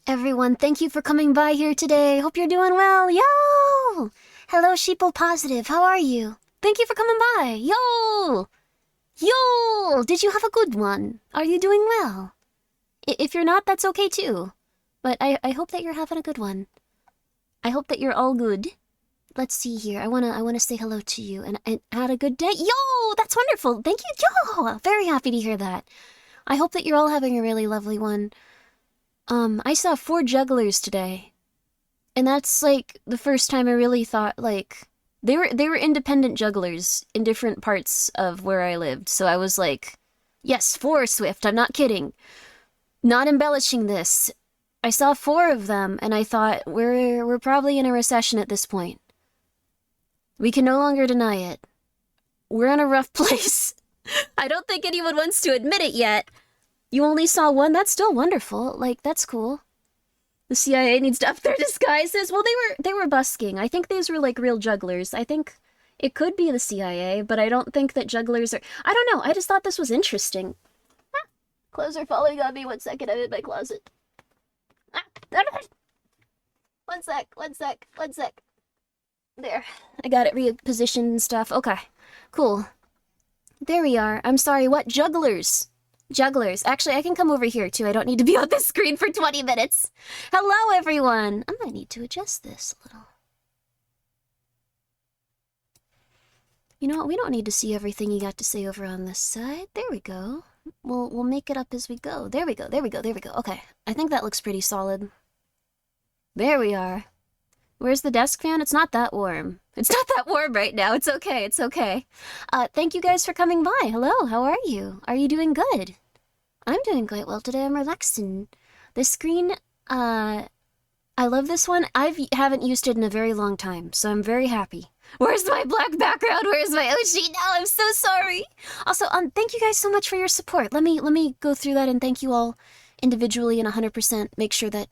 Everyone, thank you for coming by here today. Hope you're doing well. Yo! Hello, Sheeple Positive. How are you? Thank you for coming by. Yo! Yo! Did you have a good one? Are you doing well? If you're not, that's okay too. But I hope that you're having a good one. I hope that you're all good. Let's see here. I wanna say hello to you and had a good day. Yo! That's wonderful. Thank you. Yo! Very happy to hear that. I hope that you're all having a really lovely one. I saw 4 jugglers today. And that's, like, the first time I really thought, like... They were independent jugglers in different parts of where I lived. So I was like, yes, 4, Swift, I'm not kidding. Not embellishing this. I saw 4 of them, and I thought, we're probably in a recession at this point. We can no longer deny it. We're in a rough place. I don't think anyone wants to admit it yet. You only saw 1? That's still wonderful. Like, that's cool. The CIA needs to up their disguises. Well, they were busking. I think these were, like, real jugglers. I think it could be the CIA, but I don't think that jugglers are... I don't know. I just thought this was interesting. Ah, clothes are falling on me. 1 second. I'm in my closet. Ah, 1 sec. There. I got it repositioned and stuff. Okay. Cool. There we are. I'm sorry. What? Jugglers. Jugglers. Actually, I can come over here, too. I don't need to be on this screen for 20 minutes. Hello, everyone. I might need to adjust this a little. You know what? We don't need to see everything you got to say over on this side. There we go. We'll make it up as we go. There we go. Okay. I think that looks pretty solid. There we are. Where's the desk fan? It's not that warm. It's not that warm right now. It's okay. Thank you guys for coming by. Hello, how are you? Are you doing good? I'm doing quite well today. I'm relaxing. The screen, I love this one. I haven't used it in a very long time, so I'm very happy. Where's my black background? Where's my Oshi? No, I'm so sorry. Also, thank you guys so much for your support. Let me go through that and thank you all individually and 100%. Make sure that,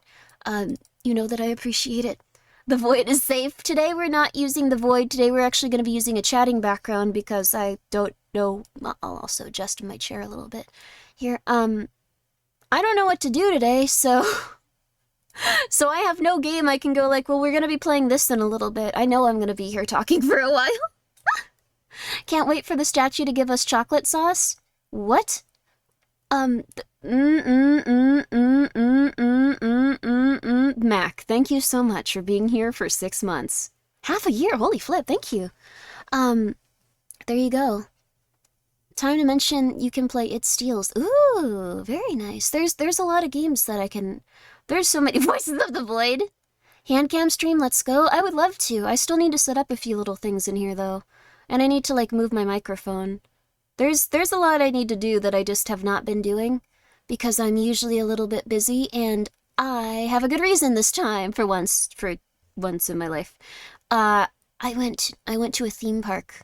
you know that I appreciate it. The Void is safe. Today we're not using the Void. Today we're actually going to be using a chatting background because I don't know. I'll also adjust my chair a little bit here. I don't know what to do today, so... so I have no game I can go like, well, we're going to be playing this in a little bit. I know I'm going to be here talking for a while. Can't wait for the statue to give us chocolate sauce. What? Mac, thank you so much for being here for 6 months. Half a year, holy flip, thank you. There you go. Time to mention you can play It Steals. Ooh, very nice. There's a lot of games that I can... There's so many Voices of the Void. Handcam stream, let's go. I would love to. I still need to set up a few little things in here, though. And I need to, like, move my microphone. There's a lot I need to do that I just have not been doing, because I'm usually a little bit busy, and I have a good reason this time, for once in my life. I went to a theme park.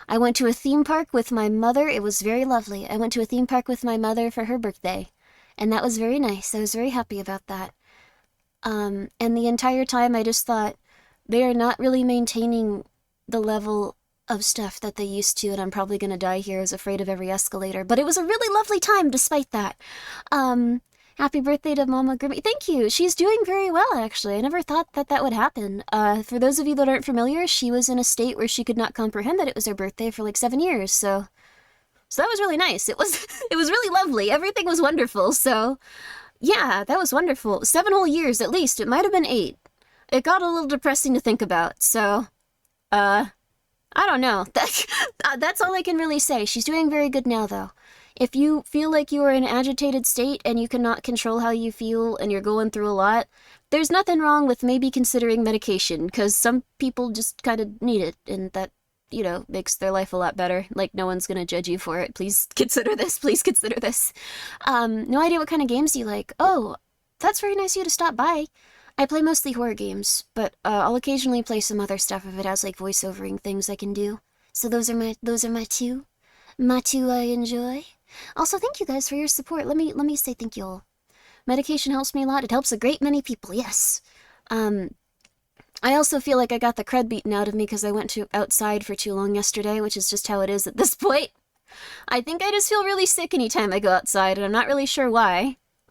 I went to a theme park with my mother. It was very lovely. I went to a theme park with my mother for her birthday, and that was very nice. I was very happy about that. And the entire time I just thought, they are not really maintaining the level of stuff that they used to, and I'm probably gonna die here as afraid of every escalator. But it was a really lovely time despite that. Happy birthday to Mama Grimmi. Thank you. She's doing very well, actually. I never thought that would happen. For those of you that aren't familiar, she was in a state where she could not comprehend that it was her birthday for like 7 years, so that was really nice. It was really lovely. Everything was wonderful, so yeah, that was wonderful. 7 whole years at least. It might have been 8. It got a little depressing to think about, so I don't know. That's all I can really say. She's doing very good now, though. If you feel like you are in an agitated state and you cannot control how you feel and you're going through a lot, there's nothing wrong with maybe considering medication, because some people just kind of need it, and that, you know, makes their life a lot better. Like, no one's gonna judge you for it. Please consider this. Please consider this. No idea what kind of games you like. Oh, that's very nice of you to stop by. I play mostly horror games, but I'll occasionally play some other stuff if it has like voiceovering things I can do. So those are my two I enjoy. Also, thank you guys for your support. Let me say thank you all. Medication helps me a lot. It helps a great many people. Yes. I also feel like I got the cred beaten out of me because I went outside for too long yesterday, which is just how it is at this point. I think I just feel really sick anytime I go outside, and I'm not really sure why.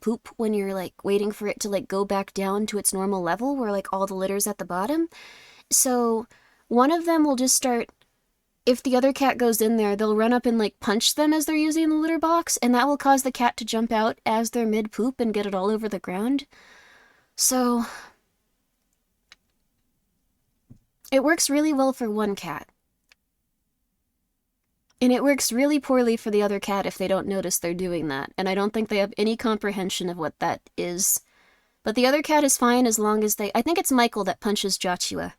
poop when you're, like, waiting for it to, like, go back down to its normal level where, like, all the litter's at the bottom. So one of them will just start, if the other cat goes in there, they'll run up and, like, punch them as they're using the litter box, and that will cause the cat to jump out as they're mid-poop and get it all over the ground. So it works really well for one cat. And it works really poorly for the other cat if they don't notice they're doing that, and I don't think they have any comprehension of what that is. But the other cat is fine as long as I think it's Michael that punches Joshua.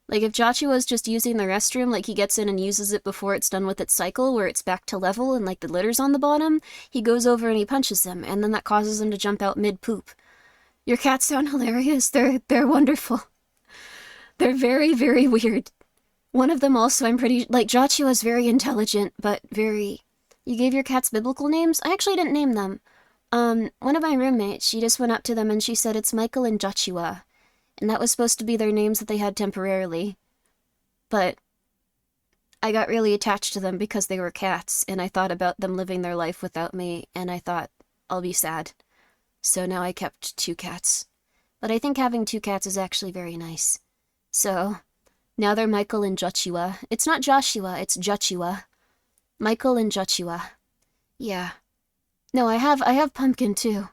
Like, if Joshua's just using the restroom, like, he gets in and uses it before it's done with its cycle, where it's back to level and, like, the litter's on the bottom, he goes over and he punches him, and then that causes him to jump out mid-poop. Your cats sound hilarious. They're wonderful. They're very, very weird. One of them also, I'm pretty... Like, Joshua's very intelligent, but very... You gave your cats biblical names? I actually didn't name them. One of my roommates, she just went up to them and she said, it's Michael and Joshua. And that was supposed to be their names that they had temporarily. But I got really attached to them because they were cats, and I thought about them living their life without me, and I thought, I'll be sad. So now I kept 2 cats. But I think having 2 cats is actually very nice. So now they're Michael and Joshua. It's not Joshua, it's Joshua. Michael and Joshua. Yeah. No, I have Pumpkin too.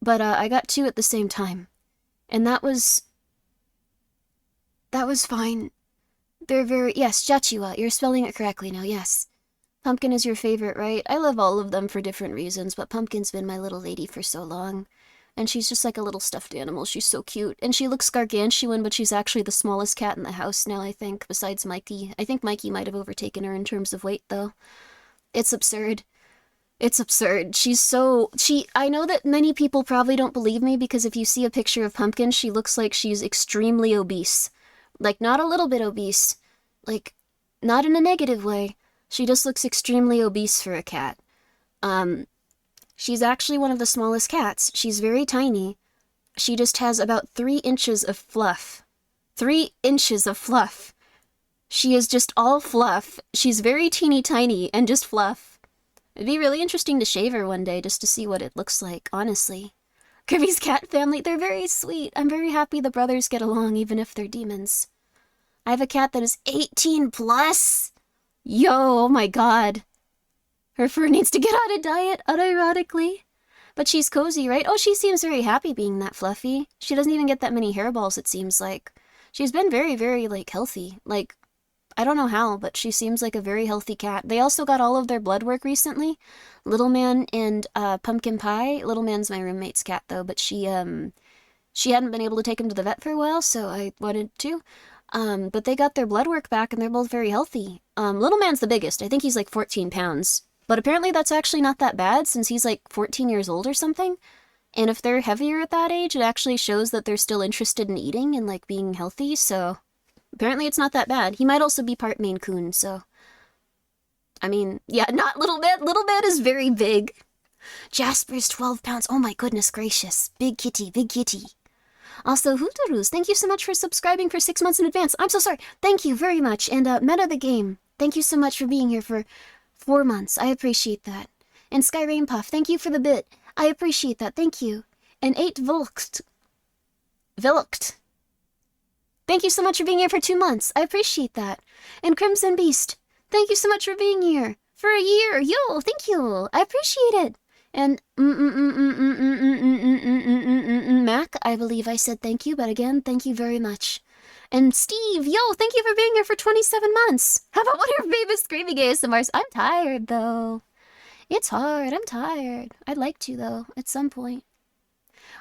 But I got 2 at the same time. And that was fine. They're very... Yes, Joshua. You're spelling it correctly now, yes. Pumpkin is your favorite, right? I love all of them for different reasons, but Pumpkin's been my little lady for so long. And she's just like a little stuffed animal. She's so cute. And she looks gargantuan, but she's actually the smallest cat in the house now, I think, besides Mikey. I think Mikey might have overtaken her in terms of weight, though. It's absurd. It's absurd. She's so... I know that many people probably don't believe me because if you see a picture of Pumpkin, she looks like she's extremely obese. Like, not a little bit obese. Like, not in a negative way. She just looks extremely obese for a cat. She's actually one of the smallest cats. She's very tiny. She just has about 3 inches of fluff. 3 inches of fluff. She is just all fluff. She's very teeny tiny and just fluff. It'd be really interesting to shave her one day just to see what it looks like, honestly. Kirby's cat family, they're very sweet. I'm very happy the brothers get along even if they're demons. I have a cat that is 18 plus. Yo, oh my god. Her fur needs to get on a diet, unironically. But she's cozy, right? Oh, she seems very happy being that fluffy. She doesn't even get that many hairballs, it seems like. She's been very, very, like, healthy. Like, I don't know how, but she seems like a very healthy cat. They also got all of their blood work recently. Little Man and Pumpkin Pie. Little Man's my roommate's cat, though, but she hadn't been able to take him to the vet for a while, so I wanted to. But they got their blood work back, and they're both very healthy. Little Man's the biggest. I think he's like 14 pounds. But apparently that's actually not that bad, since he's like 14 years old or something. And if they're heavier at that age, it actually shows that they're still interested in eating and, like, being healthy, so... Apparently it's not that bad. He might also be part Maine Coon, so... I mean, yeah, not Little Man. Little Man is very big. Jasper's 12 pounds. Oh my goodness gracious. Big kitty, big kitty. Also, Hootaroos, thank you so much for subscribing for 6 months in advance. I'm so sorry. Thank you very much. And Meta the Game, thank you so much for being here for 4 months. I appreciate that. And Sky Rain Puff, thank you for the bit. I appreciate that. Thank you. And 8 Vilkt. Thank you so much for being here for 2 months. I appreciate that. And Crimson Beast, thank you so much for being here for a year. Yo, thank you. I appreciate it. And Mac, I believe I said thank you, but again, thank you very much. And Steve, yo, thank you for being here for 27 months. How about one of your famous screaming ASMRs? I'm tired, though. It's hard. I'm tired. I'd like to, though, at some point.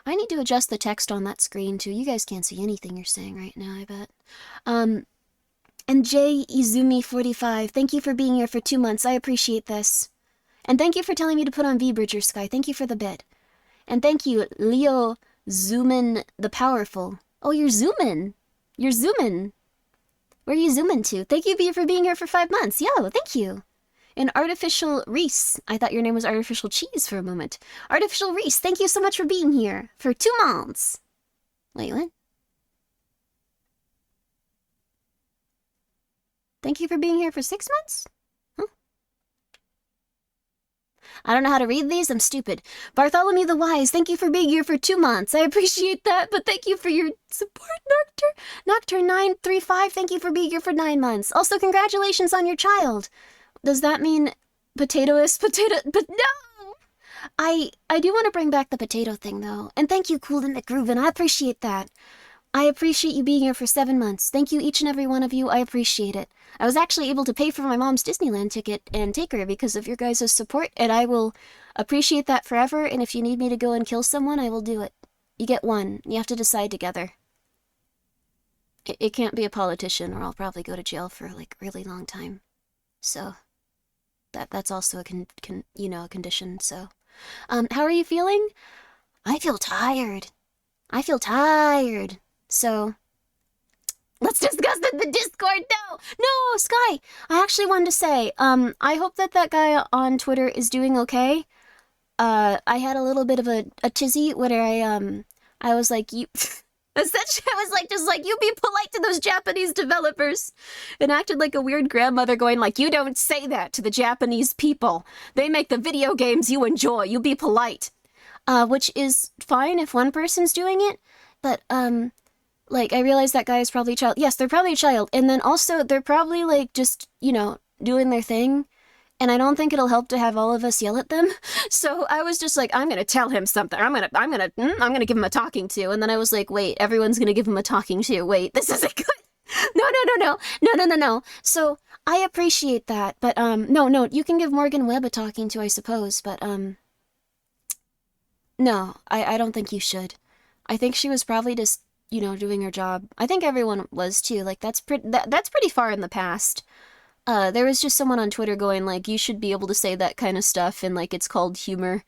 I need to adjust the text on that screen, too. You guys can't see anything you're saying right now, I bet. And J. Izumi45, thank you for being here for 2 months. I appreciate this. And thank you for telling me to put on V-Bridger Sky. Thank you for the bit. And thank you, Leo Zoomin the Powerful. Oh, you're zooming. You're zooming. Where are you zooming to? Thank you for being here for 5 months. Yo, thank you. And Artificial Reese. I thought your name was Artificial Cheese for a moment. Artificial Reese, thank you so much for being here for 2 months. Wait, what? Thank you for being here for 6 months? Huh? I don't know how to read these. I'm stupid. Bartholomew the Wise, thank you for being here for 2 months. I appreciate that, but thank you for your support, Nocturne 935, thank you for being here for 9 months. Also, congratulations on your child. Does that mean potatoist potato? But no! I do want to bring back the potato thing, though. And thank you, Coolin McGroovin. I appreciate that. I appreciate you being here for 7 months. Thank you, each and every one of you. I appreciate it. I was actually able to pay for my mom's Disneyland ticket and take her because of your guys' support, and I will appreciate that forever, and if you need me to go and kill someone, I will do it. You get one. You have to decide together. It can't be a politician, or I'll probably go to jail for, like, a really long time. So, that's also a a condition, so. How are you feeling? I feel tired. So, let's discuss it in the Discord. No, Sky. I actually wanted to say, I hope that guy on Twitter is doing okay. I had a little bit of a tizzy where I was like, you, essentially, I was like, just like, you be polite to those Japanese developers, and acted like a weird grandmother going like, you don't say that to the Japanese people. They make the video games you enjoy. You be polite. Which is fine if one person's doing it, but, like, I realize that guy is probably a child. Yes, they're probably a child. And then also, they're probably, like, just, doing their thing. And I don't think it'll help to have all of us yell at them. So I was just like, I'm gonna tell him something. I'm gonna give him a talking to. And then I was like, wait, everyone's gonna give him a talking to. Wait, this isn't good. No. So I appreciate that. But, no, you can give Morgan Webb a talking to, I suppose. But, no, I don't think you should. I think she was probably just, doing her job. I think everyone was too. Like, that's pretty far in the past. There was just someone on Twitter going like, you should be able to say that kind of stuff, and like, it's called humor.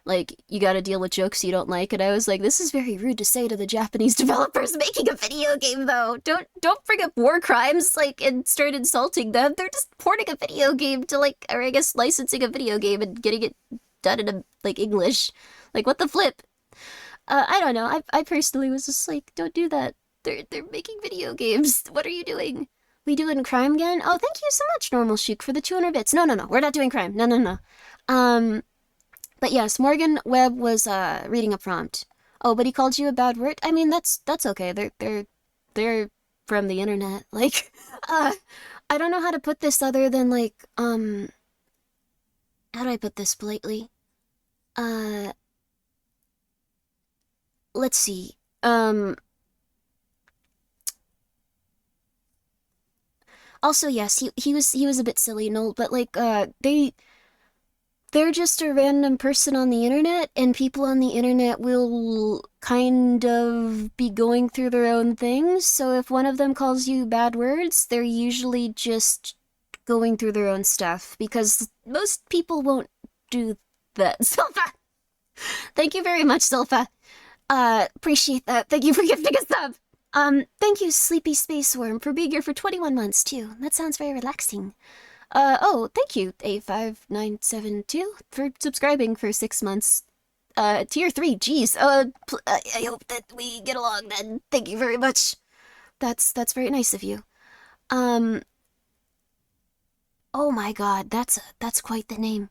Like, you gotta deal with jokes you don't like, and I was like, this is very rude to say to the Japanese developers making a video game, though. Don't bring up war crimes, like, and start insulting them. They're just porting a video game to, like, or I guess licensing a video game and getting it done in, like, English. Like, what the flip? I don't know. I personally was just like, don't do that. They're making video games. What are you doing? We doing crime again? Oh, thank you so much, Normal Shook, for the 200 bits. No. We're not doing crime. No. But yes, Morgan Webb was, reading a prompt. Oh, but he called you a bad word? I mean, that's okay. They're from the internet. Like, I don't know how to put this other than, like, how do I put this politely? Let's see. Also, yes, he was a bit silly and old, but like, they're just a random person on the internet, and people on the internet will kind of be going through their own things, so if one of them calls you bad words, they're usually just going through their own stuff, because most people won't do that. Silpha! Thank you very much, Silpha. Appreciate that. Thank you for gifting a sub. Thank you, Sleepy Space Worm, for being here for 21 months, too. That sounds very relaxing. Oh, thank you, A5972, for subscribing for 6 months. Tier 3, geez. I hope that we get along then. Thank you very much. That's very nice of you. Oh my god, that's quite the name.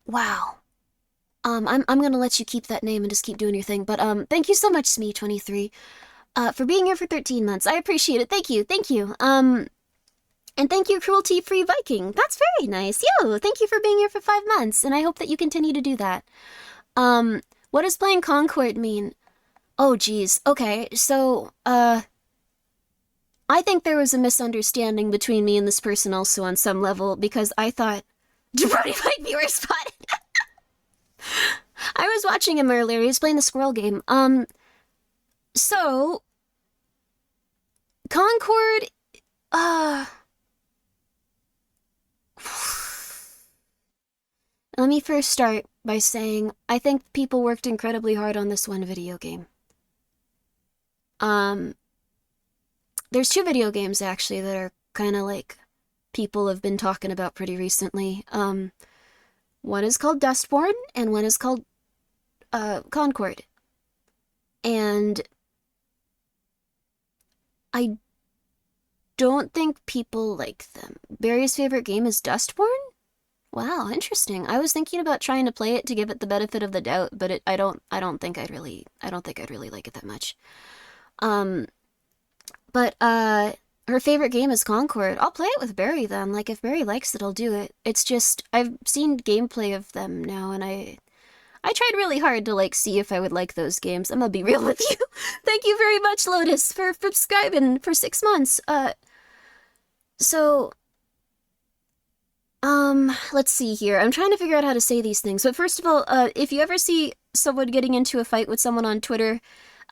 Wow. I'm gonna let you keep that name and just keep doing your thing, but, thank you so much, Smee23, for being here for 13 months. I appreciate it. Thank you. And thank you, Cruelty-Free Viking. That's very nice. Yo, thank you for being here for 5 months, and I hope that you continue to do that. What does playing Concord mean? Oh, geez. Okay, so, I think there was a misunderstanding between me and this person also on some level, because I thought Jabroni might be were spotted. I was watching him earlier. He was playing the squirrel game. So Concord, let me first start by saying I think people worked incredibly hard on this one video game. There's 2 video games actually that are kind of like people have been talking about pretty recently. One is called Dustborn, and one is called, Concord. And I don't think people like them. Barry's favorite game is Dustborn? Wow, interesting. I was thinking about trying to play it to give it the benefit of the doubt, but I don't think I'd really like it that much. Um, but her favorite game is Concord. I'll play it with Barry then. Like if Barry likes it, I'll do it. It's just I've seen gameplay of them now, and I tried really hard to like see if I would like those games. I'm gonna be real with you. Thank you very much, Lotus, for subscribing for 6 months. So let's see here. I'm trying to figure out how to say these things. But first of all, if you ever see someone getting into a fight with someone on Twitter,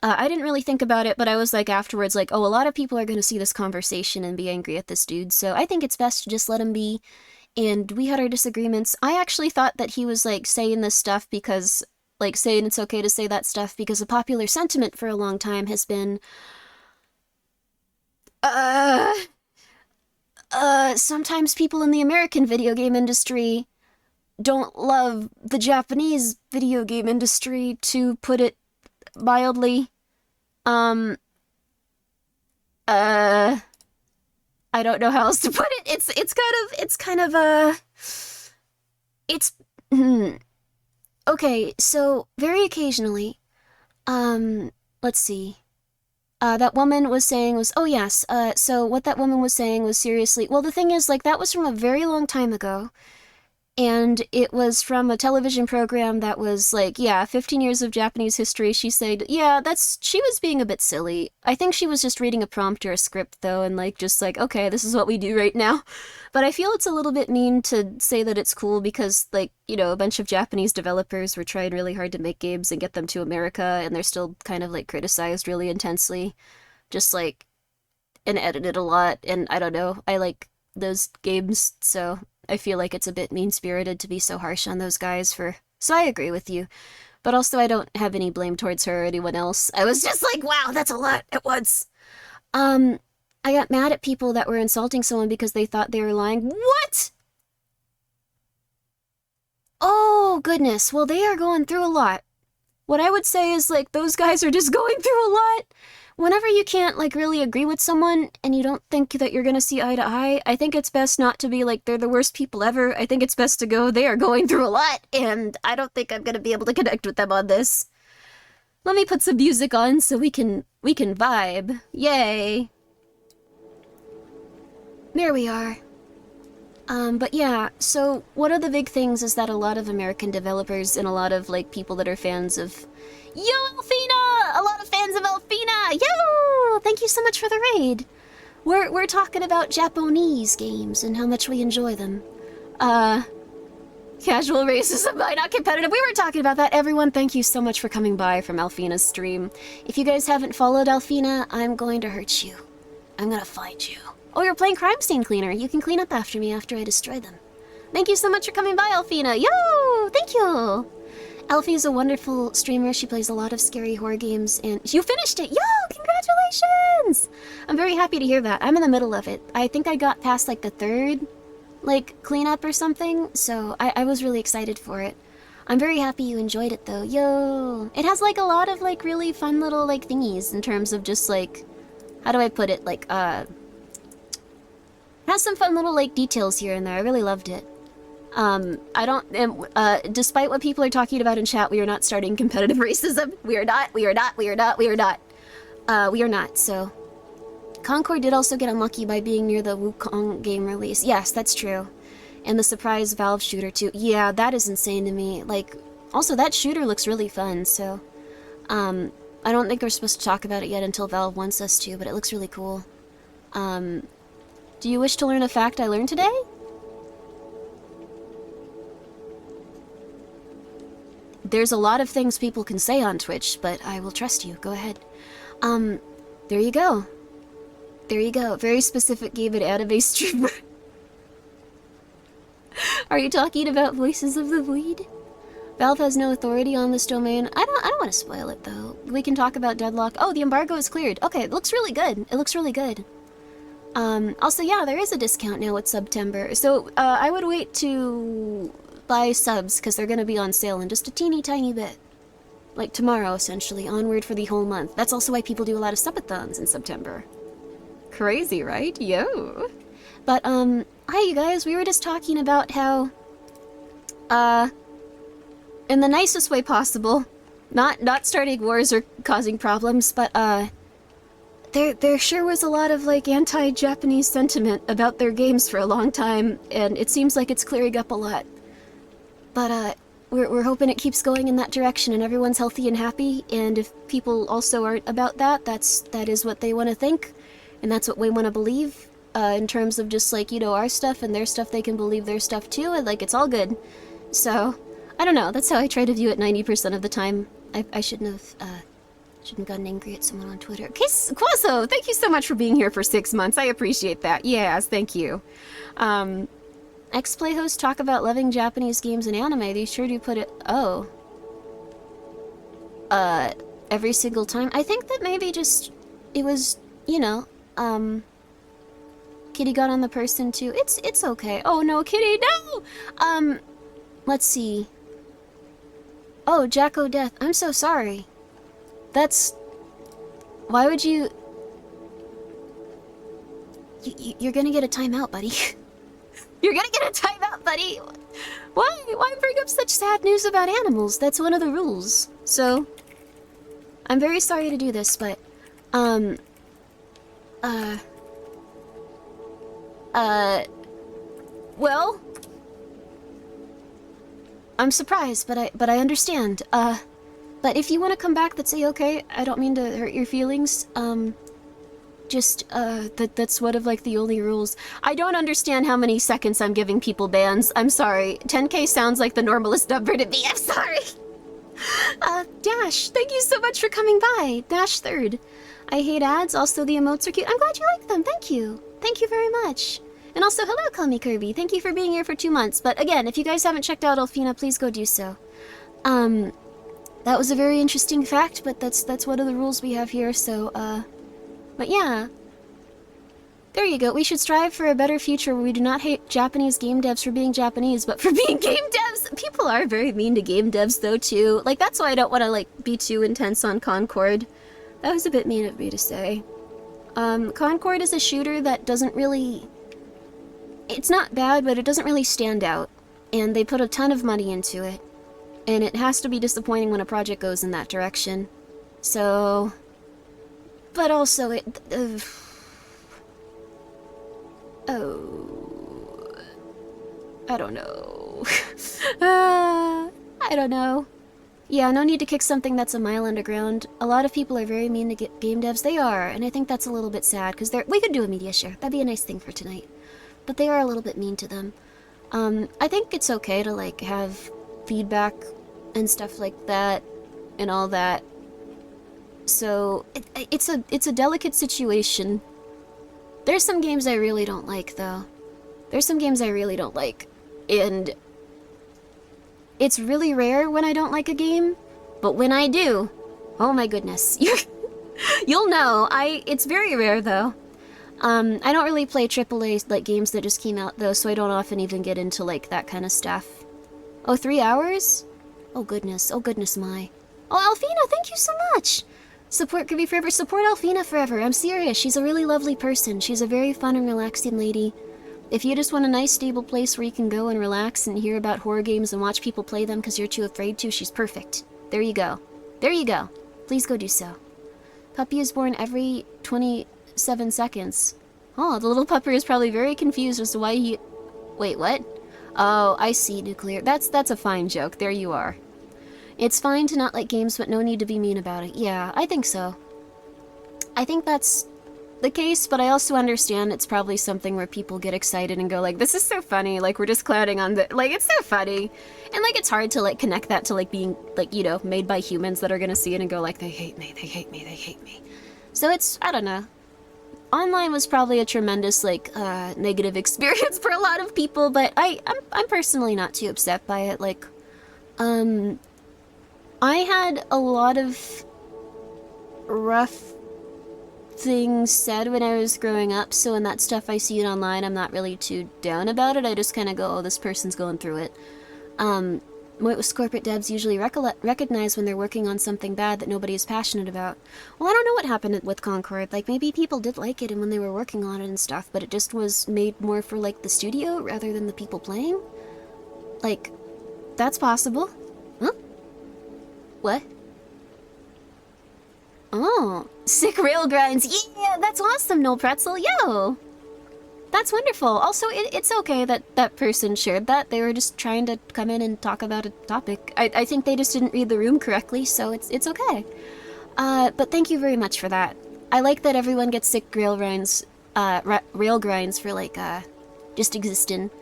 I didn't really think about it, but I was like afterwards, like, oh, a lot of people are going to see this conversation and be angry at this dude, so I think it's best to just let him be. And we had our disagreements. I actually thought that he was like saying this stuff because, like, saying it's okay to say that stuff because a popular sentiment for a long time has been, sometimes people in the American video game industry don't love the Japanese video game industry, to put it mildly. I don't know how else to put it. Okay, so very occasionally, let's see. That woman was saying was, oh yes, so what that woman was saying was seriously, well, the thing is, like, that was from a very long time ago, and it was from a television program that was, like, yeah, 15 years of Japanese history. She said, yeah, she was being a bit silly. I think she was just reading a prompt or a script, though, and, like, just like, okay, this is what we do right now. But I feel it's a little bit mean to say that it's cool because, like, you know, a bunch of Japanese developers were trying really hard to make games and get them to America, and they're still kind of, like, criticized really intensely. Just, like, and edited a lot, and I don't know, I like those games, so I feel like it's a bit mean-spirited to be so harsh on those guys for... So I agree with you. But also I don't have any blame towards her or anyone else. I was just like, wow, that's a lot at once. I got mad at people that were insulting someone because they thought they were lying. What? Oh, goodness. Well, they are going through a lot. What I would say is, like, those guys are just going through a lot. Whenever you can't, like, really agree with someone and you don't think that you're gonna see eye to eye, I think it's best not to be like, they're the worst people ever. I think it's best to go, they are going through a lot, and I don't think I'm gonna be able to connect with them on this. Let me put some music on so we can vibe. Yay. There we are. But yeah, so one of the big things is that a lot of American developers and a lot of, like, people that are fans of... Yo, Elfina! A lot of fans of Elfina! Yo! Thank you so much for the raid! We're talking about Japanese games and how much we enjoy them. Casual racism, why not competitive? We were talking about that. Everyone, thank you so much for coming by from Elfina's stream. If you guys haven't followed Elfina, I'm going to hurt you. I'm gonna find you. Oh, you're playing Crime Scene Cleaner. You can clean up after me after I destroy them. Thank you so much for coming by, Elfina. Yo! Thank you! Elfie is a wonderful streamer. She plays a lot of scary horror games, and you finished it! Yo! Congratulations! I'm very happy to hear that. I'm in the middle of it. I think I got past, like, the third, like, cleanup or something, so I was really excited for it. I'm very happy you enjoyed it, though. Yo! It has, like, a lot of, like, really fun little, like, thingies in terms of just, like... How do I put it? Like, It has some fun little, like, details here and there. I really loved it. Despite what people are talking about in chat, we are not starting competitive racism. We are not, so... Concord did also get unlucky by being near the Wukong game release. Yes, that's true. And the surprise Valve shooter, too. Yeah, that is insane to me. Like, also, that shooter looks really fun, so... I don't think we're supposed to talk about it yet until Valve wants us to, but it looks really cool. Do you wish to learn a fact I learned today? There's a lot of things people can say on Twitch, but I will trust you. Go ahead. There you go. There you go. Very specific game and anime streamer. Are you talking about Voices of the Void? Valve has no authority on this domain. I don't want to spoil it, though. We can talk about Deadlock. Oh, the embargo is cleared. Okay, it looks really good. It looks really good. Also, yeah, there is a discount now with September. So, I would wait to buy subs, because they're gonna be on sale in just a teeny tiny bit. Like tomorrow, essentially, onward for the whole month. That's also why people do a lot of subathons in September. Crazy, right? Yo. But, hi you guys, we were just talking about how, in the nicest way possible, not starting wars or causing problems, but, there sure was a lot of, like, anti-Japanese sentiment about their games for a long time, and it seems like it's clearing up a lot. But, we're hoping it keeps going in that direction and everyone's healthy and happy, and if people also aren't about that, that is what they want to think, and that's what we want to believe, in terms of just, like, you know, our stuff and their stuff, they can believe their stuff too, and, like, it's all good. So, I don't know, that's how I try to view it 90% of the time. I shouldn't have gotten angry at someone on Twitter. Okay, Quaso, thank you so much for being here for 6 months, I appreciate that. Yes, thank you. X-Play hosts talk about loving Japanese games and anime. They sure do put it... Oh. Every single time? I think that maybe just... It was, you know, Kitty got on the person too. It's okay. Oh no, Kitty, no! Let's see. Oh, Jacko Death. I'm so sorry. That's... Why would you... You're gonna get a timeout, buddy. You're gonna get a timeout, buddy! Why bring up such sad news about animals? That's one of the rules. So, I'm very sorry to do this, but, well, I'm surprised, but I understand. But if you want to come back, that's a-okay. I don't mean to hurt your feelings. That's one of, like, the only rules. I don't understand how many seconds I'm giving people bans. I'm sorry. 10K sounds like the normalest number to me. I'm sorry. Dash, thank you so much for coming by. Dash third. I hate ads. Also, the emotes are cute. I'm glad you like them. Thank you. Thank you very much. And also, hello, Call Me Kirby. Thank you for being here for 2 months. But again, if you guys haven't checked out Alfina, please go do so. That was a very interesting fact, but that's one of the rules we have here, so, but yeah. There you go. We should strive for a better future where we do not hate Japanese game devs for being Japanese, but for being game devs. People are very mean to game devs, though, too. Like, that's why I don't want to, like, be too intense on Concord. That was a bit mean of me to say. Concord is a shooter that doesn't really... It's not bad, but it doesn't really stand out. And they put a ton of money into it. And it has to be disappointing when a project goes in that direction. So... But also, it... oh... I don't know. I don't know. Yeah, no need to kick something that's a mile underground. A lot of people are very mean to game devs. They are, and I think that's a little bit sad, because they're... We could do a media share. That'd be a nice thing for tonight. But they are a little bit mean to them. I think it's okay to, like, have feedback and stuff like that, and all that. So, it's a delicate situation. There's some games I really don't like, though. There's some games I really don't like. And it's really rare when I don't like a game, but when I do, oh my goodness. You'll know. It's very rare, though. I don't really play AAA, like, games that just came out, though, so I don't often even get into, like, that kind of stuff. Oh, 3 hours? Oh goodness my. Oh, Alfina, thank you so much! Support Grimmi forever. Support Alfina forever. I'm serious. She's a really lovely person. She's a very fun and relaxing lady. If you just want a nice, stable place where you can go and relax and hear about horror games and watch people play them because you're too afraid to, she's perfect. There you go. There you go. Please go do so. Puppy is born every 27 seconds. Oh, the little pupper is probably very confused as to why he... Wait, what? Oh, I see, Nuclear. That's a fine joke. There you are. It's fine to not like games, but no need to be mean about it. Yeah, I think so. I think that's the case, but I also understand it's probably something where people get excited and go like, this is so funny, like, we're just clowning on the... Like, it's so funny. And, like, it's hard to, like, connect that to, like, being, like, you know, made by humans that are gonna see it and go like, they hate me, they hate me, they hate me. So it's, I don't know. Online was probably a tremendous, like, negative experience for a lot of people, but I'm personally not too upset by it. Like, I had a lot of rough things said when I was growing up, so when that stuff I see it online, I'm not really too down about it. I just kind of go, oh, this person's going through it. Most corporate devs usually recognize when they're working on something bad that nobody is passionate about. Well, I don't know what happened with Concord. Like, maybe people did like it and when they were working on it and stuff, but it just was made more for, like, the studio rather than the people playing? Like, that's possible. Huh? What? Oh, sick rail grinds. Yeah, that's awesome, No Pretzel. Yo! That's wonderful. Also, it's okay that that person shared that. They were just trying to come in and talk about a topic. I think they just didn't read the room correctly, so it's okay. But thank you very much for that. I like that everyone gets sick rail grinds for, like, just existing.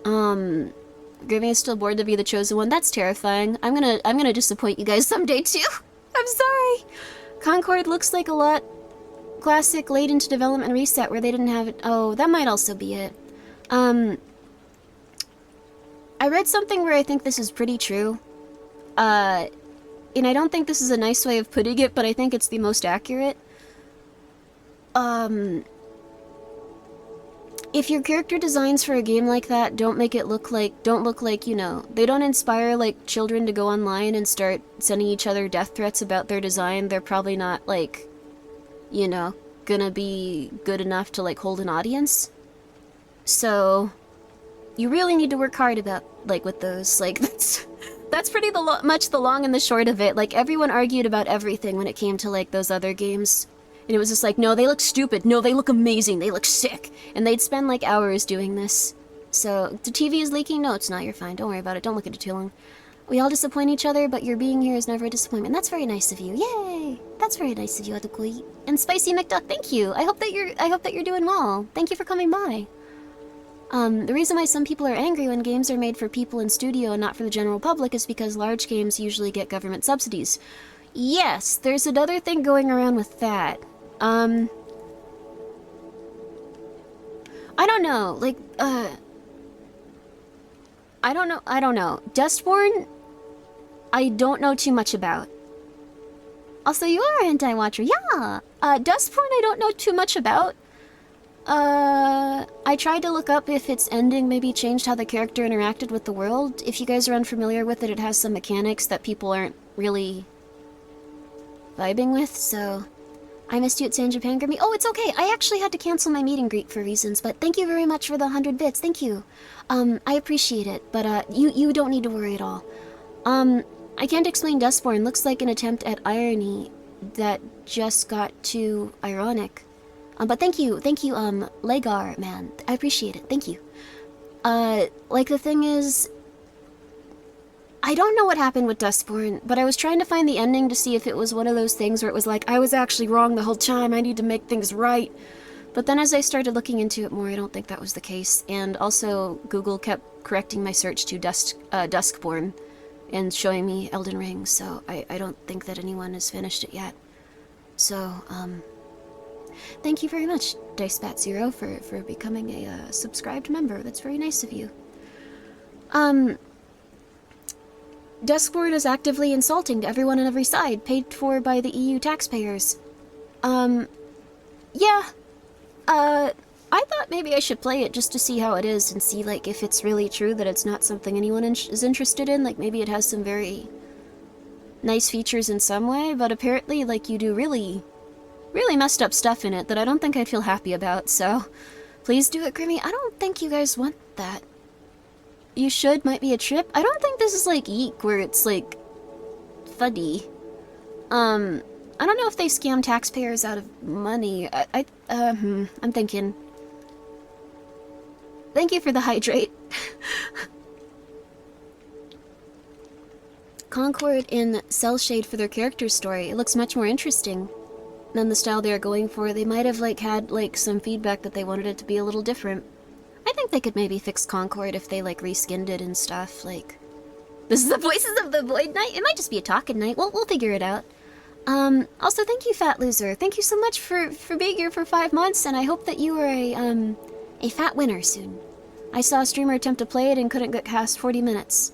Grimmi is still bored to be the chosen one. That's terrifying. I'm gonna disappoint you guys someday, too. I'm sorry. Concord looks like a lot classic late into development reset where they didn't have it. Oh, that might also be it. I read something where I think this is pretty true. And I don't think this is a nice way of putting it, but I think it's the most accurate. If your character designs for a game like that don't look like, you know, they don't inspire, like, children to go online and start sending each other death threats about their design, they're probably not, like, you know, gonna be good enough to, like, hold an audience. So, you really need to work hard about, like, with those. Like, that's pretty much the long and the short of it. Like, everyone argued about everything when it came to, like, those other games. And it was just like, no, they look stupid. No, they look amazing. They look sick. And they'd spend, like, hours doing this. So, the TV is leaking? No, it's not. You're fine. Don't worry about it. Don't look at it too long. We all disappoint each other, but your being here is never a disappointment. That's very nice of you. Yay! That's very nice of you, Atakui. And Spicy McDuck, thank you. I hope that you're doing well. Thank you for coming by. The reason why some people are angry when games are made for people in studio and not for the general public is because large games usually get government subsidies. Yes, there's another thing going around with that. I don't know, like, I don't know. Dustborn, I don't know too much about. Also, you are an anti-watcher, yeah! Dustborn I don't know too much about. I tried to look up if its ending maybe changed how the character interacted with the world. If you guys are unfamiliar with it, it has some mechanics that people aren't really vibing with, so... I missed you at San Japan, Grimmi. Oh, it's okay. I actually had to cancel my meet and greet for reasons, but thank you very much for the 100 bits. Thank you. I appreciate it, but, you don't need to worry at all. I can't explain Dustborn. Looks like an attempt at irony that just got too ironic. But thank you, Legar, man. I appreciate it. Thank you. Like, the thing is... I don't know what happened with Dustborn, but I was trying to find the ending to see if it was one of those things where it was like, I was actually wrong the whole time, I need to make things right. But then as I started looking into it more, I don't think that was the case. And also, Google kept correcting my search to Duskborn and showing me Elden Ring, so I don't think that anyone has finished it yet. So, thank you very much, DiceBat0, for becoming a subscribed member. That's very nice of you. Duskborn is actively insulting to everyone on every side, paid for by the EU taxpayers. Yeah. I thought maybe I should play it just to see how it is and see, like, if it's really true that it's not something anyone is interested in. Like, maybe it has some very nice features in some way, but apparently, like, you do really messed up stuff in it that I don't think I'd feel happy about, so please do it, Grimmi. I don't think you guys want that. You should, might be a trip. I don't think this is like Eek, where it's like funny. I don't know if they scam taxpayers out of money. I'm thinking. Thank you for the hydrate. Concord in Cell Shade for their character story. It looks much more interesting than the style they are going for. They might have like had like some feedback that they wanted it to be a little different. I think they could maybe fix Concord if they, like, reskinned it and stuff, like... This is the Voices of the Void Knight? It might just be a talking night. We'll figure it out. Also, thank you, Fat Loser. Thank you so much for being here for 5 months, and I hope that you are a fat winner soon. I saw a streamer attempt to play it and couldn't get past 40 minutes.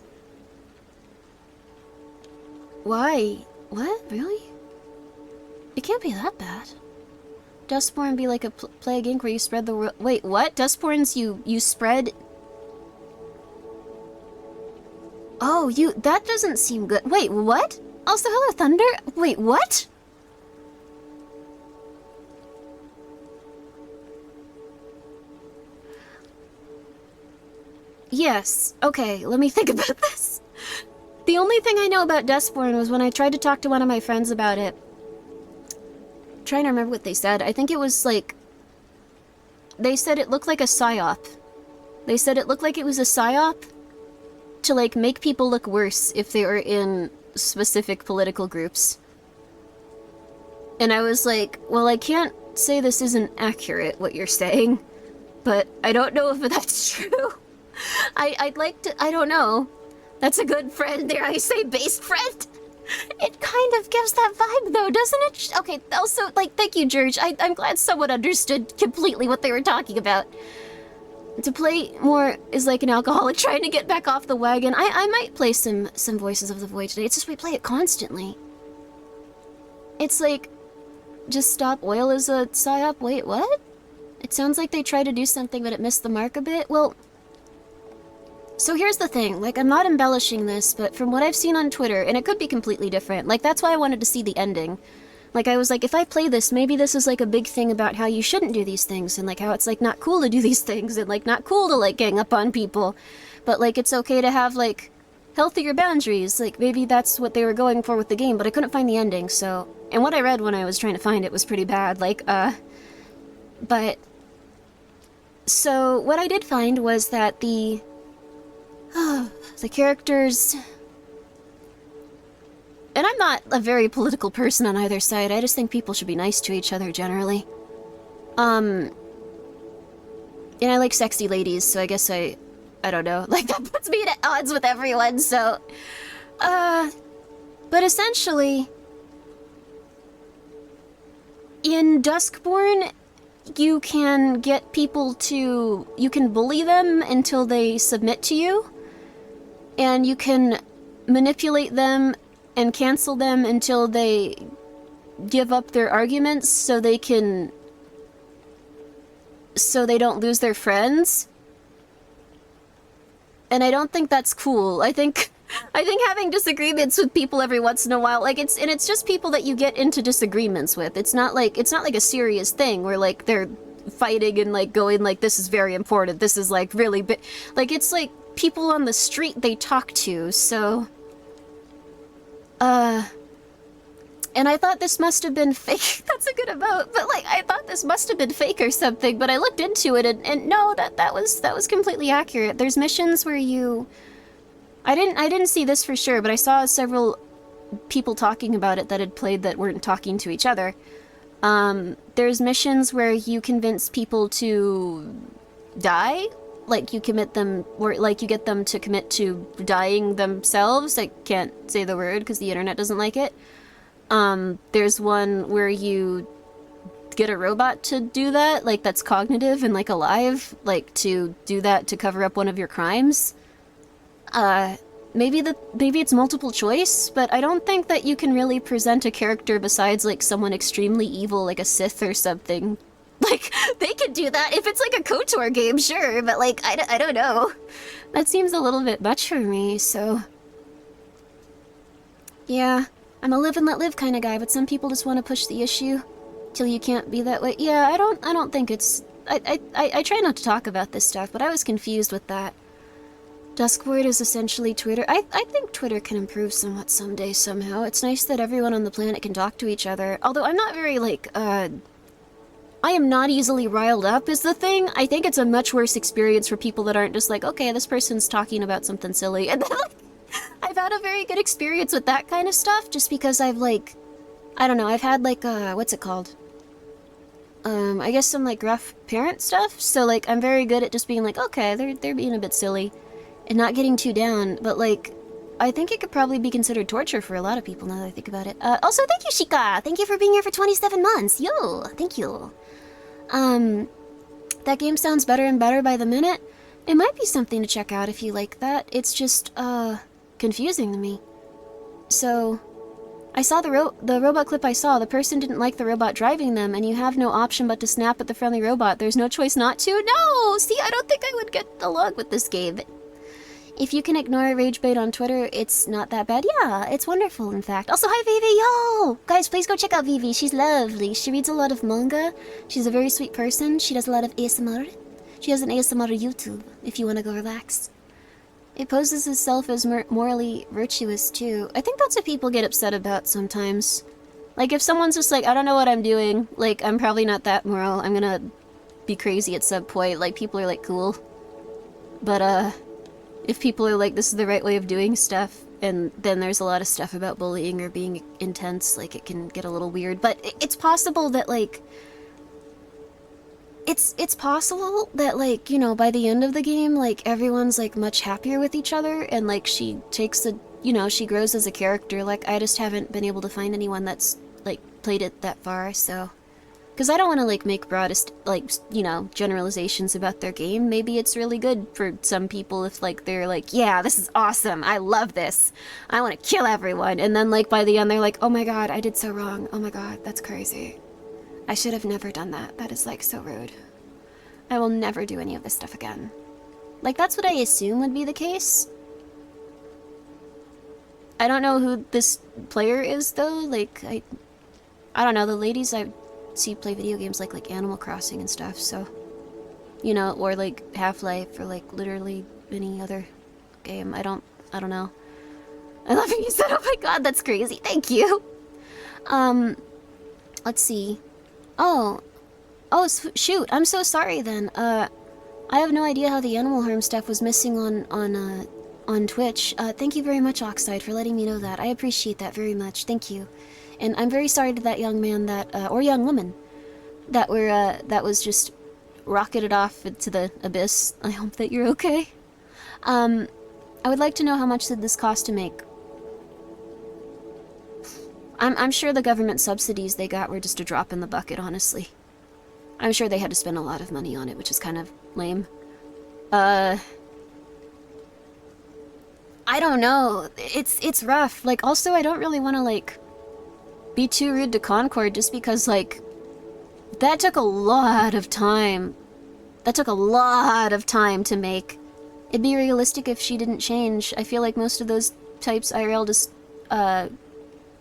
Why? What? Really? It can't be that bad. Dustborn be like a plague ink where you spread the world. Wait, what? Dustborn's you spread. Oh, that doesn't seem good. Wait, what? Also, hello, Thunder? Wait, what? Yes, okay, let me think about this. The only thing I know about Dustborn was when I tried to talk to one of my friends about it. I'm trying to remember what they said. I think it was like... They said it looked like a psyop. They said it looked like it was a psyop to, like, make people look worse if they were in specific political groups. And I was like, well, I can't say this isn't accurate, what you're saying, but I don't know if that's true. I'd like to... I don't know. That's a good friend, dare I say base friend? It kind of gives that vibe, though, doesn't it? Okay, also, like, thank you, George. I'm glad someone understood completely what they were talking about. To play more is like an alcoholic trying to get back off the wagon. I might play some Voices of the Void today. It's just we play it constantly. It's like, just stop oil as a psyop. Wait, what? It sounds like they tried to do something, but it missed the mark a bit. Well, so here's the thing. Like, I'm not embellishing this, but from what I've seen on Twitter, and it could be completely different, like, that's why I wanted to see the ending. Like, I was like, if I play this, maybe this is, like, a big thing about how you shouldn't do these things, and, like, how it's, like, not cool to do these things, and, like, not cool to, like, gang up on people. But, like, it's okay to have, like, healthier boundaries. Like, maybe that's what they were going for with the game, but I couldn't find the ending, so... And what I read when I was trying to find it was pretty bad, like, But... So, what I did find was that the characters... And I'm not a very political person on either side, I just think people should be nice to each other generally. And I like sexy ladies, so I guess I don't know, like, that puts me at odds with everyone, so... But essentially... In Duskborn, you can get people to... You can bully them until they submit to you. And you can manipulate them and cancel them until they give up their arguments so they can... So they don't lose their friends. And I don't think that's cool. I think having disagreements with people every once in a while, like, it's just people that you get into disagreements with. It's not like a serious thing where, like, they're fighting and, like, going, like, this is very important, this is, like, really big. Like, it's like people on the street they talk to, so... And I thought this must have been fake. That's a good amount, but, like, I thought this must have been fake or something, but I looked into it and no, that was completely accurate. There's missions where you... I didn't see this for sure, but I saw several people talking about it that had played that weren't talking to each other. There's missions where you convince people to die, like you commit them, or like you get them to commit to dying themselves. I can't say the word because the internet doesn't like it. There's one where you get a robot to do that, like that's cognitive and like alive, like to do that to cover up one of your crimes. Maybe it's multiple choice, but I don't think that you can really present a character besides like someone extremely evil, like a Sith or something. Like, they could do that if it's like a KOTOR game, sure, but like, I don't know. That seems a little bit much for me, so... Yeah, I'm a live and let live kind of guy, but some people just want to push the issue till you can't be that way. Yeah, I don't think it's... I try not to talk about this stuff, but I was confused with that. Duskvoid is essentially Twitter. I think Twitter can improve somewhat someday, somehow. It's nice that everyone on the planet can talk to each other. Although I'm not very, like, I am not easily riled up is the thing. I think it's a much worse experience for people that aren't just like, okay, this person's talking about something silly. And then, like, I've had a very good experience with that kind of stuff, just because I've, like, I don't know, I've had, like, what's it called? I guess some, like, rough parent stuff. So, like, I'm very good at just being like, okay, they're being a bit silly. And not getting too down, but like, I think it could probably be considered torture for a lot of people now that I think about it. Also, thank you, Shika! Thank you for being here for 27 months! Yo! Thank you. That game sounds better and better by the minute. It might be something to check out if you like that. It's just, confusing to me. So, I saw the robot clip I saw. The person didn't like the robot driving them, and you have no option but to snap at the friendly robot. There's no choice not to? No! See, I don't think I would get along with this game. If you can ignore rage bait on Twitter, it's not that bad. Yeah, it's wonderful, in fact. Also, hi, Vivi! Yo! Guys, please go check out Vivi. She's lovely. She reads a lot of manga. She's a very sweet person. She does a lot of ASMR. She has an ASMR YouTube, if you want to go relax. It poses itself as morally virtuous, too. I think that's what people get upset about sometimes. Like, if someone's just like, I don't know what I'm doing, like, I'm probably not that moral, I'm gonna be crazy at some point, like, people are like, cool. But, if people are like, this is the right way of doing stuff, and then there's a lot of stuff about bullying or being intense, like, it can get a little weird. But it's possible that, like, it's possible that, like, you know, by the end of the game, like, everyone's, like, much happier with each other, and, like, she takes a, you know, she grows as a character. Like, I just haven't been able to find anyone that's, like, played it that far, so... Because I don't want to, like, make broadest, like, you know, generalizations about their game. Maybe it's really good for some people if, like, they're like, yeah, this is awesome, I love this, I want to kill everyone. And then, like, by the end, they're like, oh my god, I did so wrong. Oh my god, that's crazy. I should have never done that. That is, like, so rude. I will never do any of this stuff again. Like, that's what I assume would be the case. I don't know who this player is, though. Like, I don't know, the ladies I see play video games like Animal Crossing and stuff, so... You know, or, like, Half-Life, or, like, literally any other game. I don't know. I love how you said, oh my god, that's crazy. Thank you! Let's see. Oh, shoot, I'm so sorry then. I have no idea how the animal harm stuff was missing on Twitch. Thank you very much, Oxide, for letting me know that. I appreciate that very much. Thank you. And I'm very sorry to that young man that, or young woman, that was just rocketed off into the abyss. I hope that you're okay. I would like to know how much did this cost to make. I'm sure the government subsidies they got were just a drop in the bucket, honestly. I'm sure they had to spend a lot of money on it, which is kind of lame. I don't know. It's rough. Like, also, I don't really want to, like, be too rude to Concord just because, like, that took a lot of time. That took a lot of time to make. It'd be realistic if she didn't change. I feel like most of those types IRL just,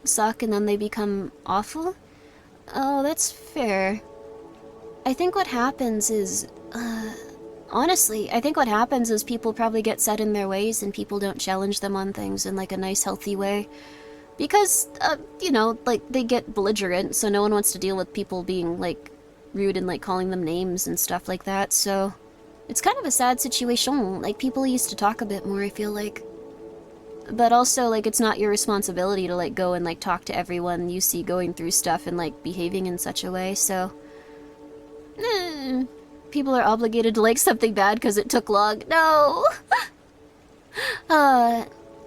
suck and then they become awful. Oh, that's fair. I think what happens is, honestly, I think what happens is people probably get set in their ways and people don't challenge them on things in, like, a nice, healthy way. Because, you know, like, they get belligerent, so no one wants to deal with people being, like, rude and, like, calling them names and stuff like that, so... It's kind of a sad situation. Like, people used to talk a bit more, I feel like. But also, like, it's not your responsibility to, like, go and, like, talk to everyone you see going through stuff and, like, behaving in such a way, so... People are obligated to like something bad because it took long. No!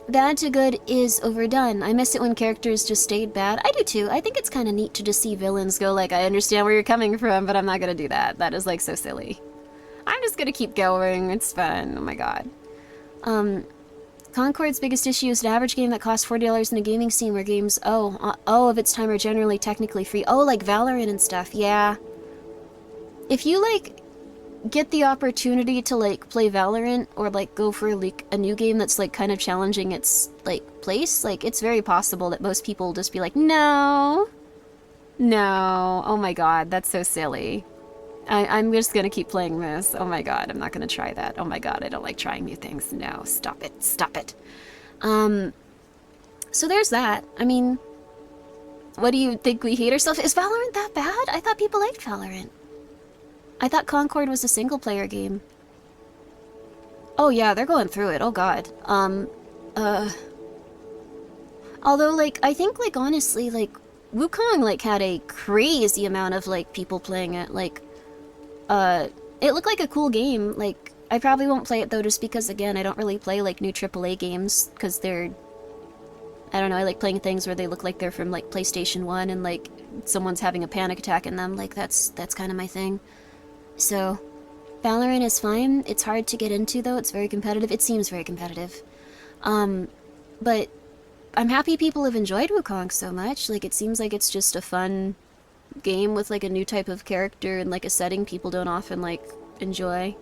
Bad to good is overdone. I miss it when characters just stayed bad. I do too. I think it's kind of neat to just see villains go like, I understand where you're coming from, but I'm not gonna do that. That is, like, so silly. I'm just gonna keep going. It's fun. Oh my god. Concord's biggest issue is an average game that costs $40 in a gaming scene where games, of its time are generally technically free. Oh, like Valorant and stuff. Yeah. If you, like, get the opportunity to, like, play Valorant or, like, go for, like, a new game that's, like, kind of challenging its, like, place, like, it's very possible that most people will just be like, no, oh my god, that's so silly. I'm just gonna keep playing this. Oh my god, I'm not gonna try that. Oh my god, I don't like trying new things. No, stop it, stop it. So there's that. I mean, what do you think, we hate ourselves? Is Valorant that bad? I thought people liked Valorant. I thought Concord was a single-player game. Oh yeah, they're going through it, oh god. Although, like, I think, like, honestly, like, Wukong, like, had a crazy amount of, like, people playing it, like, it looked like a cool game. Like, I probably won't play it, though, just because, again, I don't really play, like, new AAA games, because they're... I don't know, I like playing things where they look like they're from, like, PlayStation 1, and, like, someone's having a panic attack in them. Like, that's kind of my thing. So, Valorant is fine. It's hard to get into, though. It's very competitive. It seems very competitive. But I'm happy people have enjoyed Wukong so much. Like, it seems like it's just a fun game with, like, a new type of character and, like, a setting people don't often, like, enjoy.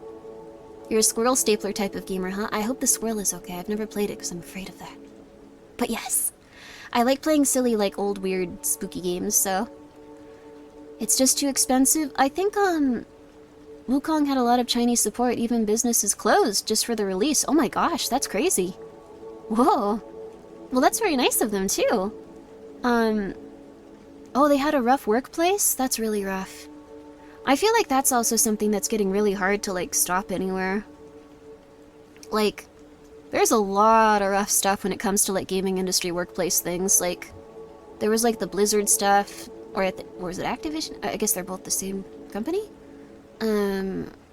You're a squirrel stapler type of gamer, huh? I hope the squirrel is okay. I've never played it because I'm afraid of that. But yes, I like playing silly, like, old, weird, spooky games, so... It's just too expensive. I think, Wukong had a lot of Chinese support, even businesses closed just for the release. Oh my gosh, that's crazy. Whoa. Well, that's very nice of them, too. Oh, they had a rough workplace? That's really rough. I feel like that's also something that's getting really hard to, like, stop anywhere. Like, there's a lot of rough stuff when it comes to, like, gaming industry workplace things. Like, there was, like, the Blizzard stuff, or was it Activision? I guess they're both the same company?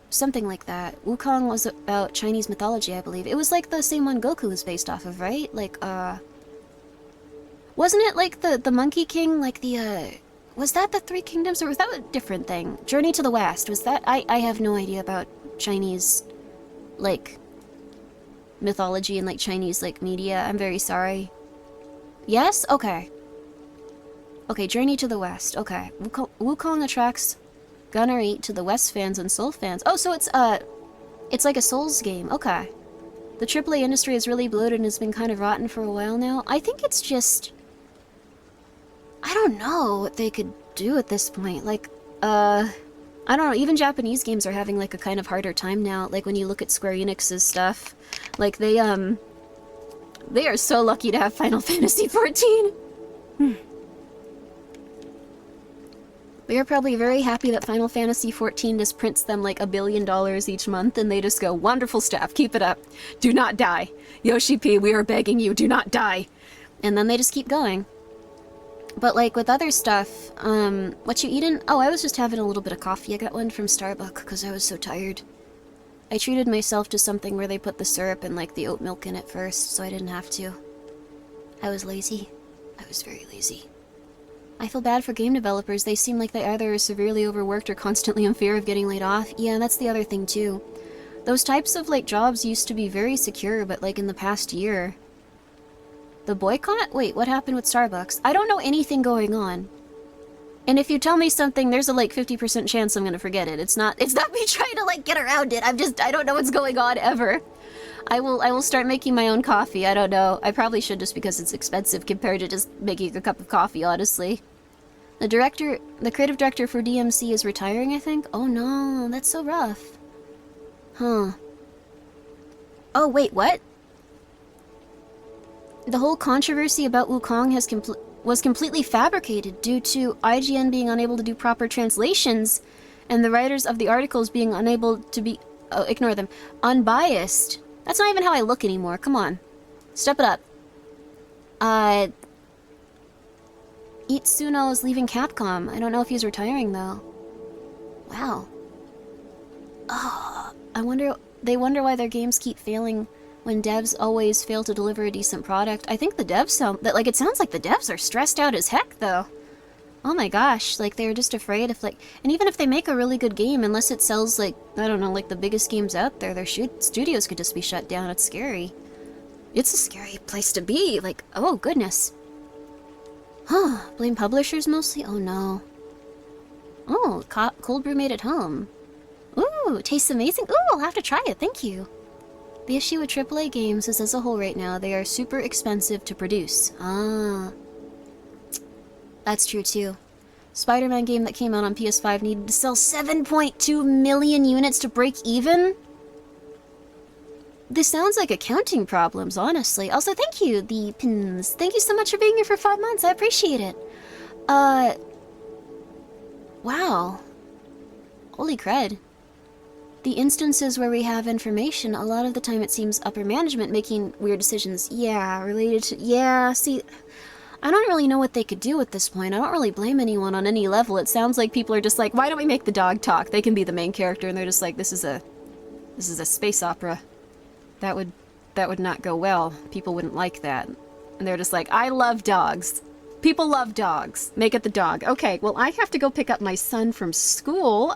Something like that. Wukong was about Chinese mythology, I believe. It was, like, the same one Goku was based off of, right? Like, wasn't it, like, the Monkey King, like, was that the Three Kingdoms, or was that a different thing? Journey to the West, was that? I have no idea about Chinese, like, mythology and, like, Chinese, like, media. I'm very sorry. Yes? Okay. Okay, Journey to the West. Okay. Wukong attracts gunnery to the West fans and Soul fans. Oh, so it's like a Souls game. Okay. The AAA industry is really bloated and has been kind of rotten for a while now. I think it's just... I don't know what they could do at this point. Like, I don't know, even Japanese games are having, like, a kind of harder time now. Like, when you look at Square Enix's stuff. Like, they are so lucky to have Final Fantasy XIV. They are probably very happy that Final Fantasy XIV just prints them, like, $1 billion each month, and they just go, wonderful stuff, keep it up. Do not die. Yoshi P, we are begging you, do not die. And then they just keep going. But, like, with other stuff, what you eatin'? Oh, I was just having a little bit of coffee. I got one from Starbucks because I was so tired. I treated myself to something where they put the syrup and, like, the oat milk in it first, so I didn't have to. I was lazy. I was very lazy. I feel bad for game developers. They seem like they either are severely overworked or constantly in fear of getting laid off. Yeah, that's the other thing, too. Those types of, like, jobs used to be very secure, but, like, in the past year... The boycott? Wait, what happened with Starbucks? I don't know anything going on. And if you tell me something, there's a, like, 50% chance I'm gonna forget it. It's not me trying to, like, get around it. I don't know what's going on ever. I will start making my own coffee. I don't know. I probably should just because it's expensive compared to just making a cup of coffee, honestly. The creative director for DMC is retiring, I think? Oh no, that's so rough. Huh. Oh, wait, what? The whole controversy about Wukong was completely fabricated due to IGN being unable to do proper translations and the writers of the articles being unable to be... Oh, ignore them. Unbiased. That's not even how I look anymore. Come on. Step it up. Itsuno is leaving Capcom. I don't know if he's retiring, though. Wow. Oh, they wonder why their games keep failing when devs always fail to deliver a decent product. I think the devs it sounds like the devs are stressed out as heck, though. Oh my gosh, like, they're just afraid if, like... And even if they make a really good game, unless it sells, like, I don't know, like, the biggest games out there, their studios could just be shut down. It's scary. It's a scary place to be. Like, oh, goodness. Huh, blame publishers mostly? Oh, no. Oh, cold brew made at home. Ooh, tastes amazing. Ooh, I'll have to try it, thank you. The issue with AAA games is, as a whole right now, they are super expensive to produce. Ah. That's true, too. Spider-Man game that came out on PS5 needed to sell 7.2 million units to break even? This sounds like accounting problems, honestly. Also, thank you, the pins. Thank you so much for being here for 5 months. I appreciate it. Wow. Holy cred. The instances where we have information, a lot of the time it seems upper management making weird decisions. Yeah, related to... Yeah, see... I don't really know what they could do at this point. I don't really blame anyone on any level. It sounds like people are just like, why don't we make the dog talk? They can be the main character, and they're just like, this is a space opera. That would not go well. People wouldn't like that. And they're just like, I love dogs. People love dogs. Make it the dog. Okay, well, I have to go pick up my son from school.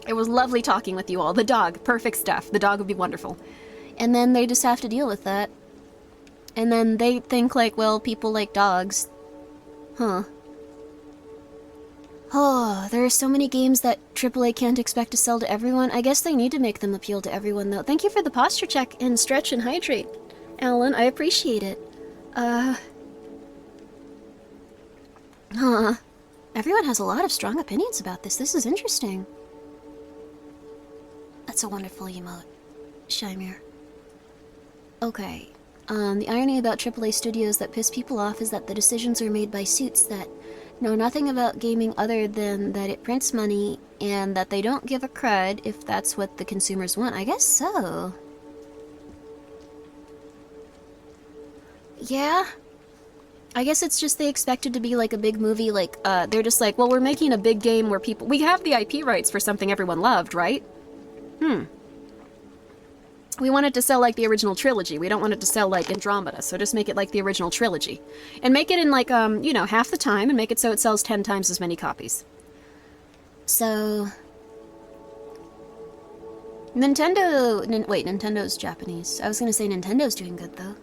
It was lovely talking with you all. The dog, perfect stuff. The dog would be wonderful. And then they just have to deal with that. And then they think like, well, people like dogs. Huh. Oh, there are so many games that AAA can't expect to sell to everyone. I guess they need to make them appeal to everyone, though. Thank you for the posture check and stretch and hydrate, Alan. I appreciate it. Everyone has a lot of strong opinions about this. This is interesting. That's a wonderful emote, Shymir. Okay. The irony about AAA studios that piss people off is that the decisions are made by suits that know nothing about gaming other than that it prints money and that they don't give a crud if that's what the consumers want. I guess so. Yeah. I guess it's just they expect it to be like a big movie, like, they're just like, well, we're making a big game where we have the IP rights for something everyone loved, right? We want it to sell like the original trilogy. We don't want it to sell like Andromeda, so just make it like the original trilogy. And make it in like, you know, half the time, and make it so it sells 10 times as many copies. So... Nintendo's Japanese. I was gonna say Nintendo's doing good, though.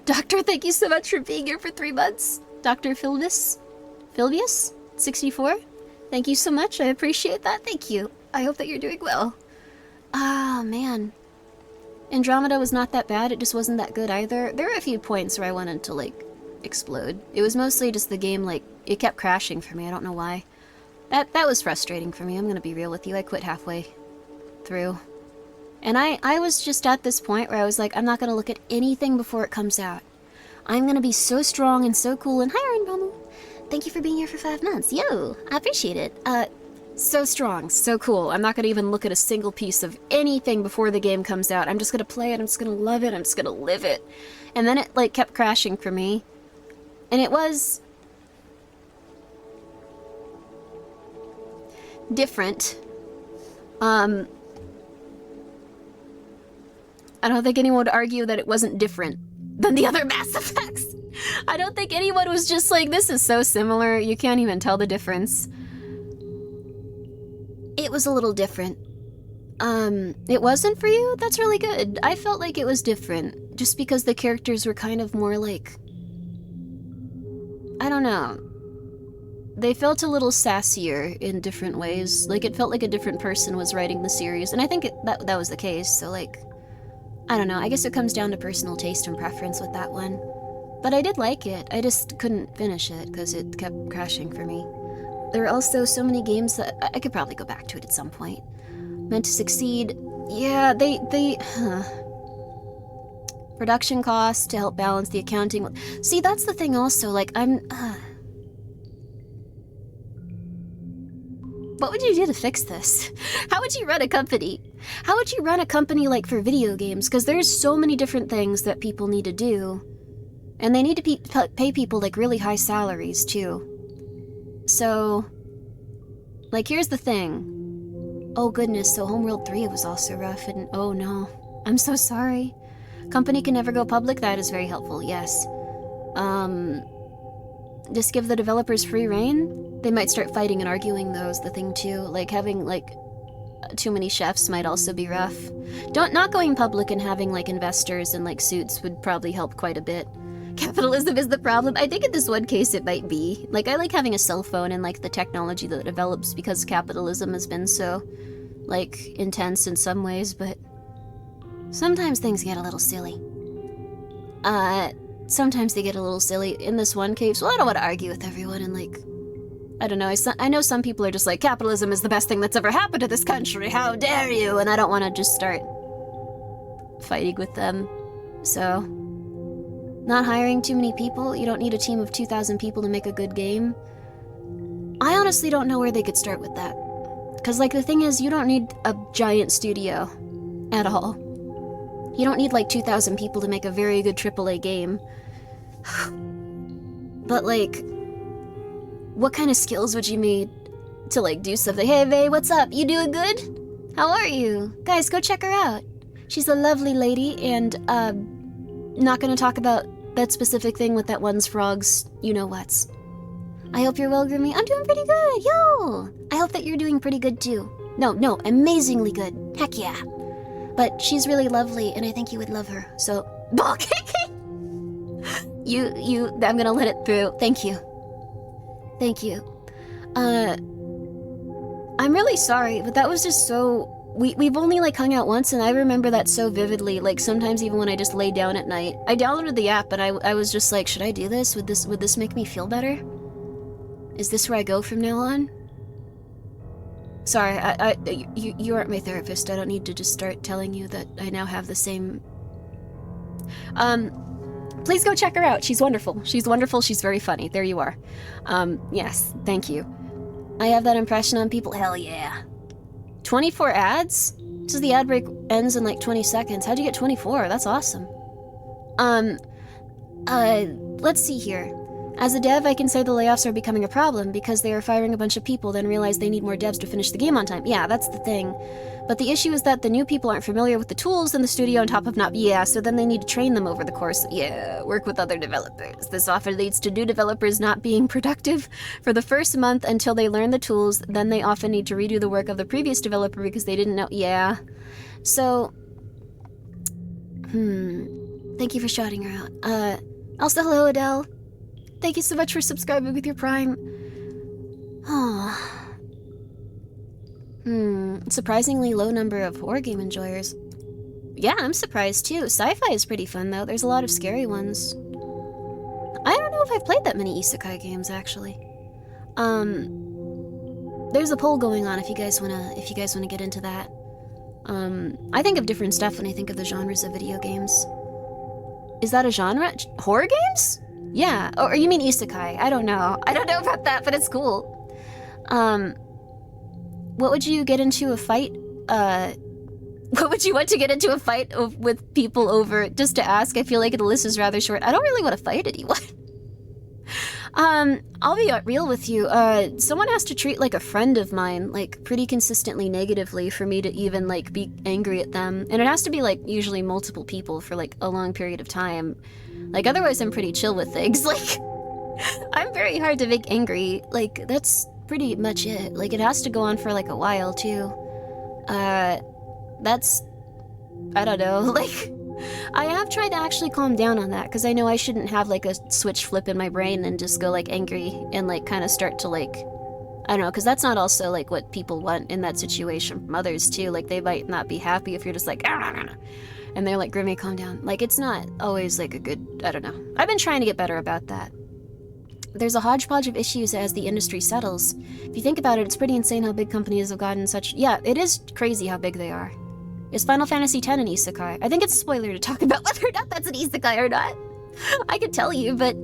Doctor, thank you so much for being here for 3 months. Dr. Philbius? 64? Thank you so much. I appreciate that. Thank you. I hope that you're doing well. Ah, man. Andromeda was not that bad. It just wasn't that good either. There were a few points where I wanted to, like, explode. It was mostly just the game, like, it kept crashing for me. I don't know why. That was frustrating for me. I'm gonna be real with you. I quit halfway through. And I was just at this point where I was like, I'm not gonna look at anything before it comes out. I'm gonna be so strong and so cool. And hi, Rainbow. Thank you for being here for 5 months. Yo, I appreciate it. So strong, so cool. I'm not gonna even look at a single piece of anything before the game comes out. I'm just gonna play it, I'm just gonna love it, I'm just gonna live it. And then it, like, kept crashing for me. And it was... different. I don't think anyone would argue that it wasn't different than the other Mass Effects. I don't think anyone was just like, this is so similar, you can't even tell the difference. It was a little different. It wasn't for you? That's really good. I felt like it was different, just because the characters were kind of more like... I don't know. They felt a little sassier in different ways. Like, it felt like a different person was writing the series, and I think that was the case, so like... I don't know, I guess it comes down to personal taste and preference with that one. But I did like it, I just couldn't finish it, because it kept crashing for me. There are also so many games that I could probably go back to it at some point. Meant to Succeed, yeah, production costs to help balance the accounting. See, that's the thing also, like, What would you do to fix this? How would you run a company? How would you run a company, like, for video games? Because there's so many different things that people need to do. And they need to pay people, like, really high salaries, too. So, like, here's the thing. Oh, goodness, so Homeworld 3 was also rough, and oh, no. I'm so sorry. Company can never go public? That is very helpful, yes. Just give the developers free reign? They might start fighting and arguing, though, is the thing, too. Like, having, like, too many chefs might also be rough. Not going public and having, like, investors and, like, suits would probably help quite a bit. Capitalism is the problem. I think in this one case it might be. Like, I like having a cell phone and, like, the technology that develops because capitalism has been so, like, intense in some ways, but sometimes things get a little silly. Sometimes they get a little silly. In this one case, well, I don't want to argue with everyone and, like, I don't know, I know some people are just like, capitalism is the best thing that's ever happened to this country, how dare you? And I don't want to just start fighting with them. So, not hiring too many people. You don't need a team of 2,000 people to make a good game. I honestly don't know where they could start with that. Because, like, the thing is, you don't need a giant studio at all. You don't need, like, 2,000 people to make a very good AAA game. But, like, what kind of skills would you need to, like, do something? Hey, Vay, what's up? You doing good? How are you? Guys, go check her out. She's a lovely lady, and, not gonna talk about that specific thing with that one's frogs, you-know-whats. I hope you're well, Grimmi. I'm doing pretty good, yo! I hope that you're doing pretty good, too. No, amazingly good. Heck yeah. But she's really lovely, and I think you would love her, so... I'm gonna let it through. Thank you. Thank you. I'm really sorry, but that was just so... We've only, like, hung out once, and I remember that so vividly, like, sometimes even when I just lay down at night. I downloaded the app, but I was just like, should I do this? Would this make me feel better? Is this where I go from now on? Sorry, you aren't my therapist. I don't need to just start telling you that I now have the same... Please go check her out. She's wonderful. She's wonderful. She's very funny. There you are. Yes, thank you. I have that impression on people. Hell yeah. 24 ads? It says the ad break ends in like 20 seconds. How'd you get 24? That's awesome. Let's see here. As a dev, I can say the layoffs are becoming a problem because they are firing a bunch of people, then realize they need more devs to finish the game on time. Yeah, that's the thing. But the issue is that the new people aren't familiar with the tools in the studio on top of not... Yeah, so then they need to train them over the course. Yeah, work with other developers. This often leads to new developers not being productive for the first month until they learn the tools. Then they often need to redo the work of the previous developer because they didn't know... Yeah. So... Thank you for shouting her out. Also, hello, Adele. Thank you so much for subscribing with your Prime. Oh. Surprisingly low number of horror game enjoyers. Yeah, I'm surprised too. Sci-fi is pretty fun though. There's a lot of scary ones. I don't know if I've played that many isekai games actually. There's a poll going on if you guys wanna get into that. I think of different stuff when I think of the genres of video games. Is that a genre? Horror games? Yeah, or you mean isekai? I don't know. I don't know about that, but it's cool. What would you get into a fight? What would you want to get into a fight with people over? Just to ask, I feel like the list is rather short. I don't really want to fight anyone. I'll be real with you. Someone has to treat like a friend of mine, like pretty consistently negatively for me to even like be angry at them. And it has to be like usually multiple people for like a long period of time. Like otherwise I'm pretty chill with things. Like I'm very hard to make angry. Like that's pretty much it. Like it has to go on for like a while too. That's, I don't know, like I have tried to actually calm down on that because I know I shouldn't have like a switch flip in my brain and just go like angry and like kind of start to like, I don't know, because that's not also like what people want in that situation from others too. Like they might not be happy if you're just like, and they're like, Grimmi, calm down. Like it's not always like a good, I don't know. I've been trying to get better about that. There's a hodgepodge of issues as the industry settles. If you think about it, it's pretty insane how big companies have gotten such... Yeah, it is crazy how big they are. Is Final Fantasy X an isekai? I think it's a spoiler to talk about whether or not that's an isekai or not. I could tell you, but...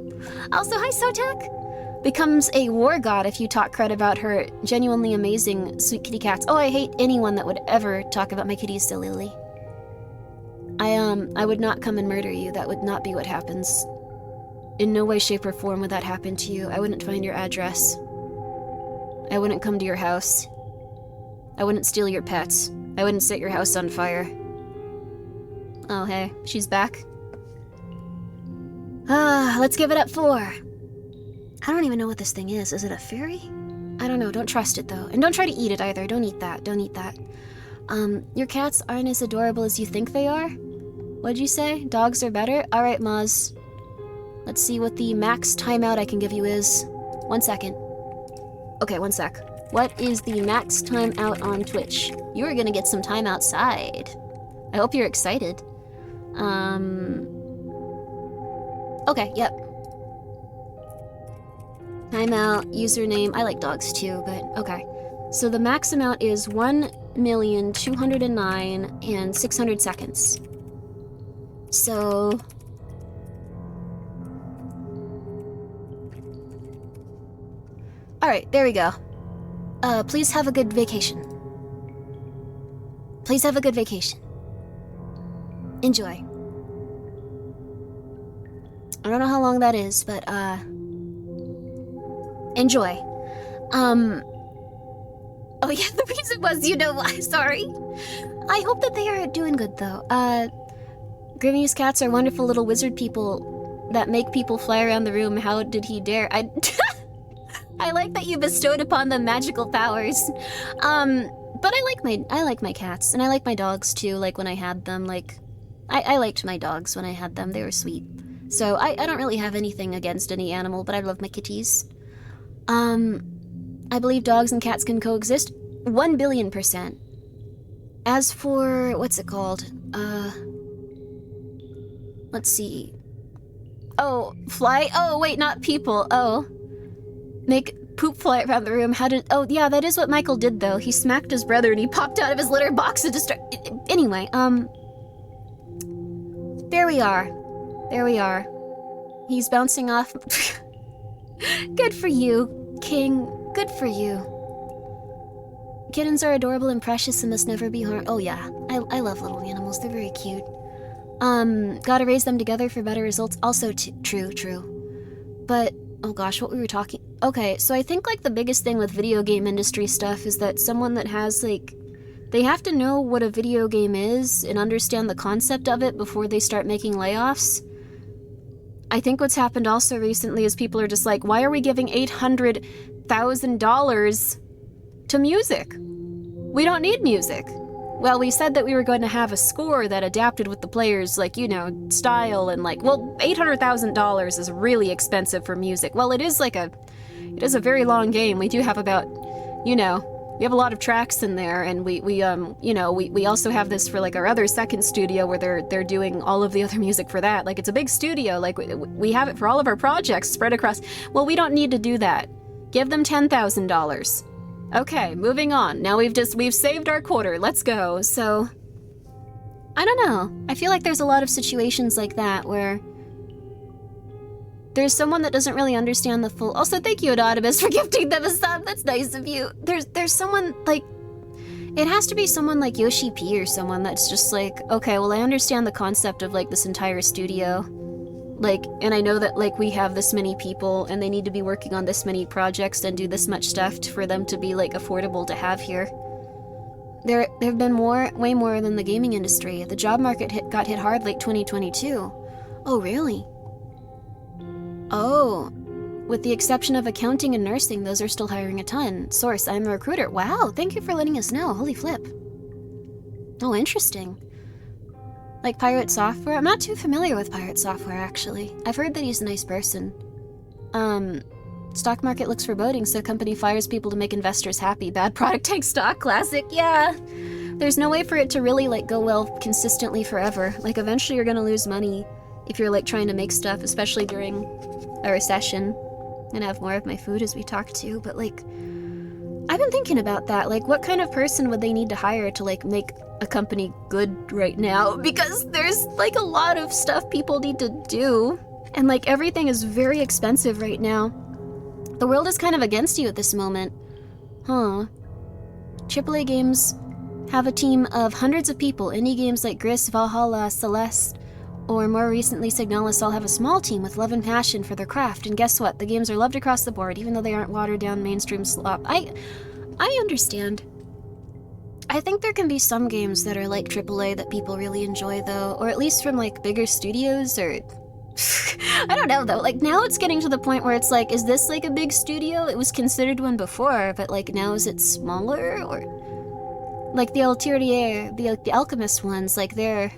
Also, hi Sotek! Becomes a war god if you talk crud about her genuinely amazing sweet kitty cats. Oh, I hate anyone that would ever talk about my kitties so lily. I would not come and murder you. That would not be what happens. In no way, shape, or form would that happen to you. I wouldn't find your address. I wouldn't come to your house. I wouldn't steal your pets. I wouldn't set your house on fire. Oh, hey, she's back. Let's give it up for... I don't even know what this thing is. Is it a fairy? I don't know. Don't trust it, though. And don't try to eat it, either. Don't eat that. Don't eat that. Your cats aren't as adorable as you think they are? What'd you say? Dogs are better? Alright, Maz. Let's see what the max timeout I can give you is. 1 second. Okay, 1 sec. What is the max timeout on Twitch? You are gonna get some time outside. I hope you're excited. Okay, yep. Timeout, username. I like dogs too, but okay. So the max amount is 1,209 and 600 seconds. So... Alright, there we go. Please have a good vacation. Please have a good vacation. Enjoy. I don't know how long that is, but, enjoy. Oh yeah, the reason was, you know why, sorry. I hope that they are doing good, though. Grimmi's cats are wonderful little wizard people that make people fly around the room. How did he dare? I like that you bestowed upon them magical powers. But I like my cats, and I like my dogs too, like when I had them, like... I liked my dogs when I had them, they were sweet. So I don't really have anything against any animal, but I love my kitties. I believe dogs and cats can coexist. 1,000,000,000%. As for, what's it called? Let's see. Oh, fly? Oh, wait, not people. Oh. Make poop fly around the room. How did... Oh, yeah, that is what Michael did, though. He smacked his brother and he popped out of his litter box and just... Anyway, there we are. There we are. He's bouncing off. Good for you, King. Good for you. Kittens are adorable and precious and must never be harmed. Oh, yeah. I love little animals. They're very cute. Gotta raise them together for better results. Also, true. But, oh gosh, what we were talking... Okay, so I think, like, the biggest thing with video game industry stuff is that someone that has, like... They have to know what a video game is and understand the concept of it before they start making layoffs. I think what's happened also recently is people are just like, why are we giving $800,000 to music? We don't need music. Well, we said that we were going to have a score that adapted with the players', like, you know, style and like, well, $800,000 is really expensive for music. Well, it is a very long game. We do have about, you know, we have a lot of tracks in there, and we also have this for like our other second studio where they're doing all of the other music for that. Like, it's a big studio. Like, we have it for all of our projects spread across. Well, we don't need to do that. Give them $10,000. Okay, moving on. Now we've saved our quarter. Let's go. So, I don't know. I feel like there's a lot of situations like that where there's someone that doesn't really understand the full... Also, thank you, Anonymous, for gifting them a sub. That's nice of you. There's someone, like... It has to be someone like Yoshi P or someone that's just like, okay, well, I understand the concept of, like, this entire studio. Like, and I know that, like, we have this many people, and they need to be working on this many projects and do this much stuff for them to be, like, affordable to have here. There have been way more than the gaming industry. The job market got hit hard late 2022. Oh, really? Oh, with the exception of accounting and nursing, those are still hiring a ton. Source, I'm a recruiter. Wow, thank you for letting us know. Holy flip. Oh, interesting. Like Pirate Software? I'm not too familiar with Pirate Software, actually. I've heard that he's a nice person. Stock market looks foreboding, so company fires people to make investors happy. Bad product takes stock. Classic, yeah. There's no way for it to really, like, go well consistently forever. Like, eventually you're gonna lose money if you're, like, trying to make stuff, especially during a recession. And have more of my food as we talk too, but, like, I've been thinking about that. Like, what kind of person would they need to hire to, like, make a company good right now? Because there's, like, a lot of stuff people need to do. And, like, everything is very expensive right now. The world is kind of against you at this moment. Huh. AAA games have a team of hundreds of people. Indie games like Gris, Valhalla, Celeste, or more recently Signalis all have a small team with love and passion for their craft. And guess what? The games are loved across the board, even though they aren't watered down mainstream slop. I understand. I think there can be some games that are like AAA that people really enjoy, though. Or at least from, like, bigger studios, or... I don't know, though. Like, now it's getting to the point where it's like, is this, like, a big studio? It was considered one before, but, like, now is it smaller? Or... Like, the Alterier, the Alchemist ones, like, they're...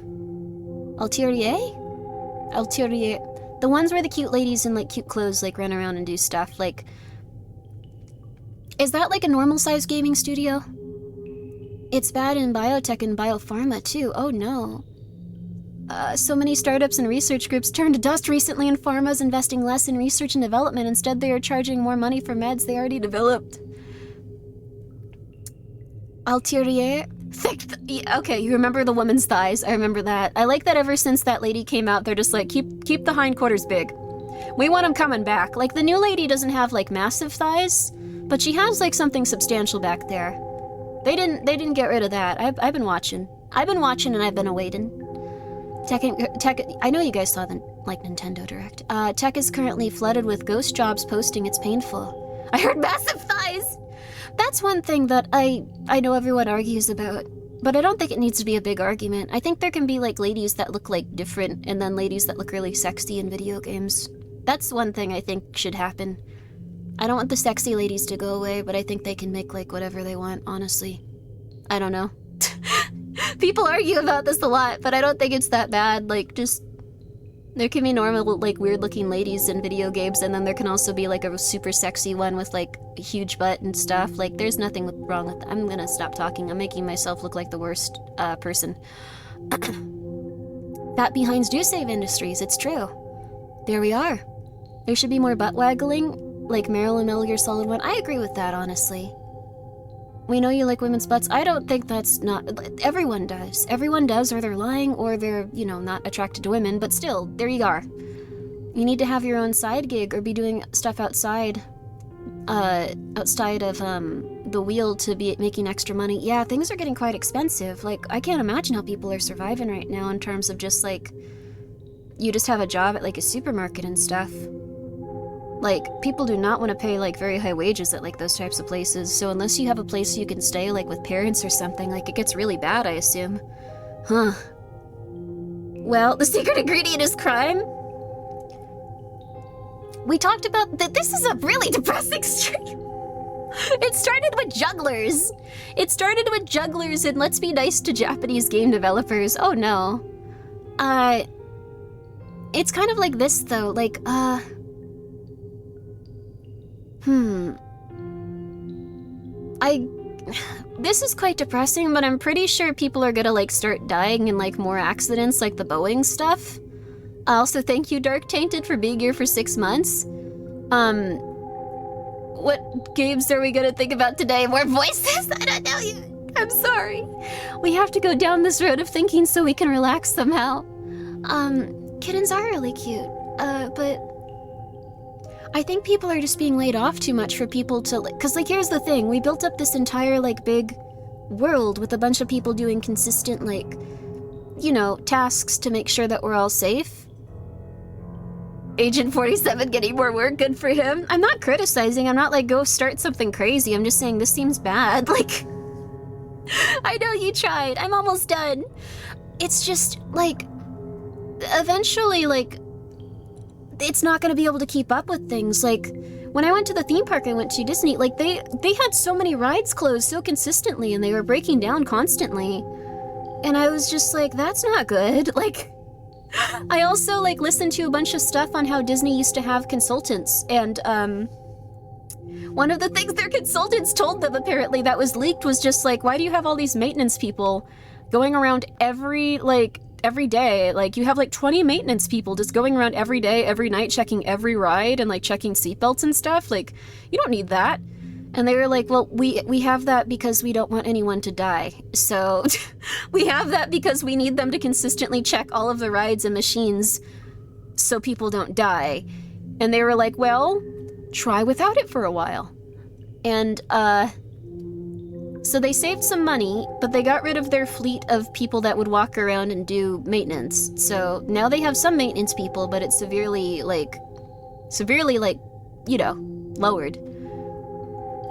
Alterier? The ones where the cute ladies in, like, cute clothes, like, run around and do stuff, like... Is that, like, a normal-sized gaming studio? It's bad in biotech and biopharma, too. Oh, no. So many startups and research groups turned to dust recently, and pharma's investing less in research and development. Instead, they are charging more money for meds they already developed. Alterier? Okay, you remember the woman's thighs. I remember that. I like that ever since that lady came out, they're just like, keep the hindquarters big. We want them coming back. Like, the new lady doesn't have, like, massive thighs, but she has, like, something substantial back there. They didn't get rid of that. I've been watching. And I've been awaiting. Tech, I know you guys saw the, like, Nintendo Direct. Tech is currently flooded with ghost jobs posting. It's painful. I heard massive thighs! That's one thing that I know everyone argues about, but I don't think it needs to be a big argument. I think there can be, like, ladies that look, like, different, and then ladies that look really sexy in video games. That's one thing I think should happen. I don't want the sexy ladies to go away, but I think they can make, like, whatever they want, honestly. I don't know. People argue about this a lot, but I don't think it's that bad. Like, just There can be normal, like, weird-looking ladies in video games, and then there can also be, like, a super sexy one with, like, a huge butt and stuff. Like, there's nothing wrong with that. I'm gonna stop talking. I'm making myself look like the worst person. That behinds do save industries, it's true. There we are. There should be more butt-waggling, like Marilyn Meller Solid One. I agree with that, honestly. We know you like women's butts. I don't think that's not... Everyone does. Everyone does, or they're lying, or they're, you know, not attracted to women, but still, there you are. You need to have your own side gig, or be doing stuff outside of, the wheel to be making extra money. Yeah, things are getting quite expensive. Like, I can't imagine how people are surviving right now in terms of just, like, you just have a job at, like, a supermarket and stuff. Like, people do not want to pay, like, very high wages at, like, those types of places, so unless you have a place you can stay, like, with parents or something, like, it gets really bad, I assume. Huh. Well, the secret ingredient is crime? We talked about that. This is a really depressing stream. It started with jugglers. It started with jugglers and let's be nice to Japanese game developers. Oh, no. It's kind of like this, though, like, this is quite depressing, but I'm pretty sure people are gonna, like, start dying in, like, more accidents, like the Boeing stuff. Also, thank you, Dark Tainted, for being here for 6 months. What games are we gonna think about today? More voices? I don't know yet. I'm sorry. We have to go down this road of thinking so we can relax somehow. Kittens are really cute, but... I think people are just being laid off too much for people to, like, cause, like, here's the thing, we built up this entire, like, big world with a bunch of people doing consistent, like, you know, tasks to make sure that we're all safe. Agent 47 getting more work, good for him. I'm not criticizing, I'm not like, go start something crazy, I'm just saying this seems bad, like, I know you tried, I'm almost done. It's just, like, eventually, like, it's not gonna be able to keep up with things. Like, when I went to the theme park I went to, Disney, like, they had so many rides closed so consistently and they were breaking down constantly. And I was just like, that's not good. Like, I also, like, listened to a bunch of stuff on how Disney used to have consultants, and, one of the things their consultants told them, apparently, that was leaked was just like, why do you have all these maintenance people going around every day? Like, you have like 20 maintenance people just going around every day, every night, checking every ride and like checking seatbelts and stuff. Like, you don't need that. And they were like, well, we have that because we don't want anyone to die. So we have that because we need them to consistently check all of the rides and machines so people don't die. And they were like, well, try without it for a while. And, so they saved some money, but they got rid of their fleet of people that would walk around and do maintenance. So now they have some maintenance people, but it's severely, like, you know, lowered.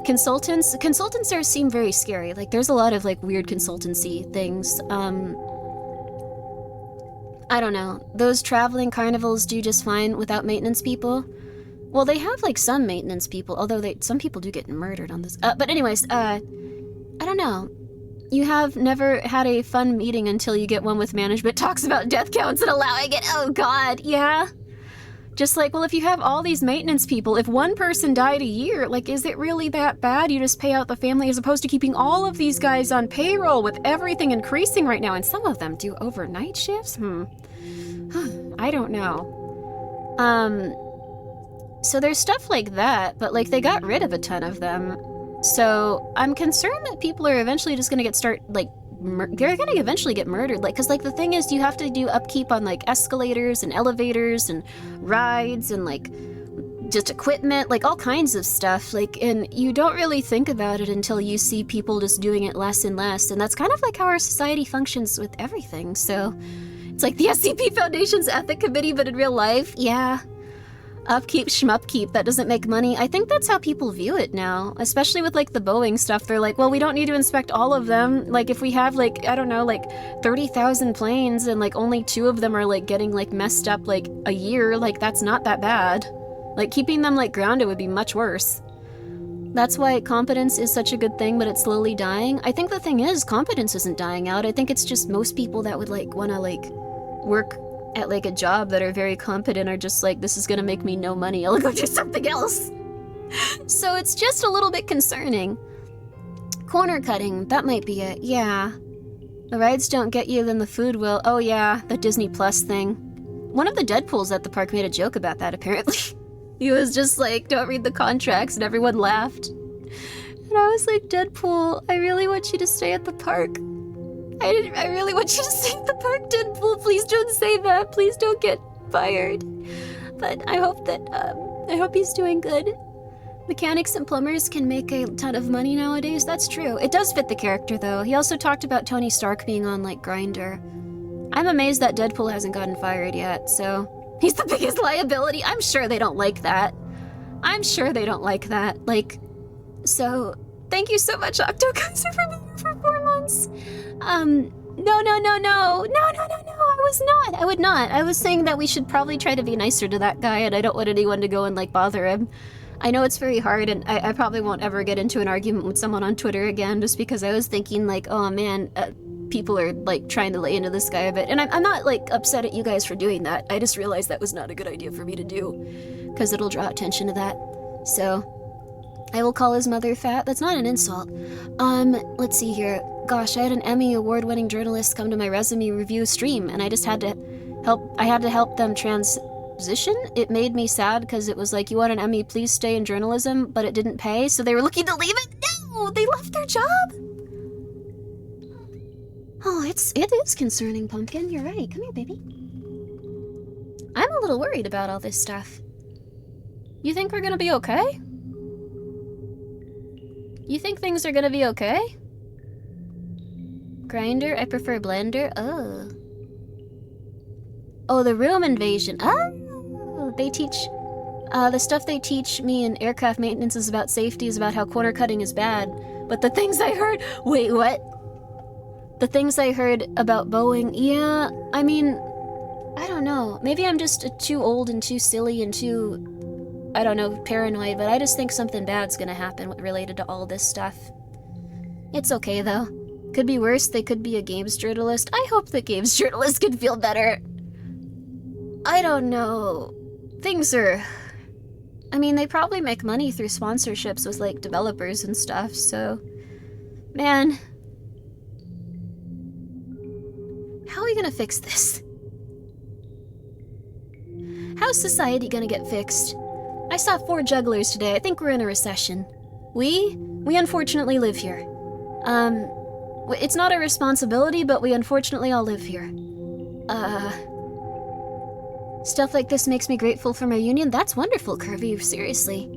Consultants seem very scary. Like, there's a lot of, like, weird consultancy things. I don't know. Those traveling carnivals do just fine without maintenance people. Well, they have, like, some maintenance people, although some people do get murdered on this. But anyways, I don't know. You have never had a fun meeting until you get one with management talks about death counts and allowing it. Oh, God, yeah. Just like, well, if you have all these maintenance people, if one person died a year, like, is it really that bad? You just pay out the family as opposed to keeping all of these guys on payroll with everything increasing right now. And some of them do overnight shifts? I don't know. So there's stuff like that, but, like, they got rid of a ton of them. So I'm concerned that people are eventually just gonna they're gonna eventually get murdered. Like, cause, like, the thing is, you have to do upkeep on, like, escalators and elevators and rides and, like, just equipment, like, all kinds of stuff. Like, and you don't really think about it until you see people just doing it less and less. And that's kind of like how our society functions with everything. So it's like the SCP Foundation's ethic committee, but in real life, yeah. Upkeep, schmupkeep, that doesn't make money. I think that's how people view it now, especially with, like, the Boeing stuff. They're like, well, we don't need to inspect all of them. Like, if we have, like, I don't know, like, 30,000 planes and, like, only 2 of them are, like, getting, like, messed up, like, a year, like, that's not that bad. Like, keeping them, like, grounded would be much worse. That's why competence is such a good thing, but it's slowly dying. I think the thing is, competence isn't dying out. I think it's just most people that would, like, want to, like, work at like a job that are very competent are just like, this is gonna make me no money, I'll go do something else. So it's just a little bit concerning. Corner cutting, that might be it, yeah. The rides don't get you, then the food will. Oh yeah, the Disney Plus thing. One of the Deadpools at the park made a joke about that, apparently. He was just like, don't read the contracts, and everyone laughed. And I was like, Deadpool, I really want you to stay at the park. I really want you to stay at the park, Deadpool. Please don't say that. Please don't get fired. But I hope that, I hope he's doing good. Mechanics and plumbers can make a ton of money nowadays. That's true. It does fit the character, though. He also talked about Tony Stark being on, like, Grindr. I'm amazed that Deadpool hasn't gotten fired yet, so... He's the biggest liability. I'm sure they don't like that. I'm sure they don't like that. Like, so... Thank you so much, Octokaiser, for being here for 4 months. No. I would not. I was saying that we should probably try to be nicer to that guy, and I don't want anyone to go and, like, bother him. I know it's very hard, and I probably won't ever get into an argument with someone on Twitter again, just because I was thinking, like, oh man, people are, like, trying to lay into this guy a bit. And I'm not, like, upset at you guys for doing that. I just realized that was not a good idea for me to do, because it'll draw attention to that. So... I will call his mother fat. That's not an insult. Let's see here. Gosh, I had an Emmy award-winning journalist come to my resume review stream, and I just had to help them transition. It made me sad because it was like, you want an Emmy, please stay in journalism, but it didn't pay, so they were looking to leave it. No, they left their job. Oh, it is concerning, Pumpkin. You're right. Come here, baby. I'm a little worried about all this stuff. You think we're gonna be okay? You think things are gonna be okay? Grinder? I prefer Blender. Oh. Oh, the room invasion. Oh, they teach... the stuff they teach me in aircraft maintenance is about safety, is about how corner cutting is bad. But the things I heard... Wait, what? The things I heard about Boeing... Yeah, I mean... I don't know. Maybe I'm just too old and too silly and too... I don't know, paranoid, but I just think something bad's gonna happen related to all this stuff. It's okay, though. Could be worse, they could be a games journalist. I hope the games journalist could feel better. I don't know. Things are... I mean, they probably make money through sponsorships with, like, developers and stuff, so... Man. How are we gonna fix this? How's society gonna get fixed? I saw 4 jugglers today. I think we're in a recession. We unfortunately live here. It's not a responsibility, but we unfortunately all live here. Stuff like this makes me grateful for my union. That's wonderful, Kirby, seriously.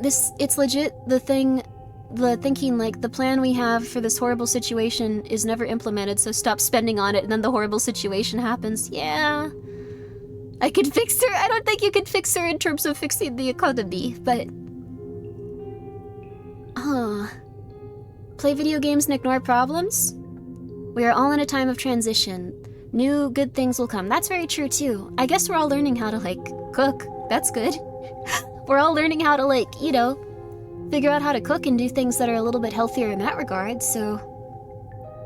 It's legit the thinking, like, the plan we have for this horrible situation is never implemented, so stop spending on it, and then the horrible situation happens. Yeah. I could fix her. I don't think you could fix her in terms of fixing the economy, but... Play video games and ignore problems? We are all in a time of transition. New good things will come. That's very true, too. I guess we're all learning how to, like, cook. That's good. We're all learning how to, like, you know, figure out how to cook and do things that are a little bit healthier in that regard, so...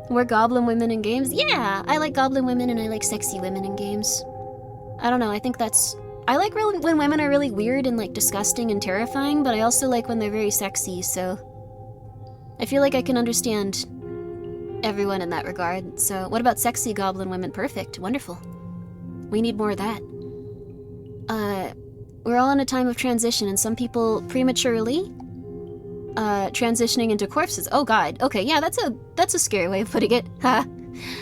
We're goblin women in games? Yeah! I like goblin women and I like sexy women in games. I don't know, I think that's... I like when women are really weird and, like, disgusting and terrifying, but I also like when they're very sexy, so... I feel like I can understand everyone in that regard. So, what about sexy goblin women? Perfect. Wonderful. We need more of that. We're all in a time of transition, and some people prematurely, transitioning into corpses. Oh god. Okay, yeah, that's a scary way of putting it. Ha.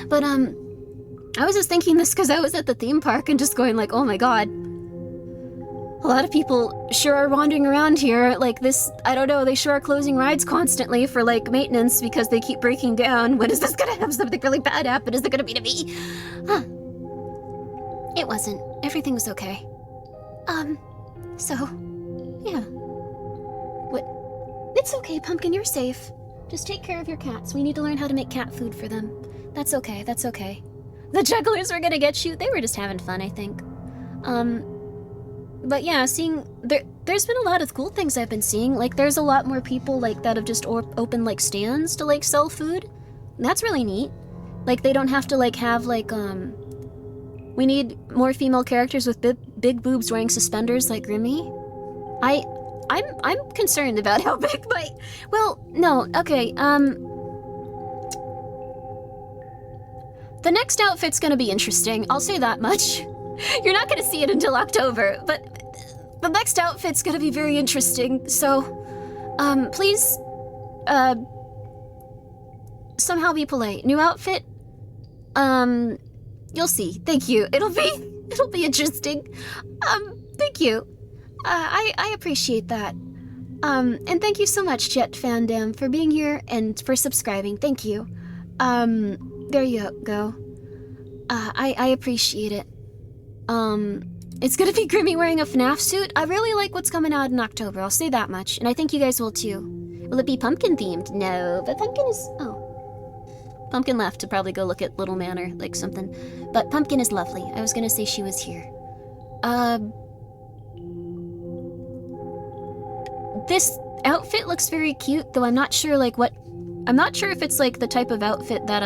But, I was just thinking this because I was at the theme park and just going like, oh my god. A lot of people sure are wandering around here like this. I don't know, they sure are closing rides constantly for, like, maintenance because they keep breaking down. When is this gonna have something really bad happen? Is it gonna be to me? Huh. It wasn't. Everything was okay. So, yeah. What? It's okay, Pumpkin, you're safe. Just take care of your cats. We need to learn how to make cat food for them. That's okay, that's okay. The jugglers were gonna get you. They were just having fun, I think. But yeah, there's been a lot of cool things I've been seeing. Like, there's a lot more people, like, that have just opened, like, stands to, like, sell food. That's really neat. Like, they don't have to, like, have, like, we need more female characters with big boobs wearing suspenders like Grimmi. I'm concerned about how big my... Well, no, okay, the next outfit's gonna be interesting, I'll say that much. You're not gonna see it until October, but the next outfit's gonna be very interesting, so, please, somehow be polite. New outfit? You'll see. Thank you. It'll be interesting. Thank you. I appreciate that. And thank you so much, Jet Fandom, for being here and for subscribing. Thank you. There you go. I appreciate it. It's gonna be Grimmi wearing a FNAF suit. I really like what's coming out in October, I'll say that much. And I think you guys will too. Will it be pumpkin themed? No, but Pumpkin is... Oh. Pumpkin left to probably go look at Little Man or like something. But Pumpkin is lovely. I was gonna say she was here. This outfit looks very cute, though I'm not sure like what... I'm not sure if it's like the type of outfit that,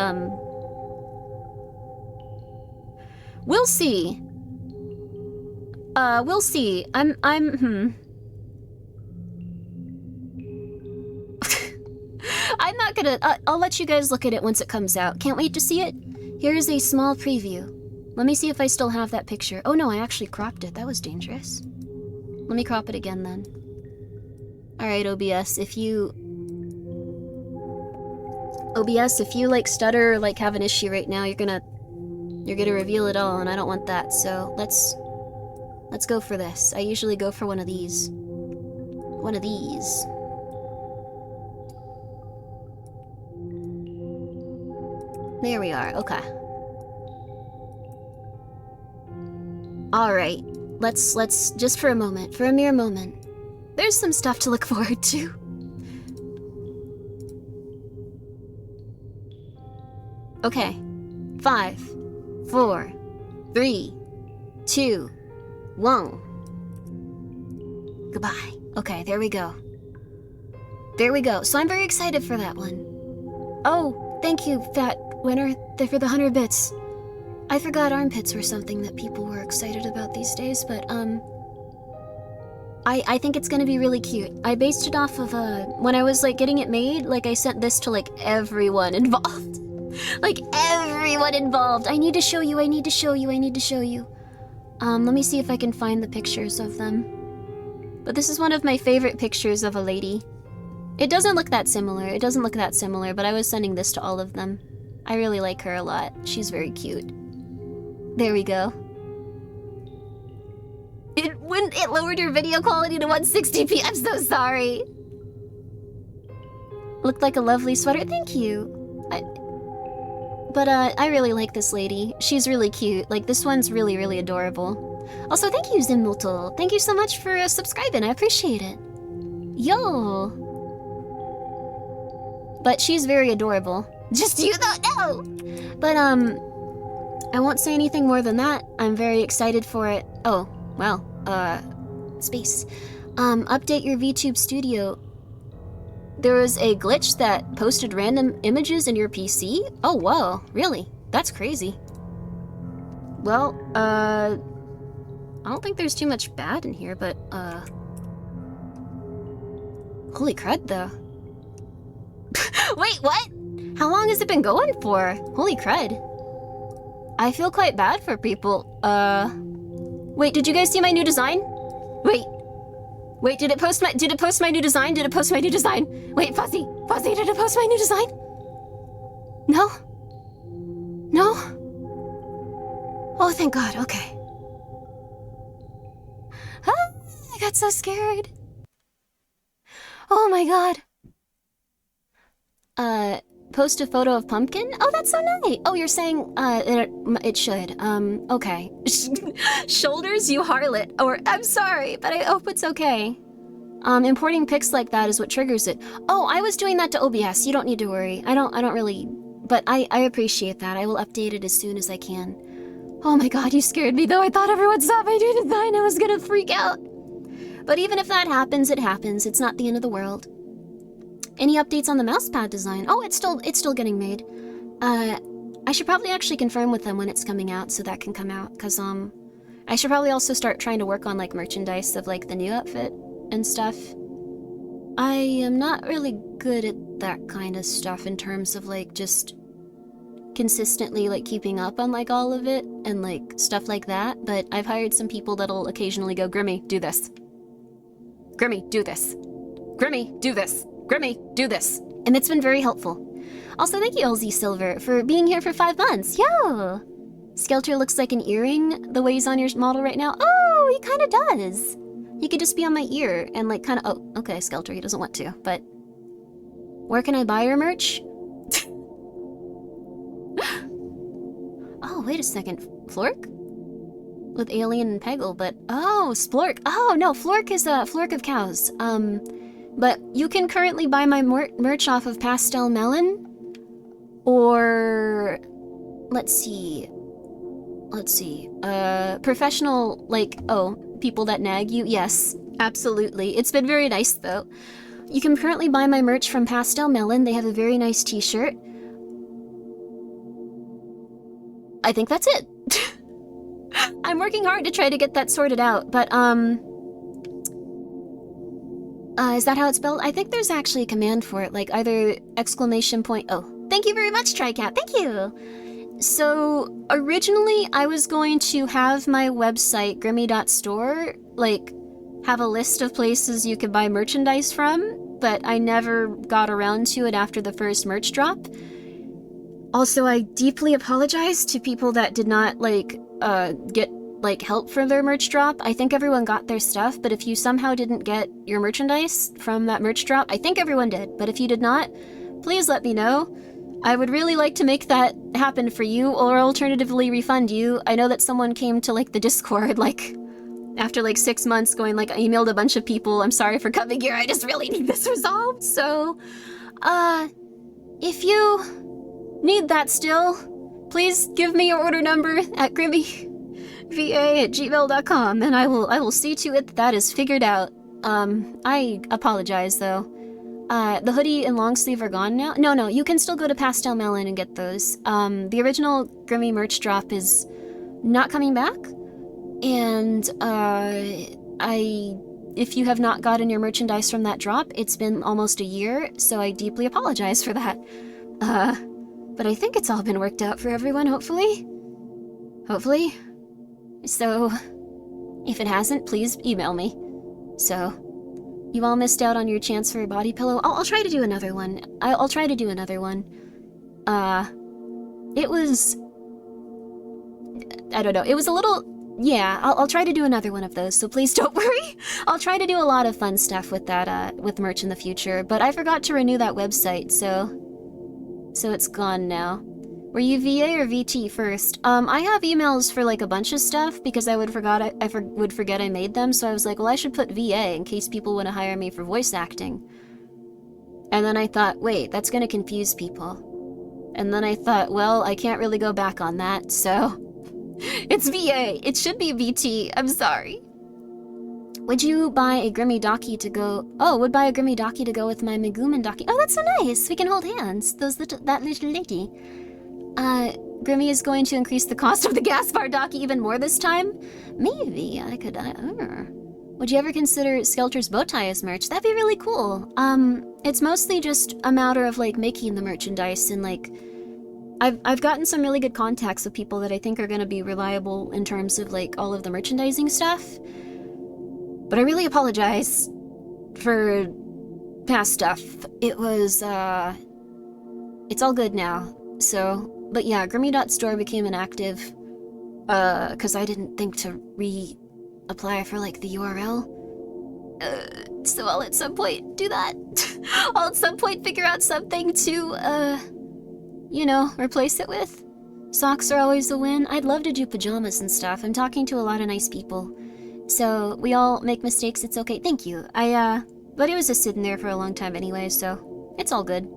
we'll see. We'll see. I'm not gonna... I'll let you guys look at it once it comes out. Can't wait to see it. Here is a small preview. Let me see if I still have that picture. Oh no, I actually cropped it. That was dangerous. Let me crop it again then. Alright, OBS, if you... OBS, if you like stutter or like have an issue right now, you're gonna reveal it all, and I don't want that, so let's go for this. I usually go for one of these. One of these. There we are, okay. Alright, let's, just for a moment, for a mere moment. There's some stuff to look forward to. Okay. 5, 4, 3, 2, 1. Goodbye. Okay, there we go. There we go. So I'm very excited for that one. Oh, thank you, Fat Winner, for the 100 bits. I forgot armpits were something that people were excited about these days, but, I think it's gonna be really cute. I based it off of, when I was, like, getting it made, like, I sent this to, like, everyone involved. Like, everyone involved. I need to show you, I need to show you, I need to show you. Let me see if I can find the pictures of them. But this is one of my favorite pictures of a lady. It doesn't look that similar, but I was sending this to all of them. I really like her a lot. She's very cute. There we go. It lowered your video quality to 160p. I'm so sorry. Looked like a lovely sweater. Thank you. But I really like this lady. She's really cute. Like, this one's really, really adorable. Also, thank you, Zimmultal. Thank you so much for subscribing. I appreciate it. Yo. But she's very adorable. Just you don't know. But, I won't say anything more than that. I'm very excited for it. Oh, well, space. Update your VTube studio. There was a glitch that posted random images in your PC? Oh, whoa, really? That's crazy. Well, I don't think there's too much bad in here, but, holy crud, though. Wait, what? How long has it been going for? Holy crud. I feel quite bad for people. Wait, did you guys see my new design? Wait, did it post my new design? Wait, Fuzzy, did it post my new design? No? No? Oh, thank God, okay. Ah, I got so scared. Oh my God. Post a photo of Pumpkin? Oh, that's so nice. Oh, you're saying, it should. Okay. Shoulders, you harlot. Or, I'm sorry, but I hope it's okay. Importing pics like that is what triggers it. Oh, I was doing that to OBS. You don't need to worry. I don't really... But I appreciate that. I will update it as soon as I can. Oh my God, you scared me, though. I thought everyone saw my new design. I was gonna freak out. But even if that happens, it happens. It's not the end of the world. Any updates on the mousepad design? Oh, it's still getting made. I should probably actually confirm with them when it's coming out so that can come out, because, I should probably also start trying to work on, like, merchandise of, like, the new outfit and stuff. I am not really good at that kind of stuff in terms of, like, just consistently, like, keeping up on, like, all of it and, like, stuff like that, but I've hired some people that'll occasionally go, Grimmi, do this. Grimmi, do this. Grimmi, do this. Grimmi, do this. And it's been very helpful. Also, thank you, LZ Silver, for being here for 5 months. Yo! Skelter looks like an earring the way he's on your model right now. Oh, he kind of does. He could just be on my ear and, like, kind of... Oh, okay, Skelter, he doesn't want to, but... Where can I buy your merch? Oh, wait a second. Flork? With Alien and Peggle, but... Oh, Splork. Oh, no, Flork is a Flork of cows. But you can currently buy my merch off of Pastel Melon. Or... Let's see. Professional, like, oh, people that nag you? Yes, absolutely. It's been very nice, though. You can currently buy my merch from Pastel Melon. They have a very nice t-shirt. I think that's it. I'm working hard to try to get that sorted out, but, is that how it's spelled? I think there's actually a command for it, like either exclamation point... Oh, thank you very much, TriCat. Thank you! So, originally, I was going to have my website, Grimmi.store, like, have a list of places you could buy merchandise from, but I never got around to it after the first merch drop. Also, I deeply apologize to people that did not, like, get, like, help from their merch drop. I think everyone got their stuff, but if you somehow didn't get your merchandise from that merch drop, I think everyone did, but if you did not, please let me know. I would really like to make that happen for you, or alternatively refund you. I know that someone came to, like, the Discord, like, after, like, 6 months going, like, I emailed a bunch of people, I'm sorry for coming here, I just really need this resolved, so, if you need that still, please give me your order number at grimmiva@gmail.com, and I will see to it that that is figured out. I apologize, though. The hoodie and long sleeve are gone now? No, you can still go to Pastel Melon and get those. The original Grimmi merch drop is not coming back, and, if you have not gotten your merchandise from that drop, it's been almost a year, so I deeply apologize for that. But I think it's all been worked out for everyone, hopefully? Hopefully? So, if it hasn't, please email me. So... You all missed out on your chance for a body pillow. I'll try to do another one. I'll try to do another one. It was... I don't know. It was a little... Yeah, I'll try to do another one of those, so please don't worry. I'll try to do a lot of fun stuff with that, with merch in the future, but I forgot to renew that website, so it's gone now. Were you VA or VT first? I have emails for, like, a bunch of stuff because I would forget I made them, so I was like, well, I should put VA in case people want to hire me for voice acting. And then I thought, wait, that's gonna confuse people. And then I thought, well, I can't really go back on that, so... It's VA! It should be VT, I'm sorry. Would you buy a Grimmi Daki to go... Oh, would buy a Grimmi Daki to go with my Megumin Daki. Oh, that's so nice! We can hold hands. That little lady. Grimmi is going to increase the cost of the gas bar Daki even more this time? Maybe I could... Would you ever consider Skelter's bow tie as merch? That'd be really cool. It's mostly just a matter of, like, making the merchandise and, like... I've gotten some really good contacts with people that I think are gonna be reliable in terms of, like, all of the merchandising stuff. But I really apologize for past stuff. It was, it's all good now, so... But yeah, Grimmi.store became inactive, because I didn't think to reapply for, like, the URL. So I'll at some point do that. I'll at some point figure out something to, you know, replace it with. Socks are always a win. I'd love to do pajamas and stuff. I'm talking to a lot of nice people. So, we all make mistakes, it's okay. Thank you. But it was just sitting there for a long time anyway, so it's all good.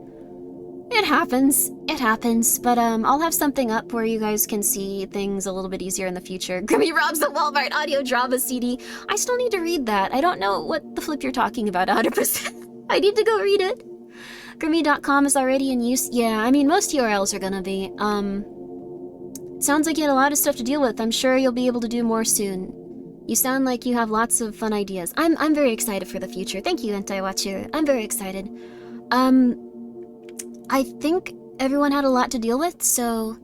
It happens, but I'll have something up where you guys can see things a little bit easier in the future. Grimmi robs the Walmart audio drama CD. I still need to read that. I don't know what the flip you're talking about 100%. I need to go read it. Grimmi.com is already in use. Yeah, I mean, most URLs are gonna be. Sounds like you had a lot of stuff to deal with. I'm sure you'll be able to do more soon. You sound like you have lots of fun ideas. I'm very excited for the future. Thank you, Anti-Watcher. I'm very excited. I think everyone had a lot to deal with, so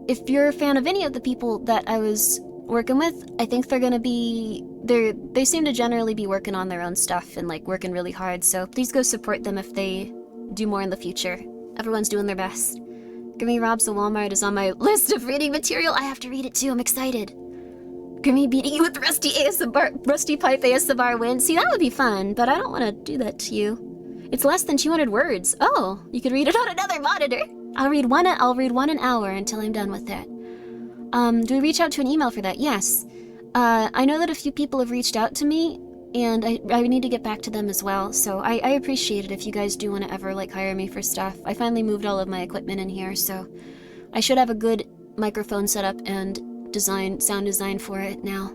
if you're a fan of any of the people that I was working with, I think they're gonna be... They seem to generally be working on their own stuff and, like, working really hard, so please go support them if they do more in the future. Everyone's doing their best. Grimmi Robs the Walmart is on my list of reading material. I have to read it too, I'm excited. Grimmi beating you with Rusty Pipe ASMR win. See, that would be fun, but I don't want to do that to you. It's less than 200 words. Oh, you could read it on another monitor. I'll read one an hour until I'm done with it. Do we reach out to an email for that? Yes. I know that a few people have reached out to me, and I need to get back to them as well, so I appreciate it if you guys do want to ever, like, hire me for stuff. I finally moved all of my equipment in here, so I should have a good microphone set up and sound design for it now.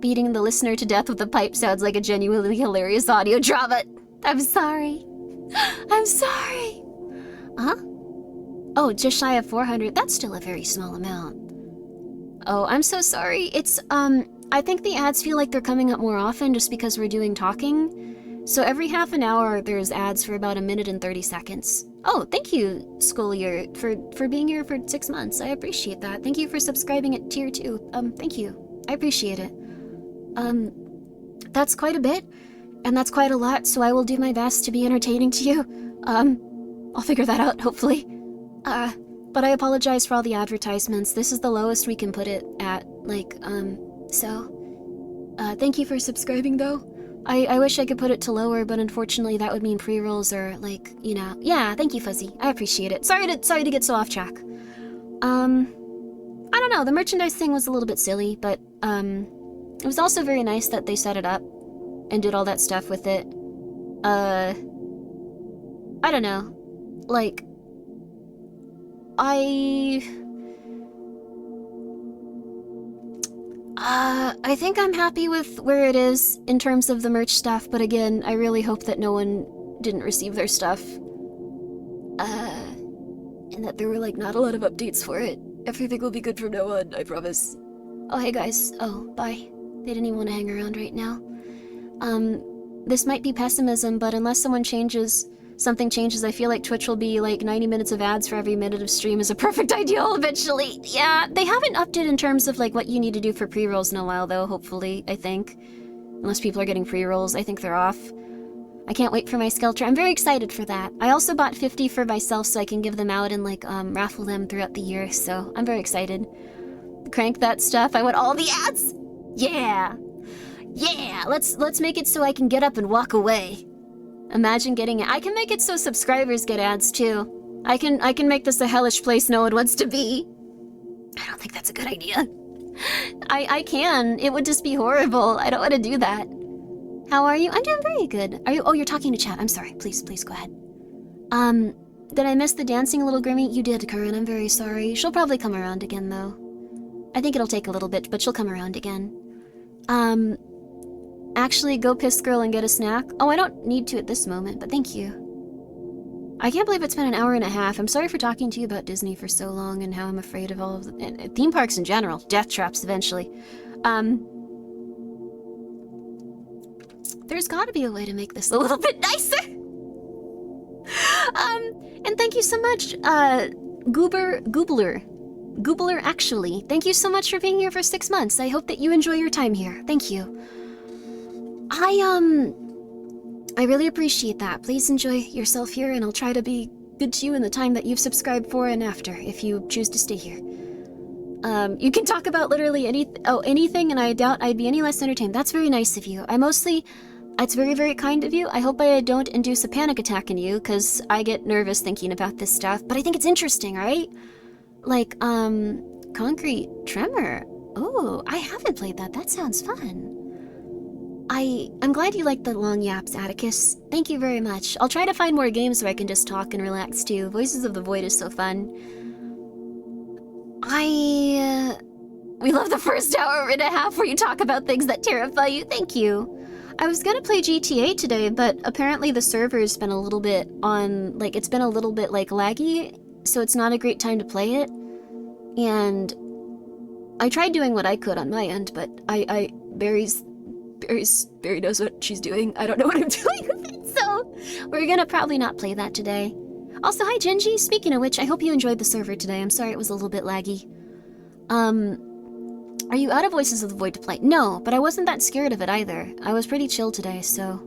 Beating the listener to death with a pipe sounds like a genuinely hilarious audio drama. I'm sorry. I'm sorry. Huh? Oh, just shy of 400. That's still a very small amount. Oh, I'm so sorry. It's, I think the ads feel like they're coming up more often just because we're doing talking. So every half an hour, there's ads for about 1 minute and 30 seconds. Oh, thank you, Scholier, for being here for 6 months. I appreciate that. Thank you for subscribing at tier 2. Thank you. I appreciate it. That's quite a bit, and that's quite a lot, so I will do my best to be entertaining to you. I'll figure that out, hopefully. But I apologize for all the advertisements. This is the lowest we can put it at, like, thank you for subscribing, though. I wish I could put it to lower, but unfortunately that would mean pre-rolls or, like, you know. Yeah, thank you, Fuzzy. I appreciate it. Sorry to get so off track. I don't know, the merchandise thing was a little bit silly, but, it was also very nice that they set it up and did all that stuff with it. I don't know. Like, I think I'm happy with where it is in terms of the merch stuff, but again, I really hope that no one didn't receive their stuff. And that there were, like, not a lot of updates for it. Everything will be good from now on, I promise. Oh, hey guys. Oh, bye. They didn't even want to hang around right now. This might be pessimism, but unless something changes, I feel like Twitch will be like 90 minutes of ads for every minute of stream is a perfect ideal eventually. Yeah, they haven't upped it in terms of like what you need to do for pre-rolls in a while though, hopefully, I think. Unless people are getting pre-rolls, I think they're off. I can't wait for my Skelter. I'm very excited for that. I also bought 50 for myself so I can give them out and like raffle them throughout the year, so I'm very excited. Crank that stuff. I want all the ads! Yeah! Yeah! Let's make it so I can get up and walk away. Imagine getting it. I can make it so subscribers get ads too. I can make this a hellish place no one wants to be. I don't think that's a good idea. I can. It would just be horrible. I don't want to do that. How are you? I'm doing very good. Are you? Oh, you're talking to chat. I'm sorry. Please go ahead. Did I miss the dancing, little Grimmi? You did, Curran. I'm very sorry. She'll probably come around again, though. I think it'll take a little bit, but she'll come around again. Actually, go piss girl and get a snack. Oh, I don't need to at this moment, but thank you. I can't believe it's been an hour and a half. I'm sorry for talking to you about Disney for so long and how I'm afraid of all of the theme parks in general. Death traps eventually. There's gotta be a way to make this a little bit nicer. And thank you so much, Goobler actually. Thank you so much for being here for 6 months. I hope that you enjoy your time here. Thank you. I really appreciate that. Please enjoy yourself here, and I'll try to be good to you in the time that you've subscribed for and after, if you choose to stay here. You can talk about literally anything, and I doubt I'd be any less entertained. That's very nice of you. It's very, very kind of you. I hope I don't induce a panic attack in you, because I get nervous thinking about this stuff, but I think it's interesting, right? Like, Concrete Tremor. Oh, I haven't played that. That sounds fun. I'm glad you like the long yaps, Atticus. Thank you very much. I'll try to find more games where I can just talk and relax too. Voices of the Void is so fun. We love the first hour and a half where you talk about things that terrify you. Thank you. I was gonna play GTA today, but apparently the server's been a little bit laggy, so it's not a great time to play it. And I tried doing what I could on my end, but Barry knows what she's doing. I don't know what I'm doing with it, so we're gonna probably not play that today. Also, hi Genji. Speaking of which, I hope you enjoyed the server today. I'm sorry it was a little bit laggy. Are you out of Voices of the Void to play? No, but I wasn't that scared of it either. I was pretty chill today, so...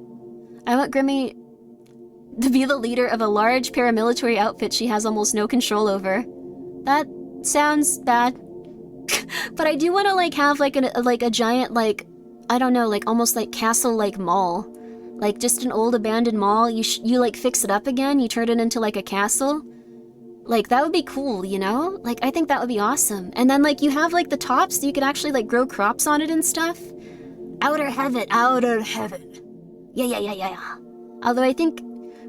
I want Grimmi to be the leader of a large paramilitary outfit she has almost no control over. That sounds bad. But I do want to, like, have, like, a giant, like, I don't know, like, almost, like, castle-like mall. Like, just an old abandoned mall. You, like, fix it up again, you turn it into, like, a castle. Like, that would be cool, you know? Like, I think that would be awesome. And then, like, you have, like, the tops, so you could actually, like, grow crops on it and stuff. Outer heaven, outer heaven. Yeah. Although I think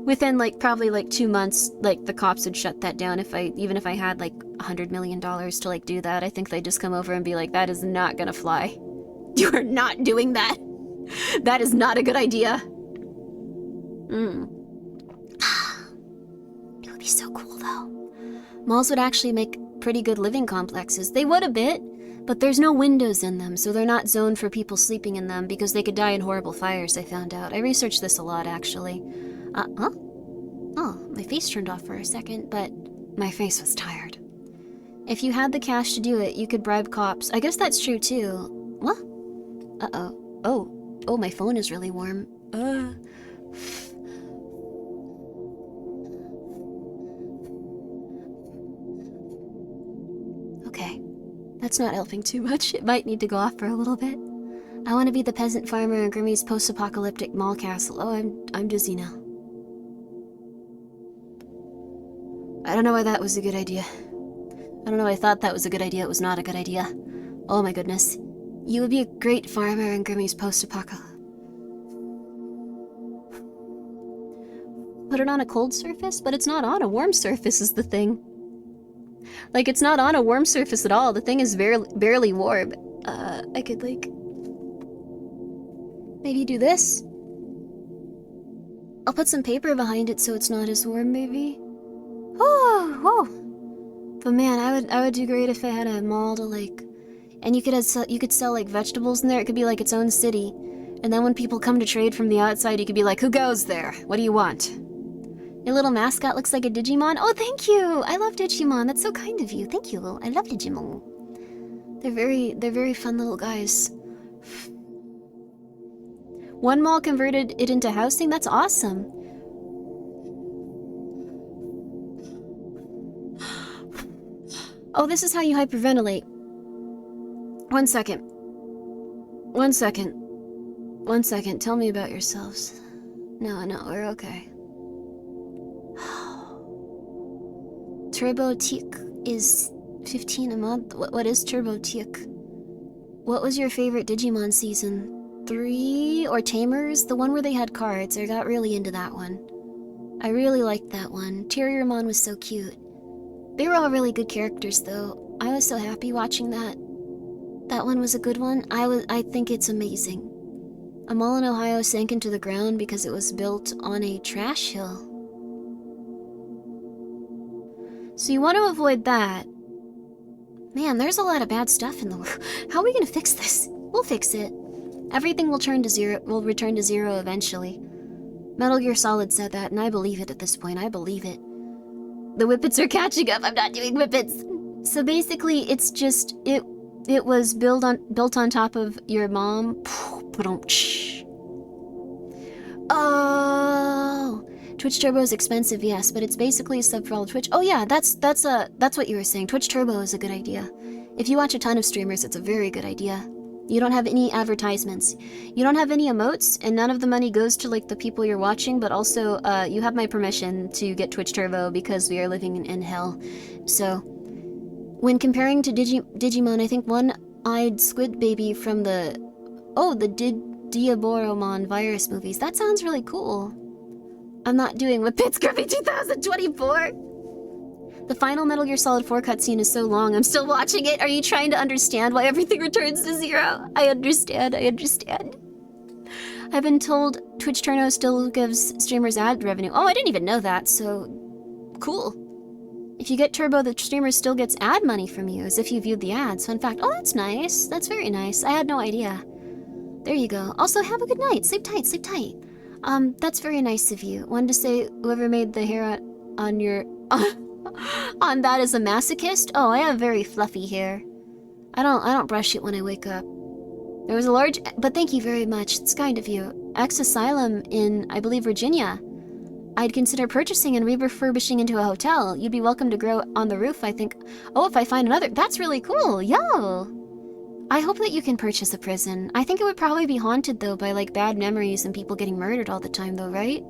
within, like, probably, like, 2 months, like, the cops would shut that down even if I had, like, $100 million to, like, do that. I think they'd just come over and be like, that is not gonna fly. You are not doing that. That is not a good idea. It would be so cool, though. Malls would actually make pretty good living complexes. They would a bit, but there's no windows in them, so they're not zoned for people sleeping in them because they could die in horrible fires, I found out. I researched this a lot, actually. Huh? Oh, my face turned off for a second, but my face was tired. If you had the cash to do it, you could bribe cops. I guess that's true, too. What? Uh-oh. Oh, my phone is really warm. Okay. That's not helping too much. It might need to go off for a little bit. I want to be the peasant farmer in Grimmi's post-apocalyptic mall castle. Oh, I'm dizzy now. I don't know why that was a good idea. I don't know why I thought that was a good idea. It was not a good idea. Oh my goodness. You would be a great farmer in Grimmi's post-apocalypse. Put it on a cold surface? But it's not on a warm surface is the thing. Like, it's not on a warm surface at all. The thing is barely warm. I could, like... maybe do this? I'll put some paper behind it so it's not as warm, maybe? Oh! But man, I would do great if I had a mall to, like... And you could sell, like, vegetables in there. It could be, like, its own city. And then when people come to trade from the outside, you could be like, who goes there? What do you want? Your little mascot looks like a Digimon. Oh, thank you! I love Digimon. That's so kind of you. Thank you. I love Digimon. They're very fun little guys. One mall converted it into housing? That's awesome. Oh, this is how you hyperventilate. 1 second. 1 second. 1 second. Tell me about yourselves. No, we're okay. Turbo Teak is 15 a month. What is Turbo Teak? What was your favorite Digimon season? 3 or Tamers? The one where they had cards. I got really into that one. I really liked that one. Terriermon was so cute. They were all really good characters, though. I was so happy watching that. That one was a good one. I think it's amazing. A mall in Ohio sank into the ground because it was built on a trash hill. So you want to avoid that. Man, there's a lot of bad stuff in the world. How are we gonna fix this? We'll fix it. Everything will return to zero eventually. Metal Gear Solid said that, and I believe it at this point. I believe it. The Whippets are catching up. I'm not doing Whippets. So basically, it's just it was built on top of your mom. Oh, Twitch Turbo is expensive, yes, but it's basically a sub for all of Twitch. Oh yeah, that's what you were saying. Twitch Turbo is a good idea. If you watch a ton of streamers, it's a very good idea. You don't have any advertisements. You don't have any emotes, and none of the money goes to, like, the people you're watching, but also, you have my permission to get Twitch Turbo because we are living in hell. So, when comparing to Digimon, I think One-Eyed Squid Baby from the Diaboromon virus movies, that sounds really cool. I'm not doing Whippets Grimmi 2024! The final Metal Gear Solid 4 cutscene is so long, I'm still watching it. Are you trying to understand why everything returns to zero? I understand. I've been told Twitch Turbo still gives streamers ad revenue. Oh, I didn't even know that, so... cool. If you get Turbo, the streamer still gets ad money from you, as if you viewed the ads. Fun fact. Oh, that's nice. That's very nice. I had no idea. There you go. Also, have a good night. Sleep tight, sleep tight. That's very nice of you. Wanted to say whoever made the hair on your... on that is a masochist? Oh, I have very fluffy hair. I don't brush it when I wake up. There was a large... But thank you very much. It's kind of you. Ex-asylum in, I believe, Virginia. I'd consider purchasing and refurbishing into a hotel. You'd be welcome to grow on the roof, I think. Oh, if I find another... That's really cool. Yo! I hope that you can purchase a prison. I think it would probably be haunted, though, by, like, bad memories and people getting murdered all the time, though, right?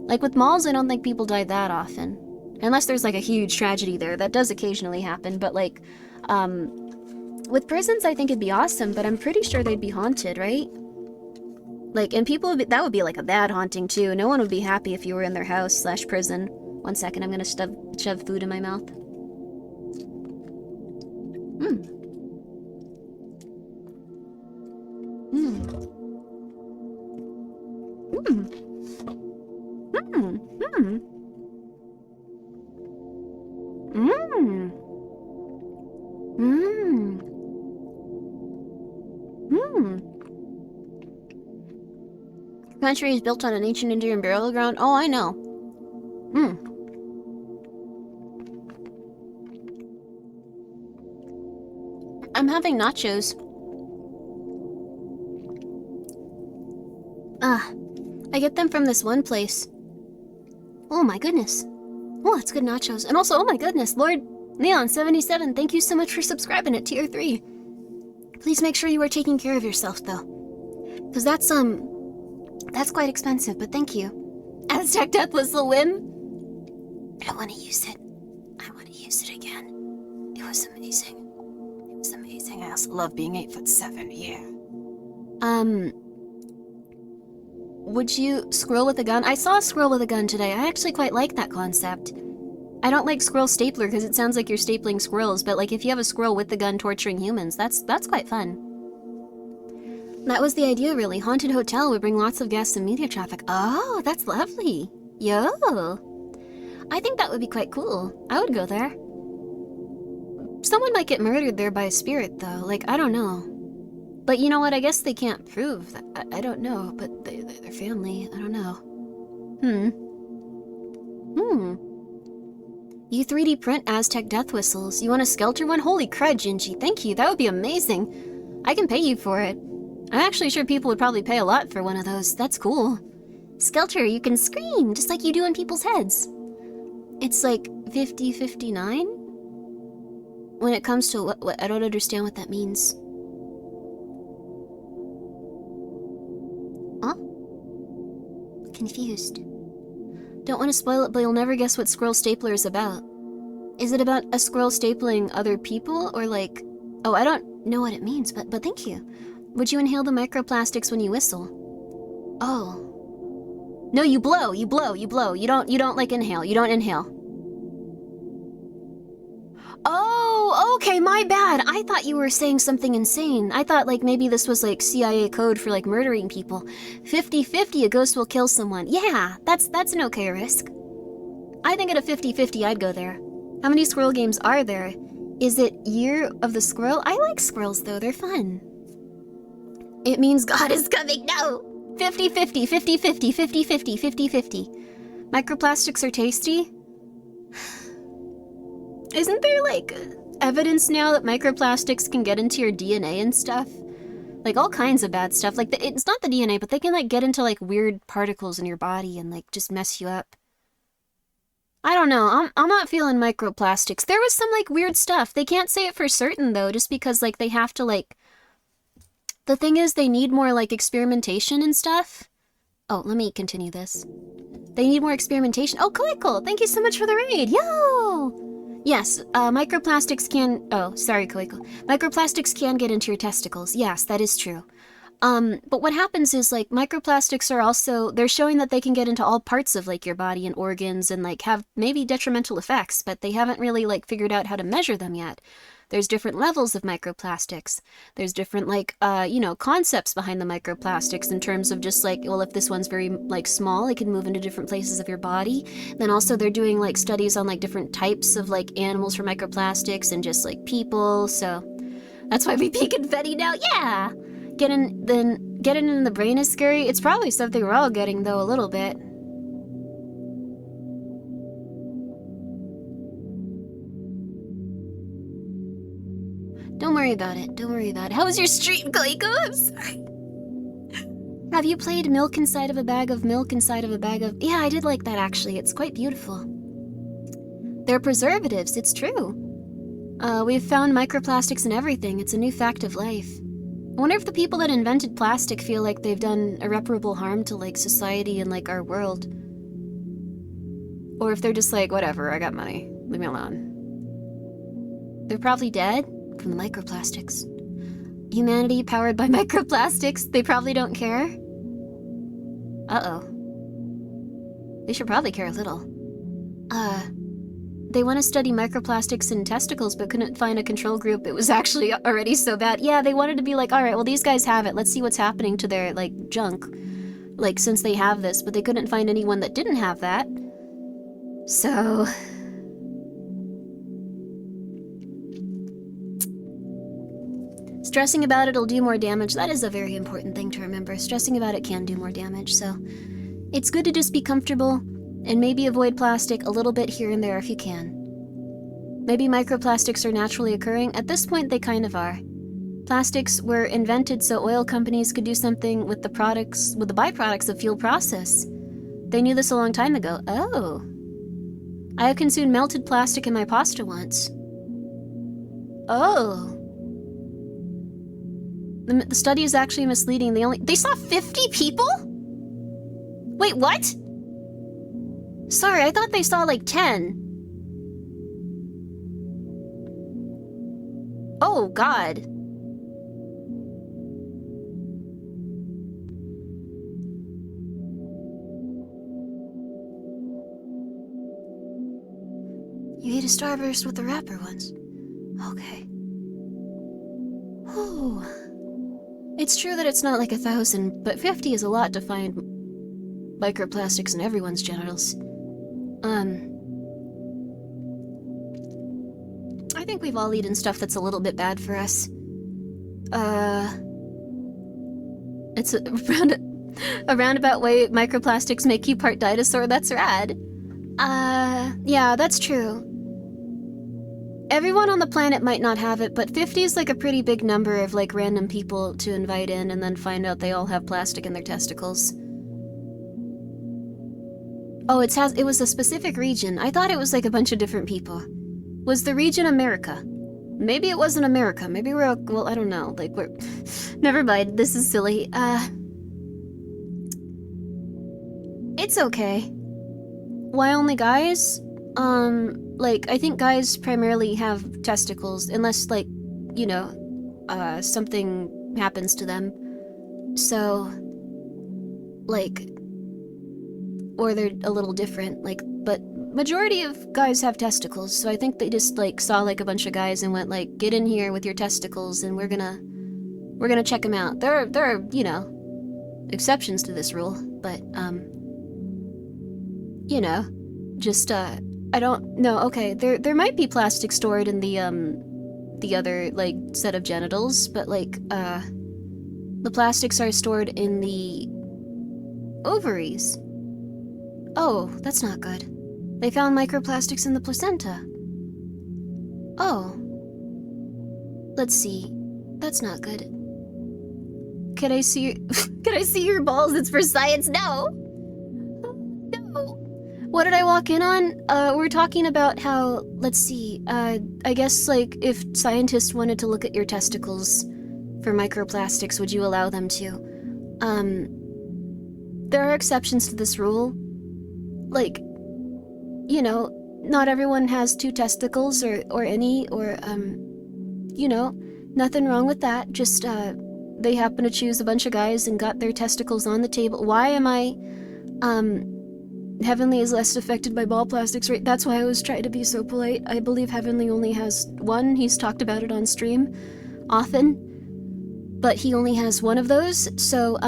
Like, with malls, I don't think people die that often. Unless there's, like, a huge tragedy there. That does occasionally happen, but, like, with prisons, I think it'd be awesome, but I'm pretty sure they'd be haunted, right? Like, and people would be, that would be, like, a bad haunting, too. No one would be happy if you were in their house/prison. 1 second, I'm gonna shove food in my mouth. Mmm. Mmm. Mmm. Mmm. Mmm. Mmm. Mmm. Mmm. Country is built on an ancient Indian burial ground. Oh, I know. Mmm. I'm having nachos. I get them from this one place. Oh my goodness. Oh, that's good nachos. And also, oh my goodness, Lord Neon77, thank you so much for subscribing at tier 3. Please make sure you are taking care of yourself, though. Because that's quite expensive, but thank you. Aztec Death Whistle win? I want to use it. I want to use it again. It was amazing. It was amazing. I also love being 8'7", yeah. Would you scroll with a gun? I saw a scroll with a gun today. I actually quite like that concept. I don't like scroll stapler because it sounds like you're stapling squirrels, but like if you have a squirrel with the gun torturing humans, that's quite fun. That was the idea, really. Haunted hotel would bring lots of guests and media traffic. Oh, that's lovely. Yo. I think that would be quite cool. I would go there. Someone might get murdered there by a spirit, though. Like, I don't know. But you know what? I guess they can't prove that. I don't know, but their family, I don't know. You 3D print Aztec death whistles. You want a Skelter one? Holy crud, Gingy. Thank you. That would be amazing. I can pay you for it. I'm actually sure people would probably pay a lot for one of those. That's cool. Skelter, you can scream, just like you do in people's heads. It's like 50-59? When it comes to what I don't understand what that means. Huh? Confused. Don't want to spoil it, but you'll never guess what Squirrel Stapler is about. Is it about a squirrel stapling other people, or like... Oh, I don't know what it means, but thank you. Would you inhale the microplastics when you whistle? Oh. No, you blow, you blow, you blow. You don't like inhale. You don't inhale. Oh, okay, my bad. I thought you were saying something insane. I thought like maybe this was like CIA code for like murdering people. 50-50, a ghost will kill someone. Yeah, that's an okay risk. I think at a 50-50 I'd go there. How many squirrel games are there? Is it Year of the Squirrel? I like squirrels though, they're fun. It means God is coming, no! 50-50, 50-50, 50-50, 50-50. Microplastics are tasty? Isn't there, like, evidence now that microplastics can get into your DNA and stuff? Like, all kinds of bad stuff. Like, it's not the DNA, but they can, like, get into, like, weird particles in your body and, like, just mess you up. I don't know. I'm not feeling microplastics. There was some, like, weird stuff. They can't say it for certain, though, just because, like, they have to, like... The thing is, they need more, like, experimentation and stuff. Oh, let me continue this. They need more experimentation. Oh, Koiko, thank you so much for the raid. Yo! Yes, microplastics can... Oh, sorry, Koiko. Microplastics can get into your testicles. Yes, that is true. But what happens is, like, microplastics are also... They're showing that they can get into all parts of, like, your body and organs and, like, have maybe detrimental effects, but they haven't really, like, figured out how to measure them yet. There's different levels of microplastics. There's different, like, concepts behind the microplastics in terms of just, like, well, if this one's very, like, small, it can move into different places of your body. Then also they're doing, like, studies on, like, different types of, like, animals for microplastics and just, like, people, so that's why we pee confetti now, yeah! Getting in the brain is scary. It's probably something we're all getting, though, a little bit. Don't worry about it. Don't worry about it. How was your stream, Clayco? I'm sorry. Have you played milk inside of a bag of milk inside of a bag of... Yeah, I did like that, actually. It's quite beautiful. They're preservatives, it's true. We've found microplastics in everything. It's a new fact of life. I wonder if the people that invented plastic feel like they've done irreparable harm to, like, society and, like, our world. Or if they're just like, whatever, I got money. Leave me alone. They're probably dead from the microplastics. Humanity powered by microplastics. They probably don't care. Uh-oh. They should probably care a little. They want to study microplastics in testicles but couldn't find a control group. It was actually already so bad. Yeah, they wanted to be like, alright, well, these guys have it. Let's see what's happening to their, like, junk. Like, since they have this, but they couldn't find anyone that didn't have that. So... stressing about it'll do more damage. That is a very important thing to remember. Stressing about it can do more damage, so... it's good to just be comfortable, and maybe avoid plastic a little bit here and there if you can. Maybe microplastics are naturally occurring. At this point, they kind of are. Plastics were invented so oil companies could do something with the byproducts of fuel process. They knew this a long time ago. Oh. I have consumed melted plastic in my pasta once. Oh. The study is actually misleading. They saw 50 people? Wait, what? Sorry, I thought they saw like 10. Oh, God. You ate a Starburst with the wrapper once. Okay. Oh. It's true that it's not like 1,000, but 50 is a lot to find microplastics in everyone's genitals. I think we've all eaten stuff that's a little bit bad for us. It's a roundabout way microplastics make you part dinosaur. That's rad. Yeah, that's true. Everyone on the planet might not have it, but 50 is like a pretty big number of like random people to invite in and then find out they all have plastic in their testicles. Oh, it was a specific region. I thought it was like a bunch of different people. Was the region America? Maybe it wasn't America. Maybe we're, well, I don't know. Like, we're... Never mind, this is silly. It's okay. Why only guys? Like, I think guys primarily have testicles, unless, like, you know, something happens to them. So, like, or they're a little different, like, but majority of guys have testicles, so I think they just, like, saw, like, a bunch of guys and went, like, get in here with your testicles and we're gonna check them out. There are, you know, exceptions to this rule, but, you know, just, I don't know, okay, there might be plastic stored in the other, like, set of genitals, but, like, the plastics are stored in the ovaries. Oh, that's not good. They found microplastics in the placenta. Oh. Let's see. That's not good. Can I see can I see your balls? It's for science. No! No. What did I walk in on? We're talking about how, let's see, I guess, like, if scientists wanted to look at your testicles for microplastics, would you allow them to? There are exceptions to this rule. Like, you know, not everyone has 2 testicles or any, or, you know, nothing wrong with that. Just, they happen to choose a bunch of guys and got their testicles on the table. Why am I, Heavenly is less affected by ball plastics, right? That's why I was trying to be so polite. I believe Heavenly only has one. He's talked about it on stream often, but he only has one of those, so,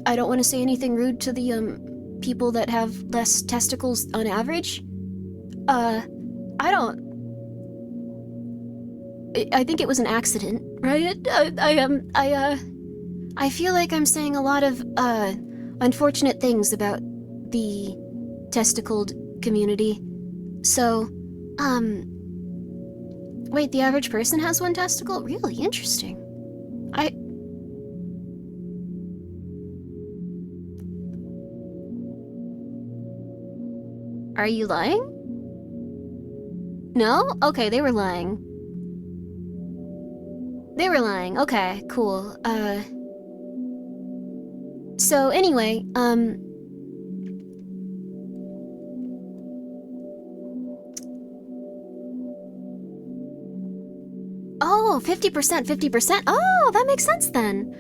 I don't want to say anything rude to the, people that have less testicles on average. I think it was an accident, right? I feel like I'm saying a lot of, unfortunate things about the testicled community. So, wait, the average person has one testicle? Really interesting. Are you lying? No? Okay, they were lying. They were lying. Okay, cool. So anyway, oh, 50%, 50%. Oh, that makes sense then.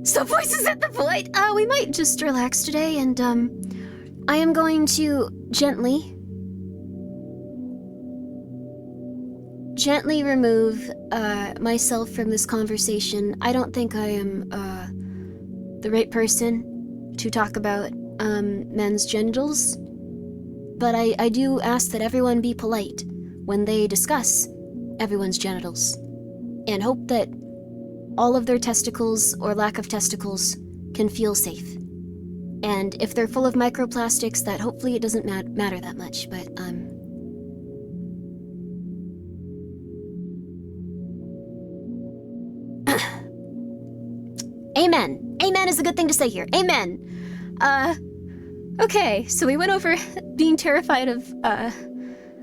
So voices at the void. We might just relax today, and, I am going to gently remove, myself from this conversation. I don't think I am, the right person to talk about, men's genitals. But I do ask that everyone be polite when they discuss everyone's genitals, and hope that all of their testicles or lack of testicles can feel safe. And if they're full of microplastics, that hopefully it doesn't matter that much, but, Amen. Amen is a good thing to say here. Amen. Okay, so we went over being terrified of,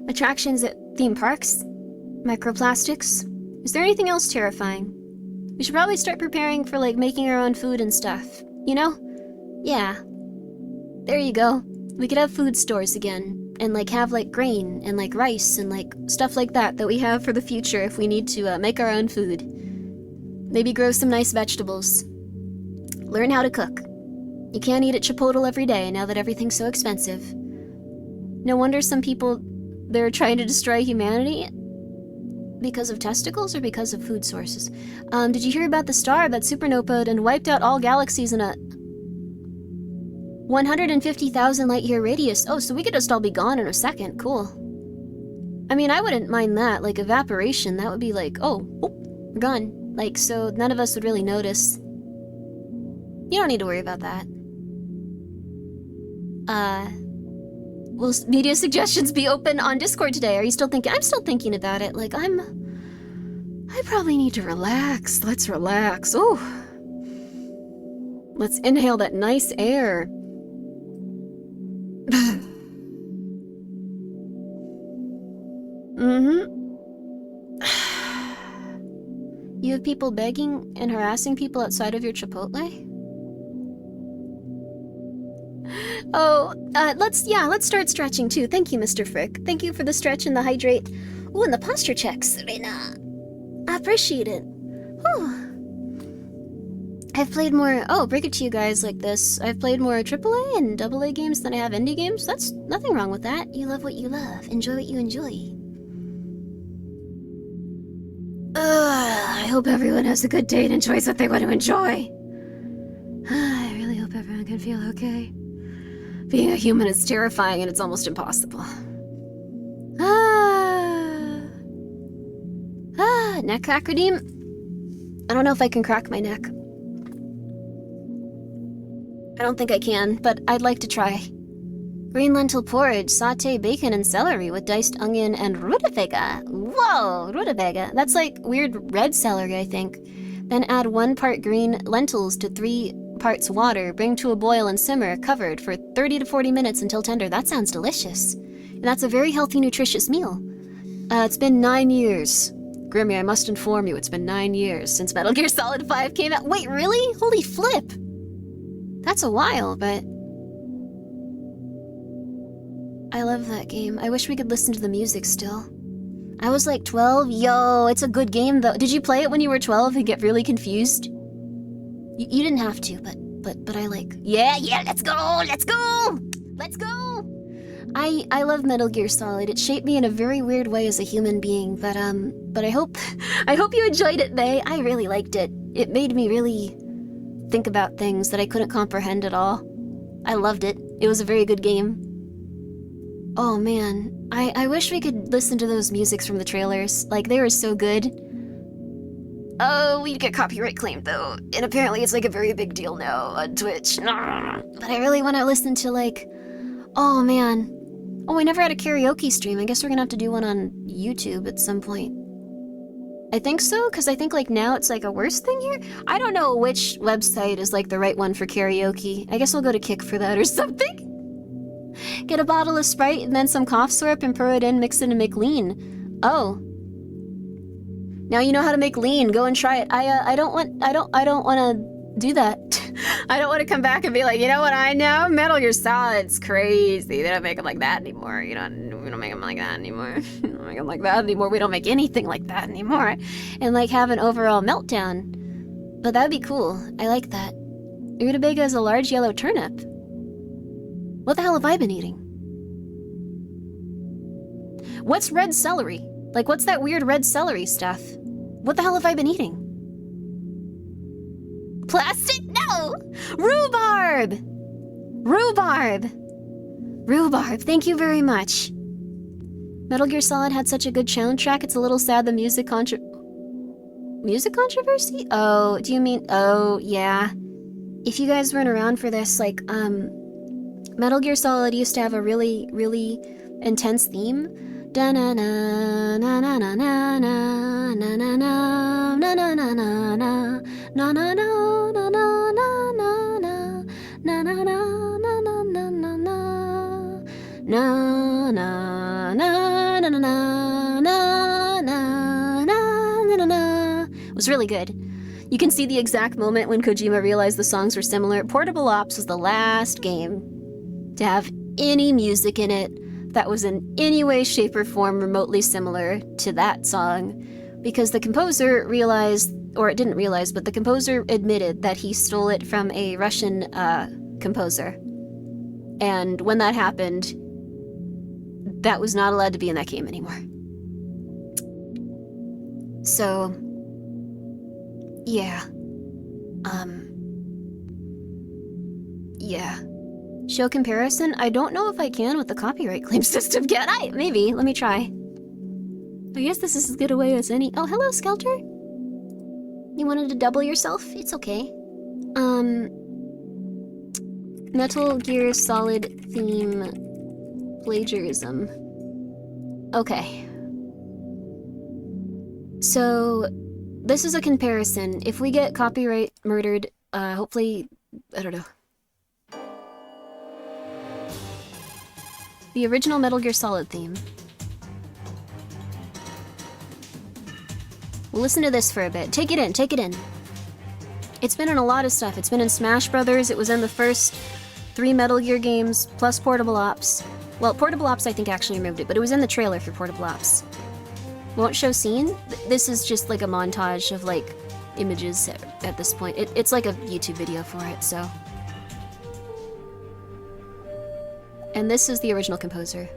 attractions at theme parks. Microplastics. Is there anything else terrifying? We should probably start preparing for, like, making our own food and stuff. You know? Yeah. There you go. We could have food stores again. And, like, have, like, grain and, like, rice and, like, stuff like that we have for the future if we need to, make our own food. Maybe grow some nice vegetables. Learn how to cook. You can't eat at Chipotle every day now that everything's so expensive. No wonder some people, they're trying to destroy humanity. Because of testicles or because of food sources? Did you hear about the star that supernovaed and wiped out all galaxies in a 150,000 light-year radius? Oh, so we could just all be gone in a second. Cool. I mean, I wouldn't mind that. Like, evaporation, that would be like, oh, we're gone. Like, so none of us would really notice. You don't need to worry about that. Will media suggestions be open on Discord today? Are you still thinking? I'm still thinking about it. Like, I probably need to relax. Let's relax. Oh. Let's inhale that nice air. You have people begging and harassing people outside of your Chipotle? Oh, let's start stretching too. Thank you, Mr. Frick. Thank you for the stretch and the hydrate. Ooh, and the posture checks, Serena. I appreciate it. Whew. I've played more, break it to you guys like this. I've played more AAA and AA games than I have indie games. That's nothing wrong with that. You love what you love. Enjoy what you enjoy. I hope everyone has a good day and enjoys what they want to enjoy. I really hope everyone can feel okay. Being a human is terrifying and it's almost impossible. Neck crack redeem? I don't know if I can crack my neck. I don't think I can, but I'd like to try. Green lentil porridge, sauté bacon and celery with diced onion and rutabaga. Whoa, rutabaga. That's like weird red celery, I think. Then add 1 part green lentils to 3 parts water, bring to a boil and simmer, covered for 30 to 40 minutes until tender. That sounds delicious. And that's a very healthy, nutritious meal. It's been 9 years. Grimmi, I must inform you, it's been 9 years since Metal Gear Solid 5 came out. Wait, really? Holy flip! That's a while, but... I love that game. I wish we could listen to the music still. I was like 12. Yo, it's a good game though. Did you play it when you were 12 and get really confused? You didn't have to, but but I like, yeah, let's go! I love Metal Gear Solid. It shaped me in a very weird way as a human being, but I hope you enjoyed it, May. I really liked it. It made me really think about things that I couldn't comprehend at all. I loved it. It was a very good game. Oh man, I wish we could listen to those musics from the trailers. Like, they were so good. Oh, we'd get copyright claimed though, and apparently it's like a very big deal now on Twitch. But I really want to listen to like, oh man. Oh, we never had a karaoke stream. I guess we're gonna have to do one on YouTube at some point. I think so, because I think like now it's like a worse thing here. I don't know which website is like the right one for karaoke. I guess we'll go to Kick for that or something. Get a bottle of Sprite and then some cough syrup and pour it in, mix it and make lean. Oh. Now you know how to make lean. Go and try it. I don't want to do that. I don't want to come back and be like, you know what I know? Metal Gear Solid's crazy. They don't make them like that anymore. We don't make them like that anymore. We don't make them like that anymore. We don't make anything like that anymore. And like have an overall meltdown. But that'd be cool. I like that. Rutabaga is a large yellow turnip. What the hell have I been eating? What's red celery? Like, what's that weird red celery stuff? What the hell have I been eating? Plastic? No! Rhubarb! Rhubarb, thank you very much. Metal Gear Solid had such a good soundtrack, it's a little sad the music controversy? Oh, do you mean... Oh, yeah. If you guys weren't around for this, like, Metal Gear Solid used to have a really, really intense theme. Da-na-na, na-na-na-na, na-na-na, na-na-na-na, na-na-na-na-na-na-na, na-na-na-na-na-na-na-na-na-na-na-na-na-na. It was really good. You can see the exact moment when Kojima realized the songs were similar. Portable Ops was the last game to have any music in it that was in any way, shape, or form remotely similar to that song, because the composer realized, or it didn't realize, but the composer admitted that he stole it from a Russian composer. And when that happened, that was not allowed to be in that game anymore. So, yeah. Yeah. Show comparison? I don't know if I can with the copyright claim system. Can I? Maybe. Let me try. I guess this is as good a way as any. Oh, hello, Skelter. You wanted to double yourself? It's okay. Metal Gear Solid theme plagiarism. Okay. So, this is a comparison. If we get copyright murdered, hopefully, I don't know. The original Metal Gear Solid theme. We'll listen to this for a bit. Take it in, take it in. It's been in a lot of stuff. It's been in Smash Brothers. It was in the first 3 Metal Gear games, plus Portable Ops. Well, Portable Ops I think actually removed it, but it was in the trailer for Portable Ops. Won't show scene? This is just like a montage of like images at this point. It's like a YouTube video for it, so. And this is the original composer.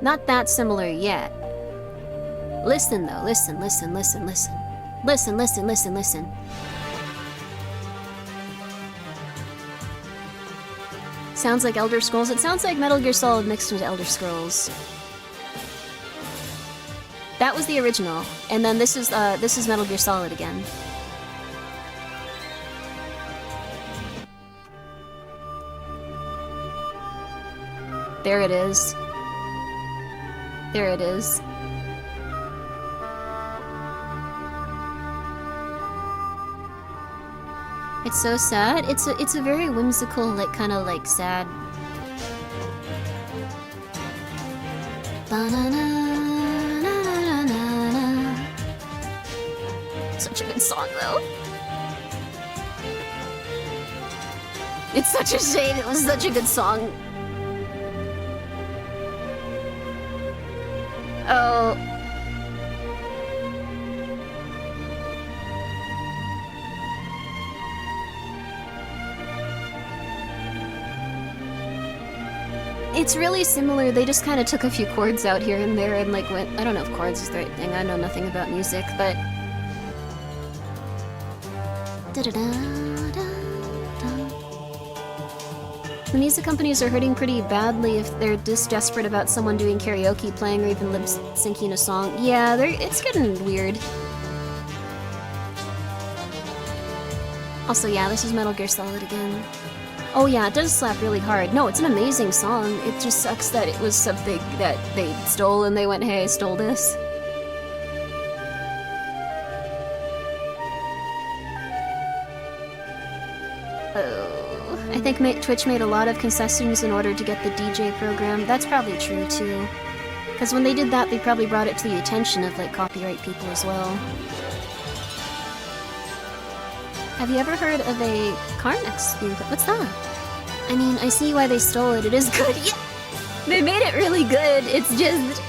Not that similar yet. Listen though, listen, listen, listen, listen. Listen, listen, listen, listen. Sounds like Elder Scrolls. It sounds like Metal Gear Solid mixed into Elder Scrolls. That was the original, and then this is Metal Gear Solid again. There it is. There it is. It's so sad. It's a very whimsical, like kind of like sad. Such a good song though. It's such a shame, it was such a good song. Oh. It's really similar, they just kind of took a few chords out here and there and like went, I don't know if chords is the right thing, I know nothing about music, but... The music companies are hurting pretty badly if they're just desperate about someone doing karaoke, playing, or even lip-syncing a song. Yeah, it's getting weird. Also, yeah, this is Metal Gear Solid again. Oh yeah, it does slap really hard. No, it's an amazing song. It just sucks that it was something that they stole and they went, hey, I stole this. Oh, I think Twitch made a lot of concessions in order to get the DJ program. That's probably true too. Because when they did that, they probably brought it to the attention of like copyright people as well. Have you ever heard of a Carmex being put? What's that? I mean, I see why they stole it. It is good. Yeah! They made it really good. It's just...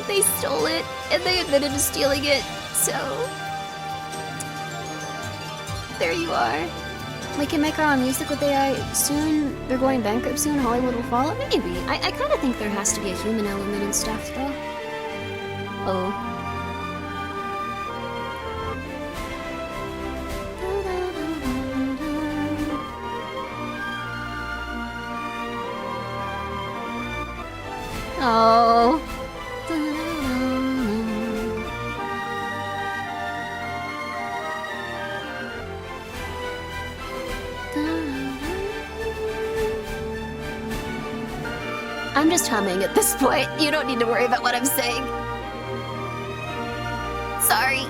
they stole it, and they admitted to stealing it, so... There you are. We can make our own music with AI soon. They're going bankrupt soon. Hollywood will follow. Maybe. I kind of think there has to be a human element and stuff, though. Oh. Oh. I'm just humming at this point. You don't need to worry about what I'm saying. Sorry.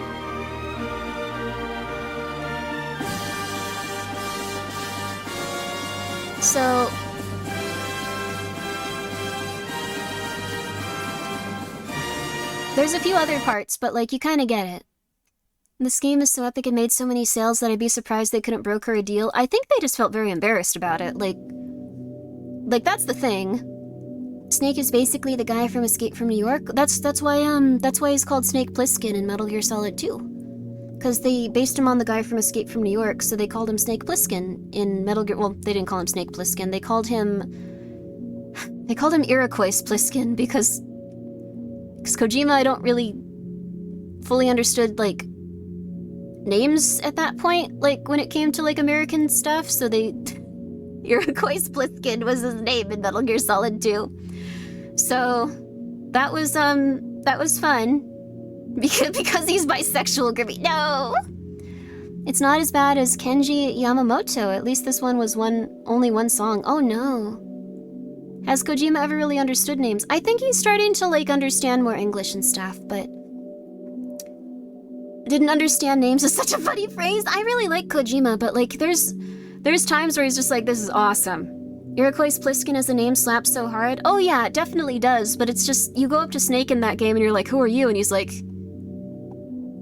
So... there's a few other parts, but like, you kinda get it. This game is so epic and made so many sales that I'd be surprised they couldn't broker a deal. I think they just felt very embarrassed about it, like that's the thing. Snake is basically the guy from Escape from New York. That's why he's called Snake Plissken in Metal Gear Solid 2. Because they based him on the guy from Escape from New York, so they called him Snake Plissken in Metal Gear. Well, they didn't call him Snake Plissken. They called him Iroquois Plissken because Kojima, I don't really fully understood like names at that point, like when it came to like American stuff. So Iroquois Plissken was his name in Metal Gear Solid 2. So that was fun because he's bisexual. Grimmi. No, it's not as bad as Kenji Yamamoto. At least this one was only one song. Oh no. Has Kojima ever really understood names? I think he's starting to like understand more English and stuff, but didn't understand names is such a funny phrase. I really like Kojima, but like there's times where he's just like, this is awesome. Iroquois Plissken as a name slaps so hard. Oh yeah, it definitely does, but it's just, you go up to Snake in that game and you're like, who are you? And he's like,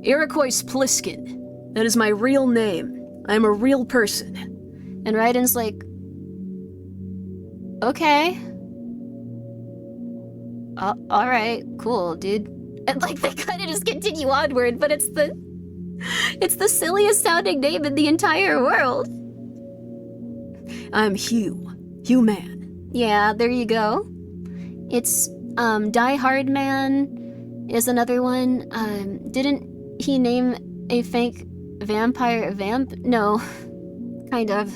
Iroquois Plissken. That is my real name. I am a real person. And Raiden's like, okay. Alright, cool, dude. And like, they kind of just continue onward, but it's the silliest sounding name in the entire world. I'm Hugh Man. Yeah, there you go. It's, Die Hard Man is another one. Didn't he name a fake vampire vamp? No, kind of.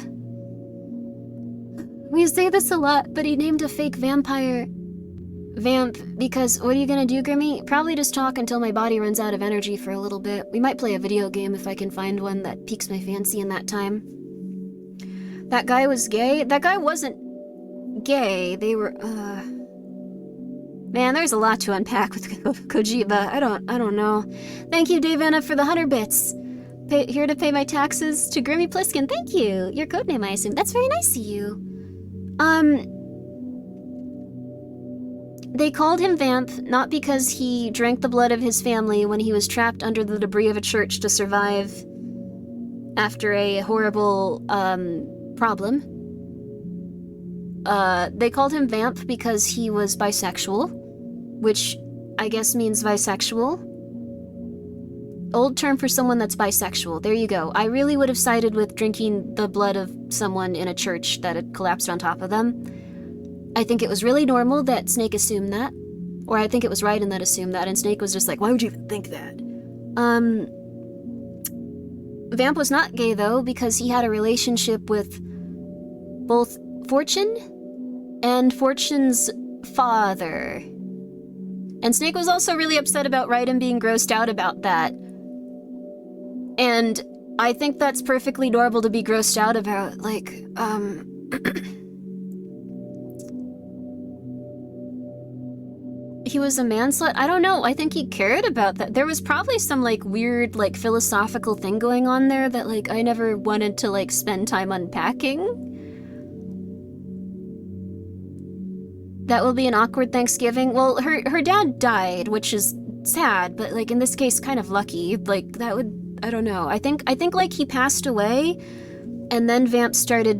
We say this a lot, but he named a fake vampire vamp because what are you gonna do, Grimmi? Probably just talk until my body runs out of energy for a little bit. We might play a video game if I can find one that piques my fancy in that time. That guy was gay? That guy wasn't gay. They were, Man, there's a lot to unpack with Kojima. I don't know. Thank you, Davana, for the 100 bits. Here to pay my taxes to Grimmi Plissken. Thank you. Your codename, I assume. That's very nice of you. They called him Vamp not because he drank the blood of his family when he was trapped under the debris of a church to survive after a horrible, problem. They called him Vamp because he was bisexual, which I guess means bisexual. Old term for someone that's bisexual. There you go. I really would have sided with drinking the blood of someone in a church that had collapsed on top of them. I think it was really normal that Snake assumed that. Or I think it was Raiden that assumed that, and Snake was just like, why would you even think that? Vamp was not gay, though, because he had a relationship with both Fortune and Fortune's father. And Snake was also really upset about Raiden being grossed out about that. And I think that's perfectly normal to be grossed out about, like, he was a manslut? I don't know. I think he cared about that. There was probably some, like, weird, like, philosophical thing going on there that, like, I never wanted to, like, spend time unpacking. That will be an awkward Thanksgiving. Well, her dad died, which is sad, but, like, in this case, kind of lucky. Like, that would... I don't know. I think, like, he passed away, and then Vamp started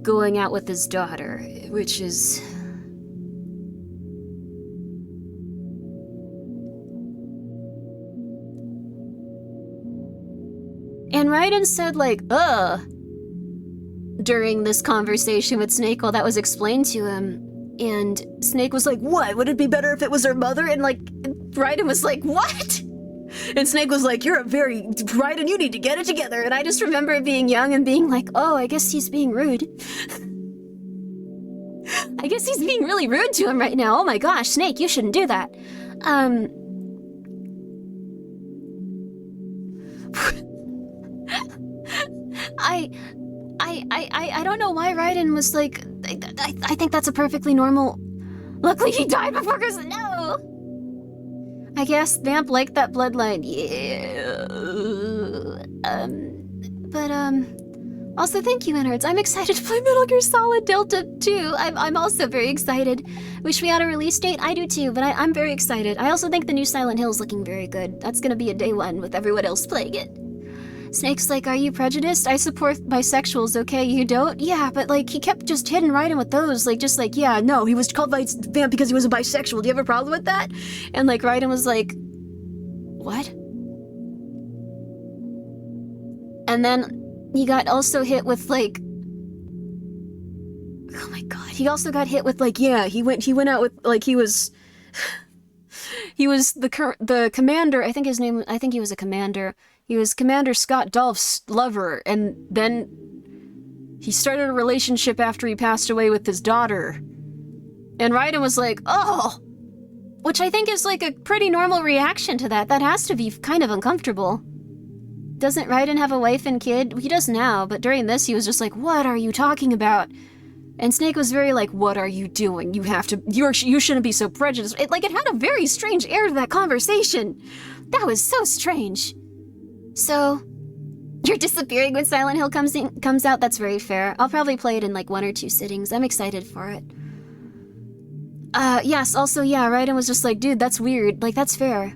going out with his daughter, which is... And Raiden said, like, during this conversation with Snake while that was explained to him. And Snake was like, what? Would it be better if it was her mother? And, like, Raiden was like, what? And Snake was like, you're a very... Raiden, you need to get it together. And I just remember being young and being like, oh, I guess he's being rude. I guess he's being really rude to him right now. Oh my gosh, Snake, you shouldn't do that. I don't know why Raiden was like, I think that's a perfectly normal... Luckily he died before Chris... No! I guess Vamp liked that bloodline. Yeah. Also thank you, Innards. I'm excited to play Metal Gear Solid Delta 2. I'm also very excited. Wish we had a release date? I do too, but I'm very excited. I also think the new Silent Hill is looking very good. That's gonna be a day one with everyone else playing it. Snake's like, are you prejudiced? I support bisexuals, okay? You don't? Yeah, but like, he kept just hitting Raiden with those, like, just like, yeah, no, he was called Vamp because he was a bisexual. Do you have a problem with that? And like, Raiden was like, what? And then he got also hit with like, oh my god, he also got hit with like, yeah, he went out with, like, he was the commander, I think he was a commander. He was Commander Scott Dolph's lover, and then he started a relationship after he passed away with his daughter. And Raiden was like, oh! Which I think is like a pretty normal reaction to that. That has to be kind of uncomfortable. Doesn't Raiden have a wife and kid? He does now, but during this he was just like, what are you talking about? And Snake was very like, what are you doing? You shouldn't be so prejudiced. It had a very strange air to that conversation. That was so strange. So, you're disappearing when Silent Hill comes out? That's very fair. I'll probably play it in like 1 or 2 sittings. I'm excited for it. Yes, also, yeah, Raiden was just like, dude, that's weird. Like, that's fair.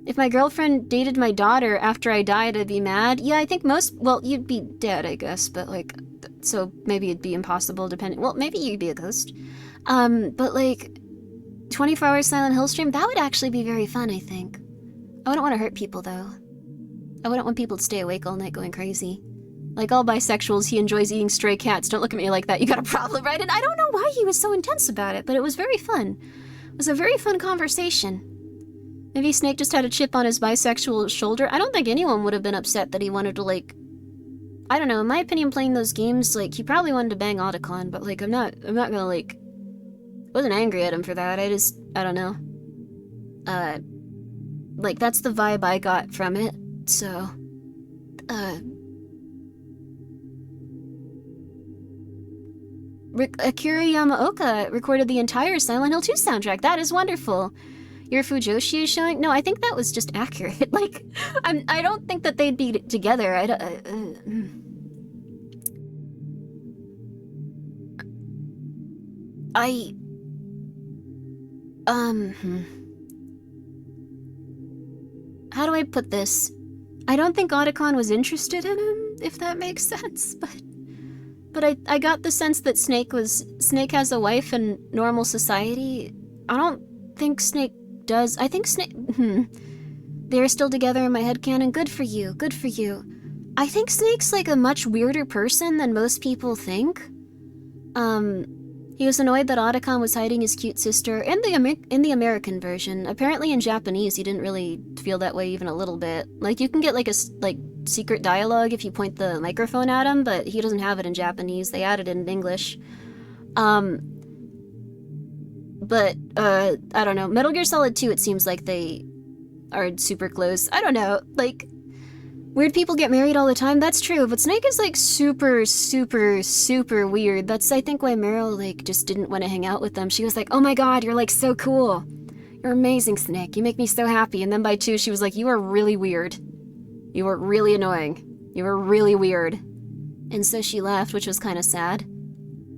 If my girlfriend dated my daughter after I died, I'd be mad. Yeah, I think well, you'd be dead, I guess, but like, so maybe it'd be impossible depending, well, maybe you'd be a ghost. But like, 24-hour Silent Hill stream, that would actually be very fun, I think. I wouldn't want to hurt people, though. I wouldn't want people to stay awake all night going crazy. Like all bisexuals, he enjoys eating stray cats. Don't look at me like that. You got a problem, right? And I don't know why he was so intense about it, but it was very fun. It was a very fun conversation. Maybe Snake just had a chip on his bisexual shoulder. I don't think anyone would have been upset that he wanted to, like... I don't know, in my opinion, playing those games, like, he probably wanted to bang Otacon, but, like, I'm not gonna, like... I wasn't angry at him for that. I don't know. Like, that's the vibe I got from it. So, Akira Yamaoka recorded the entire Silent Hill 2 soundtrack. That is wonderful. Your Fujoshi is showing? No, I think that was just accurate. Like, I don't think that they'd be together. How do I put this? I don't think Otacon was interested in him, if that makes sense, but... But I got the sense that Snake has a wife in normal society. I don't think Snake does. I think Snake, they're still together in my headcanon. Good for you, good for you. I think Snake's like a much weirder person than most people think. He was annoyed that Otacon was hiding his cute sister in the American version. Apparently in Japanese, he didn't really feel that way even a little bit. Like, you can get like a secret dialogue if you point the microphone at him, but he doesn't have it in Japanese. They added it in English. But I don't know. Metal Gear Solid 2, it seems like they are super close. I don't know. Like, weird people get married all the time, that's true, but Snake is like super, super, super weird. That's, I think, why Meryl like just didn't want to hang out with them. She was like, oh my god, you're like so cool. You're amazing, Snake. You make me so happy. And then by 2, she was like, you are really weird. You were really annoying. You were really weird. And so she left, which was kind of sad.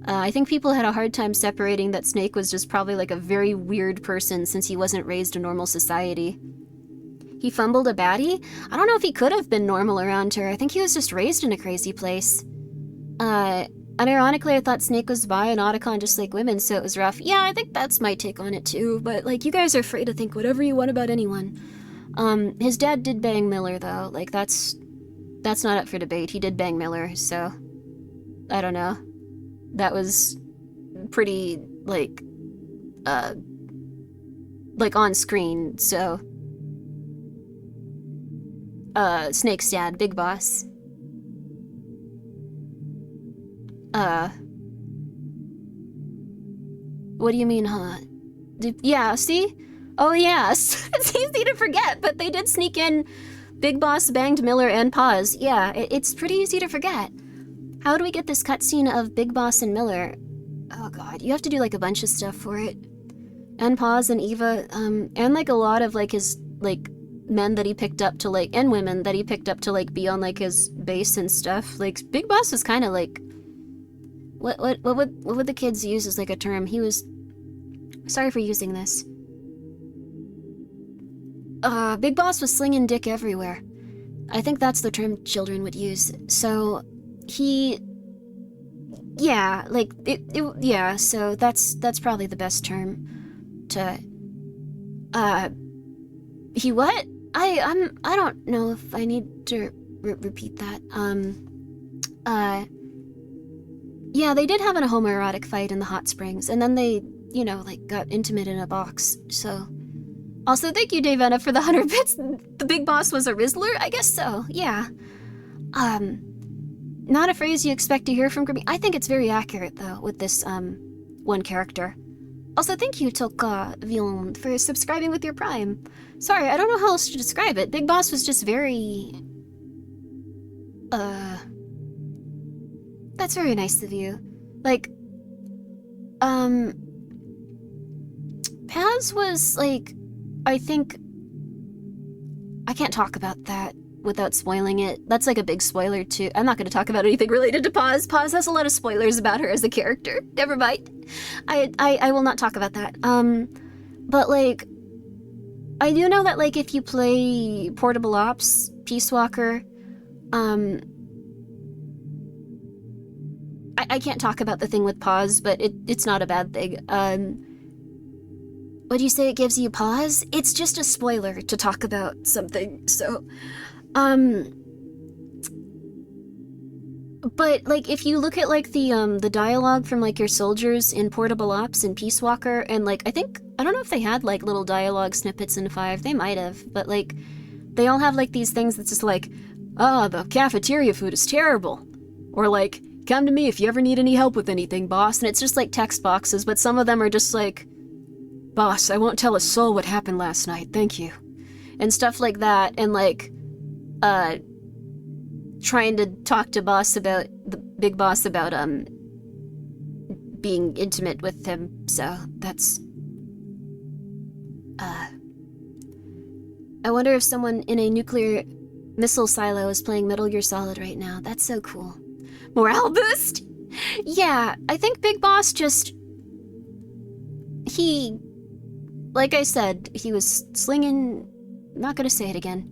I think people had a hard time separating that Snake was just probably like a very weird person since he wasn't raised in normal society. He fumbled a baddie? I don't know if he could have been normal around her. I think he was just raised in a crazy place. Unironically, I thought Snake was bi and Otacon just like women, so it was rough. Yeah, I think that's my take on it too, but like, you guys are free to think whatever you want about anyone. His dad did bang Miller though, like that's not up for debate. He did bang Miller, so I don't know. That was pretty, like on screen, so. Snake's dad, Big Boss. What do you mean, huh? Yeah, see? Oh, yes. It's easy to forget, but they did sneak in Big Boss banged Miller and Paz. Yeah, it's pretty easy to forget. How do we get this cutscene of Big Boss and Miller? Oh god, you have to do like a bunch of stuff for it. And Paz and Eva, and like a lot of like his, like, men that he picked up to like, and women that he picked up to like be on like his base and stuff. Like, Big Boss was kind of like, what would the kids use as like a term? He was, sorry for using this. Big Boss was slinging dick everywhere. I think that's the term children would use. So, yeah, like, yeah, so that's probably the best term to, he what? I don't know if I need to repeat that. Yeah, they did have a homoerotic fight in the hot springs, and then they, you know, like, got intimate in a box, so. Also, thank you, Davena, for the 100 bits. The Big Boss was a Rizzler? I guess so, yeah. Not a phrase you expect to hear from Grimmi. I think it's very accurate, though, with this, one character. Also, thank you, Tolka Villain, for subscribing with your Prime. Sorry, I don't know how else to describe it. Big Boss was just very... That's very nice of you. Like, Paz was, like, I think... I can't talk about that without spoiling it. That's like a big spoiler too. I'm not going to talk about anything related to Paz. Paz has a lot of spoilers about her as a character. Never mind. I will not talk about that. But like, I do know that like if you play Portable Ops, Peace Walker, I can't talk about the thing with pause, but it's not a bad thing. What do you say it gives you pause? It's just a spoiler to talk about something, so, but, like, if you look at, like, the dialogue from, like, your soldiers in Portable Ops and Peace Walker, and, like, I don't know if they had, like, little dialogue snippets in 5, they might have, but, like, they all have, like, these things that's just like, the cafeteria food is terrible, or, like, come to me if you ever need any help with anything, boss, and it's just, like, text boxes, but some of them are just, like, boss, I won't tell a soul what happened last night, thank you, and stuff like that, and, like, trying to talk to boss about, the big boss about, being intimate with him, so that's, I wonder if someone in a nuclear missile silo is playing Metal Gear Solid right now. That's so cool. Morale boost? Yeah, I think Big Boss just... He... Like I said, he was slinging... I'm not gonna say it again.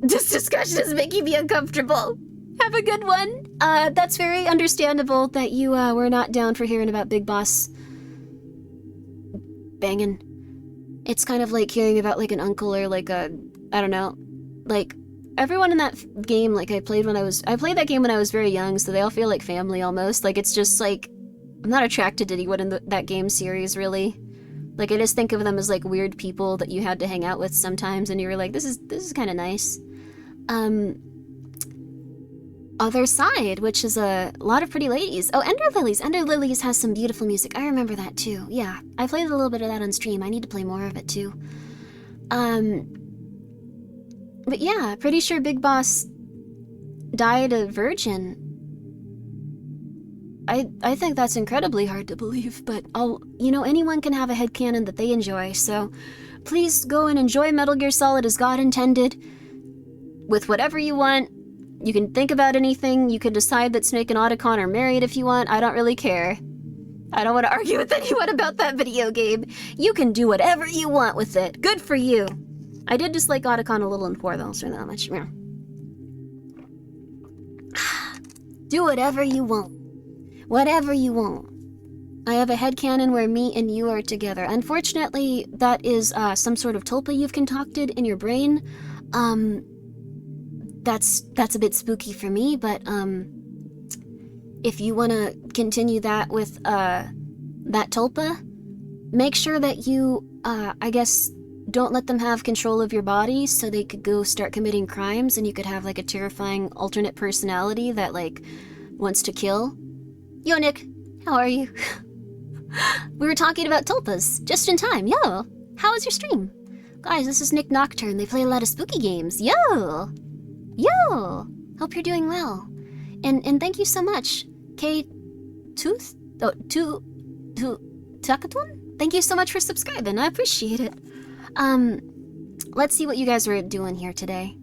This discussion is making me uncomfortable. Have a good one. That's very understandable that you were not down for hearing about Big Boss banging. It's kind of like hearing about like an uncle or like a, I don't know, like everyone in that game, like I played that game when I was very young, so they all feel like family almost. Like it's just like, I'm not attracted to anyone in that game series really. Like I just think of them as like weird people that you had to hang out with sometimes, and you were like, this is kind of nice. Other Side, which is a lot of pretty ladies. Oh, Ender Lilies. Ender Lilies has some beautiful music. I remember that too. Yeah, I played a little bit of that on stream. I need to play more of it too. But yeah, pretty sure Big Boss died a virgin. I think that's incredibly hard to believe, but anyone can have a headcanon that they enjoy, so please go and enjoy Metal Gear Solid as God intended, with whatever you want. You can think about anything, you can decide that Snake and Otacon are married if you want, I don't really care. I don't want to argue with anyone about that video game. You can do whatever you want with it. Good for you. I did dislike Otacon a little in 4 though, so not much. Do whatever you want. Whatever you want. I have a headcanon where me and you are together. Unfortunately, that is some sort of tulpa you've concocted in your brain. That's a bit spooky for me, but if you want to continue that with that tulpa, make sure that you, I guess, don't let them have control of your body so they could go start committing crimes and you could have like a terrifying alternate personality that like wants to kill. Yo, Nick, how are you? We were talking about tulpas, just in time. Yo, how was your stream? Guys, this is Nick Nocturne. They play a lot of spooky games. Yo! Yo! Hope you're doing well. And thank you so much, Takatun? Thank you so much for subscribing. I appreciate it. Let's see what you guys are doing here today.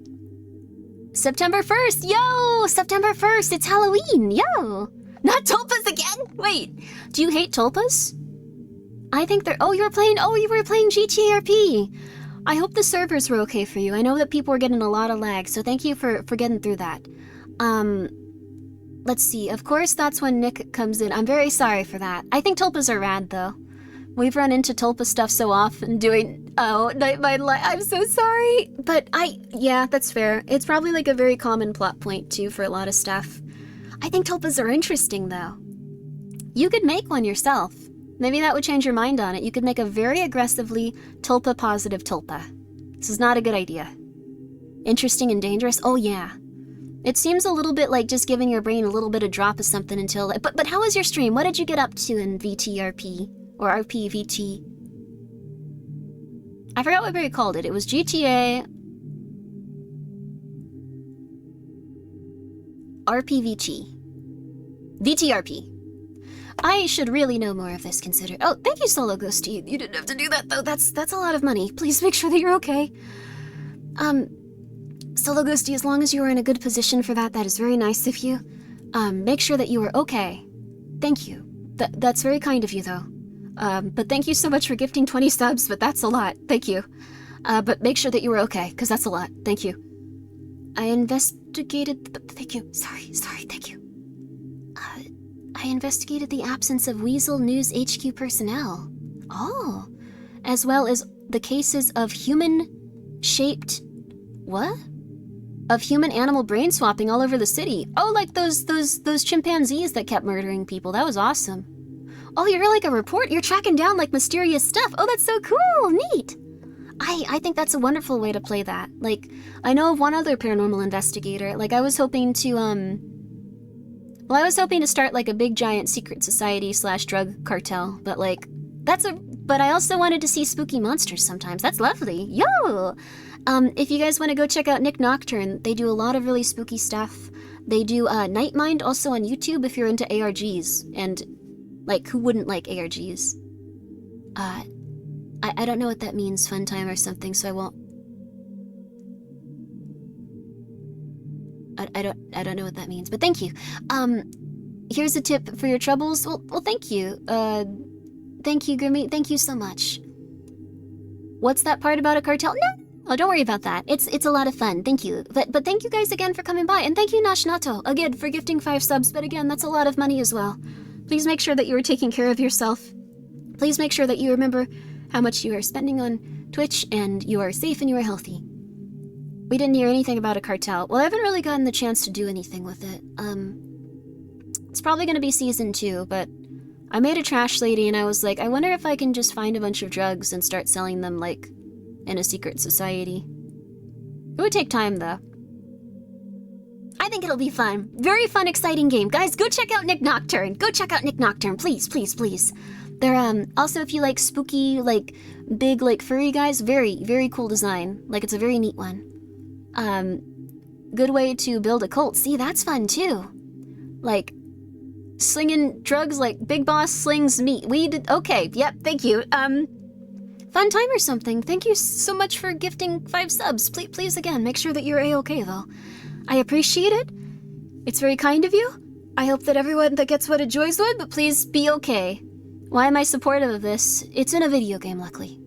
September 1st! Yo! September 1st! It's Halloween! Yo! Not tulpas again? Wait, do you hate tulpas? I think they're... Oh, you were playing GTA RP! I hope the servers were okay for you. I know that people were getting a lot of lag, so thank you for getting through that. Let's see. Of course, that's when Nick comes in. I'm very sorry for that. I think tulpas are rad, though. We've run into tulpa stuff so often doing... Oh, Nightmare Light. I'm so sorry. But yeah, that's fair. It's probably like a very common plot point, too, for a lot of stuff. I think tulpas are interesting, though. You could make one yourself. Maybe that would change your mind on it. You could make a very aggressively tulpa-positive tulpa. This is not a good idea. Interesting and dangerous? Oh, yeah. It seems a little bit like just giving your brain a little bit of drop of something until... But how was your stream? What did you get up to in VTRP? Or RPVT? I forgot what Barry called it. It was GTA... RPVT. VTRP. I should really know more of this considered. Oh, thank you, Solo Ghosty. You didn't have to do that, though. That's a lot of money. Please make sure that you're okay. Solo Ghosty, as long as you are in a good position for that, that is very nice of you. Make sure that you are okay. Thank you. That's very kind of you, though. But thank you so much for gifting 20 subs, but that's a lot. Thank you. But make sure that you were okay, because that's a lot. Thank you. I investigated... Thank you. Sorry, thank you. I investigated the absence of Weasel News HQ personnel. Oh. As well as the cases of human-shaped... What? Of human-animal brain swapping all over the city. Oh, like those chimpanzees that kept murdering people. That was awesome. Oh, you're like a report? You're tracking down, like, mysterious stuff. Oh, that's so cool! Neat! I think that's a wonderful way to play that. Like, I know of one other paranormal investigator. Like, I was hoping to, Well, I was hoping to start, like, a big, giant secret society / drug cartel. But, like, But I also wanted to see spooky monsters sometimes. That's lovely. Yo! If you guys want to go check out Nick Nocturne, they do a lot of really spooky stuff. They do, Night Mind also on YouTube if you're into ARGs. And, like, who wouldn't like ARGs? I don't know what that means, fun time or something, so I won't... I don't know what that means, but thank you. Here's a tip for your troubles. Well, thank you. Thank you, Grimmi. Thank you so much. What's that part about a cartel? Oh, don't worry about that. It's a lot of fun. Thank you. But thank you guys again for coming by. And thank you, Nashnato, again, for gifting 5 subs. But again, that's a lot of money as well. Please make sure that you are taking care of yourself. Please make sure that you remember how much you are spending on Twitch and you are safe and you are healthy. We didn't hear anything about a cartel. Well, I haven't really gotten the chance to do anything with it. It's probably going to be season 2, but I made a trash lady and I was like, I wonder if I can just find a bunch of drugs and start selling them, like, in a secret society. It would take time, though. I think it'll be fun. Very fun, exciting game. Guys, go check out Nick Nocturne. Go check out Nick Nocturne, please, please, please. They're, also if you like spooky, like, big, like, furry guys, very, very cool design. Like, it's a very neat one. Good way to build a cult. See, that's fun, too. Like, slinging drugs like Big Boss slings meat. Okay, yep, thank you. Fun time or something. Thank you so much for gifting 5 subs. Please again, make sure that you're A-okay, though. I appreciate it. It's very kind of you. I hope that everyone that gets what enjoys would, but please be okay. Why am I supportive of this? It's in a video game, luckily.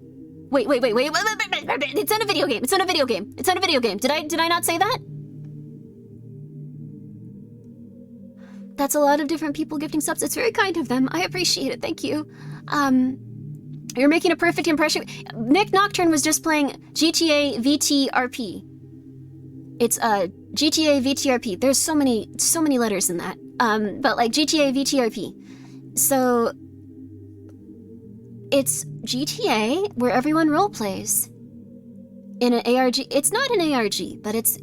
Wait. It's in a video game. It's in a video game. It's in a video game. Did I not say that? That's a lot of different people gifting subs. It's very kind of them. I appreciate it. Thank you. You're making a perfect impression. Nick Nocturne was just playing GTA VTRP. It's GTA VTRP. There's so many letters in that. But like GTA VTRP. So it's GTA where everyone role plays in an ARG. It's not an ARG, but it's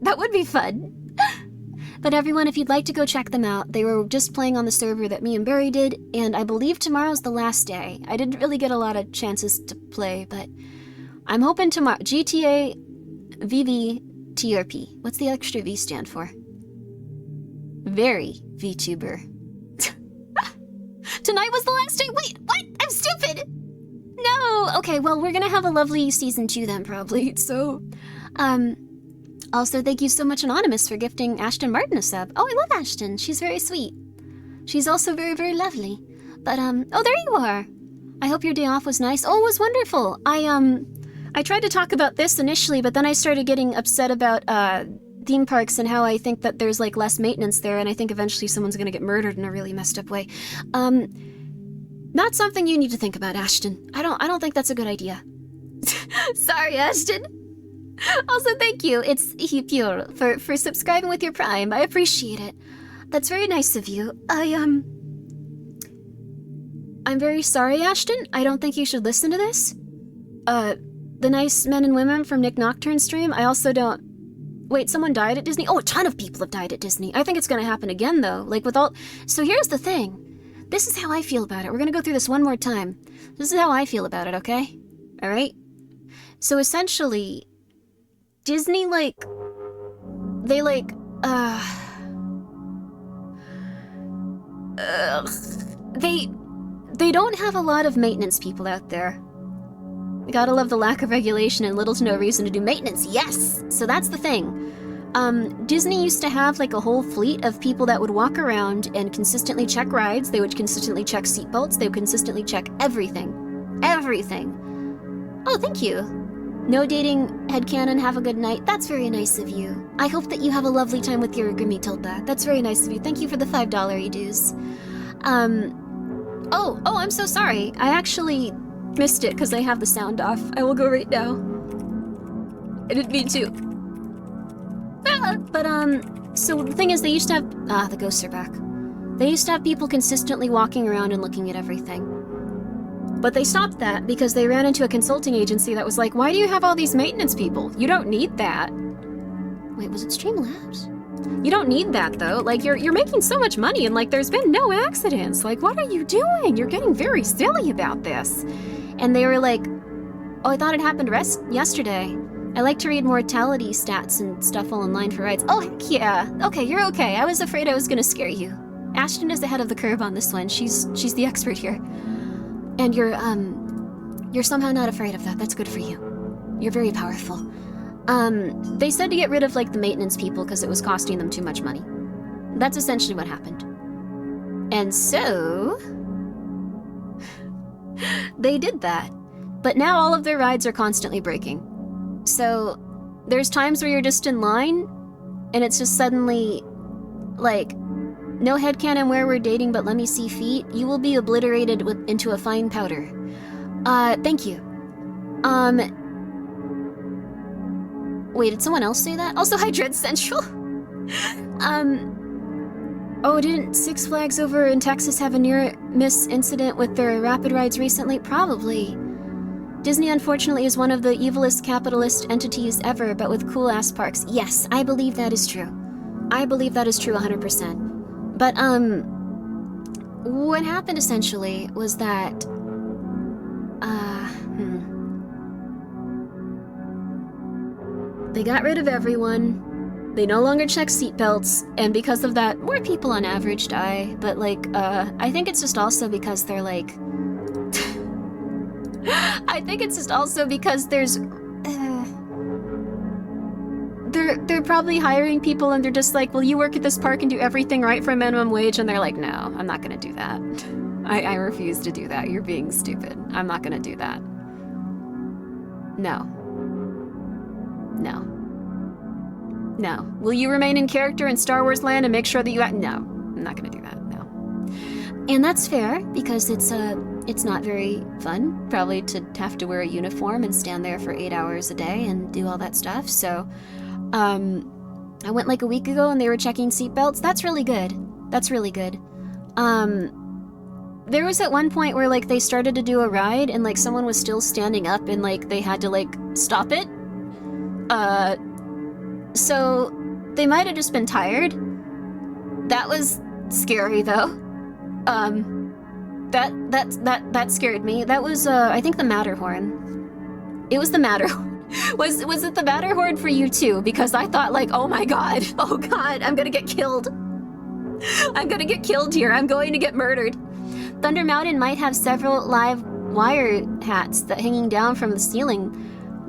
that would be fun. But everyone, if you'd like to go check them out, they were just playing on the server that me and Barry did, and I believe tomorrow's the last day. I didn't really get a lot of chances to play, but I'm hoping tomorrow. GTA VVTRP. What's the extra V stand for? Very VTuber. Tonight was the last day. Wait, what? I'm stupid. No. Okay, well, we're gonna have a lovely season 2 then, probably. So, also, thank you so much, Anonymous, for gifting Ashton Martin a sub. Oh, I love Ashton. She's very sweet. She's also very, very lovely. But, oh, there you are. I hope your day off was nice. Oh, it was wonderful. I tried to talk about this initially, but then I started getting upset about, theme parks and how I think that there's, like, less maintenance there, and I think eventually someone's gonna get murdered in a really messed up way. Not something you need to think about, Ashton. I don't think that's a good idea. Sorry, Ashton. Also, thank you. It's pure for subscribing with your Prime. I appreciate it. That's very nice of you. I'm very sorry, Ashton. I don't think you should listen to this. The nice men and women from Nick Nocturne stream, I also don't... Wait, someone died at Disney? Oh, a ton of people have died at Disney. I think it's gonna happen again, though. Like, with all... So here's the thing. This is how I feel about it. We're gonna go through this one more time. This is how I feel about it, okay? Alright? So essentially... Disney, like, they, like, they don't have a lot of maintenance people out there. You gotta love the lack of regulation and little to no reason to do maintenance, yes! So that's the thing. Disney used to have, like, a whole fleet of people that would walk around and consistently check rides, they would consistently check seatbelts, they would consistently check everything. Everything. Oh, thank you. No dating, headcanon, have a good night. That's very nice of you. I hope that you have a lovely time with your Grimmi Tilda. That's very nice of you. Thank you for the $5 e-dues. Oh, I'm so sorry. I actually missed it because I have the sound off. I will go right now. I didn't mean to. But, so the thing is they used to have... the ghosts are back. They used to have people consistently walking around and looking at everything. But they stopped that because they ran into a consulting agency that was like, why do you have all these maintenance people? You don't need that. Wait, was it Streamlabs? You don't need that, though. Like, you're making so much money and, like, there's been no accidents. Like, what are you doing? You're getting very silly about this. And they were like, oh, I thought it happened yesterday. I like to read mortality stats and stuff while in line for rides. Oh, heck yeah. Okay, you're okay. I was afraid I was gonna scare you. Ashton is ahead of the curve on this one. She's the expert here. And you're somehow not afraid of that. That's good for you. You're very powerful. They said to get rid of, like, the maintenance people because it was costing them too much money. That's essentially what happened. And so... they did that. But now all of their rides are constantly breaking. So there's times where you're just in line, and it's just suddenly, like, no headcanon where we're dating, but let me see feet. You will be obliterated into a fine powder. Thank you. Wait, did someone else say that? Also, hi, Dread Central. Oh, didn't Six Flags over in Texas have a near-miss incident with their rapid rides recently? Probably. Disney, unfortunately, is one of the evilest capitalist entities ever, but with cool-ass parks. Yes, I believe that is true. I believe that is true 100%. But, what happened, essentially, was that, they got rid of everyone. They no longer check seatbelts, and because of that, more people on average die. But, like, I think it's just also because they're, like... I think it's just also because there's... They're probably hiring people and they're just like, well, you work at this park and do everything right for minimum wage, and they're like, no, I'm not gonna do that. I refuse to do that. You're being stupid. I'm not gonna do that. No. No. No. Will you remain in character in Star Wars land and make sure that you act? No. I'm not gonna do that, no. And that's fair, because it's not very fun, probably, to have to wear a uniform and stand there for 8 hours a day and do all that stuff, so... I went like a week ago and they were checking seatbelts. That's really good. That's really good. There was at one point where, like, they started to do a ride and, like, someone was still standing up and, like, they had to, like, stop it. So they might have just been tired. That was scary, though. That scared me. That was, I think the Matterhorn. It was the Matterhorn. Was it the Matterhorn for you too? Because I thought, like, oh god, I'm gonna get killed. I'm gonna get killed here. I'm going to get murdered. Thunder Mountain might have several live wire hats that hanging down from the ceiling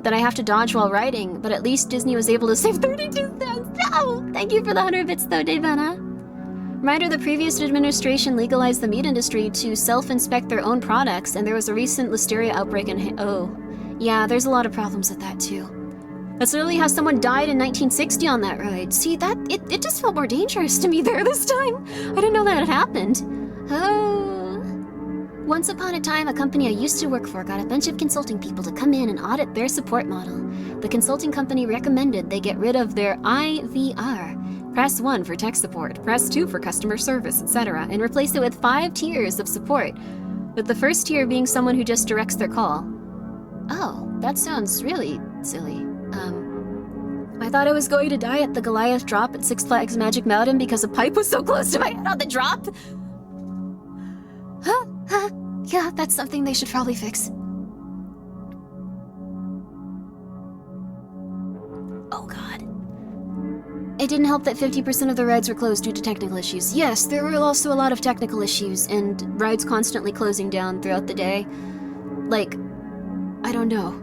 that I have to dodge while riding, but at least Disney was able to save 32 cents. No! Thank you for the 100 bits though, Devana. Reminder, the previous administration legalized the meat industry to self-inspect their own products, and there was a recent listeria outbreak in yeah, there's a lot of problems with that too. That's literally how someone died in 1960 on that ride. See, it just felt more dangerous to me there this time. I didn't know that had happened. Oh. Once upon a time, a company I used to work for got a bunch of consulting people to come in and audit their support model. The consulting company recommended they get rid of their IVR. Press 1 for tech support, press 2 for customer service, etc., and replace it with 5 tiers of support, with the first tier being someone who just directs their call. Oh, that sounds really silly. I thought I was going to die at the Goliath drop at Six Flags Magic Mountain because a pipe was so close to my head on the drop. Yeah, that's something they should probably fix. Oh god. It didn't help that 50% of the rides were closed due to technical issues. Yes, there were also a lot of technical issues, and rides constantly closing down throughout the day. Like, I don't know.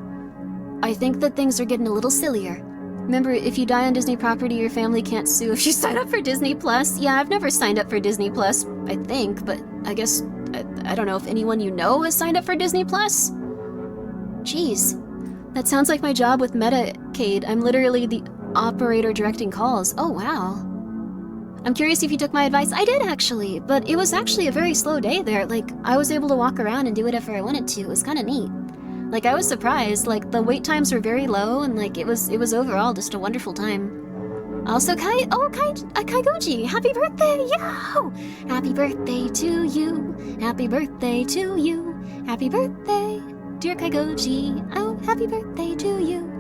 I think that things are getting a little sillier. Remember, if you die on Disney property, your family can't sue if you sign up for Disney Plus. Yeah, I've never signed up for Disney Plus, I think, but I guess, I don't know if anyone you know has signed up for Disney Plus? Jeez. That sounds like my job with Medicaid. I'm literally the operator directing calls. Oh, wow. I'm curious if you took my advice. I did, actually, but it was actually a very slow day there. Like, I was able to walk around and do whatever I wanted to. It was kind of neat. Like, I was surprised. Like, the wait times were very low, and, like, it was overall just a wonderful time. Also, Kaigoji, happy birthday! Yo! Happy birthday to you! Happy birthday to you! Happy birthday, dear Kaigoji! Oh, happy birthday to you!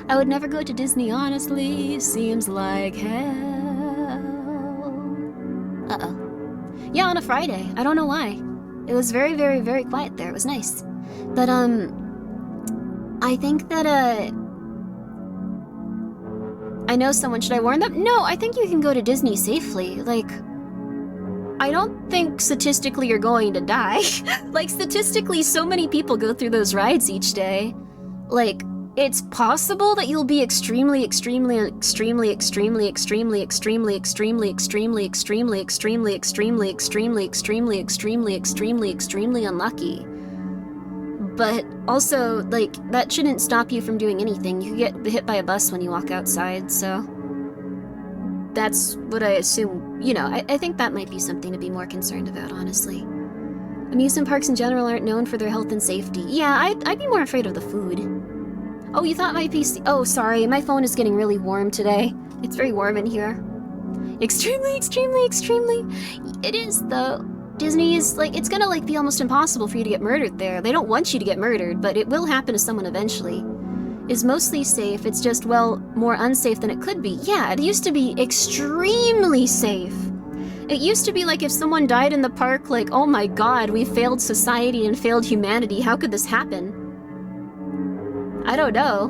I would never go to Disney, honestly. Seems like hell. Uh-oh. Yeah, on a Friday. I don't know why. It was very, very, very quiet there. It was nice. But, I think that, I know someone. Should I warn them? No, I think you can go to Disney safely. Like, I don't think statistically you're going to die. Like, statistically, so many people go through those rides each day. Like, it's possible that you'll be extremely, extremely, extremely, extremely, extremely, extremely, extremely, extremely, extremely, extremely, extremely, extremely, extremely, extremely, extremely, extremely unlucky. But also, like, that shouldn't stop you from doing anything. You could get hit by a bus when you walk outside, so... That's what I assume. You know, I think that might be something to be more concerned about, honestly. Amusement parks in general aren't known for their health and safety. Yeah, I'd be more afraid of the food. Oh, you thought my PC... Oh, sorry, my phone is getting really warm today. It's very warm in here. Extremely, extremely, extremely. It is, though. Disney is, like, it's gonna, like, be almost impossible for you to get murdered there. They don't want you to get murdered, but it will happen to someone eventually. Is mostly safe, it's just, well, more unsafe than it could be. Yeah, it used to be extremely safe. It used to be like if someone died in the park, like, oh my god, we failed society and failed humanity, how could this happen? I don't know.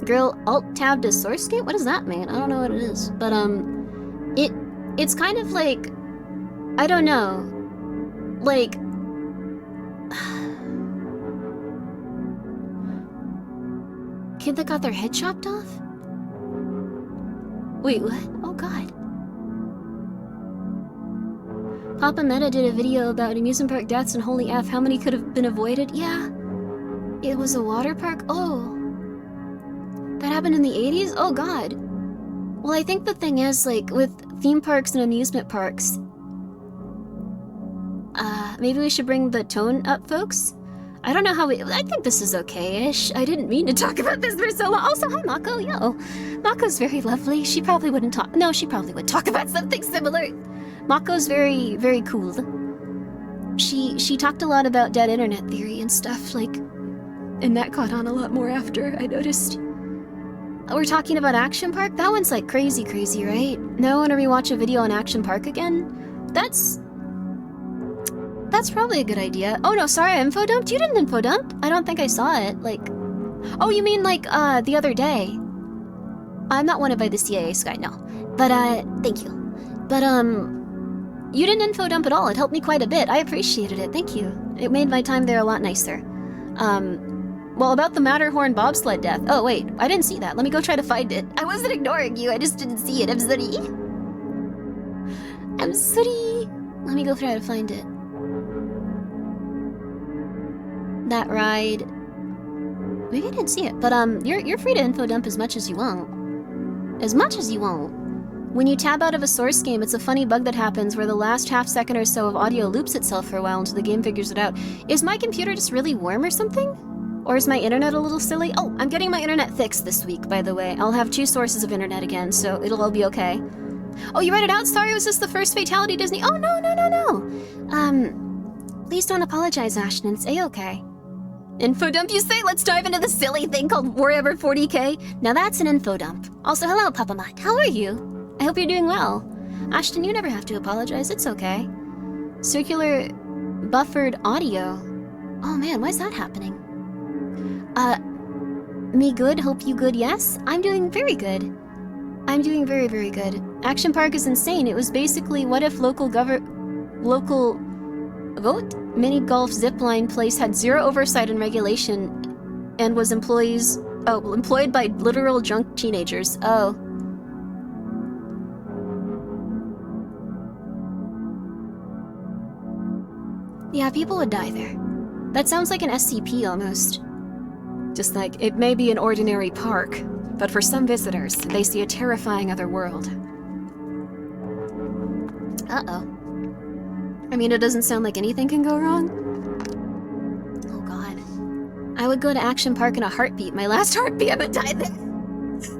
Girl, alt-tab to source gate? What does that mean? I don't know what it is. But, it's kind of like... I don't know. Like... Kid that got their head chopped off? Wait, what? Oh god. Papa Meta did a video about amusement park deaths and holy F, how many could have been avoided? Yeah. It was a water park? Oh. That happened in the 80s? Oh god. Well, I think the thing is, like, with theme parks and amusement parks... maybe we should bring the tone up, folks? I don't know how we... I think this is okay-ish. I didn't mean to talk about this for so long. Also, hi, Mako. Yo. Mako's very lovely. She probably wouldn't talk... No, she probably would talk about something similar. Mako's very, very cool. She talked a lot about dead internet theory and stuff, like... And that caught on a lot more after, I noticed. We're talking about Action Park? That one's, like, crazy, right? Now I want to rewatch a video on Action Park again? That's probably a good idea. Oh no, sorry, I info dumped? You didn't info dump? I don't think I saw it, like... Oh, you mean like, the other day? I'm not wanted by the CIA, Sky, no. But, thank you. But, you didn't info dump at all. It helped me quite a bit. I appreciated it, thank you. It made my time there a lot nicer. Well, about the Matterhorn bobsled death. Oh, wait, I didn't see that. Let me go try to find it. I wasn't ignoring you, I just didn't see it. I'm sorry. I'm sorry. Let me go try to find it. That ride... Maybe I didn't see it, but you're free to info dump as much as you want. As much as you want. When you tab out of a source game, it's a funny bug that happens where the last half second or so of audio loops itself for a while until the game figures it out. Is my computer just really warm or something? Or is my internet a little silly? Oh, I'm getting my internet fixed this week, by the way. I'll have 2 sources of internet again, so it'll all be okay. Oh, you read it out? Sorry, was this the first fatality, Disney? Oh, no. Please don't apologize, Ashton. It's A-okay. Info dump, you say? Let's dive into the silly thing called Warhammer 40k. Now that's an info dump. Also, hello, Papa Mutt. How are you? I hope you're doing well. Ashton, you never have to apologize. It's okay. Circular buffered audio. Oh man, why is that happening? Me good, hope you good, yes? I'm doing very good. I'm doing very, very good. Action Park is insane. It was basically, what if local mini golf zipline place had zero oversight and regulation and was employed by literal drunk teenagers. Oh. Yeah, people would die there. That sounds like an SCP almost. Just like, it may be an ordinary park, but for some visitors, they see a terrifying other world. Uh-oh. I mean, it doesn't sound like anything can go wrong. Oh god. I would go to Action Park in a heartbeat. My last heartbeat, I would die there.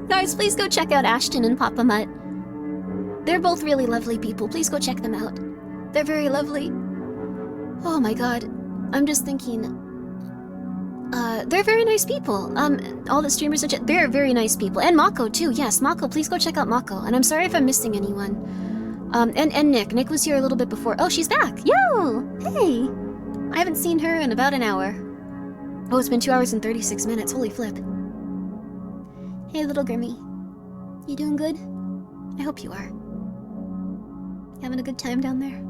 Guys, please go check out Ashton and Papa Mutt. They're both really lovely people. Please go check them out. They're very lovely. Oh my god. I'm just thinking... they're very nice people. All the streamers are they're very nice people. And Mako, too. Yes, Mako, please go check out Mako. And I'm sorry if I'm missing anyone. And Nick. Nick was here a little bit before. Oh, she's back! Yo! Hey! I haven't seen her in about an hour. Oh, it's been 2 hours and 36 minutes. Holy flip. Hey, little Grimmi. You doing good? I hope you are. Having a good time down there?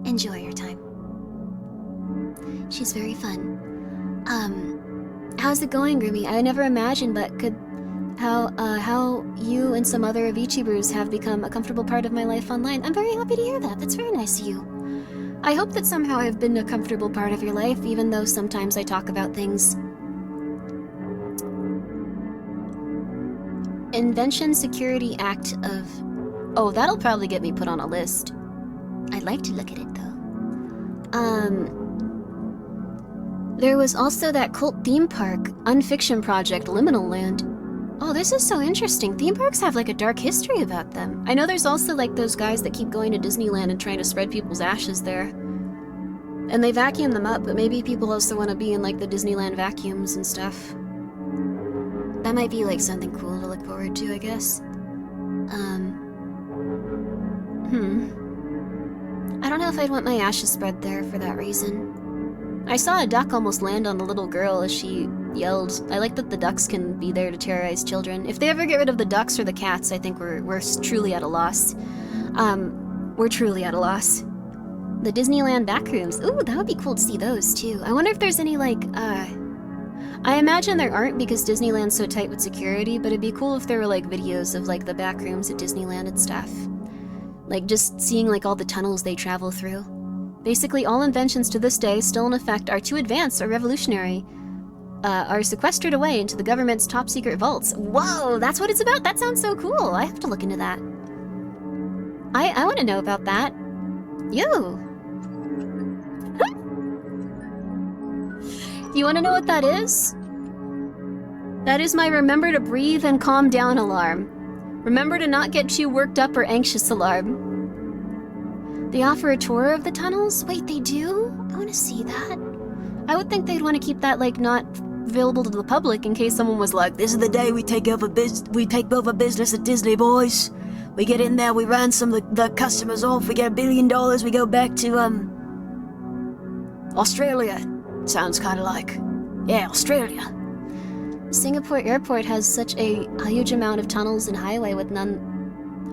Enjoy your time. She's very fun. How's it going, Grimmi? I never imagined, but how you and some other VTubers have become a comfortable part of my life online. I'm very happy to hear that. That's very nice of you. I hope that somehow I've been a comfortable part of your life, even though sometimes I talk about things. Invention Security Act of... Oh, that'll probably get me put on a list. I'd like to look at it, though. There was also that cult theme park, unfiction project, Liminal Land. Oh, this is so interesting. Theme parks have, like, a dark history about them. I know there's also, like, those guys that keep going to Disneyland and trying to spread people's ashes there. And they vacuum them up, but maybe people also want to be in, like, the Disneyland vacuums and stuff. That might be, like, something cool to look forward to, I guess. I don't know if I'd want my ashes spread there for that reason. I saw a duck almost land on the little girl as she yelled. I like that the ducks can be there to terrorize children. If they ever get rid of the ducks or the cats, I think we're truly at a loss. We're truly at a loss. The Disneyland backrooms. Ooh, that would be cool to see those, too. I wonder if there's any, like, I imagine there aren't because Disneyland's so tight with security, but it'd be cool if there were, like, videos of, like, the backrooms at Disneyland and stuff. Like, just seeing, like, all the tunnels they travel through. Basically, all inventions to this day still in effect are too advanced or revolutionary, are sequestered away into the government's top-secret vaults. Whoa, that's what it's about? That sounds so cool. I have to look into that. I want to know about that. You. You want to know what that is? That is my remember to breathe and calm down alarm. Remember to not get too worked up or anxious alarm. They offer a tour of the tunnels? Wait, they do? I want to see that. I would think they'd want to keep that, like, not available to the public in case someone was like, this is the day we take over business at Disney, boys. We get in there, we ransom the customers off, we get $1 billion, we go back to, Australia. Sounds kind of like, yeah, Australia. Singapore Airport has such a huge amount of tunnels and highway with none...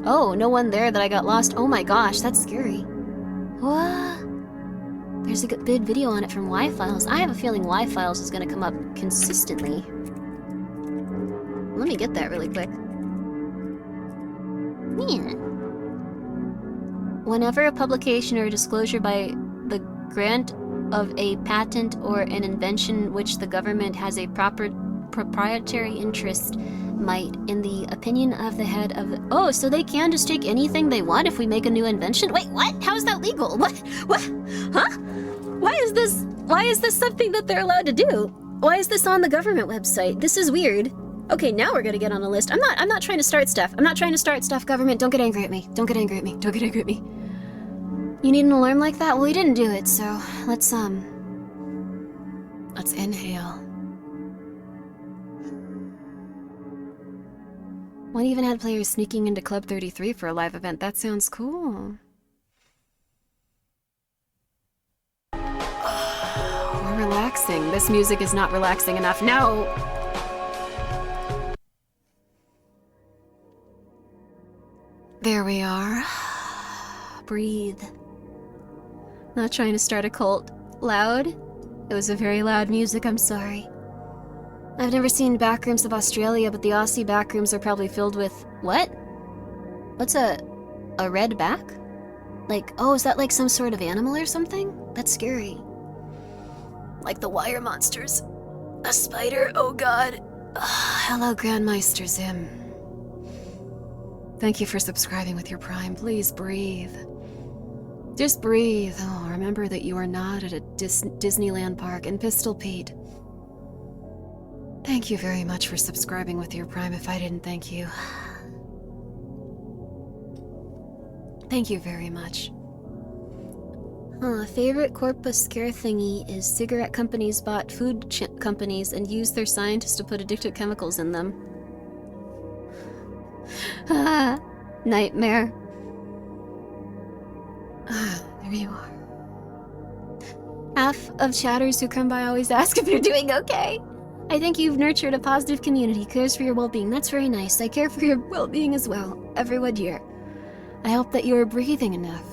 Oh, no one there that I got lost. Oh my gosh, that's scary. What? There's a good video on it from Y-Files. I have a feeling Y-Files is going to come up consistently. Let me get that really quick. Yeah. Whenever a publication or disclosure by the grant of a patent or an invention which the government has a proprietary interest might, in the opinion of the head of the... Oh, so they can just take anything they want if we make a new invention? Wait, what? How is that legal? What? Huh? Why is this something that they're allowed to do? Why is this on the government website? This is weird. Okay, now we're gonna get on a list. I'm not trying to start stuff. I'm not trying to start stuff, government. Don't get angry at me. Don't get angry at me. Don't get angry at me. You need an alarm like that? Well, we didn't do it, so let's inhale. One even had players sneaking into Club 33 for a live event. That sounds cool. We're relaxing. This music is not relaxing enough. No! There we are. Breathe. Not trying to start a cult. Loud? It was a very loud music, I'm sorry. I've never seen backrooms of Australia, but the Aussie backrooms are probably filled with... What? What's a red back? Like, oh, is that like some sort of animal or something? That's scary. Like the wire monsters. A spider? Oh god. Hello, Grandmeister Zim. Thank you for subscribing with your Prime. Please breathe. Just breathe. Oh, remember that you are not at a Disneyland park in Pistol Pete. Thank you very much for subscribing with your Prime if I didn't thank you. Thank you very much. Favorite corpus scare thingy is cigarette companies bought food companies and used their scientists to put addictive chemicals in them. Nightmare. There you are. Half of chatters who come by always ask if you're doing okay. I think you've nurtured a positive community, cares for your well-being. That's very nice. I care for your well-being as well, everyone here. I hope that you are breathing enough.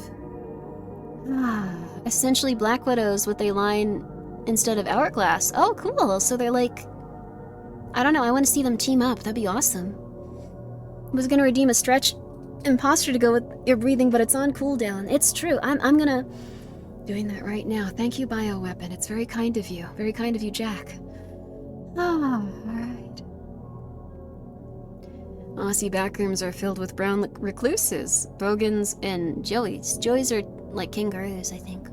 Essentially Black Widows with a line instead of hourglass. Oh, cool. So they're like... I don't know, I want to see them team up. That'd be awesome. I was gonna redeem a stretch imposter to go with your breathing, but it's on cooldown. It's true. I'm gonna Doing that right now. Thank you, bioweapon. It's very kind of you. Very kind of you, Jack. Oh, alright. Aussie backrooms are filled with brown recluses, bogans, and joeys. Joeys are like kangaroos, I think.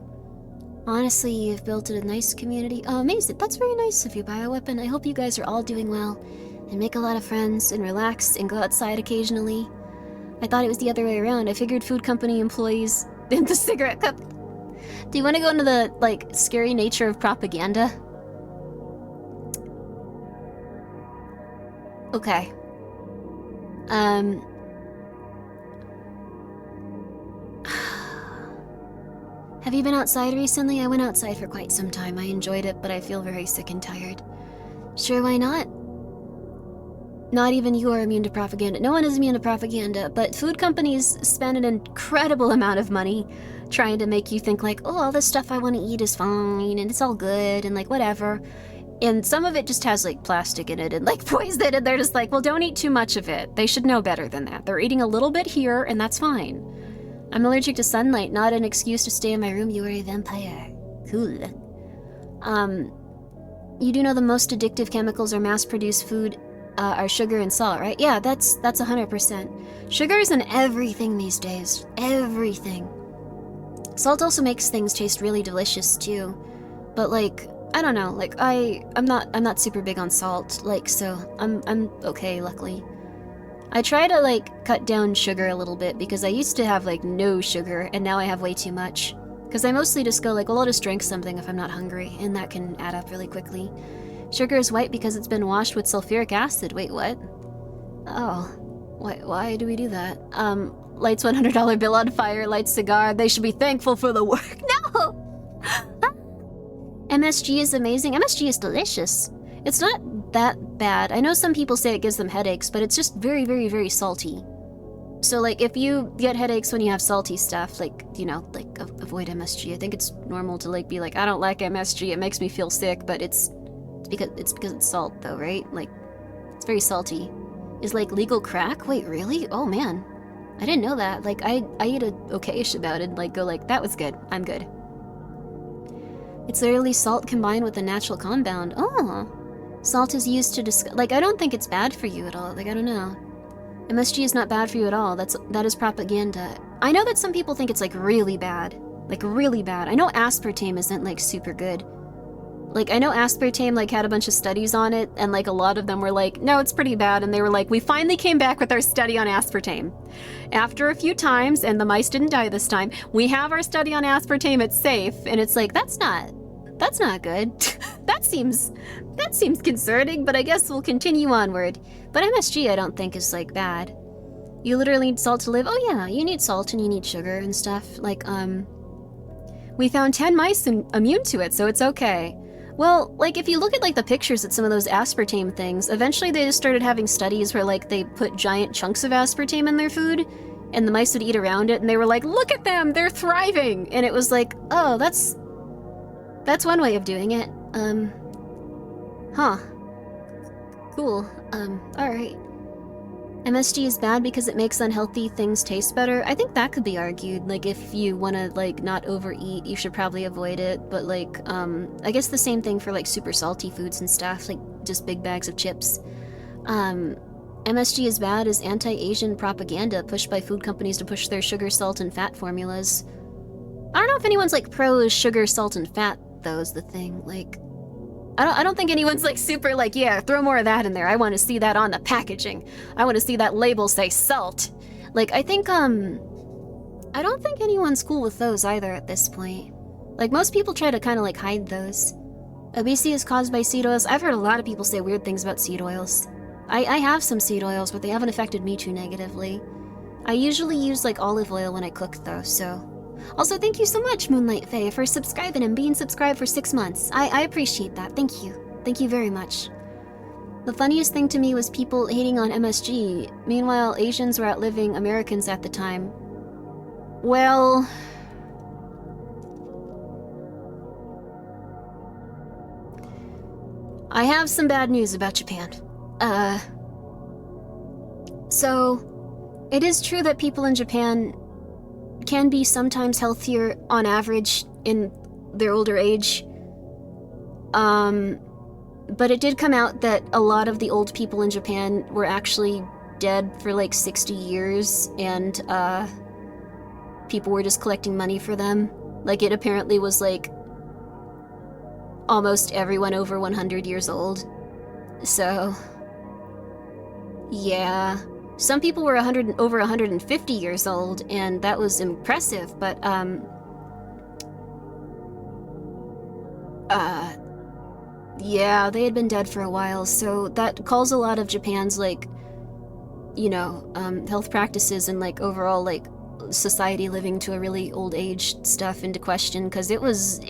Honestly, you've built a nice community. Oh, amazing. That's very nice of you, bioweapon. I hope you guys are all doing well, and make a lot of friends, and relax, and go outside occasionally. I thought it was the other way around. I figured food company employees in the cigarette cup. Do you want to go into the, like, scary nature of propaganda? Okay. Have you been outside recently? I went outside for quite some time. I enjoyed it, but I feel very sick and tired. Sure, why not? Not even you are immune to propaganda. No one is immune to propaganda, but food companies spend an incredible amount of money trying to make you think like, oh, all this stuff I want to eat is fine, and it's all good, and like, whatever. And some of it just has like plastic in it and like poison, and they're just like, well, don't eat too much of it. They should know better than that. They're eating a little bit here, and that's fine. I'm allergic to sunlight, not an excuse to stay in my room. You are a vampire. Cool. You do know the most addictive chemicals are mass-produced food are sugar and salt, right? Yeah, that's 100%. Sugar is in everything these days. Everything. Salt also makes things taste really delicious too. But like, I don't know, like I'm not super big on salt, like, so I'm okay, luckily. I try to like cut down sugar a little bit because I used to have like no sugar and now I have way too much. Because I mostly just go like, well, I'll just drink something if I'm not hungry, and that can add up really quickly. Sugar is white because it's been washed with sulfuric acid. Wait, what? Oh, why do we do that? Lights $100 bill on fire, lights cigar. They should be thankful for the work. No! MSG is amazing. MSG is delicious. It's not that bad. I know some people say it gives them headaches, but it's just very, very, very salty. So, like, if you get headaches when you have salty stuff, like, you know, like, avoid MSG. I think it's normal to, like, be like, I don't like MSG, it makes me feel sick, but it's because it's salt, though, right? Like, it's very salty. Is, like, legal crack? Wait, really? Oh, man. I didn't know that. Like, I eat a okay-ish about it, like, go like, that was good. I'm good. It's literally salt combined with a natural compound. Oh. Salt is used to like, I don't think it's bad for you at all. Like, I don't know. MSG is not bad for you at all. That is propaganda. I know that some people think it's like really bad. Like really bad. I know aspartame isn't like super good. Like I know aspartame like had a bunch of studies on it, and like a lot of them were like, no, it's pretty bad, and they were like, we finally came back with our study on aspartame. After a few times, and the mice didn't die this time, we have our study on aspartame, it's safe, and it's like, that's not good. That seems concerning, but I guess we'll continue onward. But MSG I don't think is like bad. You literally need salt to live? Oh yeah, you need salt and you need sugar and stuff. Like, we found 10 mice immune to it, so it's okay. Well, like, if you look at, like, the pictures at some of those aspartame things, eventually they just started having studies where, like, they put giant chunks of aspartame in their food, and the mice would eat around it, and they were like, look at them, they're thriving! And it was like, oh, that's one way of doing it. Huh. Cool. Alright. MSG is bad because it makes unhealthy things taste better. I think that could be argued. Like, if you want to, like, not overeat, you should probably avoid it. But, like, I guess the same thing for, like, super salty foods and stuff. Like, just big bags of chips. MSG is bad as anti-Asian propaganda pushed by food companies to push their sugar, salt, and fat formulas. I don't know if anyone's, like, pro sugar, salt, and fat, though, is the thing. Like, I don't think anyone's like super like, yeah, throw more of that in there. I want to see that on the packaging. I want to see that label say salt. Like, I think, I don't think anyone's cool with those either at this point. Like, most people try to kind of like hide those. Obesity is caused by seed oils. I've heard a lot of people say weird things about seed oils. I have some seed oils, but they haven't affected me too negatively. I usually use like olive oil when I cook though, so. Also, thank you so much, Moonlight Faye, for subscribing and being subscribed for 6 months. I appreciate that. Thank you. Thank you very much. The funniest thing to me was people hating on MSG. Meanwhile, Asians were outliving Americans at the time. Well... I have some bad news about Japan. So, it is true that people in Japan can be sometimes healthier on average in their older age. But it did come out that a lot of the old people in Japan were actually dead for like 60 years, and people were just collecting money for them. Like, it apparently was like almost everyone over 100 years old. So, yeah. Some people were over 150 years old, and that was impressive, but, yeah, they had been dead for a while, so that calls a lot of Japan's, like, you know, health practices and, like, overall, like, society living to a really old age stuff into question, because it was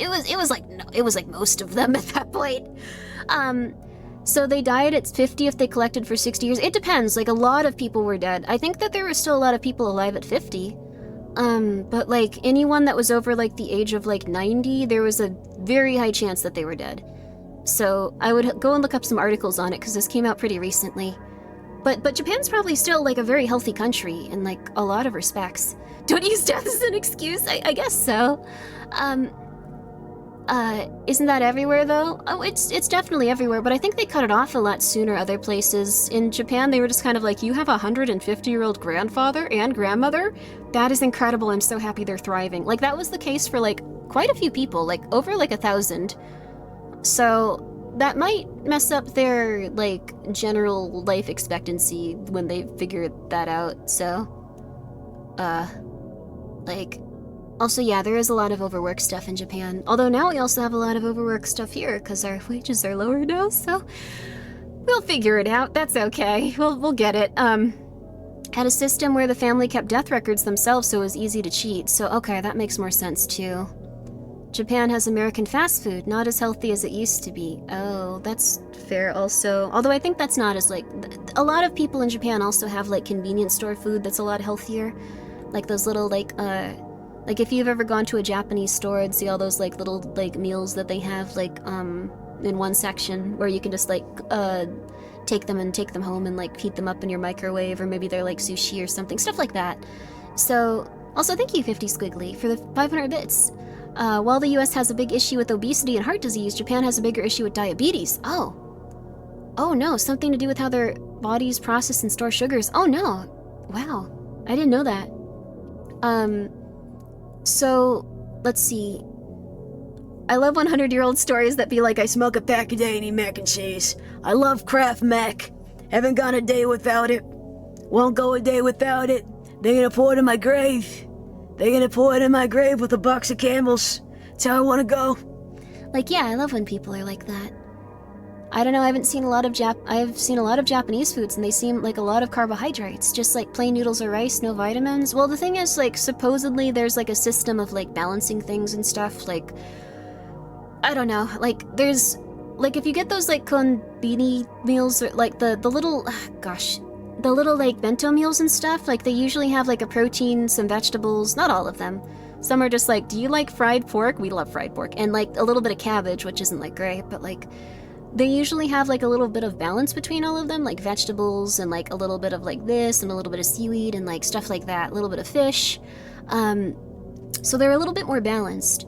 like most of them at that point. So they died at 50 if they collected for 60 years. It depends, like, a lot of people were dead. I think that there were still a lot of people alive at 50. But, like, anyone that was over, like, the age of, like, 90, there was a very high chance that they were dead. So I would go and look up some articles on it, because this came out pretty recently. But Japan's probably still, like, a very healthy country in, like, a lot of respects. Don't use death as an excuse? I guess so. Isn't that everywhere, though? Oh, it's definitely everywhere, but I think they cut it off a lot sooner other places. In Japan, they were just kind of like, you have a 150-year-old grandfather and grandmother? That is incredible. I'm so happy they're thriving. Like, that was the case for, like, quite a few people, like, over, like, 1,000. So that might mess up their, like, general life expectancy when they figure that out, so... like... Also, yeah, there is a lot of overwork stuff in Japan. Although now we also have a lot of overwork stuff here, because our wages are lower now, so... We'll figure it out, that's okay. We'll get it. Had a system where the family kept death records themselves, so it was easy to cheat. So, okay, that makes more sense, too. Japan has American fast food, not as healthy as it used to be. Oh, that's fair also. Although I think that's not as, like... A lot of people in Japan also have, like, convenience store food that's a lot healthier. Like those little, like, if you've ever gone to a Japanese store and see all those, like, little, like, meals that they have, like, in one section where you can just, like, take them home and, like, heat them up in your microwave, or maybe they're, like, sushi or something, stuff like that. So, also thank you, 50 Squiggly, for the 500 bits. While the US has a big issue with obesity and heart disease, Japan has a bigger issue with diabetes. Oh. Oh no, something to do with how their bodies process and store sugars. Oh no. Wow. I didn't know that. So, let's see. I love 100-year-old stories that be like, I smoke a pack a day and eat mac and cheese. I love Kraft Mac. Haven't gone a day without it. Won't go a day without it. They're gonna pour it in my grave. They're gonna pour it in my grave with a box of Camels. That's how I wanna go. Like, yeah, I love when people are like that. I don't know, I've seen a lot of Japanese foods, and they seem like a lot of carbohydrates, just like plain noodles or rice, no vitamins. Well, the thing is, like, supposedly there's, like, a system of, like, balancing things and stuff, like, I don't know, like, there's, like, if you get those, like, konbini meals, or, like, the little, the little, like, bento meals and stuff, like, they usually have, like, a protein, some vegetables, not all of them. Some are just like, do you like fried pork? We love fried pork. And, like, a little bit of cabbage, which isn't, like, great, but, like, they usually have, like, a little bit of balance between all of them, like vegetables and, like, a little bit of, like, this and a little bit of seaweed and, like, stuff like that, a little bit of fish. So they're a little bit more balanced.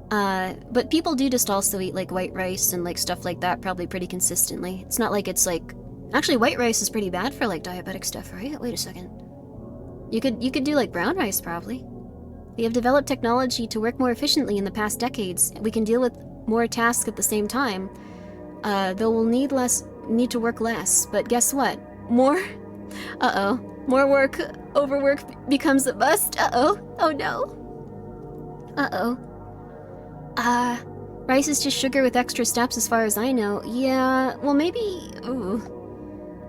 But people do just also eat, like, white rice and, like, stuff like that probably pretty consistently. It's not like it's, like... Actually, white rice is pretty bad for, like, diabetic stuff, right? Wait a second. You could do, like, brown rice, probably. We have developed technology to work more efficiently in the past decades. We can deal with more tasks at the same time. Though we'll need to work less, but guess what? More work, overwork becomes a must. Oh no. Rice is just sugar with extra steps as far as I know. Yeah, well maybe,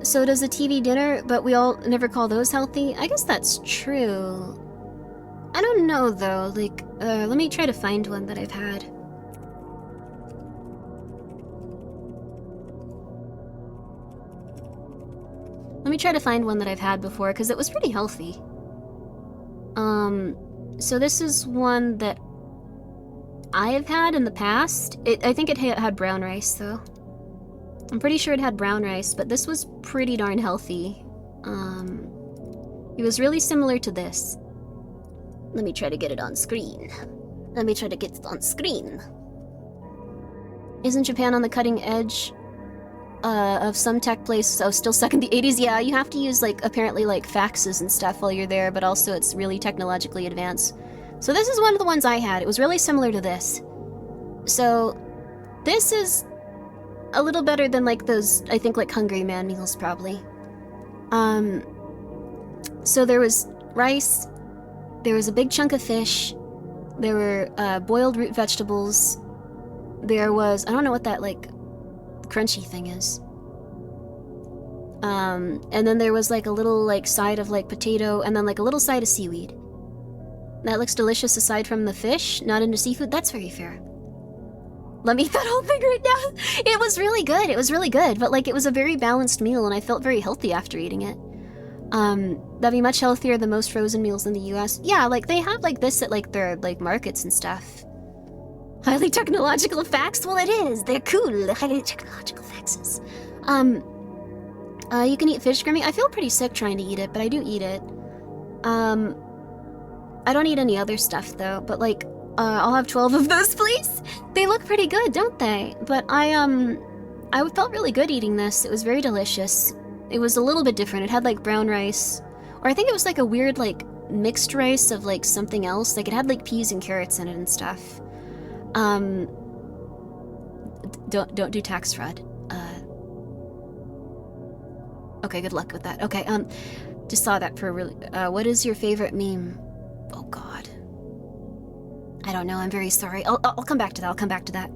So does a TV dinner, but we all never call those healthy? I guess that's true. I don't know though, like, let me try to find one that I've had. Let me try to find one that I've had before, because it was pretty healthy. So this is one that I've had in the past. I think it had brown rice, though. I'm pretty sure it had brown rice, but this was pretty darn healthy. It was really similar to this. Let me try to get it on screen. Let me try to get it on screen. Isn't Japan on the cutting edge of some tech place, so still stuck in the 80s? Yeah, you have to use, like, apparently, like, faxes and stuff while you're there, but also it's really technologically advanced. So this is one of the ones I had. It was really similar to this. So this is a little better than, like, those, I think, like, Hungry Man meals, probably. So there was rice, there was a big chunk of fish, there were boiled root vegetables, there was, I don't know what that, like, crunchy thing is. And then there was, like, a little, like, side of, like, potato, and then, like, a little side of seaweed. That looks delicious aside from the fish, not into seafood. That's very fair. Let me eat that whole thing right now. It was really good. It was really good, but, like, it was a very balanced meal, and I felt very healthy after eating it. That'd be much healthier than most frozen meals in the US. Yeah, like, they have, like, this at, like, their, like, markets and stuff. Highly technological facts? Well, it is. They're cool. Highly technological faxes. You can eat fish, Grimmi. I feel pretty sick trying to eat it, but I do eat it. I don't eat any other stuff, though, but, like, I'll have 12 of those, please. They look pretty good, don't they? But I felt really good eating this. It was very delicious. It was a little bit different. It had, like, brown rice, or I think it was, like, a weird, like, mixed rice of, like, something else. Like, it had, like, peas and carrots in it and stuff. Don't do tax fraud. Okay, good luck with that. Okay, just saw that for really, what is your favorite meme? Oh, God. I don't know, I'm very sorry. I'll come back to that, I'll come back to that.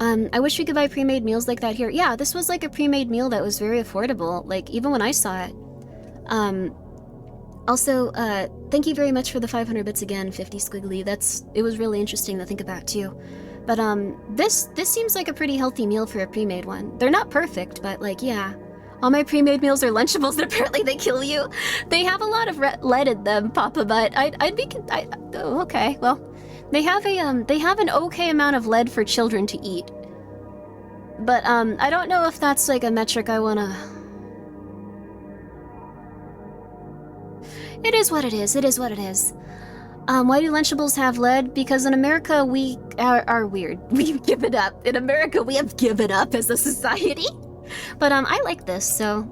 I wish we could buy pre-made meals like that here. Yeah, this was like a pre-made meal that was very affordable, like, even when I saw it. Also, thank you very much for the 500 bits again, 50 Squiggly. It was really interesting to think about, too. But, this seems like a pretty healthy meal for a pre-made one. They're not perfect, but, like, yeah. All my pre-made meals are Lunchables, and apparently they kill you. They have a lot of lead in them, Papa, but oh, okay, well. They have an okay amount of lead for children to eat. But, I don't know if that's, like, a metric I wanna... It is what it is, it is what it is. Why do Lunchables have lead? Because in America, we are weird. We've given up. In America, we have given up as a society. But, I like this, so...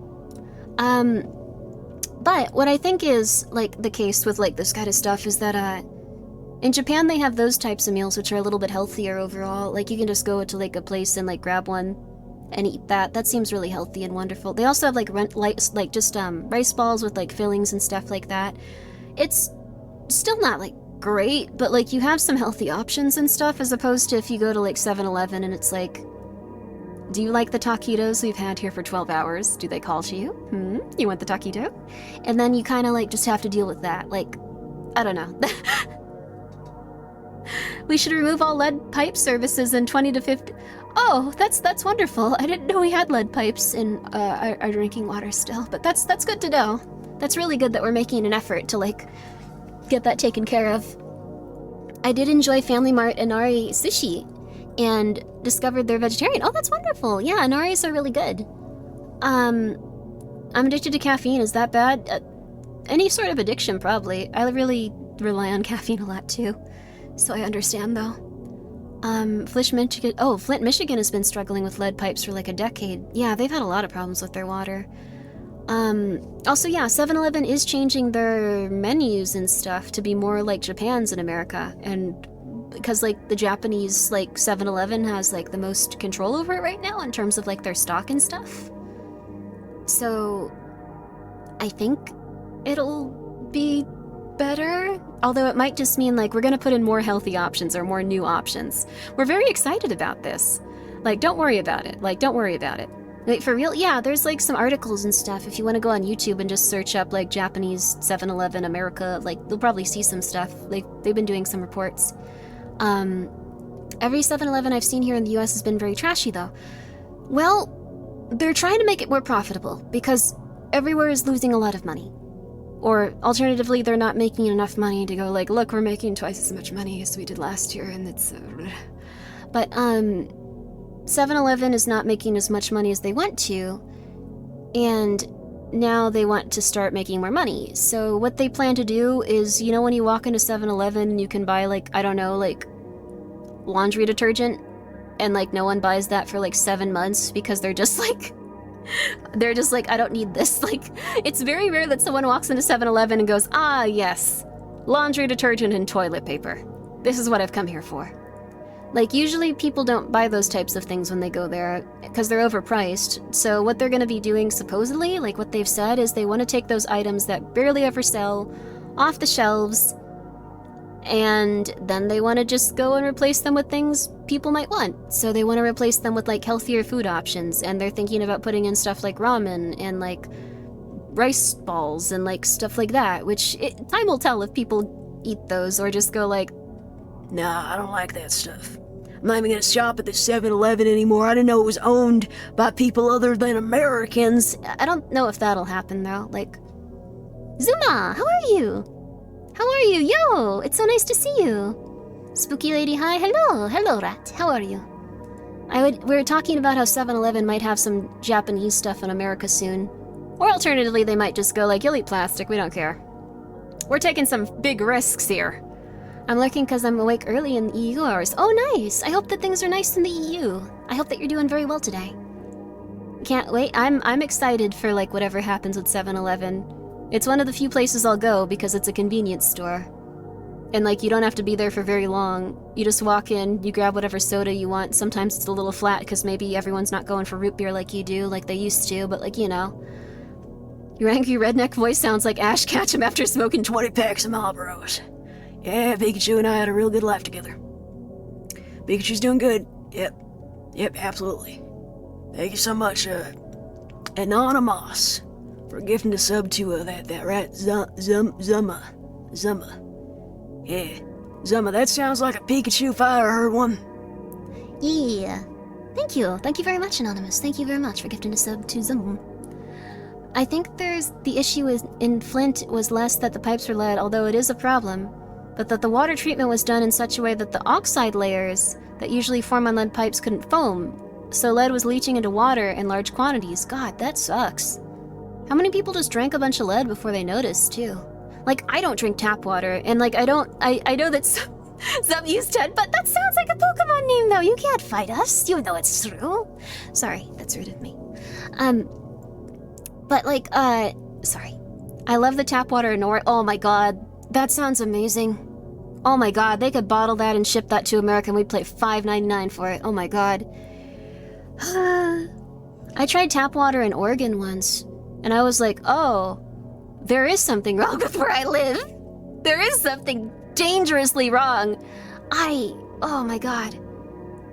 But what I think is, like, the case with, like, this kind of stuff is that, in Japan, they have those types of meals, which are a little bit healthier overall. Like, you can just go to, like, a place and, like, grab one and eat that. That seems really healthy and wonderful. They also have, like, rice balls with, like, fillings and stuff like that. It's still not, like, great, but, like, you have some healthy options and stuff, as opposed to if you go to, like, 7-Eleven and it's like, do you like the taquitos we've had here for 12 hours? Do they call to you? You want the taquito? And then you kind of, like, just have to deal with that. Like, I don't know. We should remove all lead pipe services in 20 to 50... Oh, that's wonderful. I didn't know we had lead pipes in our drinking water still, but that's good to know. That's really good that we're making an effort to, like, get that taken care of. I did enjoy Family Mart Inari sushi and discovered they're vegetarian. Oh, that's wonderful. Yeah, Inaris are really good. I'm addicted to caffeine. Is that bad? Any sort of addiction, probably. I really rely on caffeine a lot, too. So I understand, though. Flint, Michigan has been struggling with lead pipes for like a decade. Yeah, they've had a lot of problems with their water. Also, yeah, 7-Eleven is changing their menus and stuff to be more like Japan's in America. And because, like, the Japanese, like, 7-Eleven has, like, the most control over it right now in terms of, like, their stock and stuff. So, I think it'll be better, although it might just mean, like, we're gonna put in more healthy options or more new options. We're very excited about this. Like, don't worry about it. Like, don't worry about it. Like, for real, yeah, there's, like, some articles and stuff. If you want to go on YouTube and just search up, like, Japanese 7-Eleven America, like, you'll probably see some stuff. Like, they've been doing some reports. Every 7-Eleven I've seen here in the US has been very trashy, though. Well, they're trying to make it more profitable, because everywhere is losing a lot of money. Or, alternatively, they're not making enough money to go, like, look, we're making twice as much money as we did last year, and it's... But, 7-Eleven is not making as much money as they want to, and now they want to start making more money. So what they plan to do is, you know, when you walk into 7-Eleven and you can buy, like, I don't know, like, laundry detergent, and, like, no one buys that for, like, 7 months because they're just like, I don't need this. Like, it's very rare that someone walks into 7-Eleven and goes, ah, yes, laundry detergent and toilet paper. This is what I've come here for. Like, usually people don't buy those types of things when they go there because they're overpriced. So what they're going to be doing, supposedly, like what they've said, is they want to take those items that barely ever sell off the shelves, and then they want to just go and replace them with things people might want. So they want to replace them with, like, healthier food options, and they're thinking about putting in stuff like ramen and, like, rice balls and, like, stuff like that, which time will tell if people eat those or just go like, nah, I don't like that stuff. I'm not even gonna shop at the 7-Eleven anymore. I didn't know it was owned by people other than Americans. I don't know if that'll happen, though. Like, Zuma, how are you? How are you? Yo, it's so nice to see you. Spooky lady, hi. Hello. Hello, rat. How are you? We were talking about how 7-Eleven might have some Japanese stuff in America soon. Or alternatively, they might just go like, you'll eat plastic, we don't care. We're taking some big risks here. I'm lurking because I'm awake early in the EU hours. Oh, nice! I hope that things are nice in the EU. I hope that you're doing very well today. Can't wait. I'm excited for, like, whatever happens with 7-Eleven. It's one of the few places I'll go because it's a convenience store. And, like, you don't have to be there for very long. You just walk in, you grab whatever soda you want. Sometimes it's a little flat because maybe everyone's not going for root beer like you do, like they used to, but, like, you know. Your angry redneck voice sounds like Ash Ketchum after smoking 20 packs of Marlboros. Yeah, Pikachu and I had a real good life together. Pikachu's doing good. Yep, absolutely. Thank you so much, Anonymous, for gifting a sub to that rat Zuma. Yeah, Zuma, that sounds like a Pikachu if I ever heard one. Yeah. Thank you. Thank you very much, Anonymous. Thank you very much for gifting a sub to Zuma. I think the issue in Flint was less that the pipes were lead, although it is a problem, but that the water treatment was done in such a way that the oxide layers that usually form on lead pipes couldn't foam, so lead was leaching into water in large quantities. God, that sucks. How many people just drank a bunch of lead before they noticed, too? Like, I don't drink tap water, and, like, I know that some use Ted, but that sounds like a Pokemon name, though. You can't fight us. You know it's true. Sorry, that's rude of me. But, like, sorry. I love the tap water in oh my god, that sounds amazing. Oh my god, they could bottle that and ship that to America and we'd pay $5.99 for it. Oh my god. I tried tap water in Oregon once, and I was like, oh, there is something wrong with where I live. There is something dangerously wrong. Oh my god.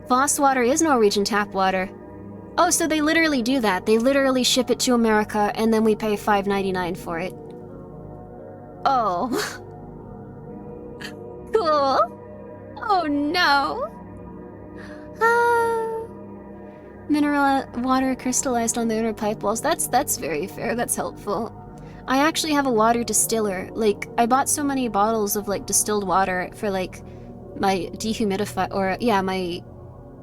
Voss water is Norwegian tap water. Oh, so they literally do that. They literally ship it to America, and then we pay $5.99 for it. Oh. Cool. Oh no. Mineral water crystallized on the inner pipe walls. That's very fair. That's helpful. I actually have a water distiller. Like, I bought so many bottles of, like, distilled water for, like, my dehumidifier, or, yeah, my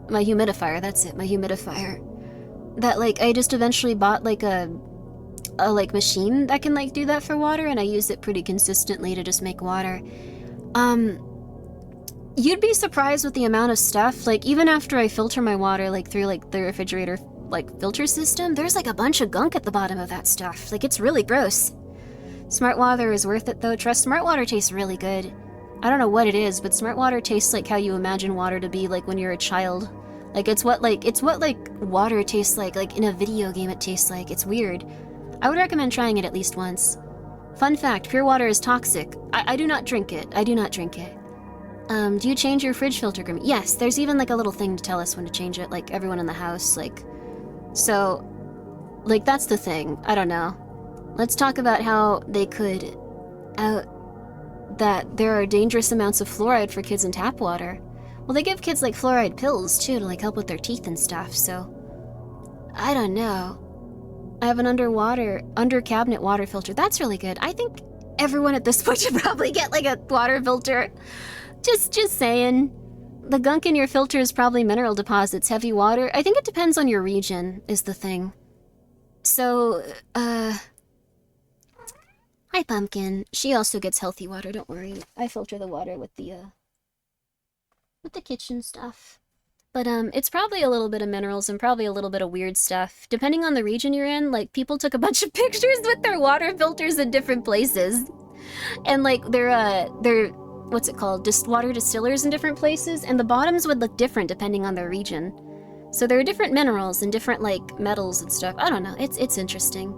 humidifier. That's it, my humidifier. That, like, I just eventually bought, like, a like, machine that can, like, do that for water, and I use it pretty consistently to just make water. You'd be surprised with the amount of stuff, like, even after I filter my water, like, through, like, the refrigerator, like, filter system, there's, like, a bunch of gunk at the bottom of that stuff. Like, it's really gross. Smart water is worth it, though. Trust, smart water tastes really good. I don't know what it is, but smart water tastes like how you imagine water to be, like, when you're a child. Like, it's what water tastes like in a video game it tastes like. It's weird. I would recommend trying it at least once. Fun fact, pure water is toxic. I do not drink it. I do not drink it. Do you change your fridge filter, Grimmi? Yes, there's even, like, a little thing to tell us when to change it, like, everyone in the house, like... So, like, that's the thing. I don't know. Let's talk about how they could... that there are dangerous amounts of fluoride for kids in tap water. Well, they give kids, like, fluoride pills, too, to, like, help with their teeth and stuff, so... I don't know. I have an under-cabinet water filter. That's really good. I think everyone at this point should probably get, like, a water filter. Just saying. The gunk in your filter is probably mineral deposits, heavy water. I think it depends on your region, is the thing. So, Hi, Pumpkin. She also gets healthy water, don't worry. I filter the water with the kitchen stuff. But, it's probably a little bit of minerals and probably a little bit of weird stuff. Depending on the region you're in, like, people took a bunch of pictures with their water filters in different places. And, like, they're what's it called? Water distillers in different places, and the bottoms would look different depending on their region. So there are different minerals and different, like, metals and stuff. I don't know. It's interesting.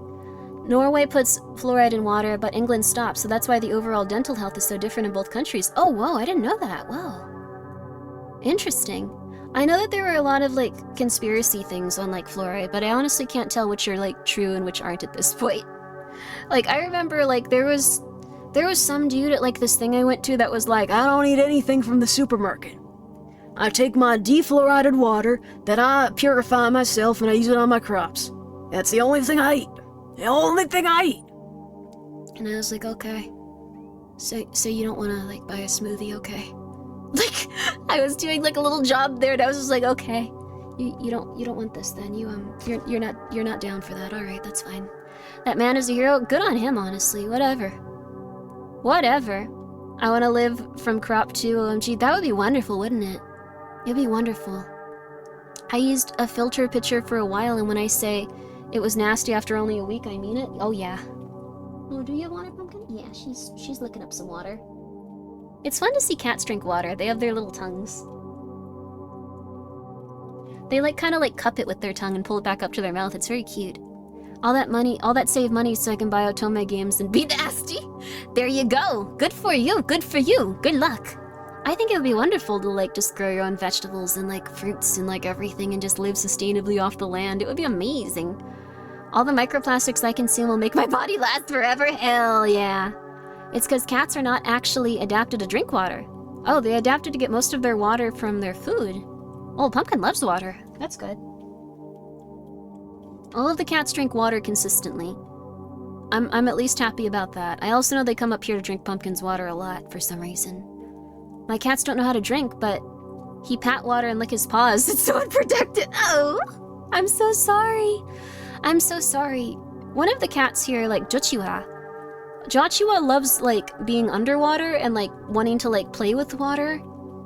Norway puts fluoride in water, but England stops, so that's why the overall dental health is so different in both countries. Oh, whoa, I didn't know that. Whoa. Interesting. I know that there were a lot of, like, conspiracy things on, like, fluoride, but I honestly can't tell which are, like, true and which aren't at this point. Like, I remember, like, there was some dude at, like, this thing I went to that was like, I don't eat anything from the supermarket. I take my defluoridated water that I purify myself and I use it on my crops. That's the only thing I eat. The only thing I eat. And I was like, okay. So you don't want to, like, buy a smoothie, okay? Like, I was doing, like, a little job there and I was just like, okay. You don't want this then. You're not down for that. All right, that's fine. That man is a hero. Good on him, honestly. Whatever. I want to live from crop to OMG. That would be wonderful, wouldn't it? It'd be wonderful. I used a filter pitcher for a while, and when I say it was nasty after only a week, I mean it. Oh, yeah. Oh, do you have water, Pumpkin? Yeah, she's looking up some water. It's fun to see cats drink water. They have their little tongues. They, like, kind of, like, cup it with their tongue and pull it back up to their mouth. It's very cute. All that saved money so I can buy Otome games and be nasty. There you go. Good for you. Good for you. Good luck. I think it would be wonderful to, like, just grow your own vegetables and, like, fruits and, like, everything and just live sustainably off the land. It would be amazing. All the microplastics I consume will make my body last forever. Hell yeah. It's because cats are not actually adapted to drink water. Oh, they adapted to get most of their water from their food. Oh, Pumpkin loves water. That's good. All of the cats drink water consistently. I'm at least happy about that. I also know they come up here to drink Pumpkin's water a lot for some reason. My cats don't know how to drink, but he pat water and lick his paws. It's so unprotected. Oh, I'm so sorry. I'm so sorry. One of the cats here, like Jochiwa loves, like, being underwater and, like, wanting to, like, play with water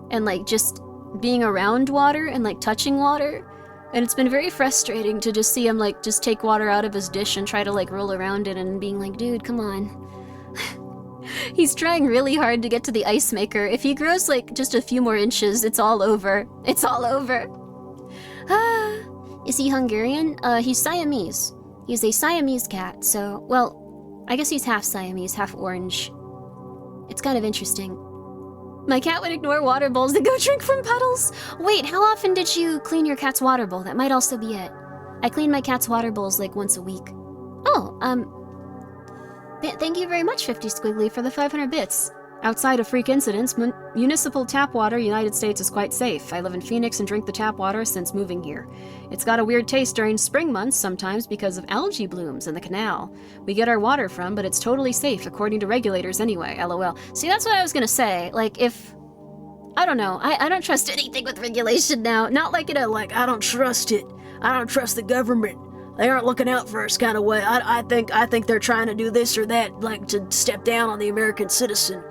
and, like, just being around water and, like, touching water. And it's been very frustrating to just see him, like, just take water out of his dish and try to, like, roll around it and being like, dude, come on. He's trying really hard to get to the ice maker. If he grows, like, just a few more inches, it's all over. It's all over. Ah. Is he Hungarian? He's Siamese. He's a Siamese cat, so, well, I guess he's half Siamese, half orange. It's kind of interesting. My cat would ignore water bowls and go drink from puddles. Wait, how often did you clean your cat's water bowl? That might also be it. I clean my cat's water bowls, like, once a week. Oh, thank you very much, 50 Squiggly, for the 500 bits. Outside of freak incidents, municipal tap water United States is quite safe. I live in Phoenix and drink the tap water since moving here. It's got a weird taste during spring months sometimes because of algae blooms in the canal we get our water from, but it's totally safe according to regulators anyway, lol. See, that's what I was gonna say. Like, if... I don't know. I don't trust anything with regulation now. Not like in a, like, I don't trust it. I don't trust the government. They aren't looking out for us kind of way. I think they're trying to do this or that, like, to step down on the American citizen.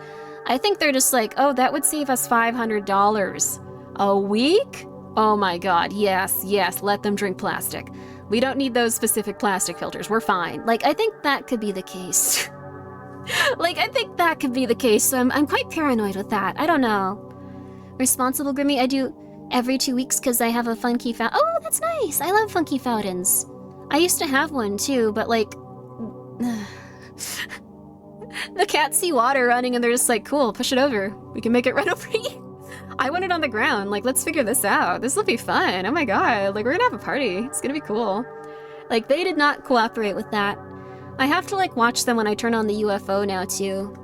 I think they're just like, oh, that would save us $500 a week? Oh my god, yes, let them drink plastic. We don't need those specific plastic filters, we're fine. Like, I think that could be the case. Like, I think that could be the case, so I'm quite paranoid with that. I don't know. Responsible Grimmi, I do every 2 weeks because I have a funky fountain. Oh, that's nice! I love funky fountains. I used to have one too, but like... The cats see water running and they're just like, cool, push it over. We can make it run over you. I want it on the ground. Like, let's figure this out. This will be fun. Oh my god. Like, we're gonna have a party. It's gonna be cool. Like, they did not cooperate with that. I have to, like, watch them when I turn on the UFO now, too.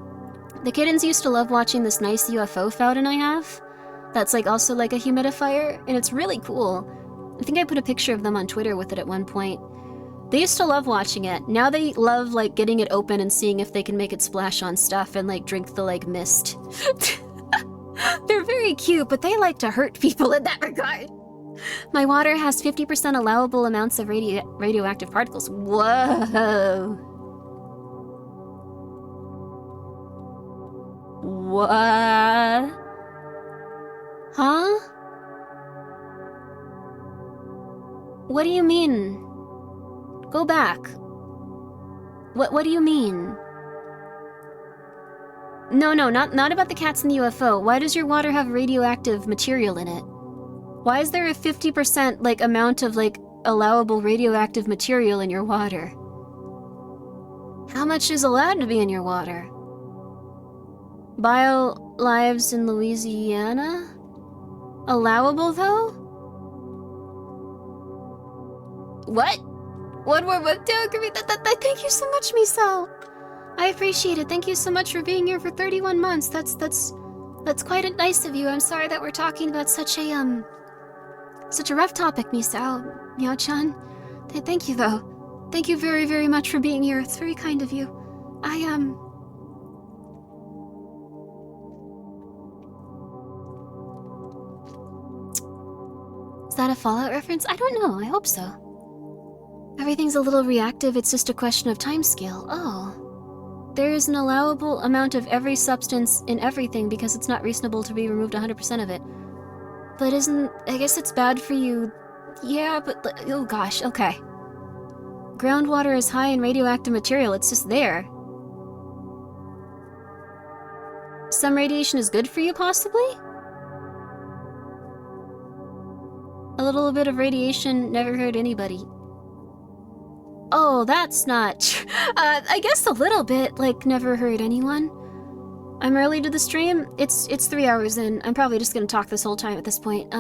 The kittens used to love watching this nice UFO fountain I have. That's, like, also, like, a humidifier. And it's really cool. I think I put a picture of them on Twitter with it at one point. They used to love watching it. Now they love, like, getting it open and seeing if they can make it splash on stuff and, like, drink the, like, mist. They're very cute, but they like to hurt people in that regard. My water has 50% allowable amounts of radioactive particles. Whoa. What? Huh? What do you mean? Go back. What do you mean? No, not about the cats in the UFO. Why does your water have radioactive material in it? Why is there a 50% like amount of like allowable radioactive material in your water? How much is allowed to be in your water? Bio lives in Louisiana? Allowable though? What? One more book to agree. Thank you so much, Miso. I appreciate it. Thank you so much for being here for 31 months. That's quite nice of you. I'm sorry that we're talking about such a rough topic, Miso. Mio-chan. Thank you though. Thank you very, very much for being here. It's very kind of you. Is that a Fallout reference? I don't know. I hope so. Everything's a little reactive. It's just a question of timescale. Oh. There is an allowable amount of every substance in everything because it's not reasonable to be removed 100% of it. But I guess it's bad for you. Yeah, but, oh gosh, okay. Groundwater is high in radioactive material. It's just there. Some radiation is good for you, possibly? A little bit of radiation never hurt anybody. Oh, that's not... I guess a little bit, like, never hurt anyone. I'm early to the stream. It's 3 hours in. I'm probably just gonna talk this whole time at this point.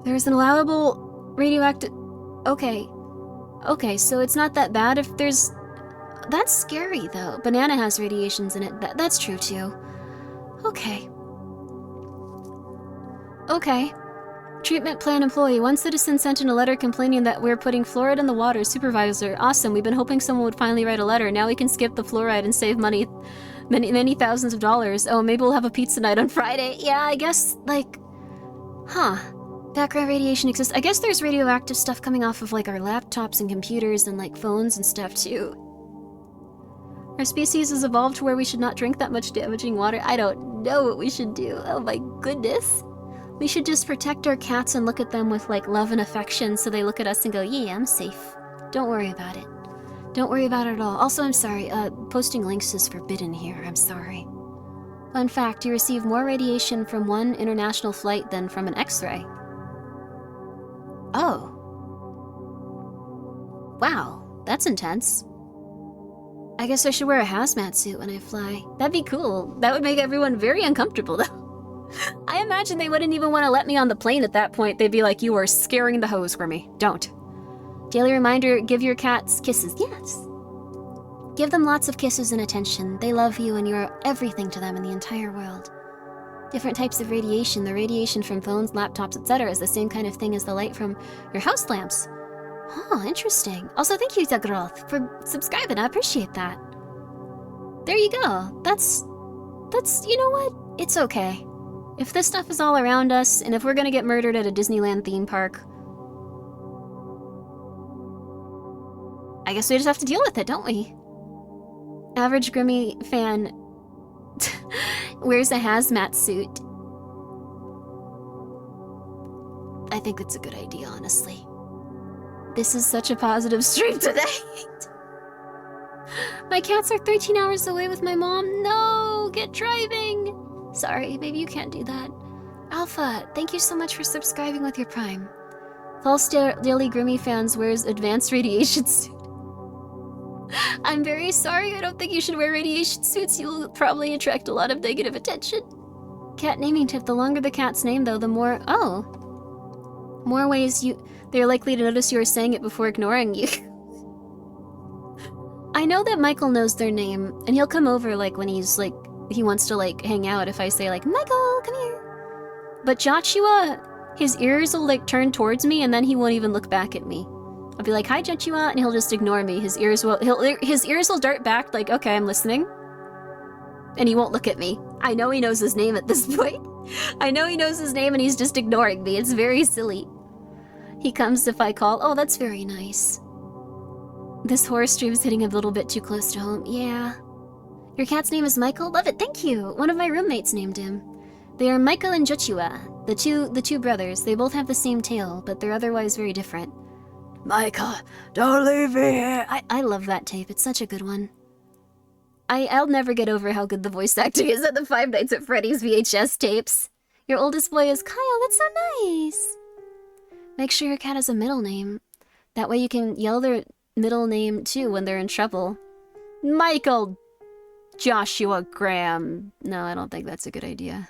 There's an allowable radioactive... Okay. Okay, so it's not that bad if there's... That's scary, though. Banana has radiations in it. That's true, too. Okay. Okay. Treatment plan employee. One citizen sent in a letter complaining that we're putting fluoride in the water. Supervisor. Awesome. We've been hoping someone would finally write a letter. Now we can skip the fluoride and save money. Many thousands of dollars. Oh, maybe we'll have a pizza night on Friday. Yeah, I guess, like... Huh. Background radiation exists. I guess there's radioactive stuff coming off of, like, our laptops and computers and, like, phones and stuff, too. Our species has evolved to where we should not drink that much damaging water. I don't know what we should do. Oh my goodness. We should just protect our cats and look at them with, like, love and affection so they look at us and go, yeah, I'm safe. Don't worry about it. Don't worry about it at all. Also, I'm sorry, posting links is forbidden here. I'm sorry. Fun fact, you receive more radiation from one international flight than from an X-ray. Oh. Wow, that's intense. I guess I should wear a hazmat suit when I fly. That'd be cool. That would make everyone very uncomfortable, though. I imagine they wouldn't even want to let me on the plane at that point. They'd be like, you are scaring the hose for me. Don't. Daily reminder, give your cats kisses. Yes. Give them lots of kisses and attention. They love you and you're everything to them in the entire world. Different types of radiation. The radiation from phones, laptops, etc. is the same kind of thing as the light from your house lamps. Oh, interesting. Also, thank you, Zagroth, for subscribing. I appreciate that. There you go. That's, you know what? It's okay. If this stuff is all around us, and if we're gonna get murdered at a Disneyland theme park, I guess we just have to deal with it, don't we? Average Grimmi fan wears a hazmat suit. I think it's a good idea, honestly. This is such a positive stream today. My cats are 13 hours away with my mom. No, get driving. Sorry, maybe you can't do that. Alpha, thank you so much for subscribing with your Prime. False Daily Grimmi fans wears advanced radiation suit. I'm very sorry, I don't think you should wear radiation suits. You'll probably attract a lot of negative attention. Cat naming tip, the longer the cat's name though, the more... Oh. More ways they're likely to notice you are saying it before ignoring you. I know that Michael knows their name, and he'll come over like when he's like... He wants to like hang out if I say like, Michael, come here. But Joshua, his ears will like turn towards me and then he won't even look back at me. I'll be like, hi Joshua, and he'll just ignore me. His ears will dart back like, okay, I'm listening. And he won't look at me. I know he knows his name at this point. I know he knows his name and he's just ignoring me. It's very silly. He comes if I call. Oh, that's very nice. This horror stream's hitting a little bit too close to home. Yeah. Your cat's name is Michael? Love it, thank you! One of my roommates named him. They are Michael and Joshua, the two brothers. They both have the same tail, but they're otherwise very different. Michael, don't leave me here! I love that tape, it's such a good one. I'll never get over how good the voice acting is at the Five Nights at Freddy's VHS tapes. Your oldest boy is Kyle, that's so nice! Make sure your cat has a middle name. That way you can yell their middle name too when they're in trouble. Michael Joshua Graham. No, I don't think that's a good idea.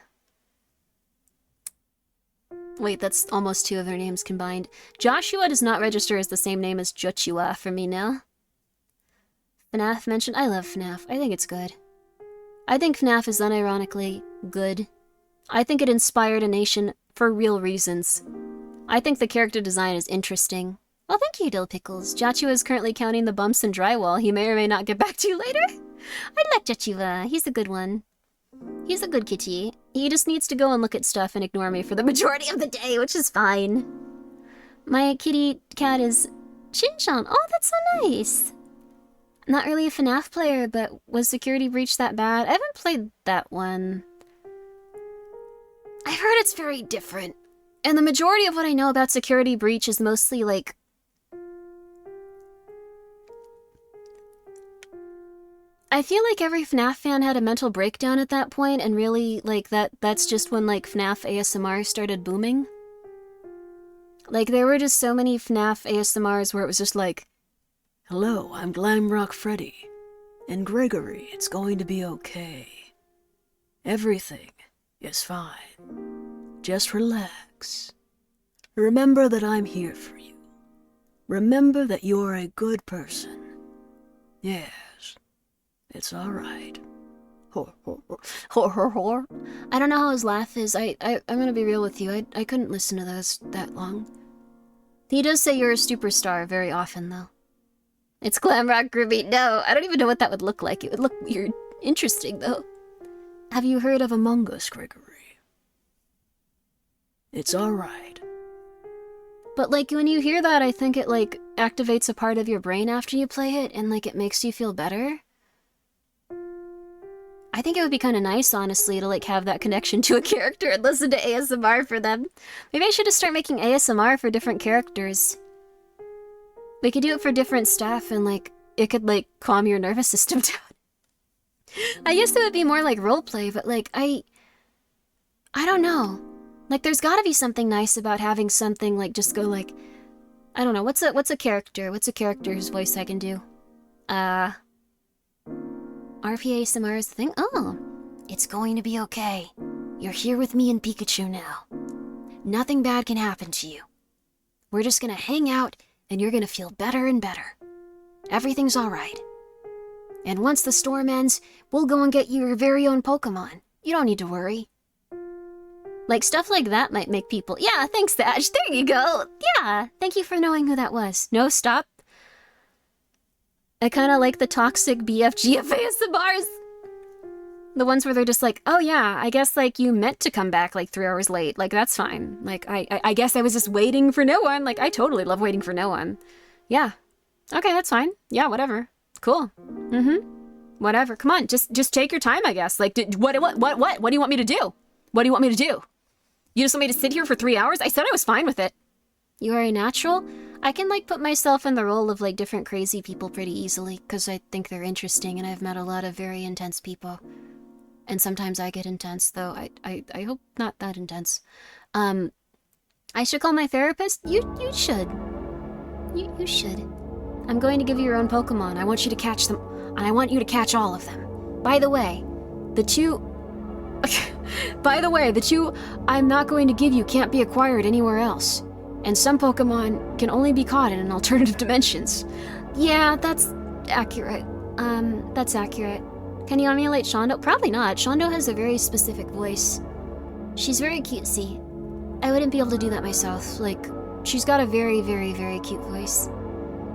Wait, that's almost two of their names combined. Joshua does not register as the same name as Joshua for me now. FNAF mentioned. I love FNAF. I think it's good. I think FNAF is unironically good. I think it inspired a nation for real reasons. I think the character design is interesting. Well, thank you, Dill Pickles. Joshua is currently counting the bumps and drywall. He may or may not get back to you later. I like Joshua. He's a good one. He's a good kitty. He just needs to go and look at stuff and ignore me for the majority of the day, which is fine. My kitty cat is Shin-chan. Oh, that's so nice. Not really a FNAF player, but was Security Breach that bad? I haven't played that one. I've heard it's very different. And the majority of what I know about Security Breach is mostly like... I feel like every FNAF fan had a mental breakdown at that point, and really, like, that's just when, like, FNAF ASMR started booming. Like, there were just so many FNAF ASMRs where it was just like, "Hello, I'm Glamrock Freddy. And Gregory, it's going to be okay. Everything is fine. Just relax. Remember that I'm here for you. Remember that you're a good person. Yes, it's alright." Hor, hor, hor. Hor, hor, hor. I don't know how his laugh is. I'm gonna be real with you. I couldn't listen to those that long. He does say you're a superstar very often, though. It's Glamrock Grimmi. No, I don't even know what that would look like. It would look weird. Interesting, though. Have you heard of Among Us, Gregory? It's alright. But, like, when you hear that, I think it, like, activates a part of your brain after you play it, and, like, it makes you feel better. I think it would be kind of nice, honestly, to, like, have that connection to a character and listen to ASMR for them. Maybe I should just start making ASMR for different characters. We could do it for different stuff, and, like, it could, like, calm your nervous system down. I guess it would be more like roleplay, but, like, I don't know. Like, there's gotta be something nice about having something, like, just go, like... I don't know, what's a character? What's a character whose voice I can do? RPA ASMR is the thing? Oh, it's going to be okay. You're here with me and Pikachu now. Nothing bad can happen to you. We're just gonna hang out, and you're gonna feel better and better. Everything's alright. And once the storm ends, we'll go and get you your very own Pokemon. You don't need to worry. Like, stuff like that might make people... Yeah, thanks, Thatch. There you go. Yeah, thank you for knowing who that was. No, stop. I kind of like the toxic BFG of ASMRs. The ones where they're just like, oh yeah, I guess, like, you meant to come back, like, 3 hours late. Like, that's fine. Like, I guess I was just waiting for no one. Like, I totally love waiting for no one. Yeah. Okay, that's fine. Yeah, whatever. Cool. Whatever. Come on, just take your time, I guess. Like, what do you want me to do? What do you want me to do? You just want me to sit here for 3 hours? I said I was fine with it. You are a natural? I can, like, put myself in the role of, like, different crazy people pretty easily, because I think they're interesting, and I've met a lot of very intense people. And sometimes I get intense, though I hope not that intense. I should call my therapist? You should. You should. I'm going to give you your own Pokemon. I want you to catch them, and I want you to catch all of them. By the way, the two I'm not going to give you can't be acquired anywhere else. And some Pokemon can only be caught in alternative dimensions. Yeah, that's accurate. That's accurate. Can you emulate Shondo? Probably not. Shondo has a very specific voice. She's very cutesy. I wouldn't be able to do that myself. Like, she's got a very, very, very cute voice.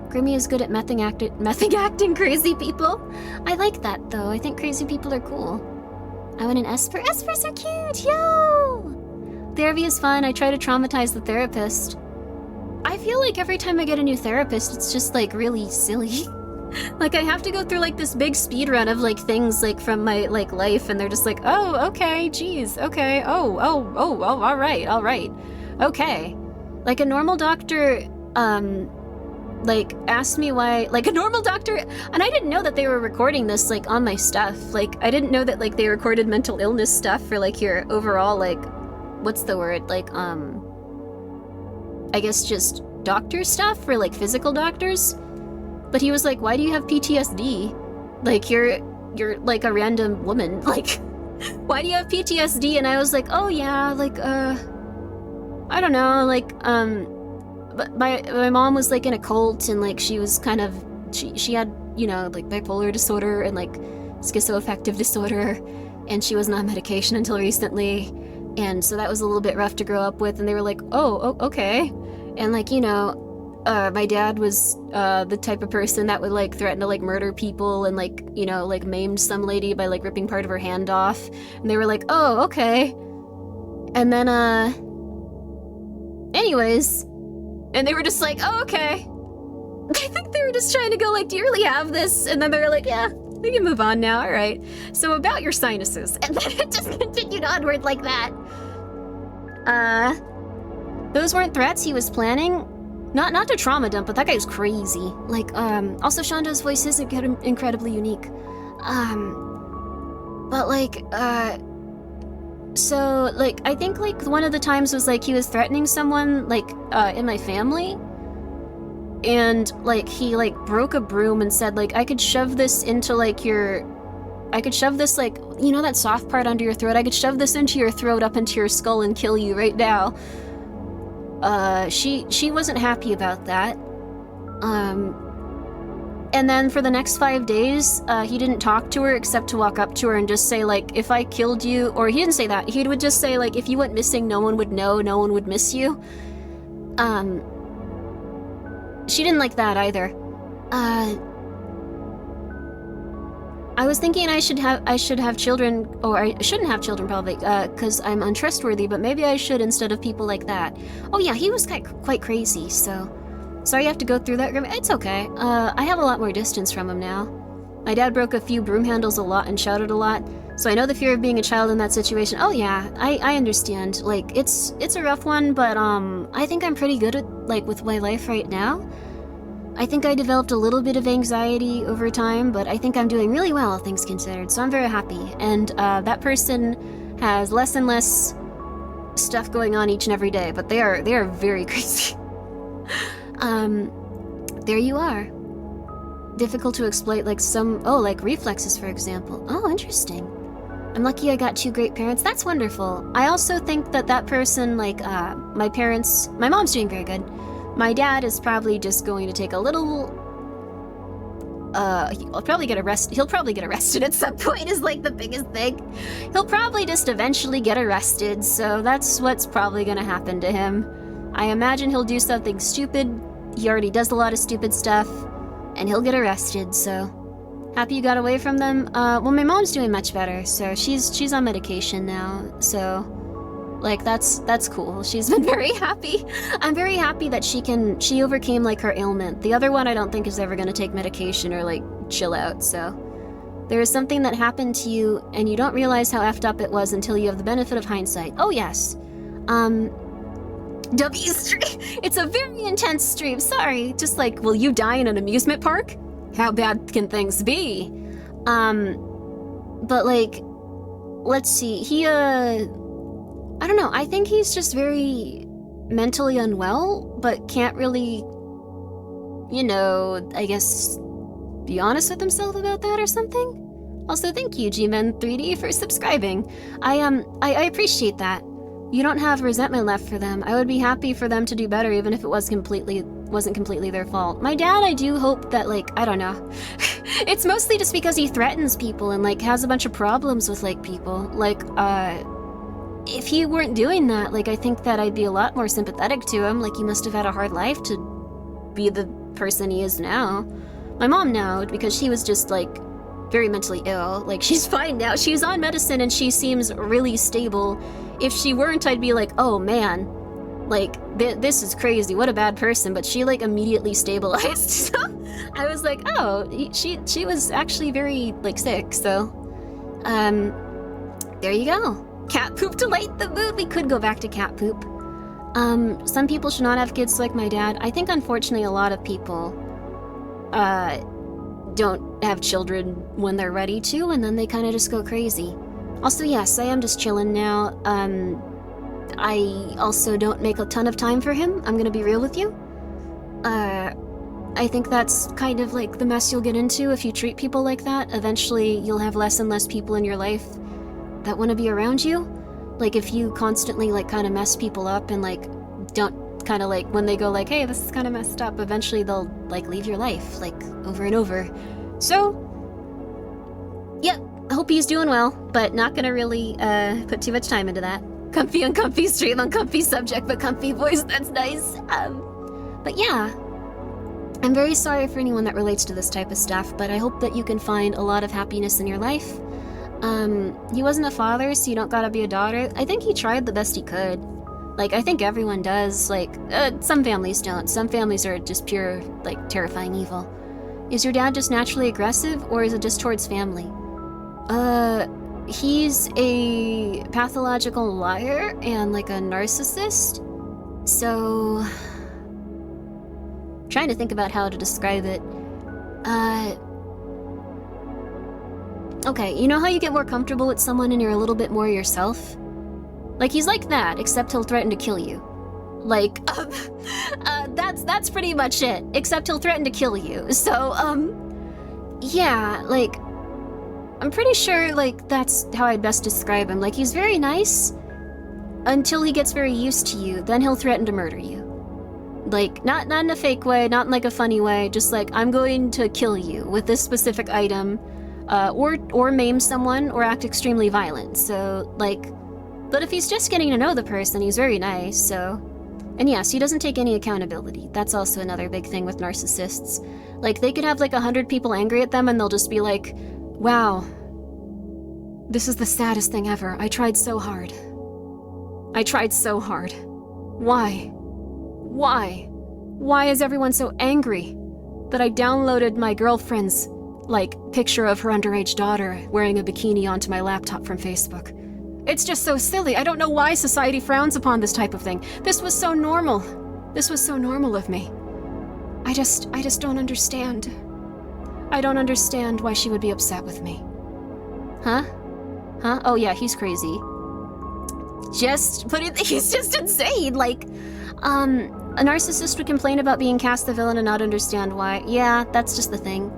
Grimmi is good at mething acting crazy people. I like that, though. I think crazy people are cool. I want an Esper. Espers are cute! Yo! Therapy is fun. I try to traumatize the therapist. I feel like every time I get a new therapist, it's just, like, really silly. Like, I have to go through, like, this big speed run of, like, things, like, from my, like, life, and they're just like, oh, okay, geez, okay, oh, all right, okay. Like, a normal doctor, like, asked me why, like, a normal doctor, and I didn't know that they were recording this, like, on my stuff. Like, I didn't know that, like, they recorded mental illness stuff for, like, your overall, like, what's the word, like, I guess just doctor stuff for, like, physical doctors. But he was like, why do you have PTSD? Like, you're like a random woman. Like, why do you have PTSD? And I was like, oh yeah, like, I don't know, like, but my mom was, like, in a cult, and, like, she was kind of, she had, you know, like, bipolar disorder and, like, schizoaffective disorder, and she wasn't on medication until recently, and so that was a little bit rough to grow up with, and they were like, oh, okay. And, like, you know, my dad was the type of person that would, like, threaten to, like, murder people and, like, you know, like, maimed some lady by, like, ripping part of her hand off. And they were like, oh, okay. And then, anyways. And they were just like, oh, okay. I think they were just trying to go, like, do you really have this? And then they were like, yeah, we can move on now, all right. So about your sinuses. And then it just continued onward like that. Those weren't threats he was planning. Not to trauma dump, but that guy was crazy. Like, also Shondo's voice is incredibly unique. But like, so, like, I think, like, one of the times was, like, he was threatening someone, like, in my family. And, like, he, like, broke a broom and said, like, I could shove this into, like, I could shove this, like, you know that soft part under your throat? I could shove this into your throat, up into your skull, and kill you right now. She wasn't happy about that. And then for the next 5 days, he didn't talk to her except to walk up to her and just say, like, if I killed you, or he didn't say that, he would just say, like, if you went missing, no one would know, no one would miss you. She didn't like that either. I was thinking I should have children, or I shouldn't have children probably, cause I'm untrustworthy, but maybe I should instead of people like that. Oh yeah, he was quite crazy, so... Sorry you have to go through that, Grimmi. It's okay. I have a lot more distance from him now. My dad broke a few broom handles a lot and shouted a lot, so I know the fear of being a child in that situation. Oh yeah, I understand. Like, it's a rough one, but, I think I'm pretty good with my life right now. I think I developed a little bit of anxiety over time, but I think I'm doing really well, things considered, so I'm very happy. And, that person has less and less stuff going on each and every day, but they are very crazy. There you are. Difficult to exploit, like like reflexes, for example. Oh, interesting. I'm lucky I got 2 great parents. That's wonderful. I also think that person, like, my mom's doing very good. My dad is probably just going to take a little, he'll probably get arrested at some point is, like, the biggest thing. He'll probably just eventually get arrested, so that's what's probably gonna happen to him. I imagine he'll do something stupid. He already does a lot of stupid stuff, and he'll get arrested, so... Happy you got away from them? Well, my mom's doing much better, so she's on medication now, so... Like, that's cool. She's been very happy. I'm very happy that she overcame, like, her ailment. The other one I don't think is ever gonna take medication or, like, chill out, so... There is something that happened to you, and you don't realize how effed up it was until you have the benefit of hindsight. Oh, yes. W stream. It's a very intense stream. Sorry. Just like, will you die in an amusement park? How bad can things be? But like, let's see. He, I don't know. I think he's just very mentally unwell, but can't really, you know, I guess, be honest with himself about that or something? Also, thank you, Gmen3D, for subscribing. I appreciate that. You don't have resentment left for them. I would be happy for them to do better even if it wasn't completely their fault. My dad, I do hope that, like, I don't know. It's mostly just because he threatens people and, like, has a bunch of problems with, like, people. Like, if he weren't doing that, like, I think that I'd be a lot more sympathetic to him. Like, he must have had a hard life to be the person he is now. My mom now, because she was just, like, very mentally ill. Like, she's fine now. She's on medicine and she seems really stable. If she weren't, I'd be like, oh man, Like, this is crazy, what a bad person, but she, like, immediately stabilized, so I was like, oh, she was actually very, like, sick, so, there you go. Cat poop to light the mood. We could go back to cat poop. Some people should not have kids like my dad. I think, unfortunately, a lot of people, don't have children when they're ready to, and then they kind of just go crazy. Also, yes, I am just chilling now. I also don't make a ton of time for him. I'm gonna be real with you. I think that's kind of like the mess you'll get into if you treat people like that. Eventually, you'll have less and less people in your life that want to be around you. Like, if you constantly, like, kind of mess people up and, like, don't kind of, like, when they go, like, hey, this is kind of messed up, eventually they'll, like, leave your life, like, over and over. So, yep, I hope he's doing well, but not gonna really, put too much time into that. Comfy uncomfy stream, uncomfy subject, but comfy voice, that's nice. But yeah, I'm very sorry for anyone that relates to this type of stuff, but I hope that you can find a lot of happiness in your life. He wasn't a father, so you don't gotta be a daughter. I think he tried the best he could. Like, I think everyone does. Like, some families don't. Some families are just pure, like, terrifying evil. Is your dad just naturally aggressive, or is it just towards family? He's a pathological liar and, like, a narcissist. So, trying to think about how to describe it. Okay, you know how you get more comfortable with someone and you're a little bit more yourself? Like, he's like that, except he'll threaten to kill you. Like, that's pretty much it, except he'll threaten to kill you. So, yeah, like, I'm pretty sure, like, that's how I'd best describe him. Like, he's very nice until he gets very used to you, then he'll threaten to murder you. Like, not in a fake way, not in, like, a funny way, just like, I'm going to kill you with this specific item. Or maim someone, or act extremely violent, so, like... But if he's just getting to know the person, he's very nice, so... And yes, he doesn't take any accountability. That's also another big thing with narcissists. Like, they could have, like, 100 people angry at them, and they'll just be like, wow, this is the saddest thing ever. I tried so hard. I tried so hard. Why? Why? Why is everyone so angry that I downloaded my girlfriend's like, picture of her underage daughter wearing a bikini onto my laptop from Facebook? It's just so silly. I don't know why society frowns upon this type of thing. This was so normal. This was so normal of me. I just don't understand. I don't understand why she would be upset with me. Huh? Huh? Oh yeah, he's crazy. He's just insane. Like, a narcissist would complain about being cast the villain and not understand why. Yeah, that's just the thing.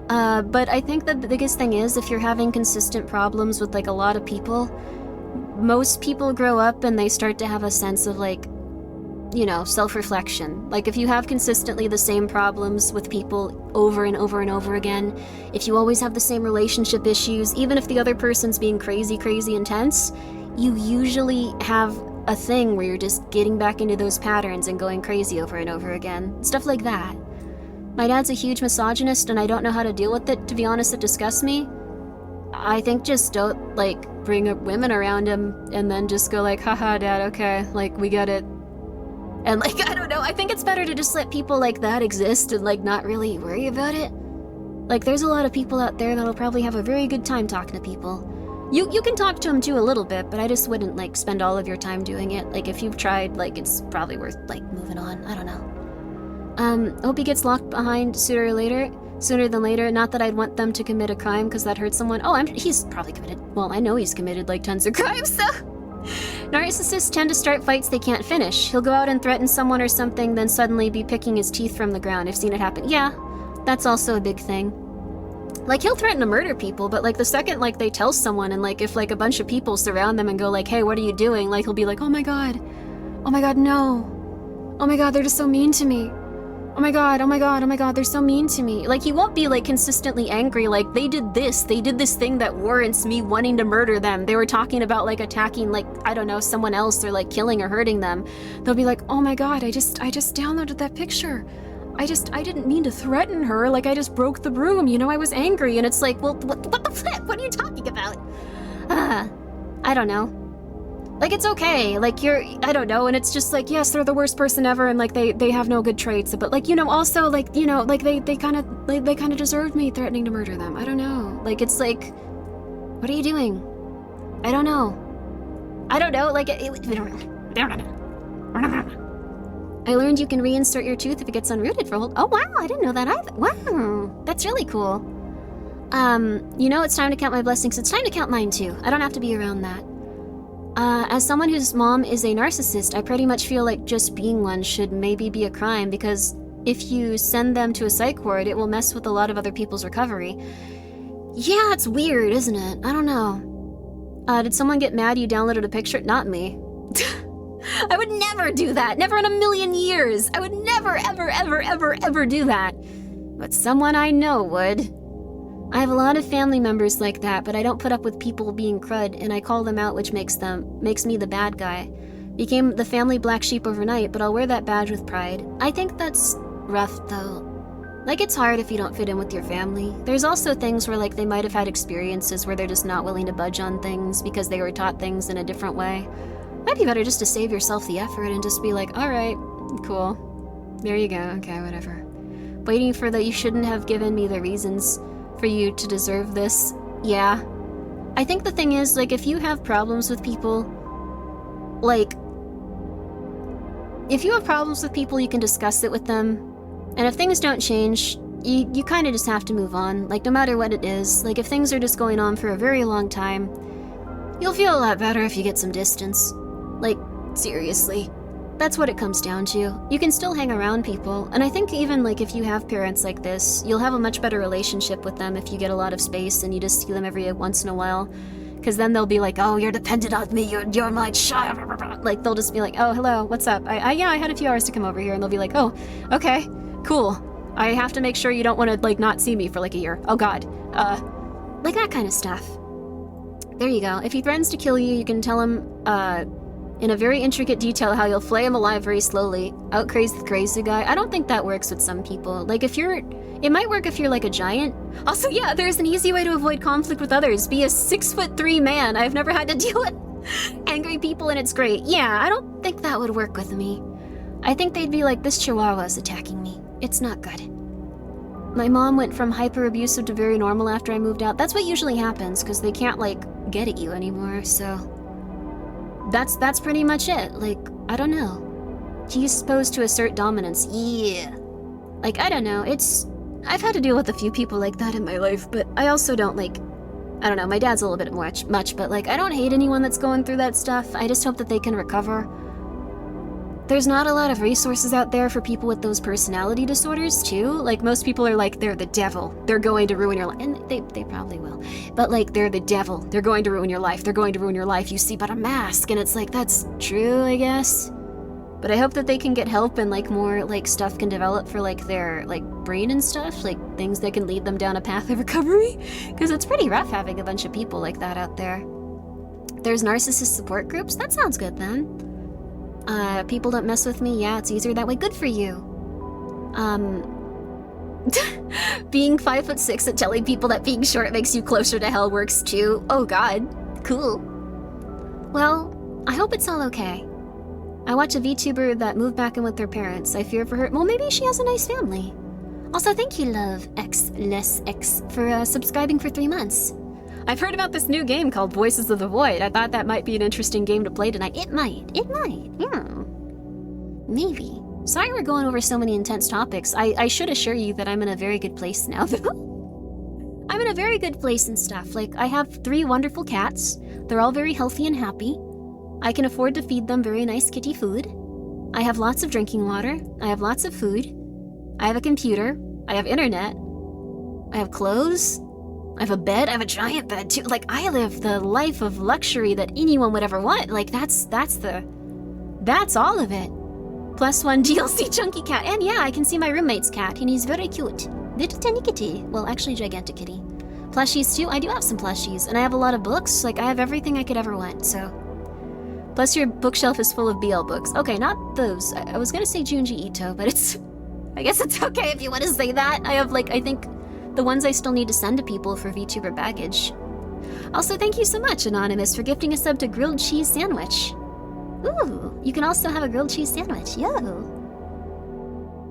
But I think that the biggest thing is, if you're having consistent problems with, like, a lot of people, most people grow up and they start to have a sense of, like, you know, self-reflection. Like, if you have consistently the same problems with people over and over and over again, if you always have the same relationship issues, even if the other person's being crazy intense, you usually have a thing where you're just getting back into those patterns and going crazy over and over again. Stuff like that. My dad's a huge misogynist and I don't know how to deal with it. To be honest, it disgusts me. I think just don't, like, bring women around him and then just go like, haha, dad, okay, like, we get it. And, like, I don't know, I think it's better to just let people like that exist and, like, not really worry about it. Like, there's a lot of people out there that'll probably have a very good time talking to people. You can talk to them too a little bit, but I just wouldn't, like, spend all of your time doing it. Like, if you've tried, like, it's probably worth, like, moving on. I don't know. Hope he gets locked behind sooner than later. Not that I'd want them to commit a crime because that hurts someone. Oh, he's probably committed. Well, I know he's committed, like, tons of crimes, so... Narcissists tend to start fights they can't finish. He'll go out and threaten someone or something, then suddenly be picking his teeth from the ground. I've seen it happen. Yeah, that's also a big thing. Like, he'll threaten to murder people, but, like, the second, like, they tell someone, and, like, if, like, a bunch of people surround them and go, like, hey, what are you doing? Like, he'll be like, oh my god, no. Oh my god, they're just so mean to me. Oh my god, they're so mean to me. Like, he won't be, like, consistently angry, like, they did this thing that warrants me wanting to murder them. They were talking about, like, attacking, like, I don't know, someone else, or, like, killing or hurting them. They'll be like, oh my god, I just downloaded that picture. I didn't mean to threaten her, like, I just broke the broom, you know, I was angry. And it's like, well, what the flip? What are you talking about? I don't know. Like, it's okay, like, I don't know, and it's just like, yes, they're the worst person ever, and like, they have no good traits, but like, you know, also, like, you know, like, they kind of deserved me threatening to murder them. I don't know. Like, it's like, what are you doing? I don't know. Like, I learned you can reinsert your tooth if it gets unrooted for a whole... Oh, wow, I didn't know that either. Wow, that's really cool. You know, it's time to count my blessings. It's time to count mine, too. I don't have to be around that. As someone whose mom is a narcissist, I pretty much feel like just being one should maybe be a crime, because if you send them to a psych ward, it will mess with a lot of other people's recovery. Yeah, it's weird, isn't it? I don't know. Did someone get mad you downloaded a picture? Not me. I would never do that. Never in a million years. I would never, ever, ever, ever, ever do that. But someone I know would. I have a lot of family members like that, but I don't put up with people being crud, and I call them out, which makes me the bad guy. Became the family black sheep overnight, but I'll wear that badge with pride. I think that's rough, though. Like, it's hard if you don't fit in with your family. There's also things where, like, they might have had experiences where they're just not willing to budge on things because they were taught things in a different way. Might be better just to save yourself the effort and just be like, alright, cool. There you go, okay, whatever. Waiting for the you shouldn't have given me the reasons for you to deserve this. Yeah. I think the thing is, like, if you have problems with people, like, if you have problems with people, you can discuss it with them. And if things don't change, you kind of just have to move on. Like, no matter what it is. Like, if things are just going on for a very long time, you'll feel a lot better if you get some distance. Like, seriously. That's what it comes down to. You can still hang around people, and I think even, like, if you have parents like this, you'll have a much better relationship with them if you get a lot of space and you just see them every once in a while. Because then they'll be like, oh, you're dependent on me, you're my child. Like, they'll just be like, oh, hello, what's up? Yeah, I had a few hours to come over here, and they'll be like, oh, okay, cool. I have to make sure you don't want to, like, not see me for, like, a year. Oh, God. Like that kind of stuff. There you go. If he threatens to kill you, you can tell him, in a very intricate detail how you'll flay him alive very slowly. Out crazy the crazy guy. I don't think that works with some people. Like, it might work if you're like a giant. Also, yeah, there's an easy way to avoid conflict with others. Be a 6'3" man. I've never had to deal with angry people and it's great. Yeah, I don't think that would work with me. I think they'd be like, this chihuahua is attacking me. It's not good. My mom went from hyper abusive to very normal after I moved out. That's what usually happens, because they can't, like, get at you anymore, so... That's pretty much it. Like, I don't know. He's supposed to assert dominance. Yeah. Like, I don't know. I've had to deal with a few people like that in my life, but I also don't, like... I don't know, my dad's a little bit much, but, like, I don't hate anyone that's going through that stuff. I just hope that they can recover. There's not a lot of resources out there for people with those personality disorders, too. Like, most people are like, they're the devil. They're going to ruin your life. And they probably will. But, like, they're the devil. They're going to ruin your life. They're going to ruin your life. You see but a mask. And it's like, that's true, I guess. But I hope that they can get help and, like, more, like, stuff can develop for, like, their, like, brain and stuff. Like, things that can lead them down a path of recovery. Because it's pretty rough having a bunch of people like that out there. There's narcissist support groups? That sounds good, then. People don't mess with me. Yeah, it's easier that way. Good for you. Being 5'6" and telling people that being short makes you closer to hell works too. Oh God, cool. Well, I hope it's all okay. I watch a VTuber that moved back in with their parents. I fear for her. Well, maybe she has a nice family. Also, thank you, Love X Less X, for subscribing for 3 months. I've heard about this new game called Voices of the Void. I thought that might be an interesting game to play tonight. It might, yeah. Maybe. Sorry we're going over so many intense topics. I should assure you that I'm in a very good place now, though. I'm in a very good place and stuff. Like, I have 3 wonderful cats. They're all very healthy and happy. I can afford to feed them very nice kitty food. I have lots of drinking water. I have lots of food. I have a computer. I have internet. I have clothes. I have a bed. I have a giant bed, too. Like, I live the life of luxury that anyone would ever want. Like, that's all of it. +1 DLC chunky cat. And yeah, I can see my roommate's cat, and he's very cute. Little tiny kitty. Well, actually, gigantic kitty. Plushies, too. I do have some plushies, and I have a lot of books. Like, I have everything I could ever want, so... Plus, your bookshelf is full of BL books. Okay, not those. I was gonna say Junji Ito, but it's... I guess it's okay if you want to say that. I have, like, I think... the ones I still need to send to people for VTuber baggage. Also, thank you so much, Anonymous, for gifting a sub to Grilled Cheese Sandwich. Ooh, you can also have a grilled cheese sandwich. Yo.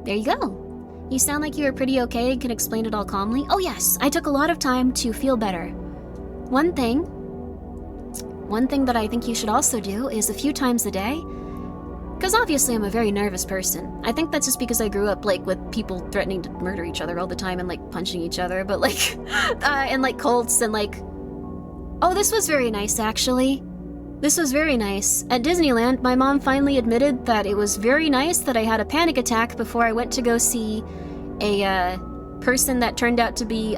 There you go. You sound like you were pretty okay and can explain it all calmly. Oh yes, I took a lot of time to feel better. One thing that I think you should also do is a few times a day, because obviously I'm a very nervous person. I think that's just because I grew up like with people threatening to murder each other all the time and like punching each other, but like, and like cults and like, oh, this was very nice actually. This was very nice. At Disneyland, my mom finally admitted that it was very nice that I had a panic attack before I went to go see a person that turned out to be,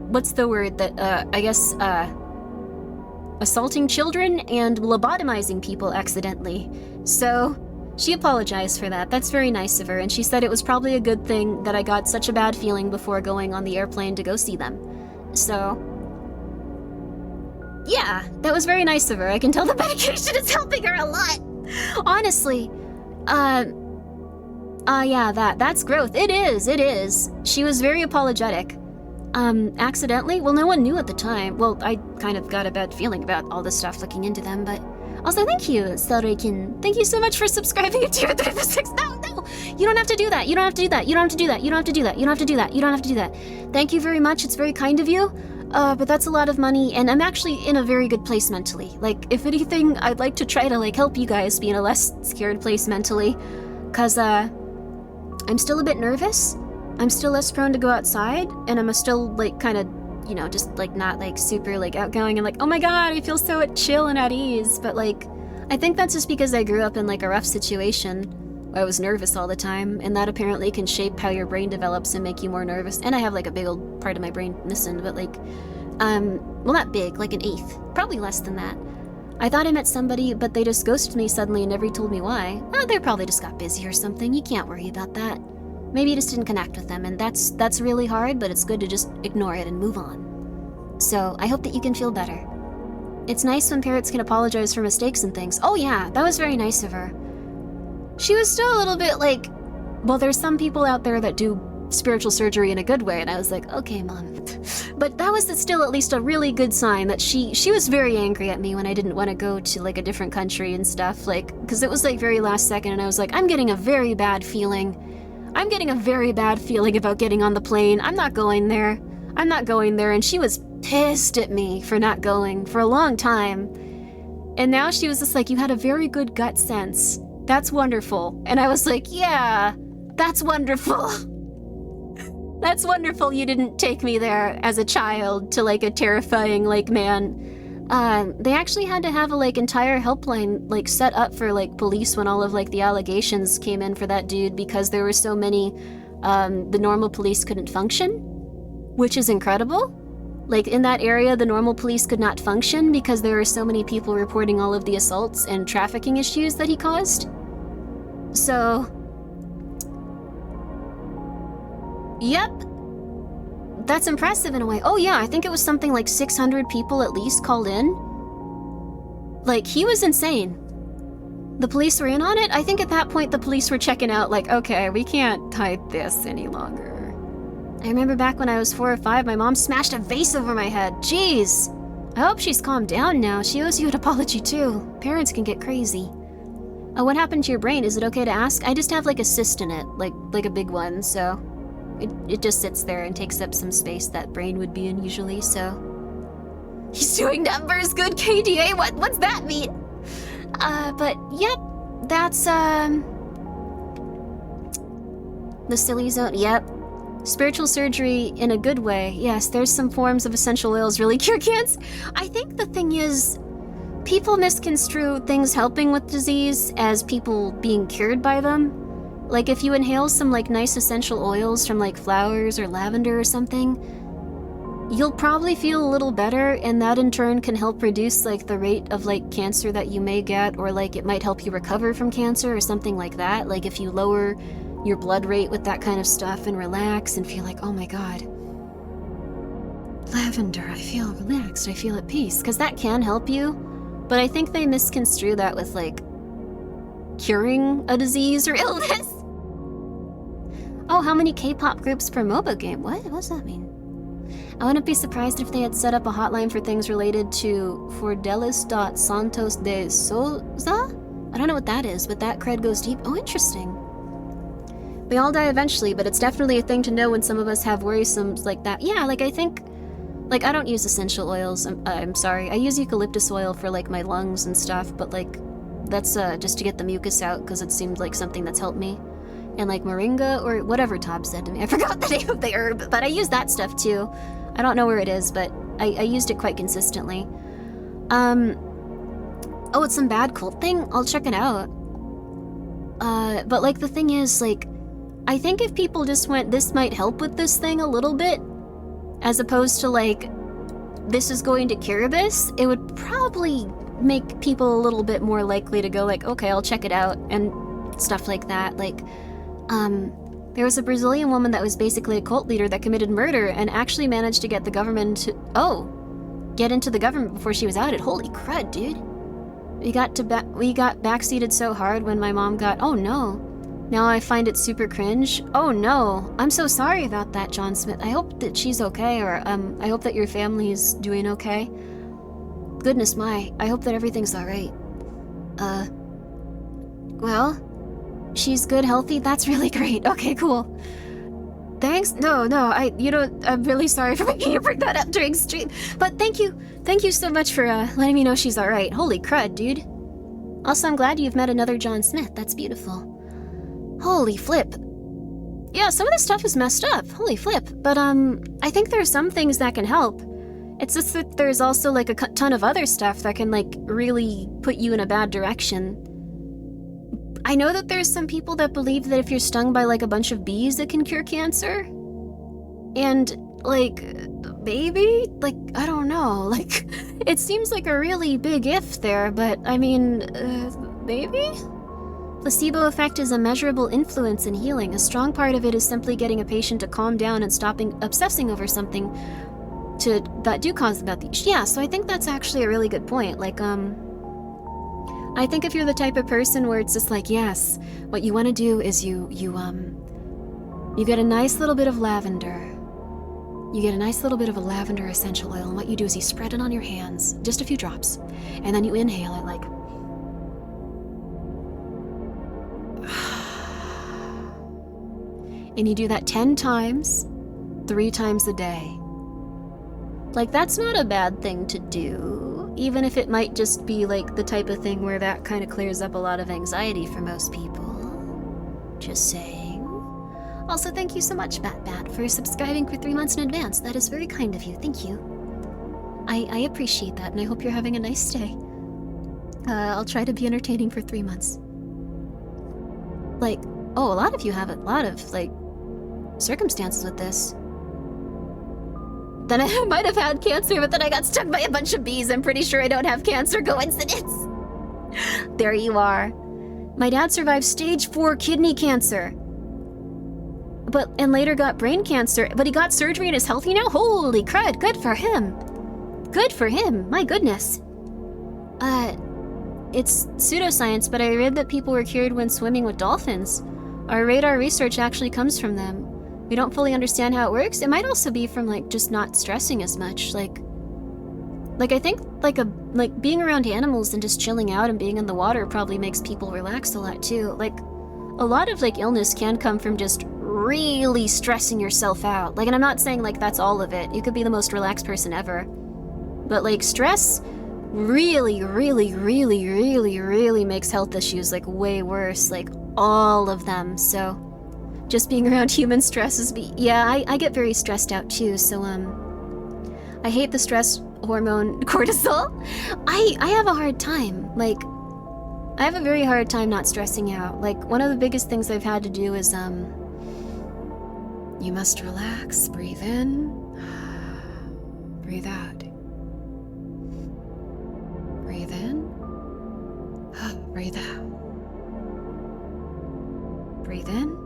what's the word that, I guess, assaulting children and lobotomizing people accidentally. So, she apologized for that. That's very nice of her, and she said it was probably a good thing that I got such a bad feeling before going on the airplane to go see them. So, yeah, that was very nice of her. I can tell the medication is helping her a lot. Honestly. Yeah, that's growth. It is. She was very apologetic. Accidentally? Well, no one knew at the time. Well, I kind of got a bad feeling about all this stuff looking into them, but... Also, thank you, Selrikin. Thank you so much for subscribing to Tier 3 for 6. No! You don't have to do that. You don't have to do that. You don't have to do that. You don't have to do that. You don't have to do that. You don't have to do that. Thank you very much. It's very kind of you. But that's a lot of money, and I'm actually in a very good place mentally. Like, if anything, I'd like to try to, like, help you guys be in a less scared place mentally. 'Cause, I'm still a bit nervous. I'm still less prone to go outside, and I'm still, like, kind of, you know, just, like, not, like, super, like, outgoing and, like, oh my god, I feel so chill and at ease. But, like, I think that's just because I grew up in, like, a rough situation. I was nervous all the time, and that apparently can shape how your brain develops and make you more nervous. And I have, like, a big old part of my brain missing, but, like, well, not big, like an eighth. Probably less than that. I thought I met somebody, but they just ghosted me suddenly and never told me why. Oh, they probably just got busy or something. You can't worry about that. Maybe you just didn't connect with them, and that's really hard, but it's good to just ignore it and move on. So, I hope that you can feel better. It's nice when parents can apologize for mistakes and things. Oh yeah, that was very nice of her. She was still a little bit like, well, there's some people out there that do spiritual surgery in a good way, and I was like, okay, Mom. But that was still at least a really good sign that she was very angry at me when I didn't want to go to, like, a different country and stuff, like, because it was, like, very last second, and I was like, I'm getting a very bad feeling. I'm getting a very bad feeling about getting on the plane. I'm not going there. I'm not going there, and she was pissed at me for not going for a long time. And now she was just like, you had a very good gut sense. That's wonderful. And I was like, yeah, that's wonderful. That's wonderful you didn't take me there as a child to, like, a terrifying, like, man. They actually had to have a, like, entire helpline, like, set up for, like, police when all of, like, the allegations came in for that dude because there were so many, the normal police couldn't function, which is incredible. Like, in that area, the normal police could not function because there were so many people reporting all of the assaults and trafficking issues that he caused. So... Yep. That's impressive in a way. Oh yeah, I think it was something like 600 people at least called in. Like, he was insane. The police were in on it. I think at that point the police were checking out, like, okay, we can't hide this any longer. I remember back when I was 4 or 5, my mom smashed a vase over my head. Jeez. I hope she's calmed down now. She owes you an apology too. Parents can get crazy. Oh, what happened to your brain? Is it okay to ask? I just have, like, a cyst in it, like a big one, so... It just sits there and takes up some space that brain would be in usually, so... He's doing numbers, good KDA, what's that mean? But, yep, that's, the silly zone, yep. Spiritual surgery in a good way, yes, there's some forms of essential oils really cure cancer. I think the thing is, people misconstrue things helping with disease as people being cured by them. Like, if you inhale some, like, nice essential oils from, like, flowers or lavender or something, you'll probably feel a little better, and that in turn can help reduce, like, the rate of, like, cancer that you may get, or, like, it might help you recover from cancer or something like that. Like, if you lower your blood rate with that kind of stuff and relax and feel like, oh my god, lavender, I feel relaxed, I feel at peace, because that can help you, but I think they misconstrue that with, like, curing a disease or illness. Oh, how many K-pop groups per MOBA game? What does that mean? I wouldn't be surprised if they had set up a hotline for things related to Fordelis de Souza? I don't know what that is, but that cred goes deep. Oh, interesting. We all die eventually, but it's definitely a thing to know when some of us have worrisome like that. Yeah, like I think... Like, I don't use essential oils. I'm sorry. I use eucalyptus oil for, like, my lungs and stuff, but, like, that's just to get the mucus out, because it seemed like something that's helped me. And, like, moringa, or whatever Tob said to me. I forgot the name of the herb, but I use that stuff, too. I don't know where it is, but I used it quite consistently. Oh, it's some bad cult thing? I'll check it out. But, like, the thing is, like, I think if people just went, this might help with this thing a little bit, as opposed to, like, this is going to cure this, it would probably make people a little bit more likely to go, like, okay, I'll check it out, and stuff like that. Like, there was a Brazilian woman that was basically a cult leader that committed murder and actually managed to get the government to, get into the government before she was outed. Holy crud, dude. We got backseated so hard when my mom got, oh no. Now I find it super cringe. Oh no, I'm so sorry about that, John Smith. I hope that she's okay, or I hope that your family's doing okay. Goodness my, I hope that everything's alright. Well, she's good, healthy? That's really great. Okay, cool. Thanks? No, I'm really sorry for making you bring that up during stream. But thank you so much for letting me know she's alright. Holy crud, dude. Also, I'm glad you've met another John Smith. That's beautiful. Holy flip. Yeah, some of this stuff is messed up. Holy flip. But, I think there are some things that can help. It's just that there's also, like, a ton of other stuff that can, like, really put you in a bad direction. I know that there's some people that believe that if you're stung by, like, a bunch of bees, it can cure cancer. And, like, maybe? Like, I don't know. Like, it seems like a really big if there, but, I mean, maybe? Placebo effect is a measurable influence in healing. A strong part of it is simply getting a patient to calm down and stopping obsessing over something that do cause them bad. Yeah, so I think that's actually a really good point. Like, I think if you're the type of person where it's just like, yes, what you want to do is you get a nice little bit of lavender. You get a nice little bit of a lavender essential oil, and what you do is you spread it on your hands, just a few drops, and then you inhale it like... And you do that 10 times, 3 times a day. Like, that's not a bad thing to do, even if it might just be, like, the type of thing where that kind of clears up a lot of anxiety for most people. Just saying. Also, thank you so much, Bat, for subscribing for 3 months in advance. That is very kind of you. Thank you. I appreciate that, and I hope you're having a nice day. I'll try to be entertaining for 3 months. Like, oh, a lot of you have a lot of, like, circumstances with this. Then I might have had cancer, but then I got stung by a bunch of bees. I'm pretty sure I don't have cancer. Coincidence. There you are. My dad survived stage 4 kidney cancer. And later got brain cancer, but he got surgery and is healthy now? Holy crud, good for him. Good for him, my goodness. It's pseudoscience, but I read that people were cured when swimming with dolphins. Our radar research actually comes from them. We don't fully understand how it works. It might also be from, like, just not stressing as much. Like I think, like, being around animals and just chilling out and being in the water probably makes people relax a lot, too. Like, a lot of, like, illness can come from just really stressing yourself out. Like, and I'm not saying, like, that's all of it. You could be the most relaxed person ever. But, like, stress really, really, really, really, really makes health issues, like, way worse. Like, all of them, so... Just being around human stresses me. Yeah, I get very stressed out too, so, I hate the stress hormone cortisol. I have a hard time. Like, I have a very hard time not stressing out. Like, one of the biggest things I've had to do is, you must relax, breathe in, breathe out. Breathe in, breathe out. Breathe in.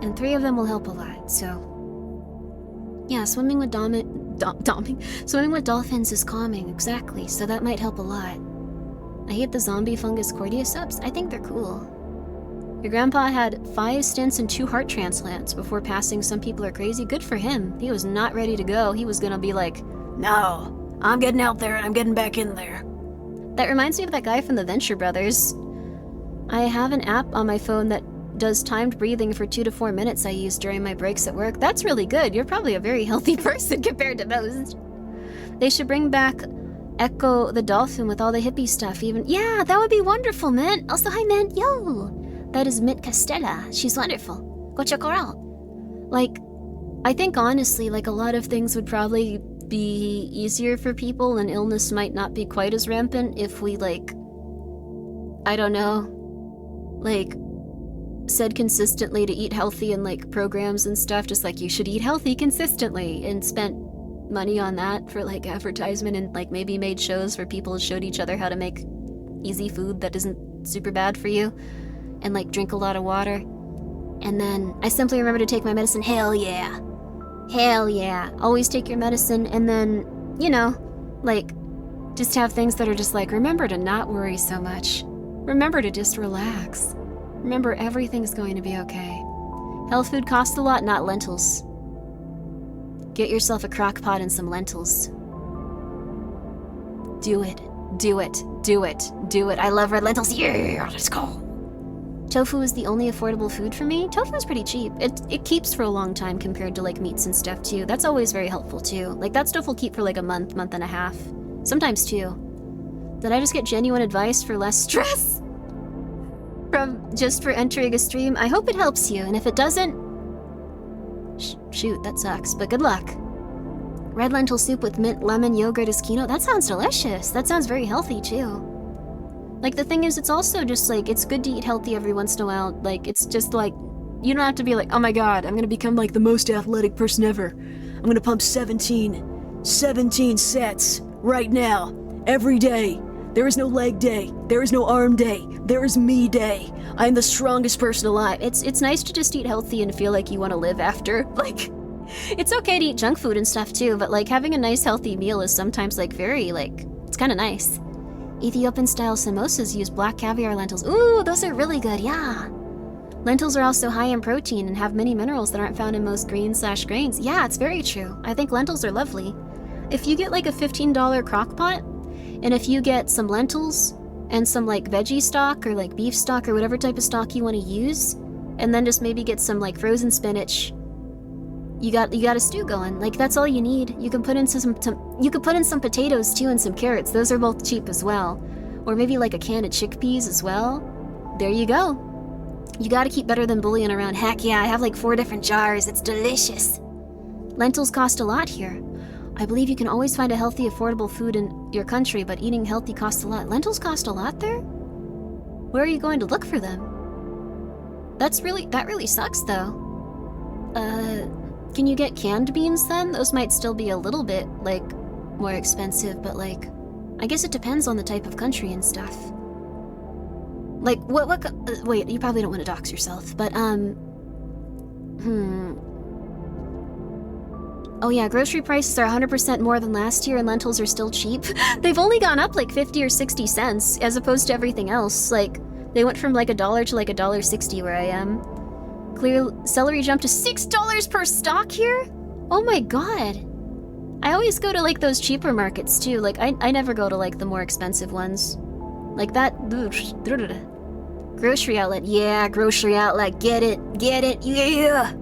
And 3 of them will help a lot, so... Yeah, swimming with swimming with dolphins is calming, exactly, so that might help a lot. I hate the zombie fungus cordyceps. I think they're cool. Your grandpa had 5 stents and 2 heart transplants before passing. Some people are crazy. Good for him. He was not ready to go. He was gonna be like, no, I'm getting out there and I'm getting back in there. That reminds me of that guy from the Venture Brothers. I have an app on my phone that does timed breathing for 2 to 4 minutes I use during my breaks at work. That's really good. You're probably a very healthy person compared to most. They should bring back Echo the dolphin with all the hippie stuff even. Yeah, that would be wonderful, Mint. Also, hi, Mint. Yo! That is Mint Castella. She's wonderful. Go check her out. Like, I think honestly, like, a lot of things would probably be easier for people and illness might not be quite as rampant if we, like, I don't know, like, said consistently to eat healthy and, like, programs and stuff, just like, you should eat healthy consistently, and spent money on that for, like, advertisement, and, like, maybe made shows where people showed each other how to make easy food that isn't super bad for you, and, like, drink a lot of water. And then I simply remember to take my medicine. Hell yeah. Hell yeah. Always take your medicine, and then, you know, like, just have things that are just like, remember to not worry so much. Remember to just relax. Remember everything's going to be okay. Health food costs a lot, not lentils. Get yourself a crock pot and some lentils. Do it. Do it. Do it. Do it. I love red lentils. Yeah, let's go. Tofu is the only affordable food for me. Tofu is pretty cheap. It keeps for a long time compared to, like, meats and stuff too. That's always very helpful too. Like, that stuff will keep for like a month and a half. Sometimes 2. Did I just get genuine advice for less stress? Just for entering a stream? I hope it helps you, and if it doesn't, shoot, that sucks, but good luck. Red lentil soup with mint, lemon, yogurt is quinoa. That sounds delicious. That sounds very healthy too. Like, the thing is, it's also just, like, it's good to eat healthy every once in a while. Like, it's just, like, you don't have to be like, oh my god, I'm gonna become, like, the most athletic person ever. I'm gonna pump 17 sets right now, every day. There is no leg day. There is no arm day. There is me day. I'm the strongest person alive. It's nice to just eat healthy and feel like you want to live after. Like, it's okay to eat junk food and stuff too, but, like, having a nice healthy meal is sometimes, like, very, like, it's kind of nice. Ethiopian-style samosas use black caviar lentils. Ooh, those are really good, yeah. Lentils are also high in protein and have many minerals that aren't found in most greens/grains. Yeah, it's very true. I think lentils are lovely. If you get, like, a $15 crock pot, and if you get some lentils and some, like, veggie stock or, like, beef stock or whatever type of stock you want to use, and then just maybe get some, like, frozen spinach, you got a stew going. Like, that's all you need. You can put in some potatoes too and some carrots. Those are both cheap as well. Or maybe, like, a can of chickpeas as well. There you go. You gotta keep better than bullying around. Heck yeah, I have like 4 different jars. It's delicious. Lentils cost a lot here. I believe you can always find a healthy, affordable food in your country, but eating healthy costs a lot. Lentils cost a lot there? Where are you going to look for them? That really sucks though. Can you get canned beans then? Those might still be a little bit, like, more expensive, but, like, I guess it depends on the type of country and stuff. Like, wait, you probably don't want to dox yourself, but, Oh yeah, grocery prices are 100% more than last year and lentils are still cheap. They've only gone up like 50 or 60 cents as opposed to everything else. Like, they went from like $1 to like $1.60 where I am. Clear celery jumped to $6 per stalk here? Oh my god. I always go to like those cheaper markets too. Like, I never go to like the more expensive ones. Like that. Grocery outlet. Yeah, grocery outlet. Get it, yeah.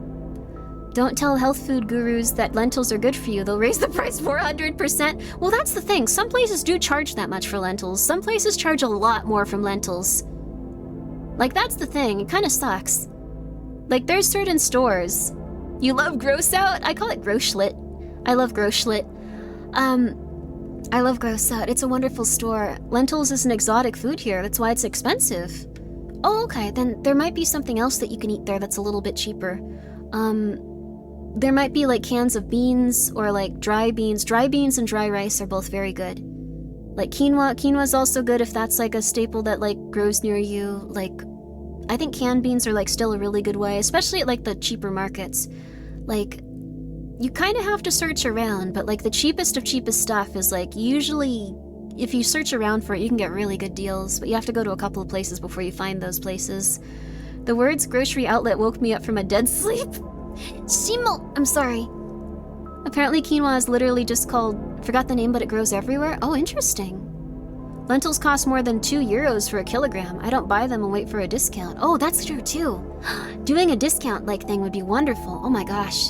Don't tell health food gurus that lentils are good for you. They'll raise the price 400%. Well, that's the thing. Some places do charge that much for lentils. Some places charge a lot more from lentils. Like, that's the thing. It kind of sucks. Like, there's certain stores. You love Gross Out? I call it Groschlit. I love Groschlit. I love Gross Out. It's a wonderful store. Lentils is an exotic food here. That's why it's expensive. Oh, okay. Then there might be something else that you can eat there that's a little bit cheaper. There might be like cans of beans or like dry beans. Dry beans and dry rice are both very good. Like quinoa. Quinoa is also good if that's like a staple that like grows near you. Like, I think canned beans are like still a really good way, especially at like the cheaper markets. Like, you kind of have to search around, but like the cheapest of cheapest stuff is like usually, if you search around for it, you can get really good deals, but you have to go to a couple of places before you find those places. The words grocery outlet woke me up from a dead sleep. Shimo! I'm sorry. Apparently quinoa is literally just called... Forgot the name, but it grows everywhere? Oh, interesting. Lentils cost more than €2 for a kilogram. I don't buy them and wait for a discount. Oh, that's true too. Doing a discount-like thing would be wonderful. Oh my gosh.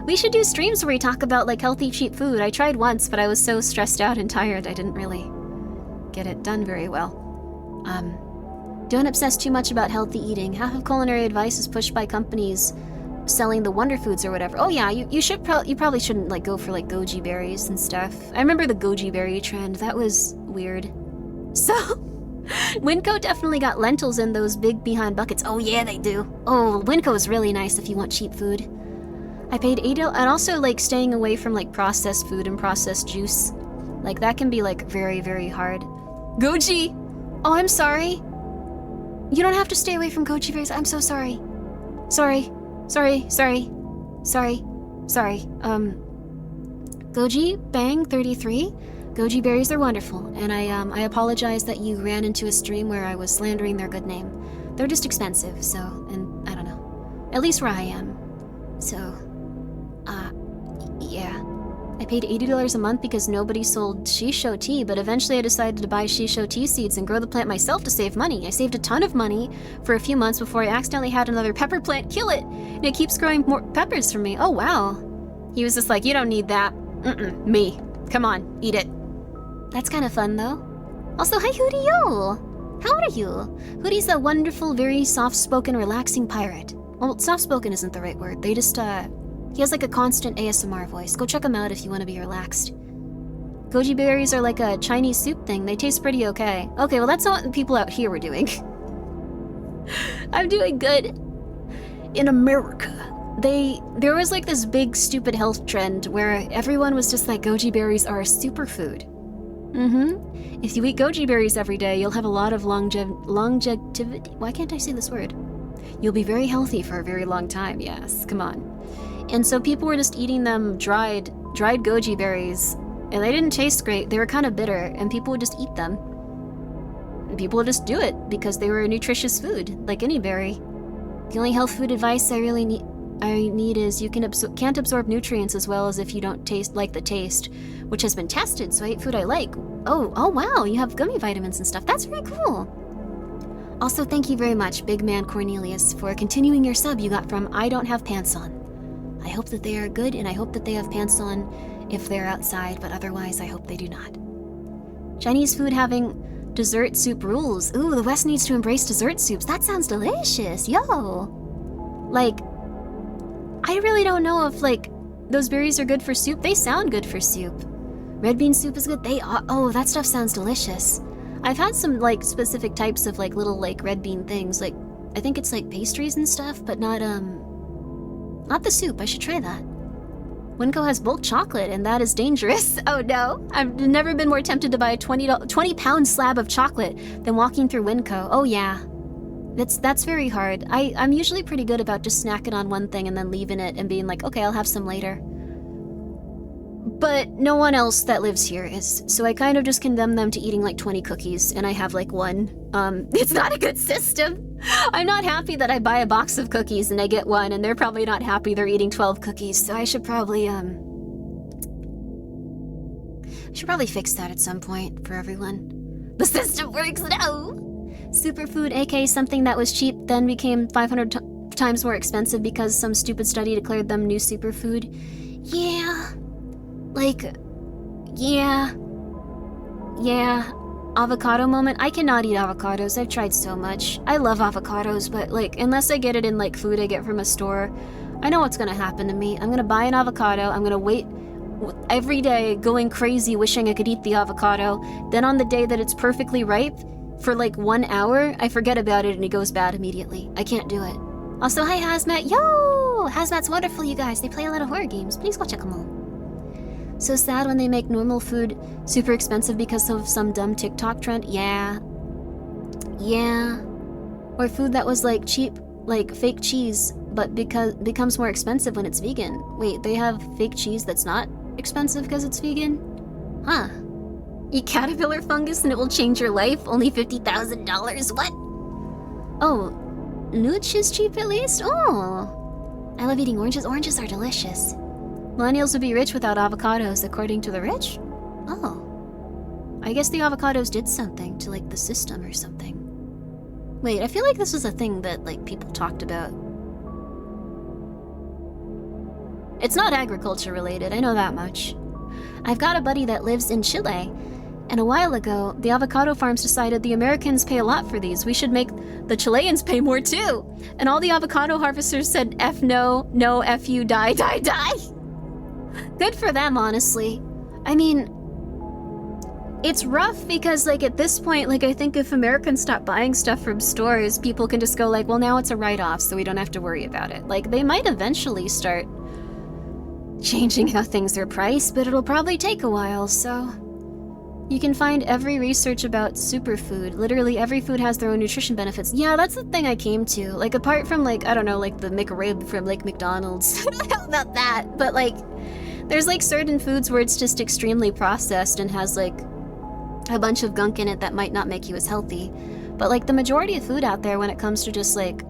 We should do streams where we talk about like healthy, cheap food. I tried once, but I was so stressed out and tired I didn't really get it done very well. Don't obsess too much about healthy eating. Half of culinary advice is pushed by companies selling the wonder foods or whatever. Oh yeah, you probably shouldn't like go for like goji berries and stuff. I remember the goji berry trend. That was weird. So, Winco definitely got lentils in those big behind buckets. Oh yeah, they do. Oh, Winco is really nice if you want cheap food. I paid $8, and also like staying away from like processed food and processed juice. Like that can be like very, very hard. Goji! Oh, I'm sorry. You don't have to stay away from goji berries. I'm so sorry. Sorry. Goji Bang 33. Goji berries are wonderful, and I apologize that you ran into a stream where I was slandering their good name. They're just expensive, so, and I don't know. At least where I am. So, yeah. I paid $80 a month because nobody sold shisho tea, but eventually I decided to buy shisho tea seeds and grow the plant myself to save money. I saved a ton of money for a few months before I accidentally had another pepper plant kill it, and it keeps growing more peppers for me. Oh, wow. He was just like, you don't need that. Me. Come on, eat it. That's kind of fun, though. Also, hi, Hootie-yo! How are you? Hootie's a wonderful, very soft-spoken, relaxing pirate. Well, soft-spoken isn't the right word. They just, he has like a constant ASMR voice. Go check him out if you want to be relaxed. Goji berries are like a Chinese soup thing. They taste pretty okay. Okay, well that's not what people out here were doing. I'm doing good. In America, there was like this big stupid health trend where everyone was just like goji berries are a superfood. If you eat goji berries every day, you'll have a lot of longevity. Why can't I say this word? You'll be very healthy for a very long time. Yes, come on. And so people were just eating them dried goji berries, and they didn't taste great. They were kind of bitter, and people would just eat them. And people would just do it because they were a nutritious food, like any berry. The only health food advice I really need is you can't absorb nutrients as well as if you don't like the taste, which has been tested, so I eat food I like. Oh wow, you have gummy vitamins and stuff. That's very cool. Also, thank you very much, Big Man Cornelius, for continuing your sub you got from I Don't Have Pants On. I hope that they are good, and I hope that they have pants on if they're outside, but otherwise I hope they do not. Chinese food having dessert soup rules. Ooh, the West needs to embrace dessert soups. That sounds delicious, yo! Like, I really don't know if, like, those berries are good for soup. They sound good for soup. Red bean soup is good. They are. Oh, that stuff sounds delicious. I've had some, like, specific types of, like, little, like, red bean things. Like, I think it's, like, pastries and stuff, but not the soup. I should try that. Winco has bulk chocolate, and that is dangerous. Oh, no. I've never been more tempted to buy a 20-pound slab of chocolate than walking through Winco. Oh, yeah. That's very hard. I'm usually pretty good about just snacking on one thing and then leaving it and being like, okay, I'll have some later. But no one else that lives here is, so I kind of just condemn them to eating like 20 cookies, and I have like one. It's not a good system. I'm not happy that I buy a box of cookies and I get one, and they're probably not happy they're eating 12 cookies, so I should probably fix that at some point for everyone. The system works now! Superfood, aka something that was cheap, then became 500 times more expensive because some stupid study declared them new superfood. Yeah. Like, yeah. Avocado moment. I cannot eat avocados. I've tried so much. I love avocados, but like, unless I get it in like food I get from a store, I know what's gonna happen to me. I'm gonna buy an avocado, I'm gonna wait every day going crazy wishing I could eat the avocado, then on the day that it's perfectly ripe, for like 1 hour, I forget about it and it goes bad immediately. I can't do it. Also, hi Hazmat. Yo! Hazmat's wonderful, you guys. They play a lot of horror games. Please go check them out. So sad when they make normal food super expensive because of some dumb TikTok trend. Yeah. Or food that was like cheap, like fake cheese, but becomes more expensive when it's vegan. Wait, they have fake cheese that's not expensive because it's vegan? Huh. Eat caterpillar fungus and it will change your life? Only $50,000? What? Oh, Nooch is cheap at least? Oh! I love eating oranges. Oranges are delicious. Millennials would be rich without avocados, according to the rich? Oh. I guess the avocados did something to, like, the system or something. Wait, I feel like this was a thing that, like, people talked about. It's not agriculture related, I know that much. I've got a buddy that lives in Chile, and a while ago, the avocado farms decided the Americans pay a lot for these. We should make the Chileans pay more too. And all the avocado harvesters said, F no, no, F you, die, die, die. Good for them, honestly. I mean, it's rough because, like, at this point, like, I think if Americans stop buying stuff from stores, people can just go like, well, now it's a write-off, so we don't have to worry about it. Like, they might eventually start changing how things are priced, but it'll probably take a while, so... You can find every research about superfood. Literally every food has their own nutrition benefits. Yeah, that's the thing I came to. Like, apart from, like, I don't know, like the McRib from, like, McDonald's. I don't know about that, but, like, there's, like, certain foods where it's just extremely processed and has, like, a bunch of gunk in it that might not make you as healthy. But, like, the majority of food out there when it comes to just, like,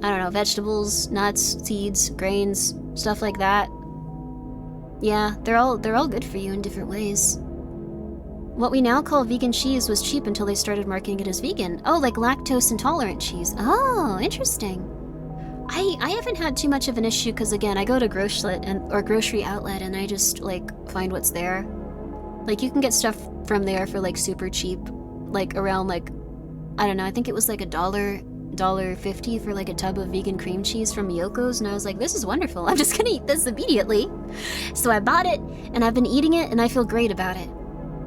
I don't know, vegetables, nuts, seeds, grains, stuff like that. Yeah, they're all good for you in different ways. What we now call vegan cheese was cheap until they started marketing it as vegan. Oh, like lactose intolerant cheese. Oh, interesting. I haven't had too much of an issue because, again, I go to grocery outlet and I just, like, find what's there. Like, you can get stuff from there for, like, super cheap. Like, around, like, I don't know, I think it was like $1.50 for, like, a tub of vegan cream cheese from Miyoko's, and I was like, this is wonderful. I'm just gonna eat this immediately. So I bought it, and I've been eating it, and I feel great about it.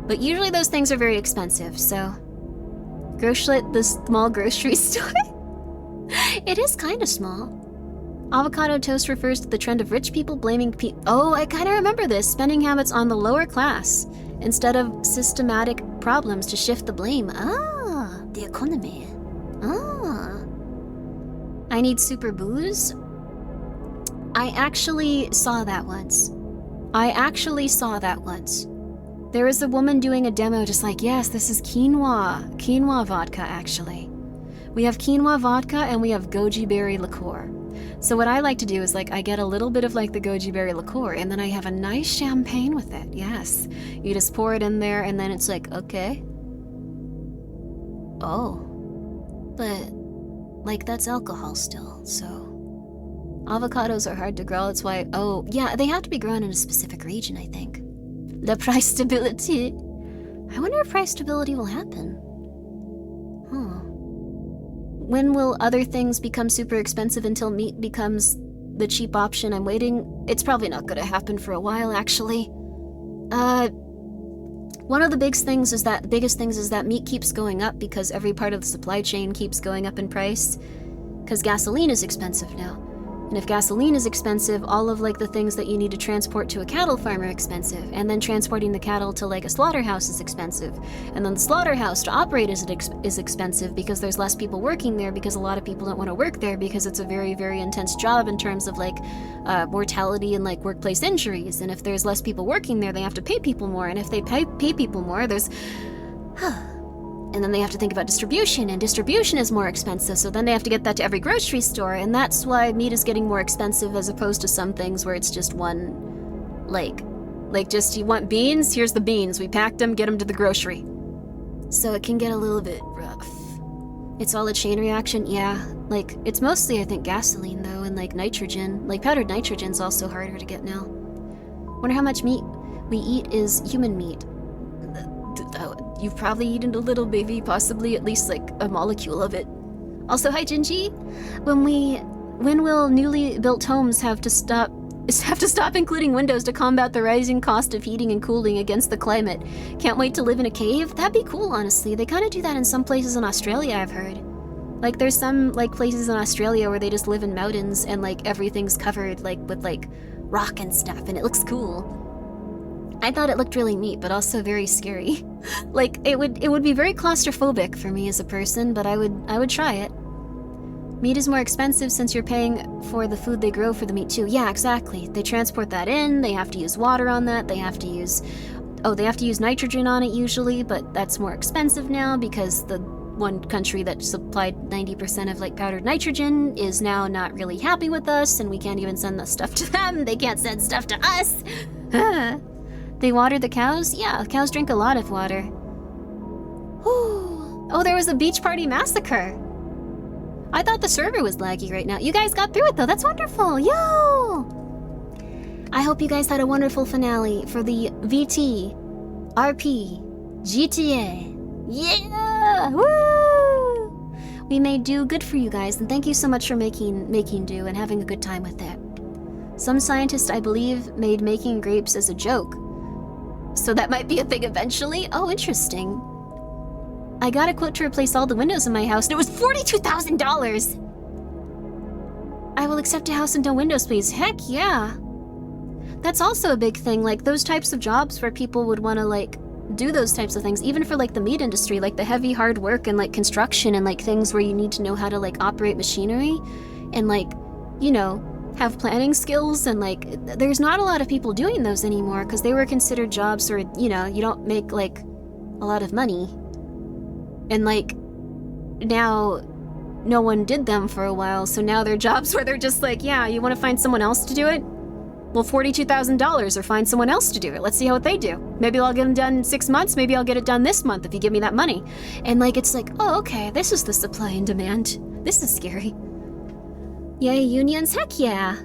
But usually those things are very expensive, so... Groschlet, the small grocery store? It is kind of small. Avocado toast refers to the trend of rich people blaming Oh, I kind of remember this. Spending habits on the lower class instead of systematic problems to shift the blame. Ah, the economy. Ah. I need super booze? I actually saw that once. There was a woman doing a demo just like, yes, this is quinoa vodka, actually. We have quinoa vodka and we have goji berry liqueur. So what I like to do is, like, I get a little bit of, like, the goji berry liqueur and then I have a nice champagne with it, yes. You just pour it in there and then it's like, okay. Oh. But, like, that's alcohol still, so... Avocados are hard to grow, that's why... Oh, yeah, they have to be grown in a specific region, I think. The price stability. I wonder if price stability will happen. Huh. When will other things become super expensive until meat becomes the cheap option? I'm waiting. It's probably not going to happen for a while, actually. One of the biggest things is that meat keeps going up because every part of the supply chain keeps going up in price. Because gasoline is expensive now. And if gasoline is expensive, all of, like, the things that you need to transport to a cattle farm are expensive. And then transporting the cattle to, like, a slaughterhouse is expensive. And then the slaughterhouse to operate is expensive because there's less people working there because a lot of people don't want to work there because it's a very, very intense job in terms of, like, mortality and, like, workplace injuries. And if there's less people working there, they have to pay people more. And if they pay people more, there's... And then they have to think about distribution, and distribution is more expensive, so then they have to get that to every grocery store, and that's why meat is getting more expensive as opposed to some things where it's just one, like just, you want beans? Here's the beans. We packed them, get them to the grocery. So it can get a little bit rough. It's all a chain reaction, yeah. Like, it's mostly, I think, gasoline, though, and, like, nitrogen. Like, powdered nitrogen's also harder to get now. Wonder how much meat we eat is human meat. You've probably eaten a little, baby, possibly at least, like, a molecule of it. Also, hi, Gingy. When will newly built homes have to stop including windows to combat the rising cost of heating and cooling against the climate? Can't wait to live in a cave? That'd be cool, honestly. They kind of do that in some places in Australia, I've heard. Like, there's some, like, places in Australia where they just live in mountains and, like, everything's covered, like, with, like, rock and stuff, and it looks cool. I thought it looked really neat, but also very scary. Like, it would be very claustrophobic for me as a person, but I would try it. Meat is more expensive since you're paying for the food they grow for the meat too. Yeah, exactly. They transport that in, they have to use water on that, they have to use nitrogen on it usually, but that's more expensive now because the one country that supplied 90% of like powdered nitrogen is now not really happy with us, and we can't even send the stuff to them. They can't send stuff to us. They water the cows? Yeah, cows drink a lot of water. Oh, there was a beach party massacre. I thought the server was laggy right now. You guys got through it though. That's wonderful. Yo! I hope you guys had a wonderful finale for the VT, RP, GTA. Yeah! Woo! We made do. Good for you guys, and thank you so much for making do and having a good time with it. Some scientists, I believe, made making grapes as a joke. So that might be a thing eventually. Oh, interesting. I got a quote to replace all the windows in my house, and it was $42,000! I will accept a house and no windows, please. Heck yeah! That's also a big thing, like those types of jobs where people would want to like do those types of things, even for like the meat industry, like the heavy hard work and like construction and like things where you need to know how to like operate machinery and like, you know, have planning skills, and like there's not a lot of people doing those anymore because they were considered jobs where, you know, you don't make like a lot of money. And like now no one did them for a while, so now they're jobs where they're just like, yeah, you want to find someone else to do it? Well, $42,000, or find someone else to do it. Let's see how they do. Maybe I'll get them done in 6 months, maybe I'll get it done this month if you give me that money. And like, it's like, oh, okay, this is the supply and demand. This is scary. Yay, unions? Heck yeah.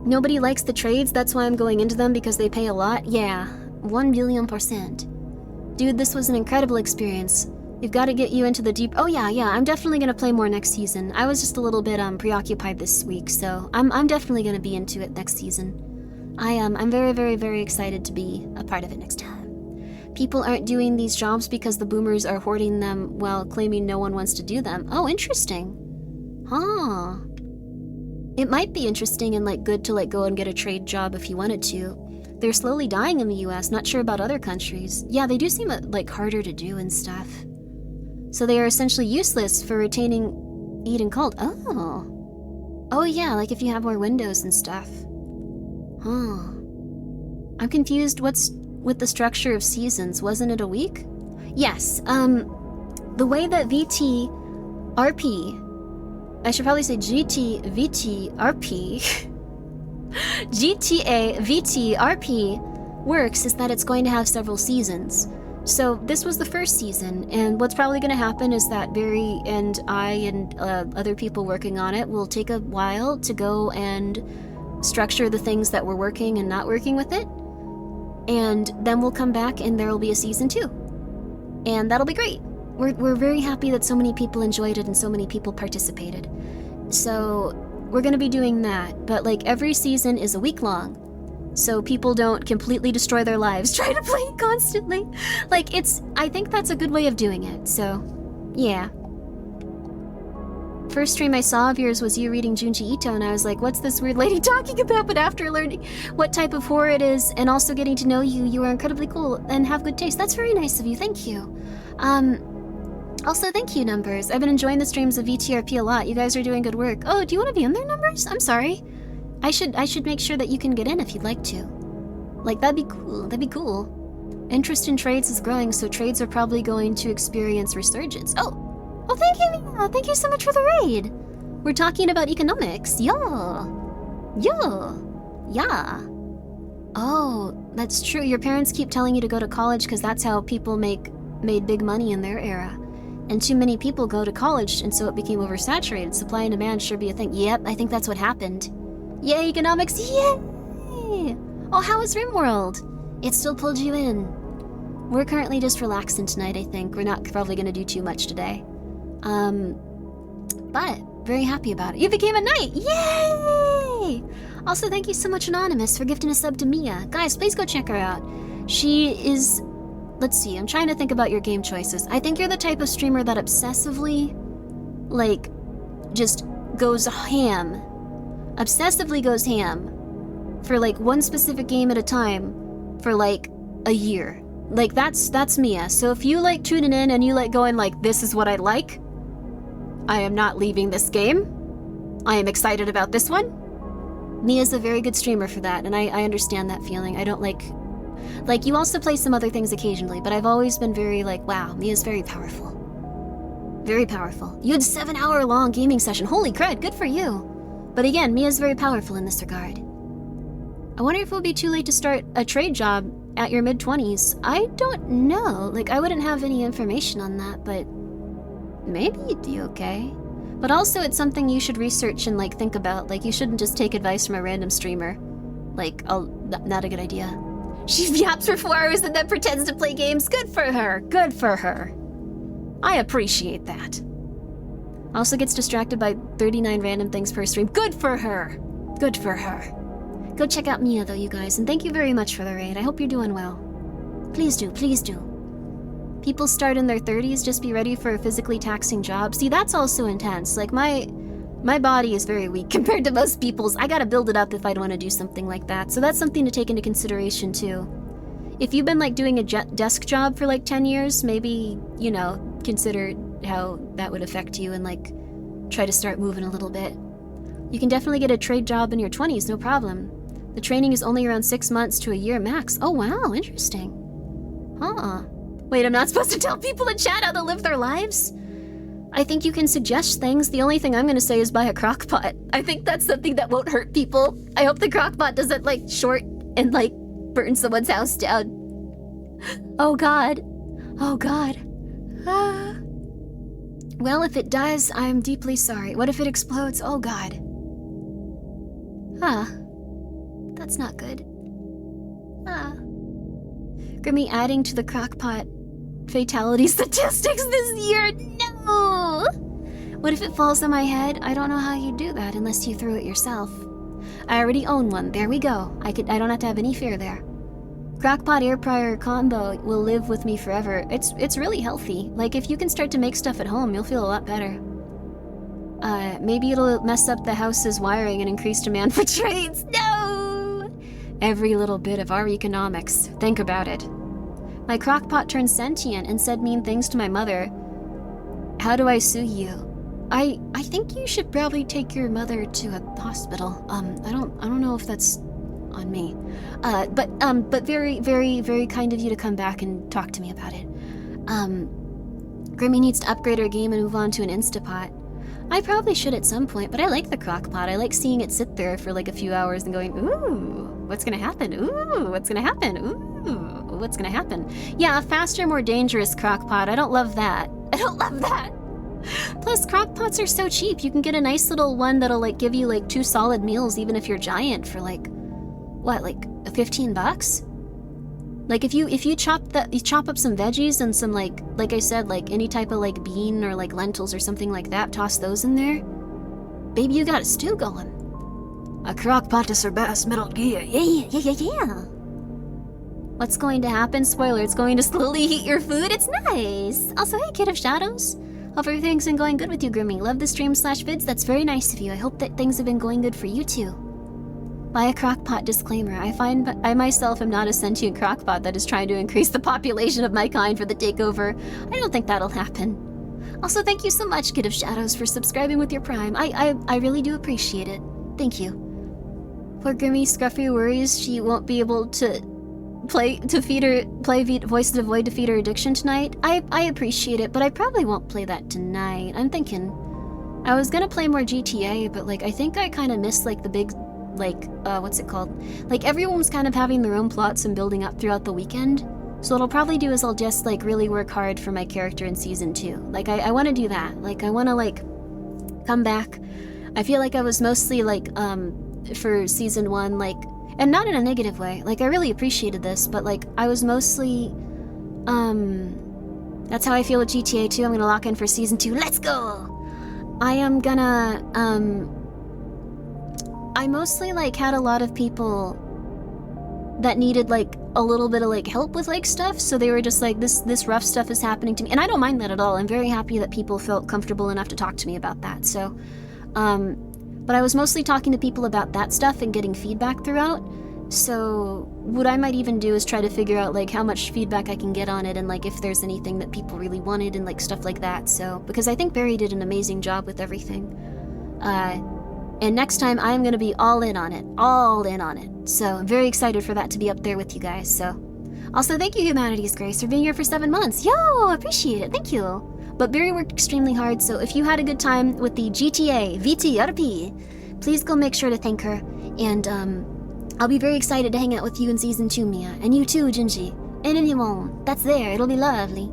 Nobody likes the trades, that's why I'm going into them, because they pay a lot? Yeah, 1,000,000,000%. Dude, this was an incredible experience. We've got to get you into the deep... Oh yeah, I'm definitely going to play more next season. I was just a little bit preoccupied this week, so I'm definitely going to be into it next season. I'm very, very, very excited to be a part of it next time. People aren't doing these jobs because the boomers are hoarding them while claiming no one wants to do them. Oh, interesting. Huh. It might be interesting and like good to like go and get a trade job if you wanted to. They're slowly dying in the US, not sure about other countries. Yeah, they do seem like harder to do and stuff. So they are essentially useless for retaining heat and cold. Oh. Oh yeah, like if you have more windows and stuff. Huh. I'm confused, what's with the structure of seasons? Wasn't it a week? Yes, the way that VT, RP, I should probably say GT, VT, RP, GTA, VT, RP works is that it's going to have several seasons. So this was the first season, and what's probably going to happen is that Barry and I and other people working on it will take a while to go and structure the things that were working and not working with it, and then we'll come back and there will be a season 2, and that'll be great. We're very happy that so many people enjoyed it and so many people participated. So we're going to be doing that, but like every season is a week long. So people don't completely destroy their lives trying to play it constantly. Like, I think that's a good way of doing it, so, yeah. First stream I saw of yours was you reading Junji Ito, and I was like, what's this weird lady talking about? But after learning what type of horror it is, and also getting to know you, you are incredibly cool and have good taste. That's very nice of you, thank you. Also, thank you, Numbers. I've been enjoying the streams of VTRP a lot. You guys are doing good work. Oh, do you want to be in there, Numbers? I'm sorry. I should make sure that you can get in if you'd like to. Like, that'd be cool. That'd be cool. Interest in trades is growing, so trades are probably going to experience resurgence. Oh, thank you, Mia. Thank you so much for the raid. We're talking about economics. Yeah. Oh, that's true. Your parents keep telling you to go to college because that's how people made big money in their era. And too many people go to college, and so it became oversaturated. Supply and demand should be a thing. Yep, I think that's what happened. Yay, economics, yay! Oh, how was RimWorld? It still pulled you in. We're currently just relaxing tonight, I think. We're not probably gonna do too much today. But very happy about it. You became a knight, yay! Also, thank you so much, Anonymous, for gifting a sub to Mia. Guys, please go check her out. She is, let's see, I'm trying to think about your game choices. I think you're the type of streamer that obsessively, like, just goes ham. Obsessively goes ham for like one specific game at a time for like a year. Like that's Mia. So if you like tuning in and you like going like, this is what I like, I am not leaving this game. I am excited about this one. Mia's a very good streamer for that, and I understand that feeling. I don't like you also play some other things occasionally, but I've always been very like, wow, Mia's very powerful. Very powerful. You had 7-hour-long gaming session. Holy crud, good for you. But again, Mia's very powerful in this regard. I wonder if it would be too late to start a trade job at your mid-20s. I don't know. Like, I wouldn't have any information on that, but maybe you'd be okay. But also, it's something you should research and, like, think about. Like, you shouldn't just take advice from a random streamer. Like, not a good idea. She yaps for 4 hours and then pretends to play games. Good for her. Good for her. I appreciate that. Also gets distracted by 39 random things per stream. Good for her. Good for her. Go check out Mia, though, you guys, and thank you very much for the raid. I hope you're doing well. Please do, please do. People start in their 30s, just be ready for a physically taxing job. See, that's also intense. Like, my body is very weak compared to most people's. I gotta build it up if I'd want to do something like that. So that's something to take into consideration, too. If you've been, like, doing a desk job for, like, 10 years, maybe, you know, consider how that would affect you and, like, try to start moving a little bit. You can definitely get a trade job in your 20s, no problem. The training is only around 6 months to a year max. Oh, wow, interesting. Huh. Wait, I'm not supposed to tell people in chat how to live their lives? I think you can suggest things. The only thing I'm gonna say is buy a crock pot. I think that's something that won't hurt people. I hope the crock pot doesn't, like, short and, like, burn someone's house down. Oh, God. Oh, God. Ah. Well, if it does, I'm deeply sorry. What if it explodes? Oh, God. Huh. That's not good. Ah. Grimmi adding to the crockpot fatality statistics this year. No! What if it falls on my head? I don't know how you do that unless you threw it yourself. I already own one. There we go. I don't have to have any fear there. Crockpot air fryer combo will live with me forever. It's really healthy. Like, if you can start to make stuff at home, you'll feel a lot better. Maybe it'll mess up the house's wiring and increase demand for trades. No! Every little bit of our economics. Think about it. My crockpot turned sentient and said mean things to my mother. How do I sue you? I think you should probably take your mother to a hospital. I don't know if that's on me. But very, very, very kind of you to come back and talk to me about it. Grimmi needs to upgrade her game and move on to an Instapot. I probably should at some point, but I like the crockpot. I like seeing it sit there for like a few hours and going, ooh, what's gonna happen? Ooh, what's gonna happen? Ooh, what's gonna happen? Yeah, a faster, more dangerous crockpot. I don't love that. I don't love that. Plus, crockpots are so cheap. You can get a nice little one that'll like give you like 2 solid meals, even if you're giant, for like, what, like $15? Like if you chop up some veggies and some like I said, like any type of like bean or like lentils or something like that, toss those in there, baby, you got a stew going. A crockpot to surpass Metal Gear. Yeah. What's going to happen? Spoiler, it's going to slowly heat your food. It's nice. Also, hey, Kid of Shadows. Hope everything's been going good with you, Grimmi. Love the stream/vids. That's very nice of you. I hope that things have been going good for you too. Buy a crockpot disclaimer. I myself am not a sentient crockpot that is trying to increase the population of my kind for the takeover. I don't think that'll happen. Also, thank you so much, Kid of Shadows, for subscribing with your Prime. I really do appreciate it. Thank you. Poor Grimmi Scruffy worries she won't be able to play Voice of the Void to feed her addiction tonight. I appreciate it, but I probably won't play that tonight. I'm thinking I was gonna play more GTA, but like I think I kind of missed like the big what's it called? Like everyone was kind of having their own plots and building up throughout the weekend. So what I'll probably do is I'll just like really work hard for my character in season 2. Like I want to do that. Like I want to like come back. I feel like I was mostly like for season 1 like, and not in a negative way. Like I really appreciated this, but like I was mostly that's how I feel with GTA 2. I'm gonna lock in for season 2. Let's go. I am gonna I mostly like had a lot of people that needed like a little bit of like help with like stuff, so they were just like this rough stuff is happening to me, and I don't mind that at all. I'm very happy that people felt comfortable enough to talk to me about that. So but I was mostly talking to people about that stuff and getting feedback throughout. So what I might even do is try to figure out like how much feedback I can get on it, and like if there's anything that people really wanted and like stuff like that. So because I think Barry did an amazing job with everything. And next time, I'm going to be all in on it. So I'm very excited for that to be up there with you guys. So also, thank you, Humanity's Grace, for being here for 7 months. Yo, appreciate it. Thank you. But Barry worked extremely hard, so if you had a good time with the GTA VTRP, please go make sure to thank her. And I'll be very excited to hang out with you in Season 2, Mia. And you too, Jinji. And anyone that's there, it'll be lovely.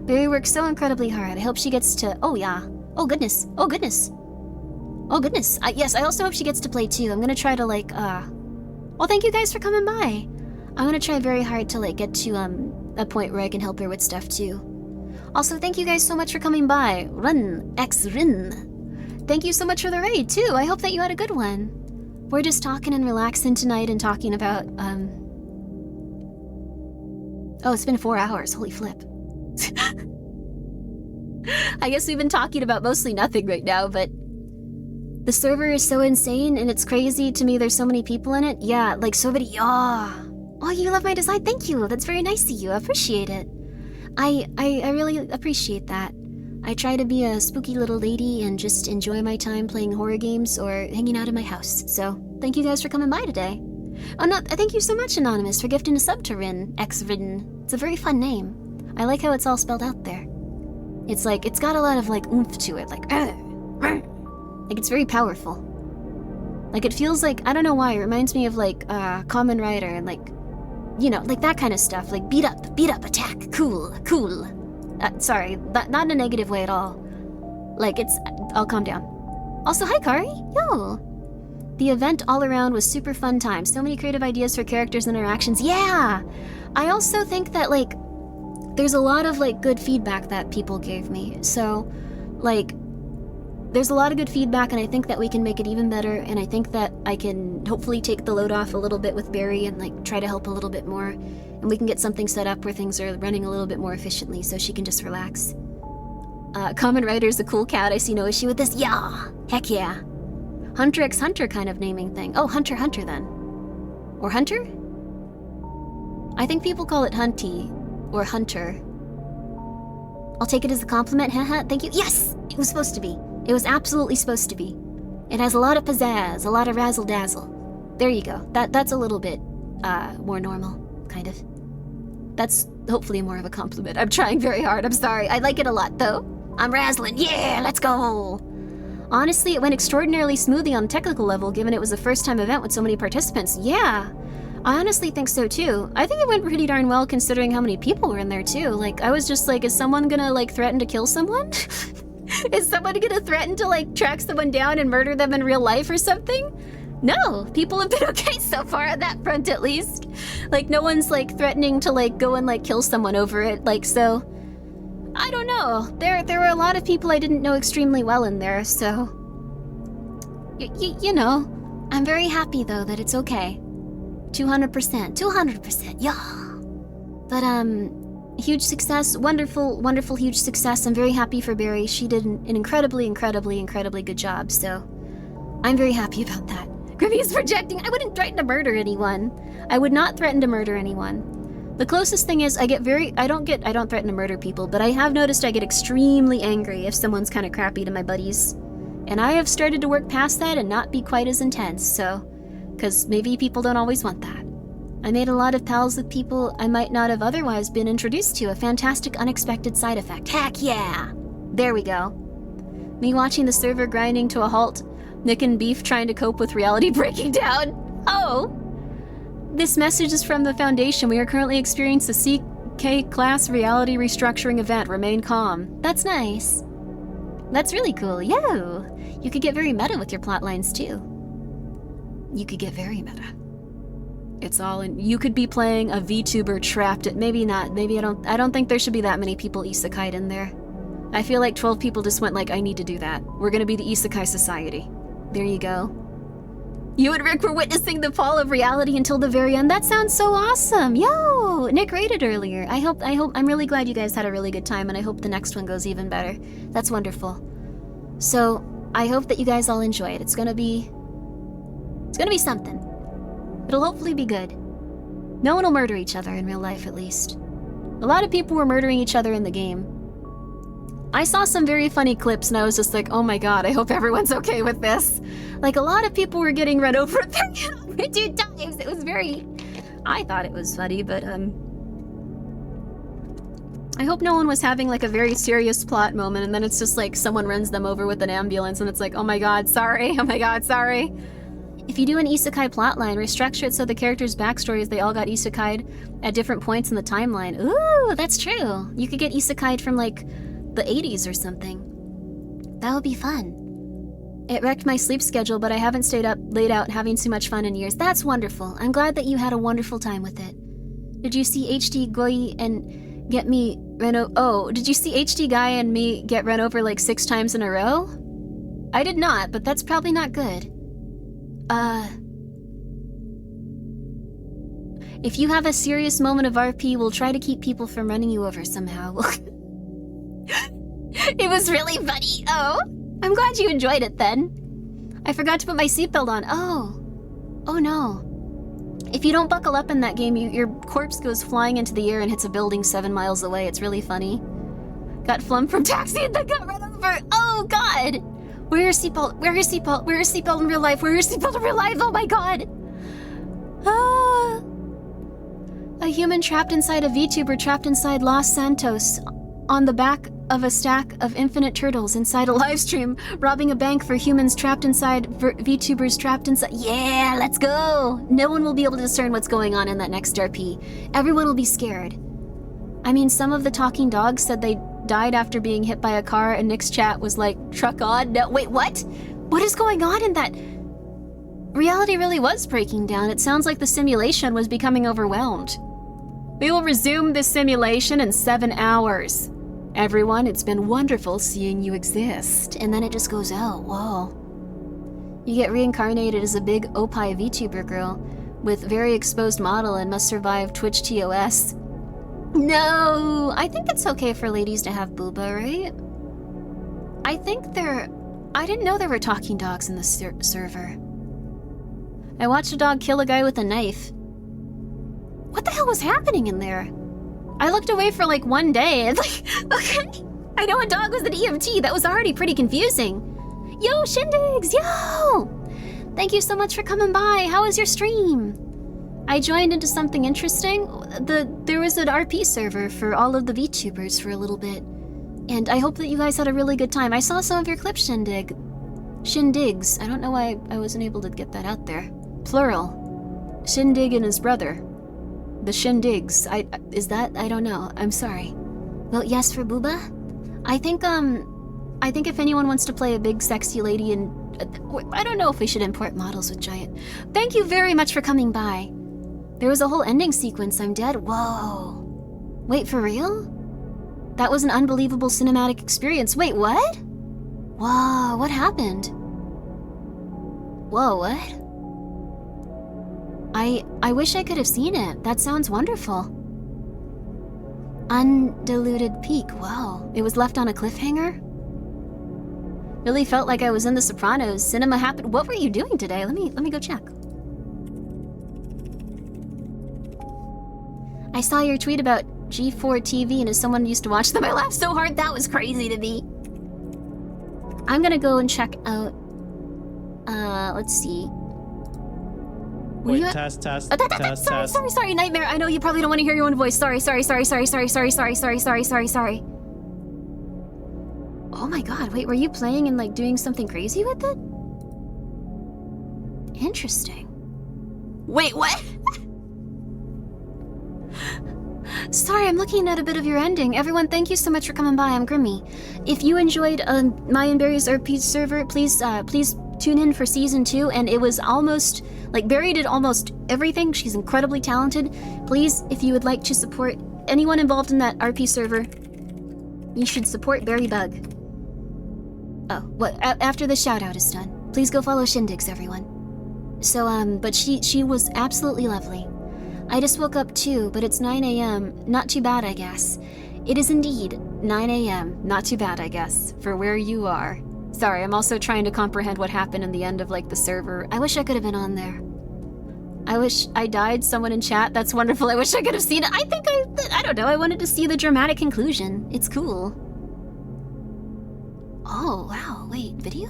Barry works so incredibly hard. I hope she gets to... Oh, yeah. Oh, goodness. Oh, goodness. Oh, goodness. Yes, I also hope she gets to play, too. I'm gonna try to, like, Well, thank you guys for coming by. I'm gonna try very hard to, like, get to, a point where I can help her with stuff, too. Also, thank you guys so much for coming by. Run, X Rin. Thank you so much for the raid, too. I hope that you had a good one. We're just talking and relaxing tonight and talking about, Oh, it's been 4 hours. Holy flip. I guess we've been talking about mostly nothing right now, but the server is so insane and it's crazy to me. There's so many people in it. Yeah, like so many. Oh, you love my design. Thank you. That's very nice of you. I appreciate it. I really appreciate that. I try to be a spooky little lady and just enjoy my time playing horror games or hanging out in my house. So thank you guys for coming by today. Oh no, thank you so much, Anonymous, for gifting a sub to Rin, X-Ridden. It's a very fun name. I like how it's all spelled out there. It's like, it's got a lot of like oomph to it, like it's very powerful. Like it feels like, I don't know why, it reminds me of like Kamen Rider and like, you know, like that kind of stuff. Like beat up, attack, cool. Sorry, not in a negative way at all. Like it's, I'll calm down. Also, hi Kari, yo. The event all around was super fun time. So many creative ideas for characters and interactions. Yeah! I also think that, like, there's a lot of, like, good feedback that people gave me. So, like, there's a lot of good feedback, and I think that we can make it even better, and I think that I can hopefully take the load off a little bit with Barry and, like, try to help a little bit more, and we can get something set up where things are running a little bit more efficiently so she can just relax. Kamen Rider's a cool cat. I see no issue with this. Yeah! Heck yeah! Hunter x Hunter kind of naming thing. Oh, Hunter then. Or Hunter? I think people call it Hunty or Hunter. I'll take it as a compliment, haha, thank you. Yes! It was supposed to be. It was absolutely supposed to be. It has a lot of pizzazz, a lot of razzle-dazzle. There you go. That's a little bit, more normal, kind of. That's hopefully more of a compliment. I'm trying very hard, I'm sorry. I like it a lot, though. I'm razzling, yeah, let's go! Honestly, it went extraordinarily smoothly on a technical level, given it was a first-time event with so many participants. Yeah, I honestly think so, too. I think it went pretty darn well, considering how many people were in there, too. Like, I was just like, is someone gonna, like, threaten to kill someone? Is someone gonna threaten to, like, track someone down and murder them in real life or something? No, people have been okay so far on that front, at least. Like, no one's, like, threatening to, like, go and, like, kill someone over it, like, so... I don't know. There were a lot of people I didn't know extremely well in there, so... You know, I'm very happy, though, that it's okay. 200%, yeah! But, huge success, wonderful, huge success. I'm very happy for Barry. She did an incredibly good job, so... I'm very happy about that. Grimmi is projecting. I wouldn't threaten to murder anyone. I would not threaten to murder anyone. The closest thing is I don't threaten to murder people, but I have noticed I get extremely angry if someone's kind of crappy to my buddies. And I have started to work past that and not be quite as intense, so... Because maybe people don't always want that. I made a lot of pals with people I might not have otherwise been introduced to, a fantastic unexpected side effect. Heck yeah! There we go. Me watching the server grinding to a halt, Nick and Beef trying to cope with reality breaking down. Oh! This message is from the Foundation. We are currently experiencing a CK class reality restructuring event. Remain calm. That's nice. That's really cool. Yo! You could get very meta with your plot lines too. You could get very meta. It's all in. You could be playing a VTuber trapped at maybe not. Maybe I don't think there should be that many people isekai'd in there. I feel like 12 people just went like, I need to do that. We're gonna be the Isekai Society. There you go. You and Rick were witnessing the fall of reality until the very end. That sounds so awesome. Yo, Nick rated earlier. I'm really glad you guys had a really good time, and I hope the next one goes even better. That's wonderful. So, I hope that you guys all enjoy it. It's gonna be something. It'll hopefully be good. No one will murder each other in real life, at least. A lot of people were murdering each other in the game. I saw some very funny clips and I was just like, oh my god, I hope everyone's okay with this. Like, a lot of people were getting run over 2 times. It was very... I thought it was funny, but, I hope no one was having like a very serious plot moment and then it's just like someone runs them over with an ambulance and it's like, oh my god, sorry, oh my god, sorry. If you do an isekai plotline, restructure it so the characters' backstories, they all got isekai'd at different points in the timeline. Ooh, that's true. You could get isekai'd from like the 80s or something. That would be fun. It wrecked my sleep schedule, but I haven't stayed up late out having too much fun in years. That's wonderful. I'm glad that you had a wonderful time with it. Did you see HD Goi and get me did you see HD Guy and me get run over like 6 times in a row? I did not, but that's probably not good. If you have a serious moment of RP, we'll try to keep people from running you over somehow. It was really funny. Oh, I'm glad you enjoyed it then. I forgot to put my seatbelt on. Oh no. If you don't buckle up in that game, your corpse goes flying into the air and hits a building 7 miles away. It's really funny. Got flummed from taxi and then got run over. Oh god. Wear your seatbelt. Wear your seatbelt. Wear your seatbelt in real life. Wear your seatbelt in real life. Oh my god. A human trapped inside a VTuber trapped inside Los Santos on the back of a stack of infinite turtles inside a live stream, robbing a bank for humans trapped inside VTubers trapped inside. Yeah, let's go. No one will be able to discern what's going on in that next RP. Everyone will be scared. I mean, some of the talking dogs said they died after being hit by a car, and Nick's chat was like, truck on? No, wait, what? What is going on in that? Reality really was breaking down. It sounds like the simulation was becoming overwhelmed. We will resume this simulation in 7 hours. Everyone, it's been wonderful seeing you exist. And then it just goes out. Whoa. You get reincarnated as a big Opie VTuber girl with very exposed model and must survive Twitch TOS. No! I think it's okay for ladies to have booba, right? I didn't know there were talking dogs in the server. I watched a dog kill a guy with a knife. What the hell was happening in there? I looked away for like 1 day and like, okay. I know a dog was an EMT. That was already pretty confusing. Yo, Shindigs, yo! Thank you so much for coming by. How was your stream? I joined into something interesting. There was an RP server for all of the VTubers for a little bit. And I hope that you guys had a really good time. I saw some of your clips, Shindigs. I don't know why I wasn't able to get that out there. Plural. Shindig and his brother. The Shindigs. Is that? I don't know. I'm sorry. Well, yes for booba? I think if anyone wants to play a big sexy lady and... I don't know if we should import models with giant... Thank you very much for coming by. There was a whole ending sequence. I'm dead. Whoa. Wait, for real? That was an unbelievable cinematic experience. Wait, what? Whoa, what happened? Whoa, what? I wish I could have seen it. That sounds wonderful. Undiluted peak. Wow. It was left on a cliffhanger? Really felt like I was in The Sopranos. Cinema happened. What were you doing today? Let me go check. I saw your tweet about G4 TV, and as someone who used to watch them, I laughed so hard. That was crazy to me. I'm gonna go and check out... let's see. Wait, test. Sorry, Nightmare. I know you probably don't want to hear your own voice. Sorry. Oh my god, wait, were you playing and like doing something crazy with it? Interesting. Wait, what? Sorry, I'm looking at a bit of your ending. Everyone, thank you so much for coming by. I'm Grimmi. If you enjoyed my and Barry's RP server, please tune in for season 2. And it was almost, like, Barry did almost everything. She's incredibly talented. Please, if you would like to support anyone involved in that RP server, you should support Barry Bug. Oh, what? After the shout out is done, please go follow Shindigs, everyone. So, but she was absolutely lovely. I just woke up too, but it's 9 a.m. Not too bad, I guess. It is indeed 9 a.m. Not too bad, I guess, for where you are. Sorry, I'm also trying to comprehend what happened in the end of, like, the server. I wish I could have been on there. I wish I died. Someone in chat. That's wonderful. I wish I could have seen it. I don't know. I wanted to see the dramatic conclusion. It's cool. Oh, wow. Wait, video?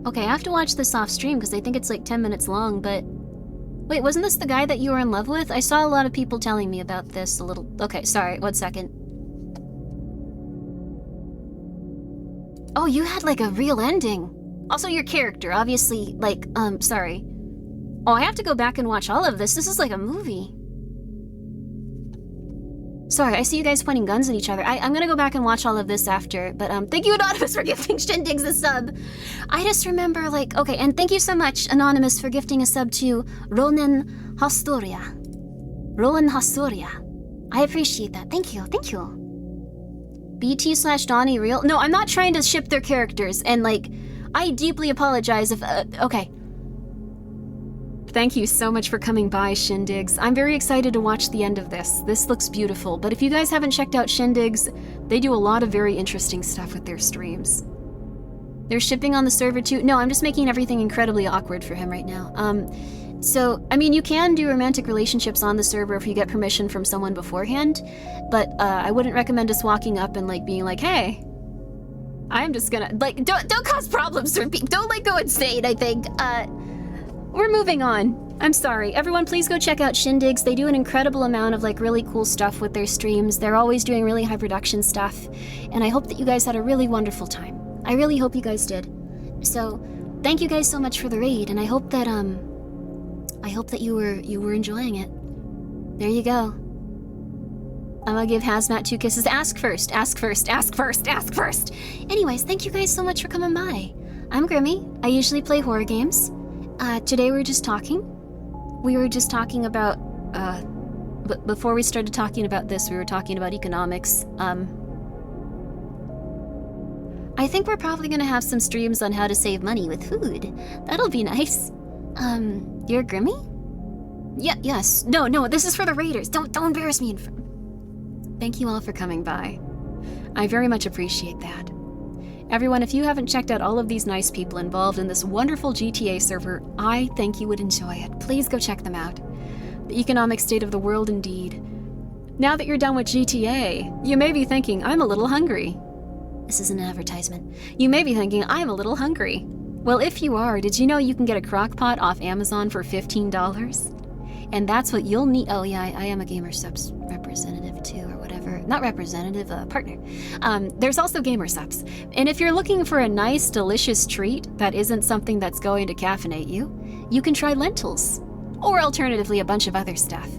Okay, I have to watch this off stream because I think it's like 10 minutes long, but Wait, wasn't this the guy that you were in love with? I saw a lot of people telling me about this a little... Okay, sorry, 1 second. Oh, you had like a real ending. Also, your character, obviously, like, sorry. Oh, I have to go back and watch all of this. This is like a movie. Sorry, I see you guys pointing guns at each other. I'm gonna go back and watch all of this after, but thank you, Anonymous, for gifting Shindigs a sub. I just remember, like, okay, and thank you so much, Anonymous, for gifting a sub to Ronan Hastoria. Ronan Hastoria. I appreciate that. Thank you, thank you. BT/Donnie real? No, I'm not trying to ship their characters, and, like, I deeply apologize if, okay. Thank you so much for coming by, Shindigs. I'm very excited to watch the end of this. This looks beautiful, but if you guys haven't checked out Shindigs, they do a lot of very interesting stuff with their streams. They're shipping on the server too. No, I'm just making everything incredibly awkward for him right now. So, I mean, you can do romantic relationships on the server if you get permission from someone beforehand, but I wouldn't recommend us walking up and, like, being like, hey, I'm just gonna, like, don't cause problems for people. Don't, like, go insane, I think. We're moving on. I'm sorry. Everyone, please go check out Shindigs. They do an incredible amount of, like, really cool stuff with their streams. They're always doing really high production stuff. And I hope that you guys had a really wonderful time. I really hope you guys did. So, thank you guys so much for the raid, and I hope that you were enjoying it. There you go. I'm gonna give Hazmat 2 kisses. Ask first, ask first, ask first, ask first. Anyways, thank you guys so much for coming by. I'm Grimmi. I usually play horror games. Today we were just talking. We were just talking about, but before we started talking about this, we were talking about economics. I think we're probably gonna have some streams on how to save money with food. That'll be nice. You're Grimmi? Yeah, yes. No, this is for the raiders. Don't embarrass me in front. Thank you all for coming by. I very much appreciate that. Everyone, if you haven't checked out all of these nice people involved in this wonderful GTA server, I think you would enjoy it. Please go check them out. The economic state of the world, indeed. Now that you're done with GTA, you may be thinking, I'm a little hungry. This is an advertisement. You may be thinking, I'm a little hungry. Well, if you are, did you know you can get a crock pot off Amazon for $15? And that's what you'll need. Oh yeah, I am a Gamer Subs representative too, or whatever. Not representative, partner. There's also Gamer Subs. And if you're looking for a nice, delicious treat that isn't something that's going to caffeinate you, you can try lentils. Or alternatively, a bunch of other stuff.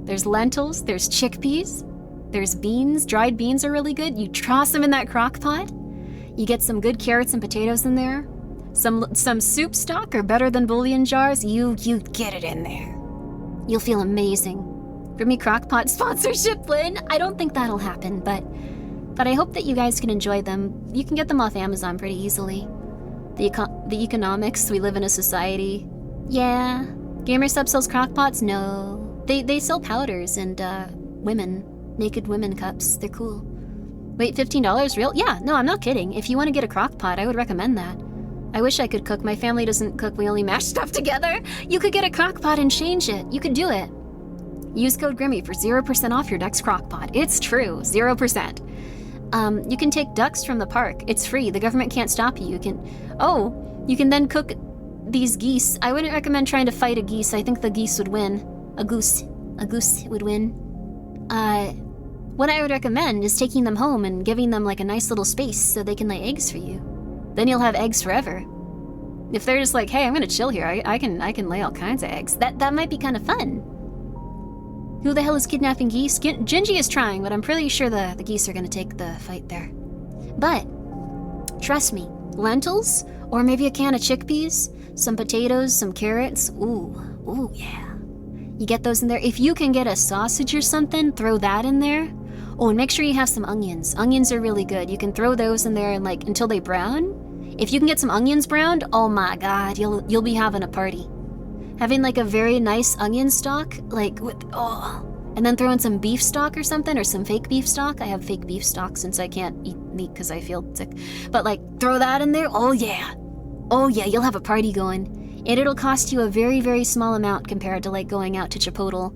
There's lentils, there's chickpeas, there's beans. Dried beans are really good. You toss them in that crock pot. You get some good carrots and potatoes in there. Some soup stock are better than bouillon jars. You get it in there. You'll feel amazing. Grimmi Crockpot sponsorship win? I don't think that'll happen, but I hope that you guys can enjoy them. You can get them off Amazon pretty easily. The economics, we live in a society. Yeah. GamerSub sells crockpots? No. They sell powders and naked women cups. They're cool. Wait, $15 real? Yeah, no, I'm not kidding. If you want to get a crockpot, I would recommend that. I wish I could cook. My family doesn't cook. We only mash stuff together. You could get a crockpot and change it. You could do it. Use code Grimmi for 0% off your next crockpot. It's true, 0%. You can take ducks from the park. It's free. The government can't stop you. You can then cook these geese. I wouldn't recommend trying to fight a geese. I think the geese would win. A goose would win. What I would recommend is taking them home and giving them like a nice little space so they can lay eggs for you. Then you'll have eggs forever. If they're just like, hey, I'm gonna chill here, I can lay all kinds of eggs. That might be kind of fun. Who the hell is kidnapping geese? Gingy is trying, but I'm pretty sure the geese are gonna take the fight there. But, trust me, lentils, or maybe a can of chickpeas, some potatoes, some carrots, ooh, yeah. You get those in there. If you can get a sausage or something, throw that in there. Oh, and make sure you have some onions. Onions are really good. You can throw those in there and like until they brown. If you can get some onions browned, oh my god, you'll be having a party. Having like a very nice onion stock, like with and then throw in some beef stock or something, or some fake beef stock. I have fake beef stock since I can't eat meat because I feel sick. But like throw that in there. Oh yeah, you'll have a party going. And it'll cost you a very, very small amount compared to like going out to Chipotle,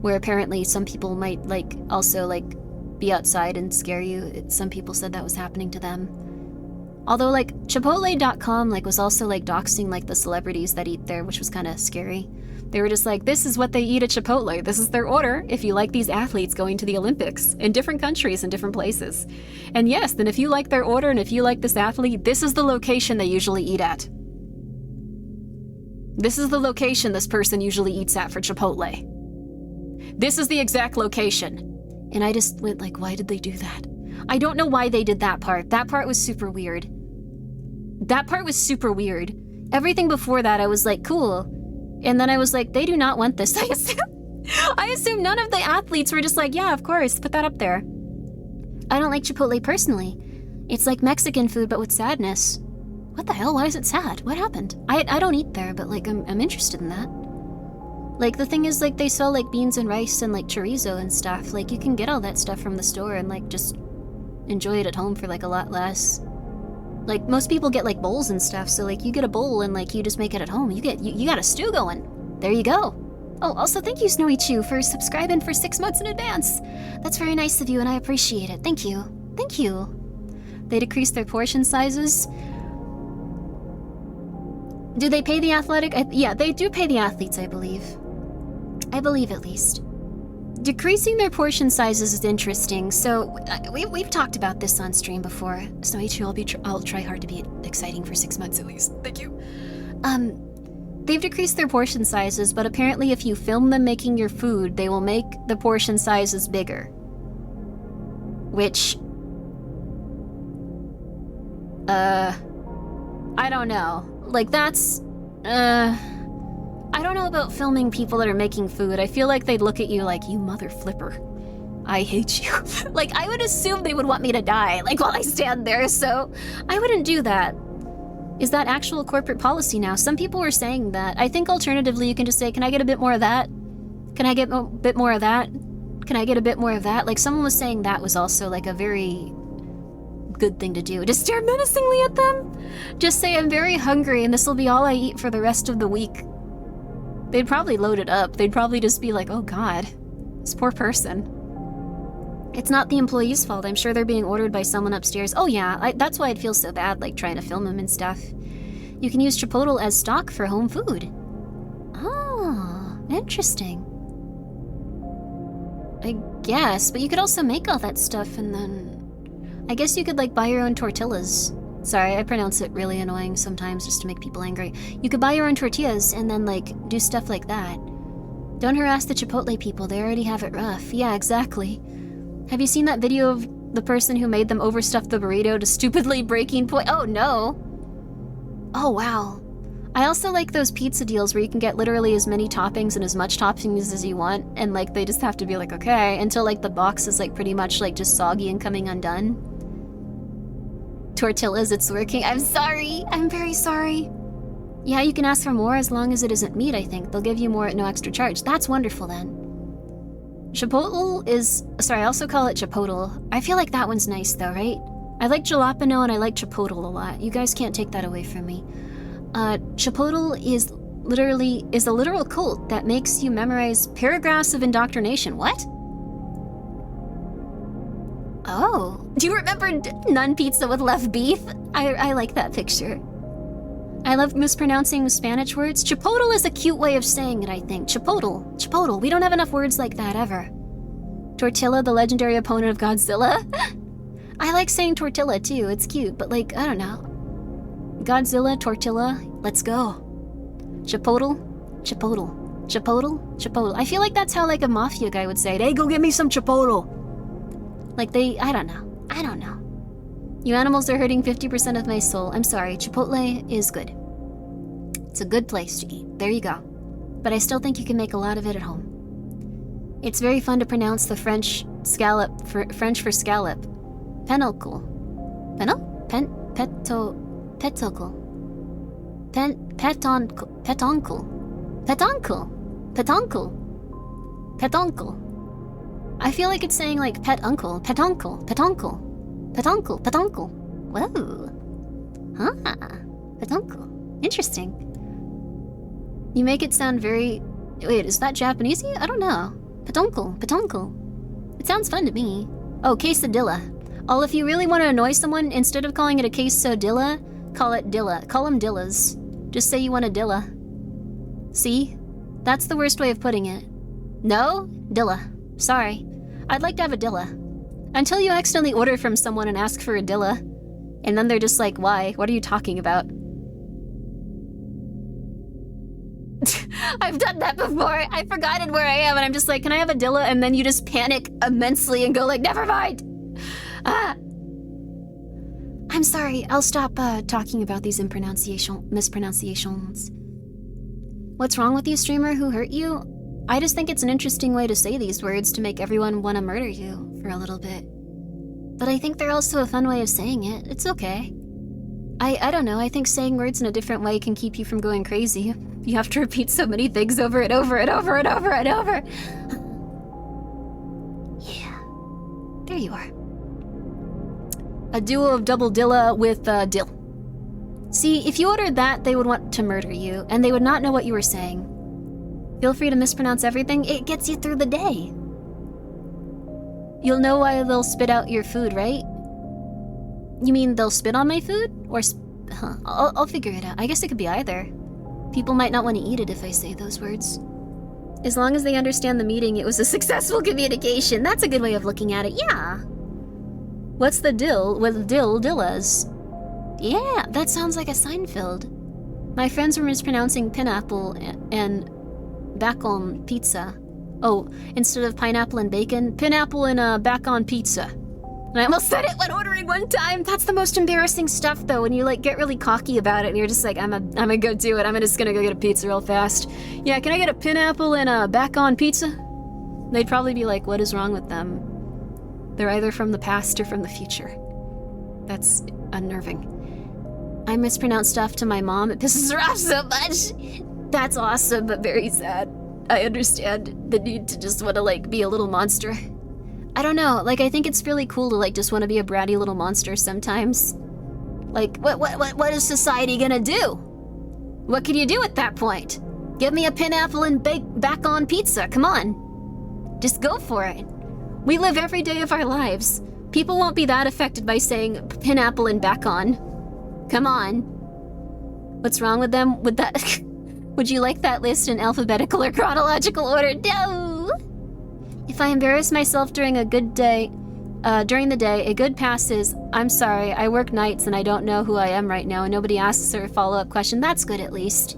where apparently some people might like also like be outside and scare you. Some people said that was happening to them. Although, like, Chipotle.com, like, was also, like, doxing, like, the celebrities that eat there, which was kind of scary. They were just like, this is what they eat at Chipotle. This is their order if you like these athletes going to the Olympics in different countries and different places. And yes, then if you like their order and if you like this athlete, this is the location they usually eat at. This is the location this person usually eats at for Chipotle. This is the exact location. And I just went like, why did they do that? I don't know why they did that part. That part was super weird. That part was super weird. Everything before that, I was like, cool. And then I was like, they do not want this. I assume none of the athletes were just like, yeah, of course, put that up there. I don't like Chipotle personally. It's like Mexican food, but with sadness. What the hell? Why is it sad? What happened? I don't eat there, but like, I'm interested in that. Like, the thing is, like, they sell, like, beans and rice and, like, chorizo and stuff. Like, you can get all that stuff from the store and, like, just enjoy it at home for, like, a lot less. Like, most people get, like, bowls and stuff, so, like, you get a bowl and, like, you just make it at home. You got a stew going. There you go. Oh, also, thank you, Snowy Chew, for subscribing for 6 months in advance. That's very nice of you, and I appreciate it. Thank you. Thank you. They decreased their portion sizes. Do they pay the athletic? Yeah, they do pay the athletes, I believe. I believe, at least. Decreasing their portion sizes is interesting. So we've talked about this on stream before. So I'll try hard to be exciting for 6 months at least. Thank you. They've decreased their portion sizes, but apparently if you film them making your food, they will make the portion sizes bigger. Which, I don't know. Like, that's, I don't know about filming people that are making food. I feel like they'd look at you like, you mother flipper. I hate you. Like, I would assume they would want me to die, like, while I stand there, so I wouldn't do that. Is that actual corporate policy now? Some people were saying that. I think alternatively you can just say, can I get a bit more of that? Can I get a bit more of that? Can I get a bit more of that? Like, someone was saying that was also, like, a very good thing to do. Just stare menacingly at them? Just say, I'm very hungry and this will be all I eat for the rest of the week. They'd probably load it up. They'd probably just be like, oh god, this poor person. It's not the employee's fault. I'm sure they're being ordered by someone upstairs. Oh yeah, that's why I'd feel so bad, like, trying to film them and stuff. You can use Chipotle as stock for home food. Oh, interesting. I guess, but you could also make all that stuff and then... I guess you could, like, buy your own tortillas. Sorry, I pronounce it really annoying sometimes just to make people angry. You could buy your own tortillas and then, like, do stuff like that. Don't harass the Chipotle people, they already have it rough. Yeah, exactly. Have you seen that video of the person who made them overstuff the burrito to stupidly breaking point? Oh no! Oh wow. I also like those pizza deals where you can get literally as many toppings and as much toppings as you want, and like they just have to be like, okay, until like the box is like pretty much like just soggy and coming undone. Tortillas, it's working. I'm sorry. I'm very sorry. Yeah, you can ask for more as long as it isn't meat, I think. They'll give you more at no extra charge. That's wonderful then. Chipotle is... Sorry, I also call it Chipotle. I feel like that one's nice though, right? I like jalapeno and I like Chipotle a lot. You guys can't take that away from me. Chipotle is a literal cult that makes you memorize paragraphs of indoctrination. What? Oh. Do you remember Nun Pizza with left beef? I like that picture. I love mispronouncing Spanish words. Chipotle is a cute way of saying it, I think. Chipotle. Chipotle. We don't have enough words like that, ever. Tortilla, the legendary opponent of Godzilla? I like saying tortilla, too. It's cute, but like, I don't know. Godzilla, tortilla, let's go. Chipotle, Chipotle, Chipotle, Chipotle. I feel like that's how like a mafia guy would say it. Hey, go get me some Chipotle. Like I don't know. You animals are hurting 50% of my soul. I'm sorry, Chipotle is good. It's a good place to eat. There you go. But I still think you can make a lot of it at home. It's very fun to pronounce the French for scallop. Penoncle. Petoncle. I feel like it's saying like pet uncle. Petoncle. Whoa. Huh. Petoncle. Interesting. You make it sound very... Wait, is that Japanesey? I don't know. Petoncle. It sounds fun to me. Oh, quesadilla. Well, if you really want to annoy someone, instead of calling it a quesadilla, call it dilla. Call them dillas. Just say you want a dilla. See? That's the worst way of putting it. No? Dilla. Sorry. I'd like to have a dilla. Until you accidentally order from someone and ask for a dilla. And then they're just like, why? What are you talking about? I've done that before. I've forgotten where I am and I'm just like, can I have a dilla? And then you just panic immensely and go like, never mind. I'm sorry. I'll stop talking about these mispronunciations. What's wrong with you, streamer? Who hurt you? I just think it's an interesting way to say these words to make everyone want to murder you for a little bit. But I think they're also a fun way of saying it. It's okay. I don't know. I think saying words in a different way can keep you from going crazy. You have to repeat so many things over and over and over and over and over. Yeah. There you are. A duo of double dilla with dill. See, if you ordered that, they would want to murder you, and they would not know what you were saying. Feel free to mispronounce everything. It gets you through the day. You'll know why they'll spit out your food, right? You mean they'll spit on my food? Or I'll figure it out. I guess it could be either. People might not want to eat it if I say those words. As long as they understand the meeting, it was a successful communication. That's a good way of looking at it, yeah. What's the dill with dillas? Yeah, that sounds like a Seinfeld. My friends were mispronouncing pineapple and bacon pizza. Oh, instead of pineapple and bacon, pineapple and bacon pizza. And I almost said it when ordering one time. That's the most embarrassing stuff, though, when you like get really cocky about it and you're just like, I'm gonna go do it. I'm just gonna go get a pizza real fast. Yeah, can I get a pineapple and a bacon pizza? They'd probably be like, what is wrong with them? They're either from the past or from the future. That's unnerving. I mispronounce stuff to my mom. It pisses her off so much. That's awesome, but very sad. I understand the need to just want to, like, be a little monster. I don't know, like, I think it's really cool to, like, just want to be a bratty little monster sometimes. Like, what is society gonna do? What can you do at that point? Give me a pineapple and back on pizza, come on. Just go for it. We live every day of our lives. People won't be that affected by saying pineapple and back on. Come on. What's wrong with them? With that? Would you like that list in alphabetical or chronological order? No! If I embarrass myself during a good day, during the day, a good pass is, I'm sorry, I work nights and I don't know who I am right now and nobody asks her a follow-up question. That's good at least.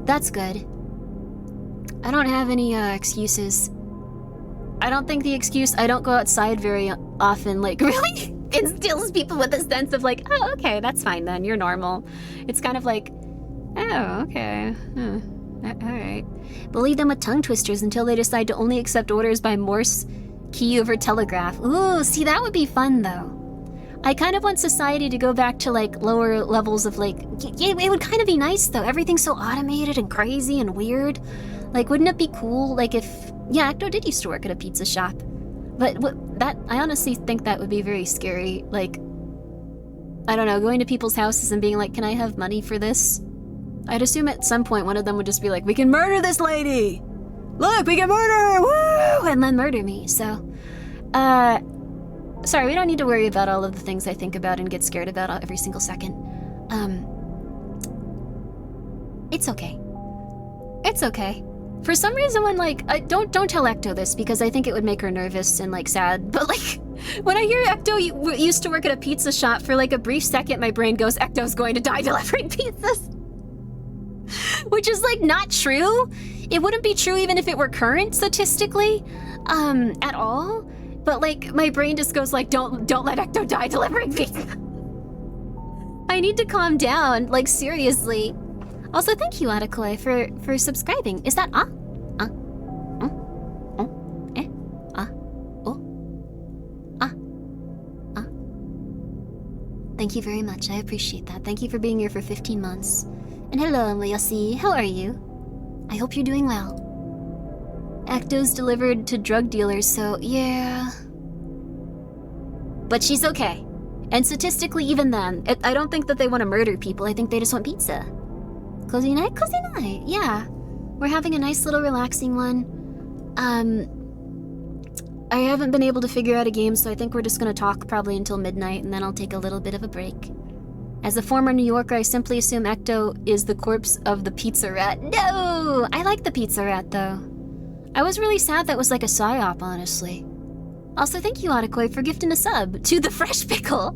That's good. I don't have any excuses. I don't think the excuse I don't go outside very often, like, really instills people with a sense of like, oh, okay, that's fine then, you're normal. It's kind of like, oh, okay, alright. But leave them with tongue twisters until they decide to only accept orders by Morse key over telegraph. Ooh, see, that would be fun though. I kind of want society to go back to like lower levels of like, yeah, it would kind of be nice though. Everything's so automated and crazy and weird. Like, wouldn't it be cool, like if, yeah, Ecto did used to work at a pizza shop. But I honestly think that would be very scary. Like, I don't know, going to people's houses and being like, can I have money for this? I'd assume at some point one of them would just be like, we can murder this lady! Look, we can murder her! Woo! And then murder me, so. Sorry, we don't need to worry about all of the things I think about and get scared about every single second. It's okay. It's okay. For some reason when like, don't tell Ecto this because I think it would make her nervous and like sad, but like, when I hear Ecto used to work at a pizza shop for like a brief second, my brain goes, Ecto's going to die delivering pizzas. Which is like not true. It wouldn't be true even if it were current statistically, at all. But like, my brain just goes like, don't let Ecto die delivering pizza. I need to calm down, like seriously. Also, thank you, Adekoy, for subscribing. Is that Thank you very much. I appreciate that. Thank you for being here for 15 months. And hello, Moyosi. How are you? I hope you're doing well. Ecto's delivered to drug dealers, so yeah. But she's okay. And statistically, even then, I don't think that they want to murder people. I think they just want pizza. Cozy night? Cozy night, yeah. We're having a nice little relaxing one. I haven't been able to figure out a game, so I think we're just gonna talk probably until midnight, and then I'll take a little bit of a break. As a former New Yorker, I simply assume Ecto is the corpse of the pizza rat. No! I like the pizza rat, though. I was really sad that was like a psyop, honestly. Also, thank you, Otakoi, for gifting a sub to the Fresh Pickle.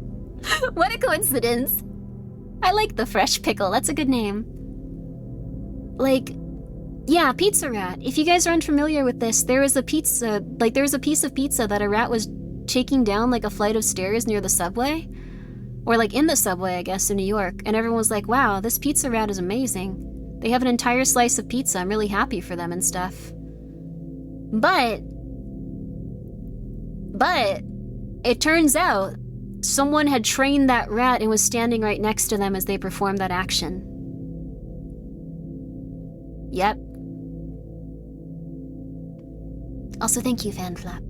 What a coincidence. I like the Fresh Pickle, that's a good name. Like, yeah, Pizza Rat. If you guys are unfamiliar with this, there was a piece of pizza that a rat was taking down like a flight of stairs near the subway. Or like in the subway, I guess, in New York. And everyone was like, wow, this Pizza Rat is amazing. They have an entire slice of pizza. I'm really happy for them and stuff. But it turns out someone had trained that rat and was standing right next to them as they performed that action. Yep. Also, thank you, Fanflap.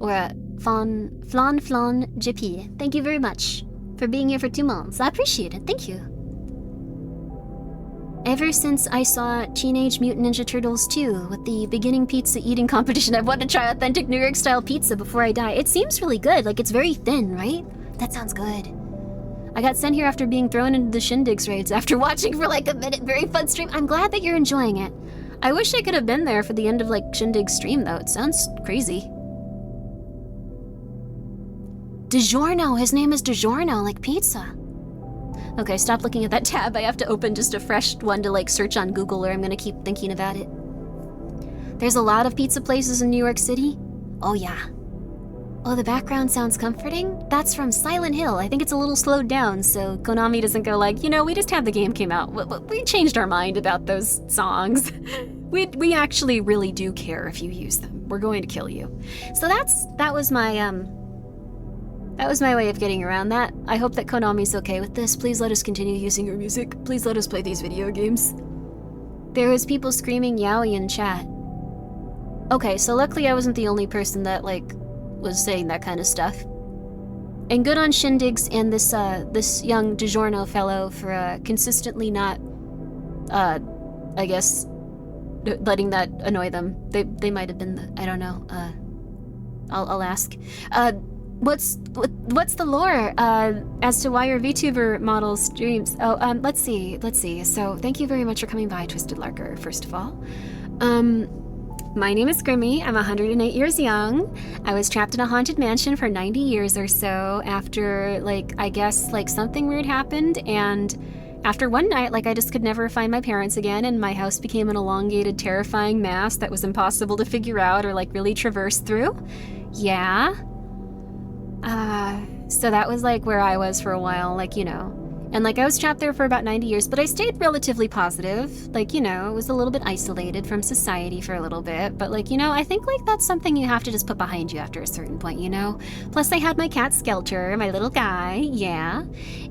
Or, Flan JP. Thank you very much for being here for 2 months. I appreciate it. Thank you. Ever since I saw Teenage Mutant Ninja Turtles 2 with the beginning pizza eating competition, I've wanted to try authentic New York style pizza before I die. It seems really good. Like, it's very thin, right? That sounds good. I got sent here after being thrown into the Shindigs raids after watching for like a minute. Very fun stream. I'm glad that you're enjoying it. I wish I could have been there for the end of like Shindig's stream though. It sounds crazy. DiGiorno. His name is DiGiorno, like pizza. Okay, stop looking at that tab. I have to open just a fresh one to like search on Google or I'm gonna keep thinking about it. There's a lot of pizza places in New York City. Oh yeah. Oh, the background sounds comforting? That's from Silent Hill. I think it's a little slowed down, so Konami doesn't go like, you know, we just had the game came out. We changed our mind about those songs. We actually really do care if you use them. We're going to kill you. So that was my way of getting around that. I hope that Konami's okay with this. Please let us continue using your music. Please let us play these video games. There was people screaming yaoi in chat. Okay, so luckily I wasn't the only person that, like, was saying that kind of stuff. And good on Shindigs and this young DiGiorno fellow for consistently not, I guess, letting that annoy them. They might have been I don't know. I'll ask. What's the lore as to why your VTuber model streams? Oh, let's see. So thank you very much for coming by, Twisted Larker. First of all, my name is Grimmi. I'm 108 years young. I was trapped in a haunted mansion for 90 years or so after, like, I guess, like, something weird happened, and after one night, like, I just could never find my parents again, and my house became an elongated, terrifying mass that was impossible to figure out or, like, really traverse through. Yeah. So that was, like, where I was for a while, like, you know. And, like, I was trapped there for about 90 years, but I stayed relatively positive. Like, you know, it was a little bit isolated from society for a little bit. But, like, you know, I think, like, that's something you have to just put behind you after a certain point, you know? Plus, I had my cat Skelter, my little guy, yeah.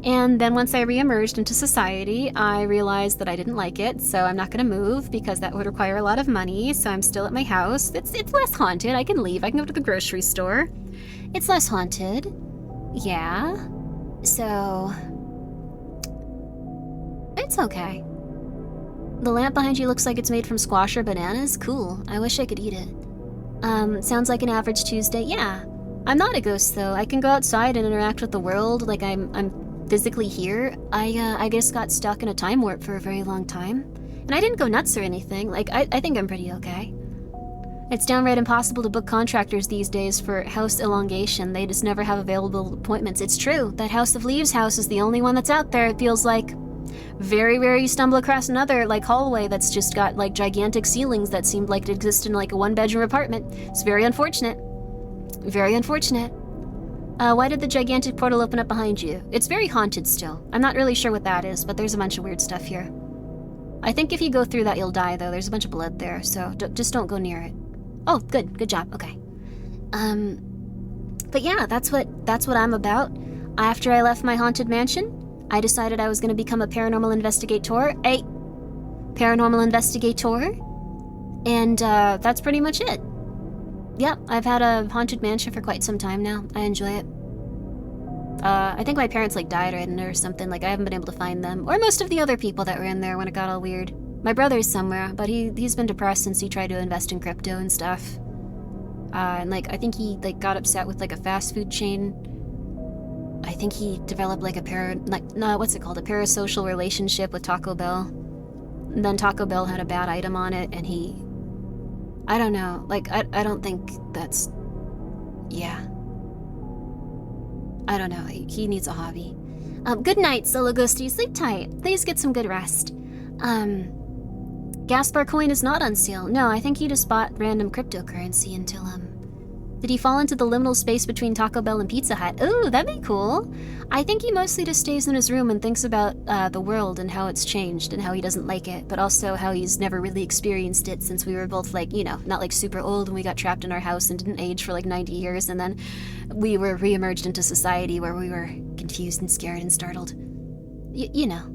And then once I reemerged into society, I realized that I didn't like it, so I'm not gonna move because that would require a lot of money, so I'm still at my house. It's less haunted. I can leave. I can go to the grocery store. It's less haunted. Yeah. So... it's okay. The lamp behind you looks like it's made from squash or bananas. Cool. I wish I could eat it. Sounds like an average Tuesday. Yeah. I'm not a ghost, though. I can go outside and interact with the world. Like, I'm physically here. I just got stuck in a time warp for a very long time. And I didn't go nuts or anything. Like, I think I'm pretty okay. It's downright impossible to book contractors these days for house elongation. They just never have available appointments. It's true. That House of Leaves house is the only one that's out there, it feels like. Very rare you stumble across another, like, hallway that's just got, like, gigantic ceilings that seemed like it existed in, like, a one-bedroom apartment. It's very unfortunate. Very unfortunate. Why did the gigantic portal open up behind you? It's very haunted still. I'm not really sure what that is, but there's a bunch of weird stuff here. I think if you go through that, you'll die, though. There's a bunch of blood there, so just don't go near it. Oh, good. Good job. Okay. But yeah, that's what I'm about. After I left my haunted mansion, I decided I was going to become a paranormal investigator. And that's pretty much it. Yep, I've had a haunted mansion for quite some time now. I enjoy it. I think my parents, like, died right in there or something. Like, I haven't been able to find them. Or most of the other people that were in there when it got all weird. My brother's somewhere, but he's been depressed since he tried to invest in crypto and stuff. And like I think he like got upset with like a fast food chain. I think he developed like a parasocial relationship with Taco Bell. And then Taco Bell had a bad item on it, and I don't know. Like I don't think that's, yeah. I don't know. He needs a hobby. Good night, Solo Ghosty. Sleep tight. Please get some good rest. Gaspar coin is not on sale. No, I think he just bought random cryptocurrency until, did he fall into the liminal space between Taco Bell and Pizza Hut? Ooh, that'd be cool. I think he mostly just stays in his room and thinks about the world and how it's changed and how he doesn't like it, but also how he's never really experienced it since we were both like, you know, not like super old and we got trapped in our house and didn't age for like 90 years, and then we were re-emerged into society where we were confused and scared and startled. You know.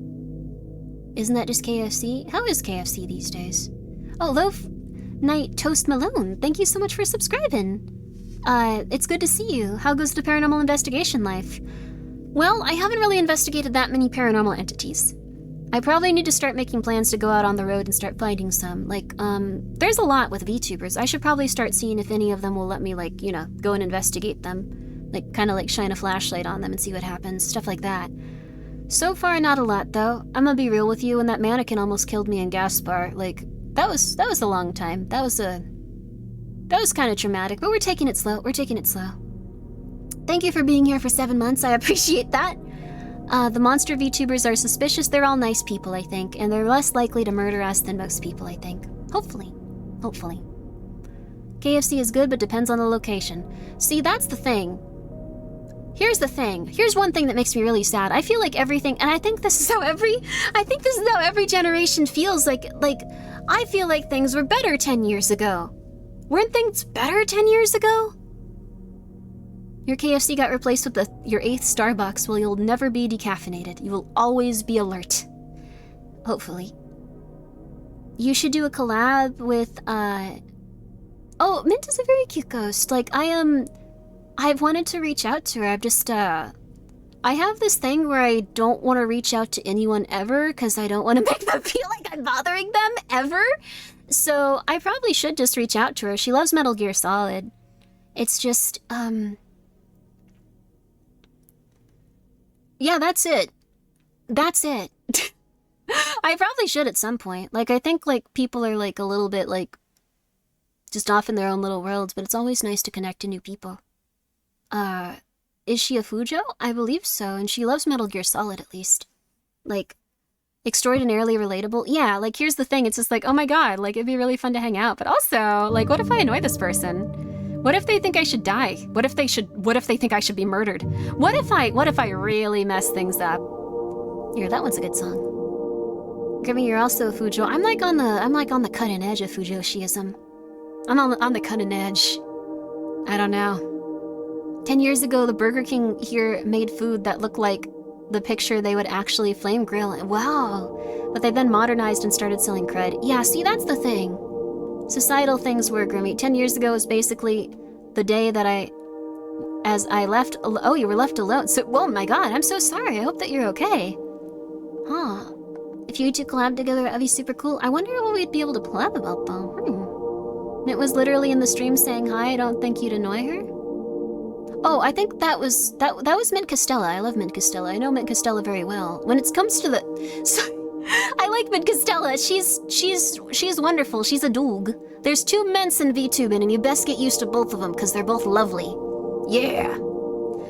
Isn't that just KFC? How is KFC these days? Oh, Loaf Knight Toast Malone, thank you so much for subscribing. It's good to see you. How goes the paranormal investigation life? Well, I haven't really investigated that many paranormal entities. I probably need to start making plans to go out on the road and start finding some. Like, there's a lot with VTubers. I should probably start seeing if any of them will let me, like, you know, go and investigate them. Like, kind of like shine a flashlight on them and see what happens. Stuff like that. So far, not a lot, though. I'm gonna be real with you, when that mannequin almost killed me in Gaspar, like, that was a long time. That was kind of traumatic, but we're taking it slow. Thank you for being here for 7 months. I appreciate that. The monster VTubers are suspicious. They're all nice people, I think, and they're less likely to murder us than most people, I think. Hopefully. KFC is good, but depends on the location. See, that's the thing. Here's the thing. Here's one thing that makes me really sad. I feel like everything, and I think this is how every generation feels. Like, I feel like things were better 10 years ago. Weren't things better 10 years ago? Your KFC got replaced with your 8th Starbucks. Well, you'll never be decaffeinated. You will always be alert. Hopefully. You should do a collab with, Oh, Mint is a very cute ghost. Like, I've wanted to reach out to her. I've just, I have this thing where I don't want to reach out to anyone ever because I don't want to make them feel like I'm bothering them ever. So I probably should just reach out to her. She loves Metal Gear Solid. It's just, yeah, that's it. I probably should at some point. Like, I think, like, people are, like, a little bit, like, just off in their own little worlds, but it's always nice to connect to new people. Is she a Fujo? I believe so, and she loves Metal Gear Solid, at least. Like, extraordinarily relatable. Yeah, like, here's the thing, it's just like, oh my god, like, it'd be really fun to hang out, but also, like, what if I annoy this person? What if they think I should die? What if they think I should be murdered? What if I really mess things up? Here, that one's a good song. Grimmi, you're also a Fujo. I'm like on the cutting edge of Fujoshiism. I'm on the cutting edge. I don't know. 10 years ago, the Burger King here made food that looked like the picture they would actually flame grill. Wow. But they then modernized and started selling crud. Yeah, see, that's the thing. Societal things were, Grimmi. 10 years ago was basically the day that I left. Oh, you were left alone. So, oh my god, I'm so sorry. I hope that you're okay. Huh. If you two collab together, that'd be super cool. I wonder what we'd be able to collab about, though. It was literally in the stream saying hi. I don't think you'd annoy her. Oh, I think that was Mint Costella. I love Mint Costella. I know Mint Costella very well. When it comes to I like Mint Costella. She's wonderful. She's a doog. There's 2 mints in VTubing, and you best get used to both of them because they're both lovely. Yeah.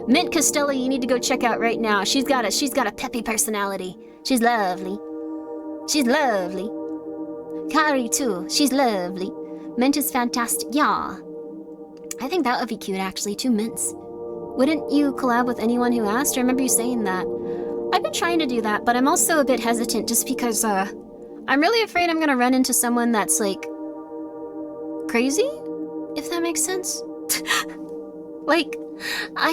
Mint Costella, you need to go check out right now. She's got a peppy personality. She's lovely. Kari too. She's lovely. Mint is fantastic. Yeah. I think that would be cute, actually. 2 mints. Wouldn't you collab with anyone who asked? I remember you saying that. I've been trying to do that, but I'm also a bit hesitant just because, I'm really afraid I'm gonna run into someone that's, like, crazy? If that makes sense? Like, how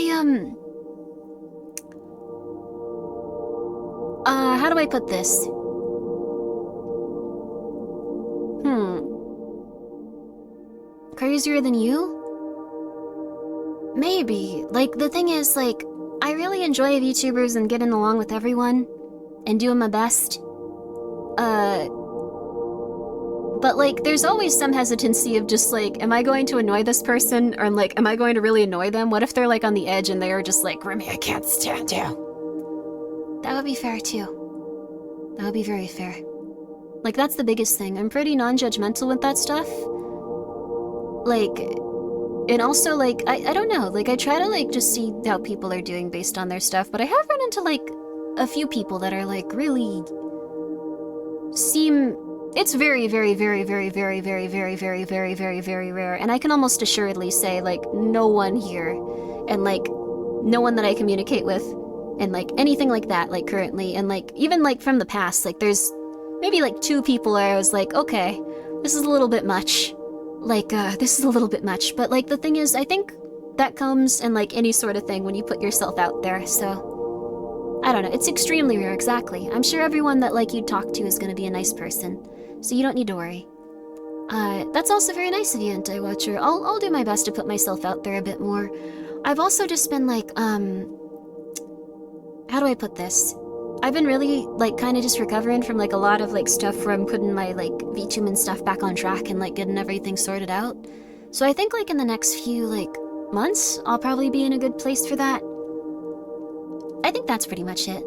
do I put this? Crazier than you? Maybe. Like, the thing is, like, I really enjoy VTubers and getting along with everyone and doing my best. But, like, there's always some hesitancy of just, like, am I going to annoy this person? Or, like, am I going to really annoy them? What if they're, like, on the edge and they're just like, Grimmi, I can't stand you? That would be fair, too. That would be very fair. Like, that's the biggest thing. I'm pretty non-judgmental with that stuff. Like, and also, like, I don't know. Like, I try to, like, just see how people are doing based on their stuff, but I have run into, like, a few people that are, like, really seem... It's very, very, very, very, very, very, very, very, very, very, very rare. And I can almost assuredly say, like, no one here, and, like, no one that I communicate with, and, like, anything like that, like, currently, and, like, even, like, from the past, like, there's maybe, like, 2 people where I was like, okay, this is a little bit much. Like, this is a little bit much. But, like, the thing is, I think that comes in, like, any sort of thing when you put yourself out there, so... I don't know, it's extremely rare, exactly. I'm sure everyone that, like, you talk to is gonna be a nice person. So you don't need to worry. That's also very nice of you, Anti-Watcher. I'll do my best to put myself out there a bit more. I've also just been like, how do I put this? I've been really, like, kind of just recovering from, like, a lot of, like, stuff where I'm putting my, like, VTuber stuff back on track and, like, getting everything sorted out. So I think, like, in the next few, like, months, I'll probably be in a good place for that. I think that's pretty much it.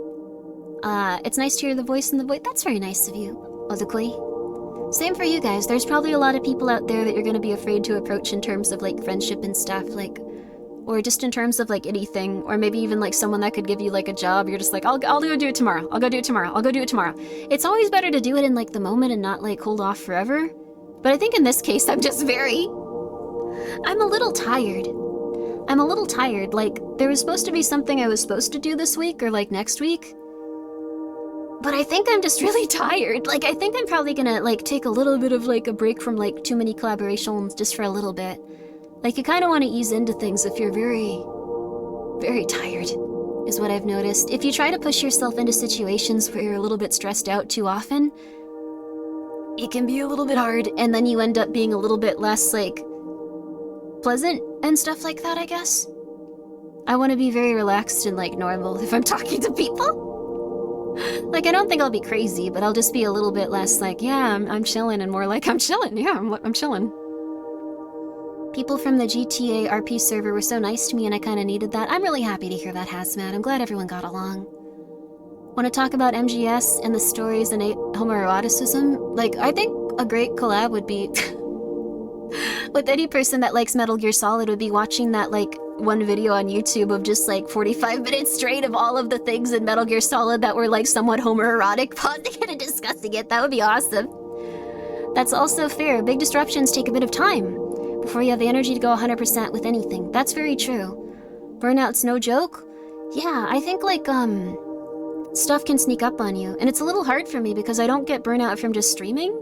It's nice to hear the voice in the voice. That's very nice of you, Ozukui. Same for you guys. There's probably a lot of people out there that you're gonna be afraid to approach in terms of, like, friendship and stuff, like, or just in terms of, like, anything, or maybe even, like, someone that could give you, like, a job. You're just like, I'll go do it tomorrow. I'll go do it tomorrow. I'll go do it tomorrow. It's always better to do it in, like, the moment and not, like, hold off forever. But I think in this case, I'm a little tired. I'm a little tired. Like, there was supposed to be something I was supposed to do this week, or, like, next week. But I think I'm just really tired. Like, I think I'm probably gonna, like, take a little bit of, like, a break from, like, too many collaborations just for a little bit. Like, you kind of want to ease into things if you're very, very tired, is what I've noticed. If you try to push yourself into situations where you're a little bit stressed out too often, it can be a little bit hard, and then you end up being a little bit less, like, pleasant and stuff like that, I guess. I want to be very relaxed and, like, normal if I'm talking to people. Like, I don't think I'll be crazy, but I'll just be a little bit less like, yeah, I'm chilling, and more like, I'm chilling, yeah, I'm chilling. People from the GTA RP server were so nice to me, and I kind of needed that. I'm really happy to hear that, Hazmat. I'm glad everyone got along. Want to talk about MGS and the stories and homoeroticism? Like, I think a great collab would be... with any person that likes Metal Gear Solid would be watching that, like, one video on YouTube of just, like, 45 minutes straight of all of the things in Metal Gear Solid that were, like, somewhat homoerotic, pausing it and discussing it. That would be awesome. That's also fair. Big disruptions take a bit of time before you have the energy to go 100% with anything. That's very true. Burnout's no joke. Yeah, I think, like, stuff can sneak up on you. And it's a little hard for me because I don't get burnout from just streaming.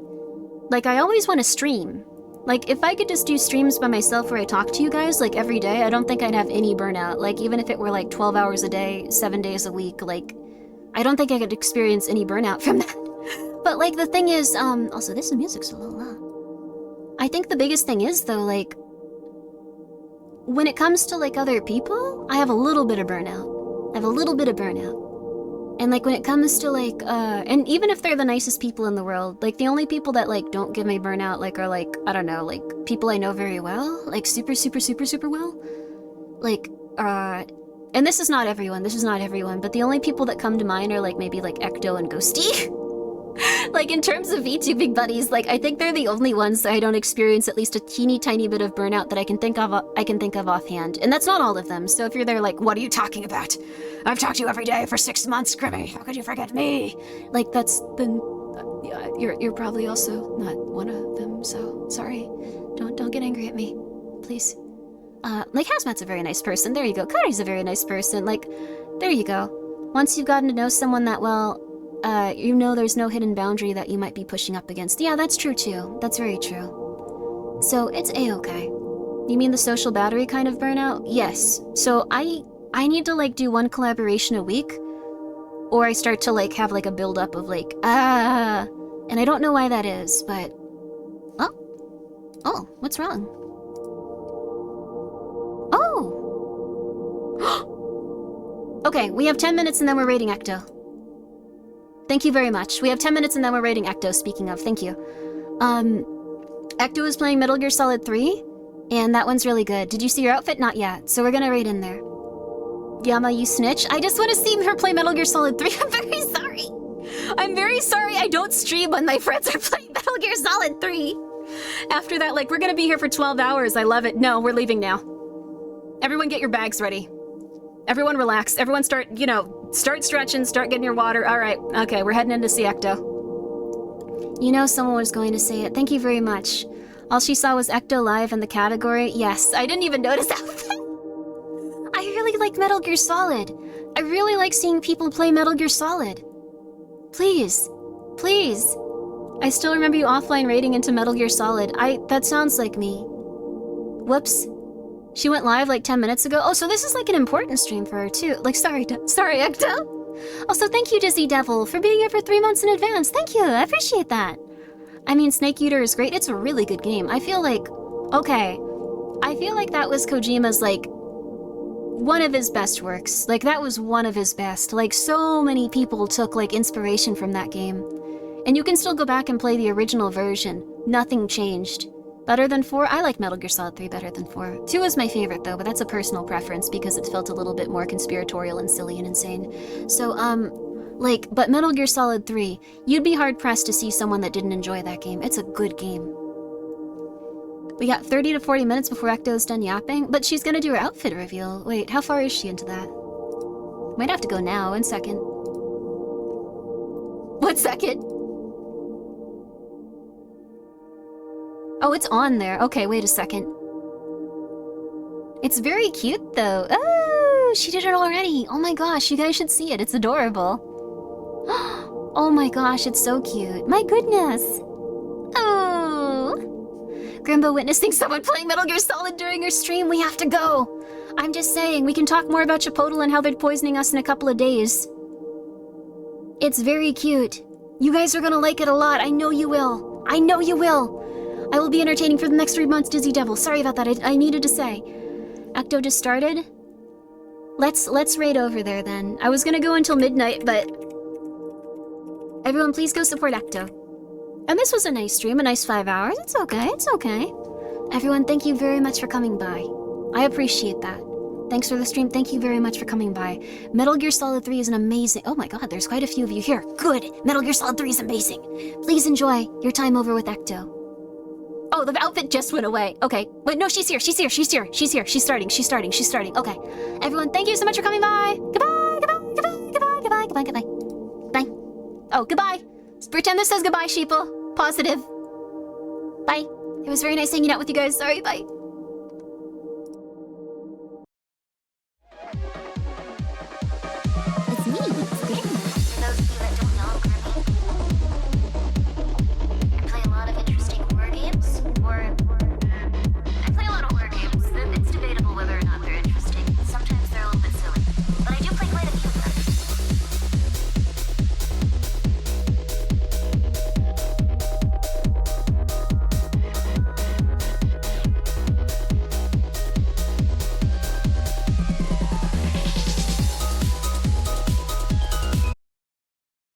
Like, I always want to stream. Like, if I could just do streams by myself where I talk to you guys, like, every day, I don't think I'd have any burnout. Like, even if it were, like, 12 hours a day, 7 days a week, like, I don't think I could experience any burnout from that. But, like, the thing is, also, this music's a little loud. I think the biggest thing is, though, like, when it comes to, like, other people, I have a little bit of burnout. I have a little bit of burnout. And, like, when it comes to, like, and even if they're the nicest people in the world, like, the only people that, like, don't give me burnout, like, are, like, I don't know, like, people I know very well, like, super, super, super, super well. Like, and this is not everyone, but the only people that come to mind are, like, maybe, like, Ecto and Ghosty. Like, in terms of VTubing buddies, like, I think they're the only ones that I don't experience at least a teeny tiny bit of burnout that I can think of offhand. And that's not all of them, so if you're there like, what are you talking about? I've talked to you every day for 6 months, Grimmi. How could you forget me? Like, that's then, yeah, you're probably also not one of them, so sorry. Don't get angry at me, please. Like, Hazmat's a very nice person. There you go. Kari's a very nice person. Like, there you go. Once you've gotten to know someone that well, you know there's no hidden boundary that you might be pushing up against. Yeah, that's true too. That's very true. So it's a-okay. You mean the social battery kind of burnout? Yes. So I need to, like, do one collaboration a week, or I start to, like, have, like, a build-up of, like, and I don't know why that is, but... Oh, what's wrong? Oh! Okay, we have 10 minutes and then we're raiding Ecto. Thank you very much. We have 10 minutes and then we're raiding Ecto, speaking of. Thank you. Ecto is playing Metal Gear Solid 3, and that one's really good. Did you see your outfit? Not yet, so we're gonna raid in there. Yama, you snitch. I just want to see her play Metal Gear Solid 3. I'm very sorry. I'm very sorry I don't stream when my friends are playing Metal Gear Solid 3. After that, like, we're gonna be here for 12 hours. I love it. No, we're leaving now. Everyone get your bags ready. Everyone relax. Everyone start, you know, start stretching, start getting your water. All right, okay, we're heading in to see Ecto. You know someone was going to say it. Thank you very much. All she saw was Ecto live in the category. Yes, I didn't even notice that. I really like Metal Gear Solid. I really like seeing people play Metal Gear Solid. Please. Please. I still remember you offline raiding into Metal Gear Solid. That sounds like me. Whoops. She went live like 10 minutes ago. Oh, so this is like an important stream for her too. Like, sorry, Ecto. Also, thank you, Dizzy Devil, for being here for 3 months in advance. Thank you, I appreciate that. I mean, Snake Eater is great. It's a really good game. I feel like, okay. I feel like that was Kojima's, like, one of his best works. Like, that was one of his best. Like, so many people took, like, inspiration from that game. And you can still go back and play the original version. Nothing changed. Better than 4? I like Metal Gear Solid 3 better than 4. 2 is my favorite, though, but that's a personal preference because it felt a little bit more conspiratorial and silly and insane. So, but Metal Gear Solid 3, you'd be hard-pressed to see someone that didn't enjoy that game. It's a good game. We got 30 to 40 minutes before Ecto's done yapping, but she's gonna do her outfit reveal. Wait, how far is she into that? Might have to go now. 1 second. 1 second? Oh, it's on there. Okay, wait a second. It's very cute, though. Oh, she did it already. Oh my gosh, you guys should see it. It's adorable. Oh my gosh, it's so cute. My goodness. Oh. Grimbo witnessing someone playing Metal Gear Solid during her stream. We have to go. I'm just saying, we can talk more about Chipotle and how they're poisoning us in a couple of days. It's very cute. You guys are gonna like it a lot. I know you will. I know you will. I will be entertaining for the next 3 months, Dizzy Devil. Sorry about that. I needed to say. Ecto just started. Let's raid over there then. I was gonna go until midnight, but everyone, please go support Ecto. And this was a nice stream, a nice 5 hours. It's okay. It's okay. Everyone, thank you very much for coming by. I appreciate that. Thanks for the stream. Thank you very much for coming by. Metal Gear Solid 3 is an amazing... Oh my god, there's quite a few of you here. Good. Metal Gear Solid 3 is amazing. Please enjoy your time over with Ecto. Oh, the outfit just went away. Okay. Wait, no, she's here. She's here. She's here. She's here. She's starting. She's starting. She's starting. Okay. Everyone, thank you so much for coming by. Goodbye. Goodbye. Goodbye. Goodbye. Goodbye. Goodbye. Goodbye. Bye. Oh, goodbye. Pretend this says goodbye, sheeple. Positive. Bye. It was very nice hanging out with you guys. Sorry. Bye.